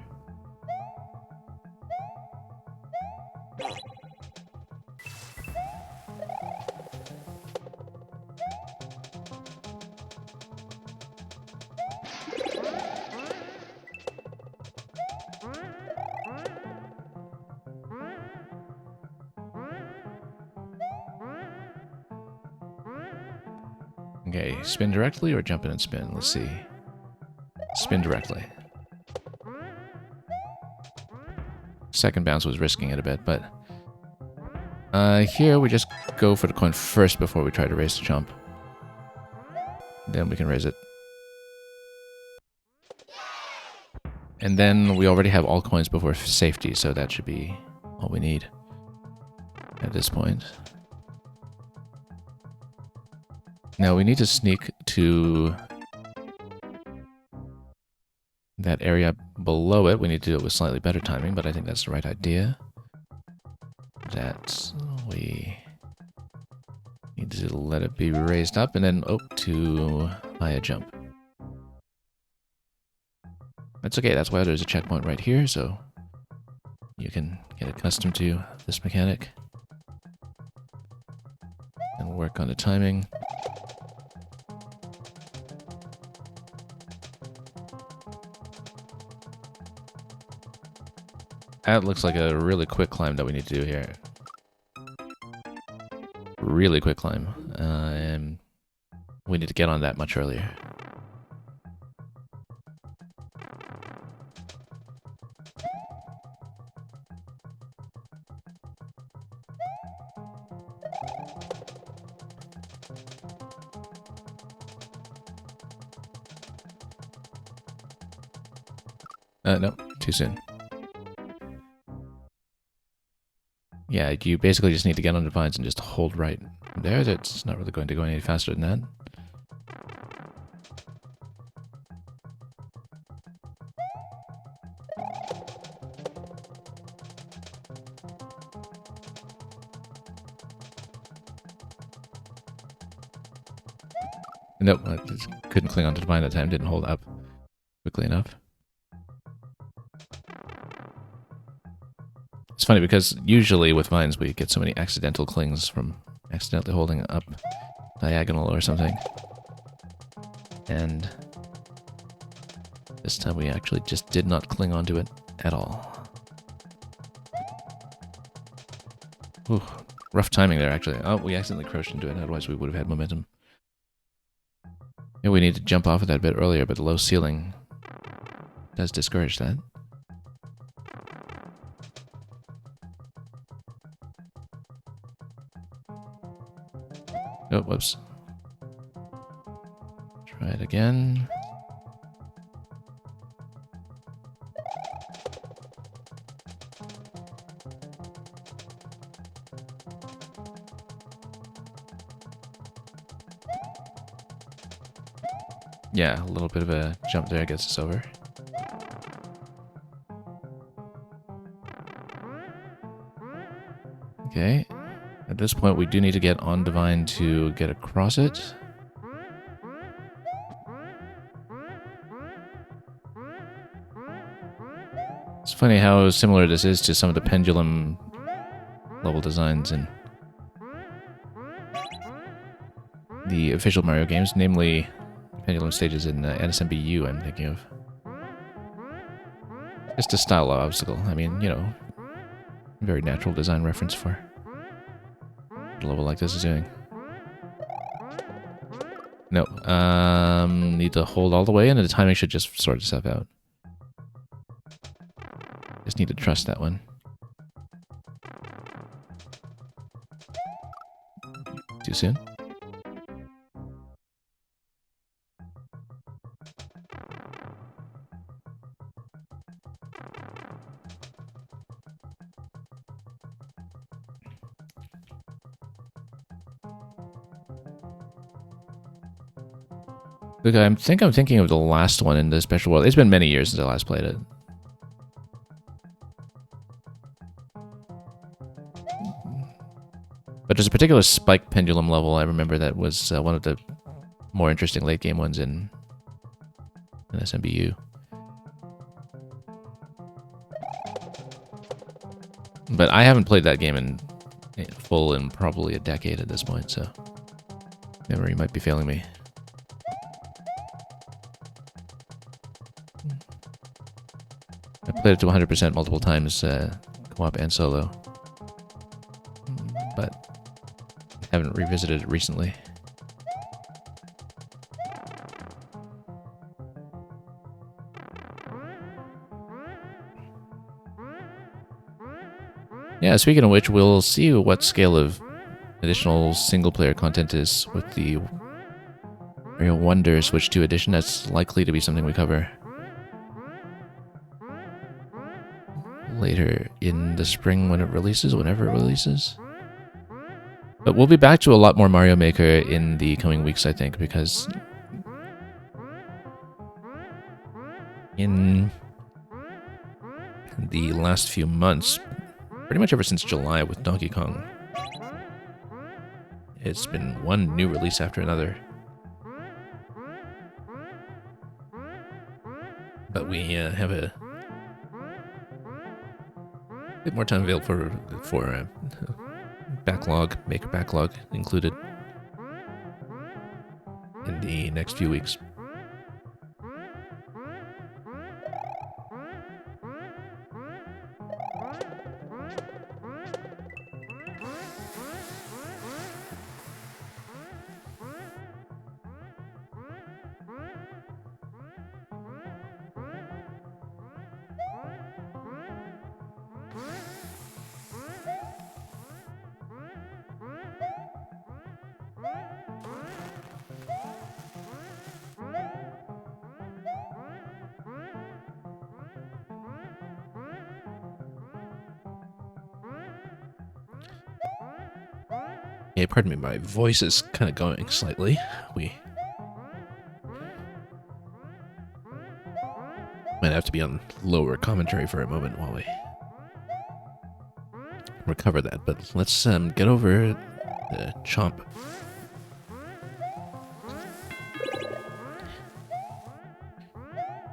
Okay, spin directly or jump in and spin? Let's see. Spin directly. Second bounce was risking it a bit, but... here we just go for the coin first before we try to raise the chomp. Then we can raise it. And then we already have all coins before safety, so that should be all we need at this point. Now we need to sneak to that area below it. We need to do it with slightly better timing, but I think that's the right idea. That we need to let it be raised up and then to buy a jump. That's okay, that's why there's a checkpoint right here, so you can get accustomed to this mechanic and work on the timing. That looks like a really quick climb that we need to do here. Really quick climb. And we need to get on that much earlier. No, too soon. Yeah, you basically just need to get on the vines and just hold right there. That's not really going to go any faster than that. Nope, I just couldn't cling onto the vine that time, didn't hold up quickly enough. It's funny because usually with vines we get so many accidental clings from accidentally holding up diagonal or something. And this time we actually just did not cling onto it at all. Ooh, rough timing there actually. Oh, we accidentally crashed into it, otherwise we would have had momentum. Yeah, we need to jump off of that a bit earlier, but the low ceiling does discourage that. Oh, whoops. Try it again. Yeah, a little bit of a jump there gets us over. Okay. At this point, we do need to get on Divine to get across it. It's funny how similar this is to some of the pendulum level designs in the official Mario games, namely pendulum stages in NSMBU, I'm thinking of. Just a style obstacle. I mean, you know, very natural design reference for a level like this is doing. No, need to hold all the way, and the timing should just sort itself out. Just need to trust that one. Too soon? Look, I think I'm thinking of the last one in the special world. It's been many years since I last played it. But there's a particular spike pendulum level I remember that was one of the more interesting late game ones in SMBU. But I haven't played that game in full in probably a decade at this point, so memory might be failing me. I played it to 100% multiple times, co-op and solo, but haven't revisited it recently. Yeah, speaking of which, we'll see what scale of additional single-player content is with the Mario Wonder Switch 2 edition. That's likely to be something we cover later in the spring when it releases, whenever it releases. But we'll be back to a lot more Mario Maker in the coming weeks, I think, because in the last few months, pretty much ever since July with Donkey Kong, it's been one new release after another. But we have a bit more time available for backlog, Maker backlog included in the next few weeks. Yeah, pardon me, my voice is kind of going slightly. We might have to be on lower commentary for a moment while we recover that. But let's get over the chomp.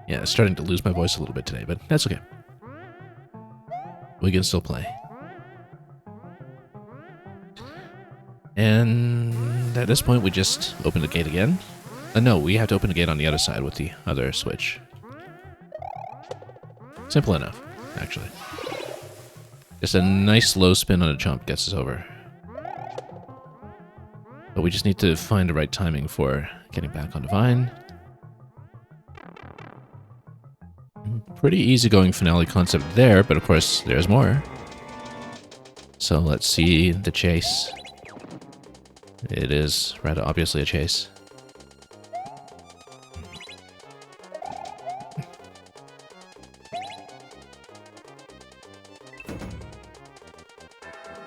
Yeah, starting to lose my voice a little bit today, but that's okay. We can still play. And at this point, we just open the gate again. No, we have to open the gate on the other side with the other switch. Simple enough, actually. Just a nice low spin on a chomp gets us over. But we just need to find the right timing for getting back on the vine. Pretty easygoing finale concept there, but of course, there's more. So let's see the chase. It is rather obviously a chase.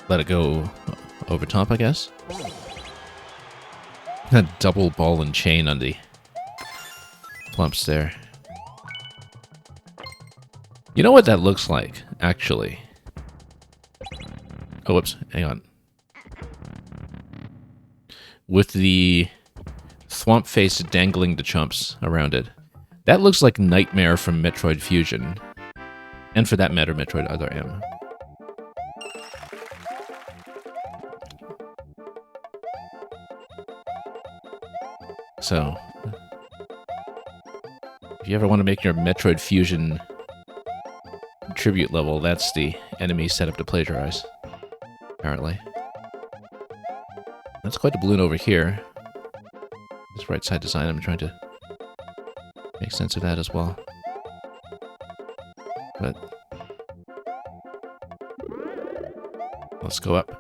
Let it go over top, I guess. A double ball and chain on the plumps there. You know what that looks like, actually? Oh, whoops, hang on. With the thwomp face dangling the chumps around it. That looks like Nightmare from Metroid Fusion. And for that matter, Metroid Other M. So, if you ever want to make your Metroid Fusion tribute level, that's the enemy setup to plagiarize, apparently. That's quite the balloon over here. This right side design, I'm trying to make sense of that as well. But let's go up.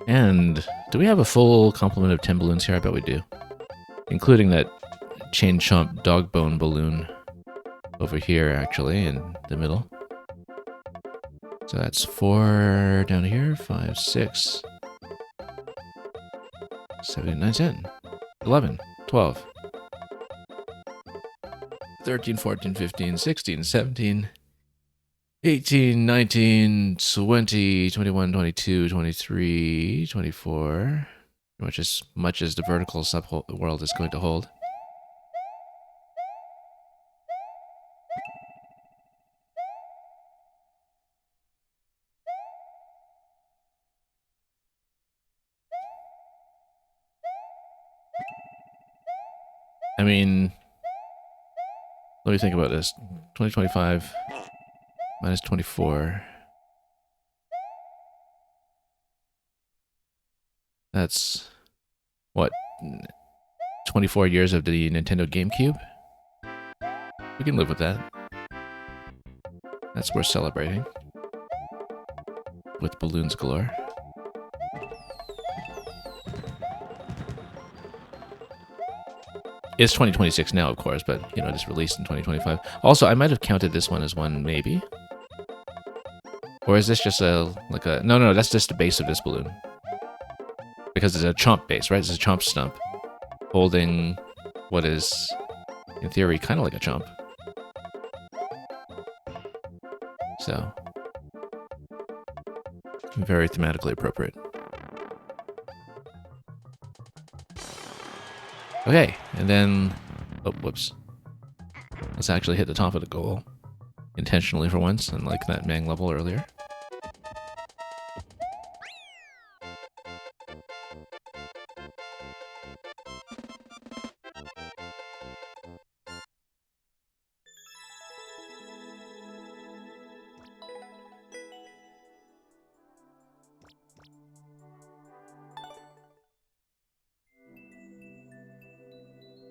And do we have a full complement of 10 balloons here? I bet we do. Including that chain chomp dog bone balloon over here, actually, in the middle. So that's 4 down here, 5, 6, 7, 9, 10, 11, 12, 13, 14, 15, 16, 17, 18, 19, 20, 21, 22, 23, 24. Much as the vertical subworld is going to hold. I mean, let me think about this. 2025 minus 24. That's, what, 24 years of the Nintendo GameCube? We can live with that. That's worth celebrating. With balloons galore. It's 2026 now, of course, but, you know, it's released in 2025. Also, I might have counted this one as one, maybe. Or is this just like a... No, that's just the base of this balloon. Because it's a chomp base, right? It's a chomp stump. Holding what is, in theory, kind of like a chomp. So... very thematically appropriate. Okay, and then... Oh, whoops. Let's actually hit the top of the goal. Intentionally for once, unlike that Mang level earlier.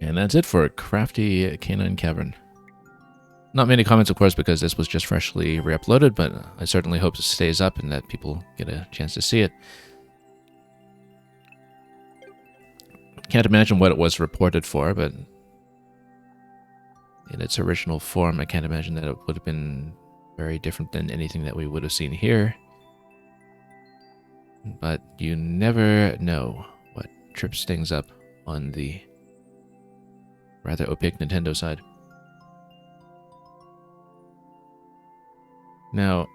And that's it for Crafty Canine Cavern. Not many comments, of course, because this was just freshly re-uploaded, but I certainly hope it stays up and that people get a chance to see it. Can't imagine what it was reported for, but in its original form, I can't imagine that it would have been very different than anything that we would have seen here. But you never know what trips things up on the rather opaque Nintendo side. Now,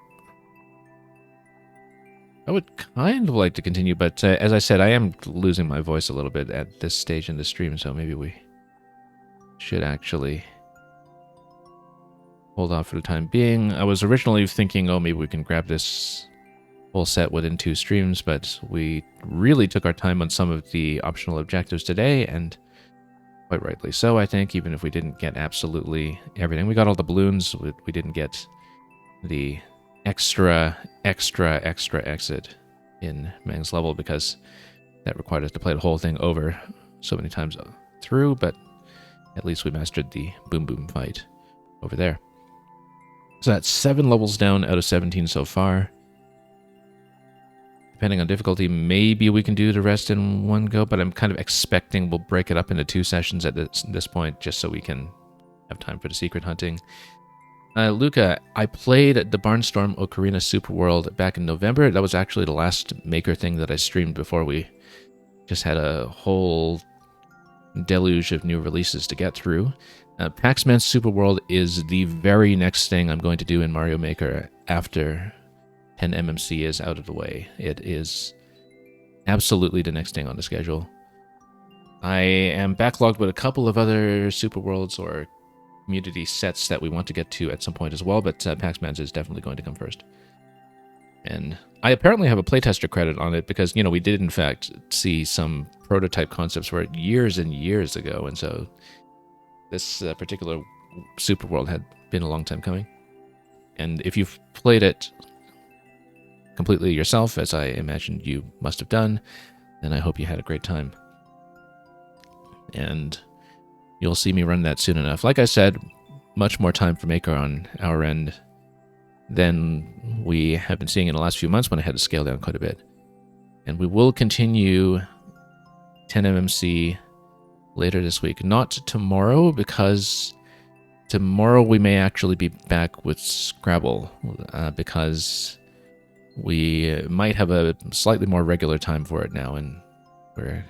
I would kind of like to continue, but as I said, I am losing my voice a little bit at this stage in the stream, so maybe we should actually hold off for the time being. I was originally thinking, oh, maybe we can grab this whole set within 2 streams, but we really took our time on some of the optional objectives today, and quite rightly so, I think, even if we didn't get absolutely everything. We got all the balloons, we didn't get the extra exit in Mang's level because that required us to play the whole thing over so many times through, but at least we mastered the Boom Boom fight over there. So that's 7 levels down out of 17 so far. Depending on difficulty, maybe we can do the rest in one go, but I'm kind of expecting we'll break it up into 2 sessions at this point, just so we can have time for the secret hunting. Luca, I played the Barnstorm Ocarina Super World back in November. That was actually the last Maker thing that I streamed before we just had a whole deluge of new releases to get through. Pac-Man Super World is the very next thing I'm going to do in Mario Maker after 10MMC is out of the way. It is absolutely the next thing on the schedule. I am backlogged with a couple of other Super Worlds or community sets that we want to get to at some point as well, but Pac-Man's is definitely going to come first. And I apparently have a playtester credit on it because, you know, we did in fact see some prototype concepts for it years and years ago, and so this particular Super World had been a long time coming. And if you've played it completely yourself, as I imagined you must have done, then I hope you had a great time. And you'll see me run that soon enough. Like I said, much more time for Maker on our end than we have been seeing in the last few months when I had to scale down quite a bit. And we will continue 10MMC later this week. Not tomorrow, because tomorrow we may actually be back with Scrabble, because we might have a slightly more regular time for it now, and we're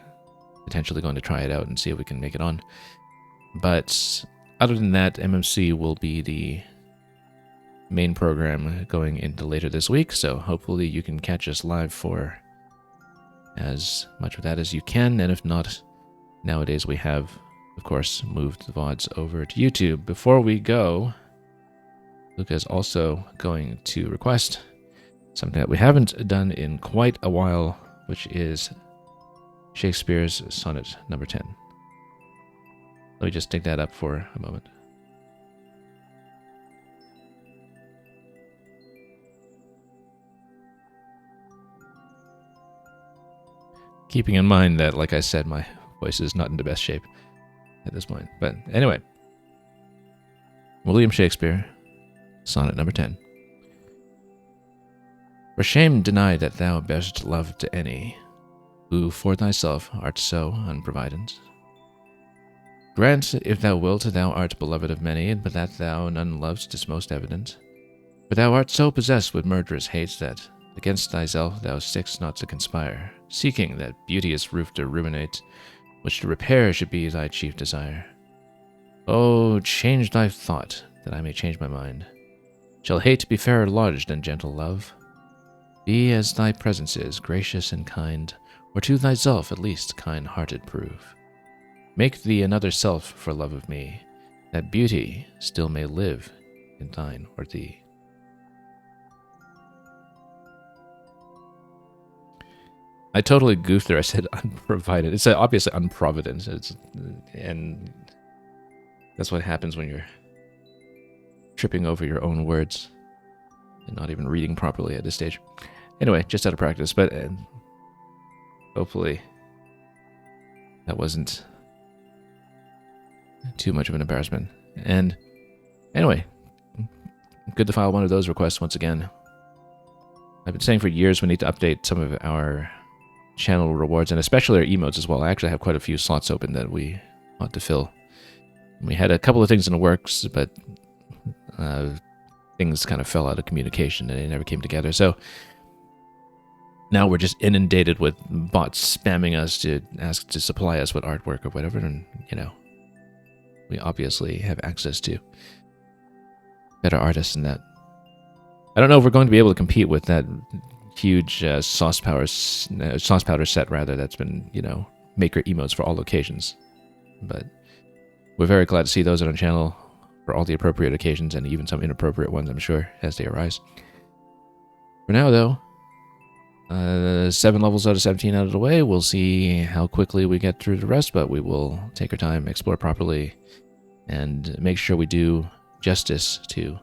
potentially going to try it out and see if we can make it on. But other than that, MMC will be the main program going into later this week, so hopefully you can catch us live for as much of that as you can, and if not, nowadays we have, of course, moved the VODs over to YouTube. Before we go, Luca is also going to request something that we haven't done in quite a while, which is Shakespeare's Sonnet number 10. Let me just dig that up for a moment. Keeping in mind that, like I said, my voice is not in the best shape at this point. But anyway, William Shakespeare, Sonnet number 10. For shame deny that thou bear'st love to any, who for thyself art so unprovident. Grant, if thou wilt, thou art beloved of many, but that thou none lovest is most evident. For thou art so possessed with murderous hate that against thyself thou stick'st not to conspire, seeking that beauteous roof to ruinate, which to repair should be thy chief desire. Oh, change thy thought, that I may change my mind. Shall hate be fairer lodged than gentle love? Be as thy presence is, gracious and kind, or to thyself at least kind-hearted prove. Make thee another self for love of me, that beauty still may live in thine or thee. I totally goofed there. I said unprovided. It's obviously unprovident. And that's what happens when you're tripping over your own words and not even reading properly at this stage. Anyway, just out of practice, but hopefully that wasn't too much of an embarrassment. And anyway, good to file one of those requests once again. I've been saying for years we need to update some of our channel rewards, and especially our emotes as well. I actually have quite a few slots open that we want to fill. We had a couple of things in the works, but things kind of fell out of communication and they never came together. So now we're just inundated with bots spamming us to ask to supply us with artwork or whatever, and we obviously have access to better artists than that. I don't know if we're going to be able to compete with that huge sauce powder set rather that's been maker emotes for all locations, but we're very glad to see those on our channel for all the appropriate occasions and even some inappropriate ones, I'm sure, as they arise. For now, though, 7 levels out of 17 out of the way. We'll see how quickly we get through the rest, but we will take our time, explore properly, and make sure we do justice to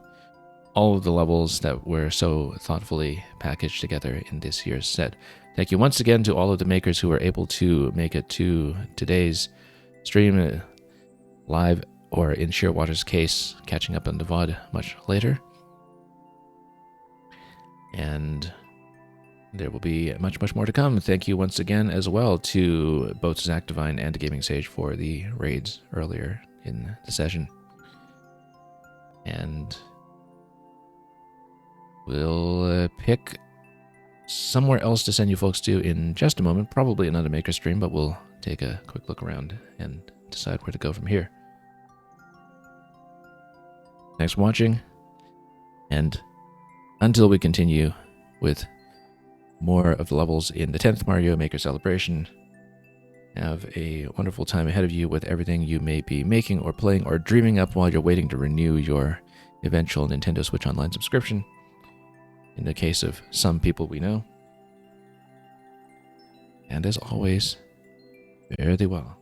all of the levels that were so thoughtfully packaged together in this year's set. Thank you once again to all of the makers who were able to make it to today's stream live, or in Shearwater's case, catching up on the VOD much later. And there will be much, much more to come. Thank you once again as well to both Zach Divine and Gaming Sage for the raids earlier in the session. And we'll pick somewhere else to send you folks to in just a moment. Probably another maker stream, but we'll take a quick look around and decide where to go from here. Thanks for watching, and until we continue with more of the levels in the 10th Mario Maker Celebration, have a wonderful time ahead of you with everything you may be making or playing or dreaming up while you're waiting to renew your eventual Nintendo Switch Online subscription, in the case of some people we know. And as always, fare thee well.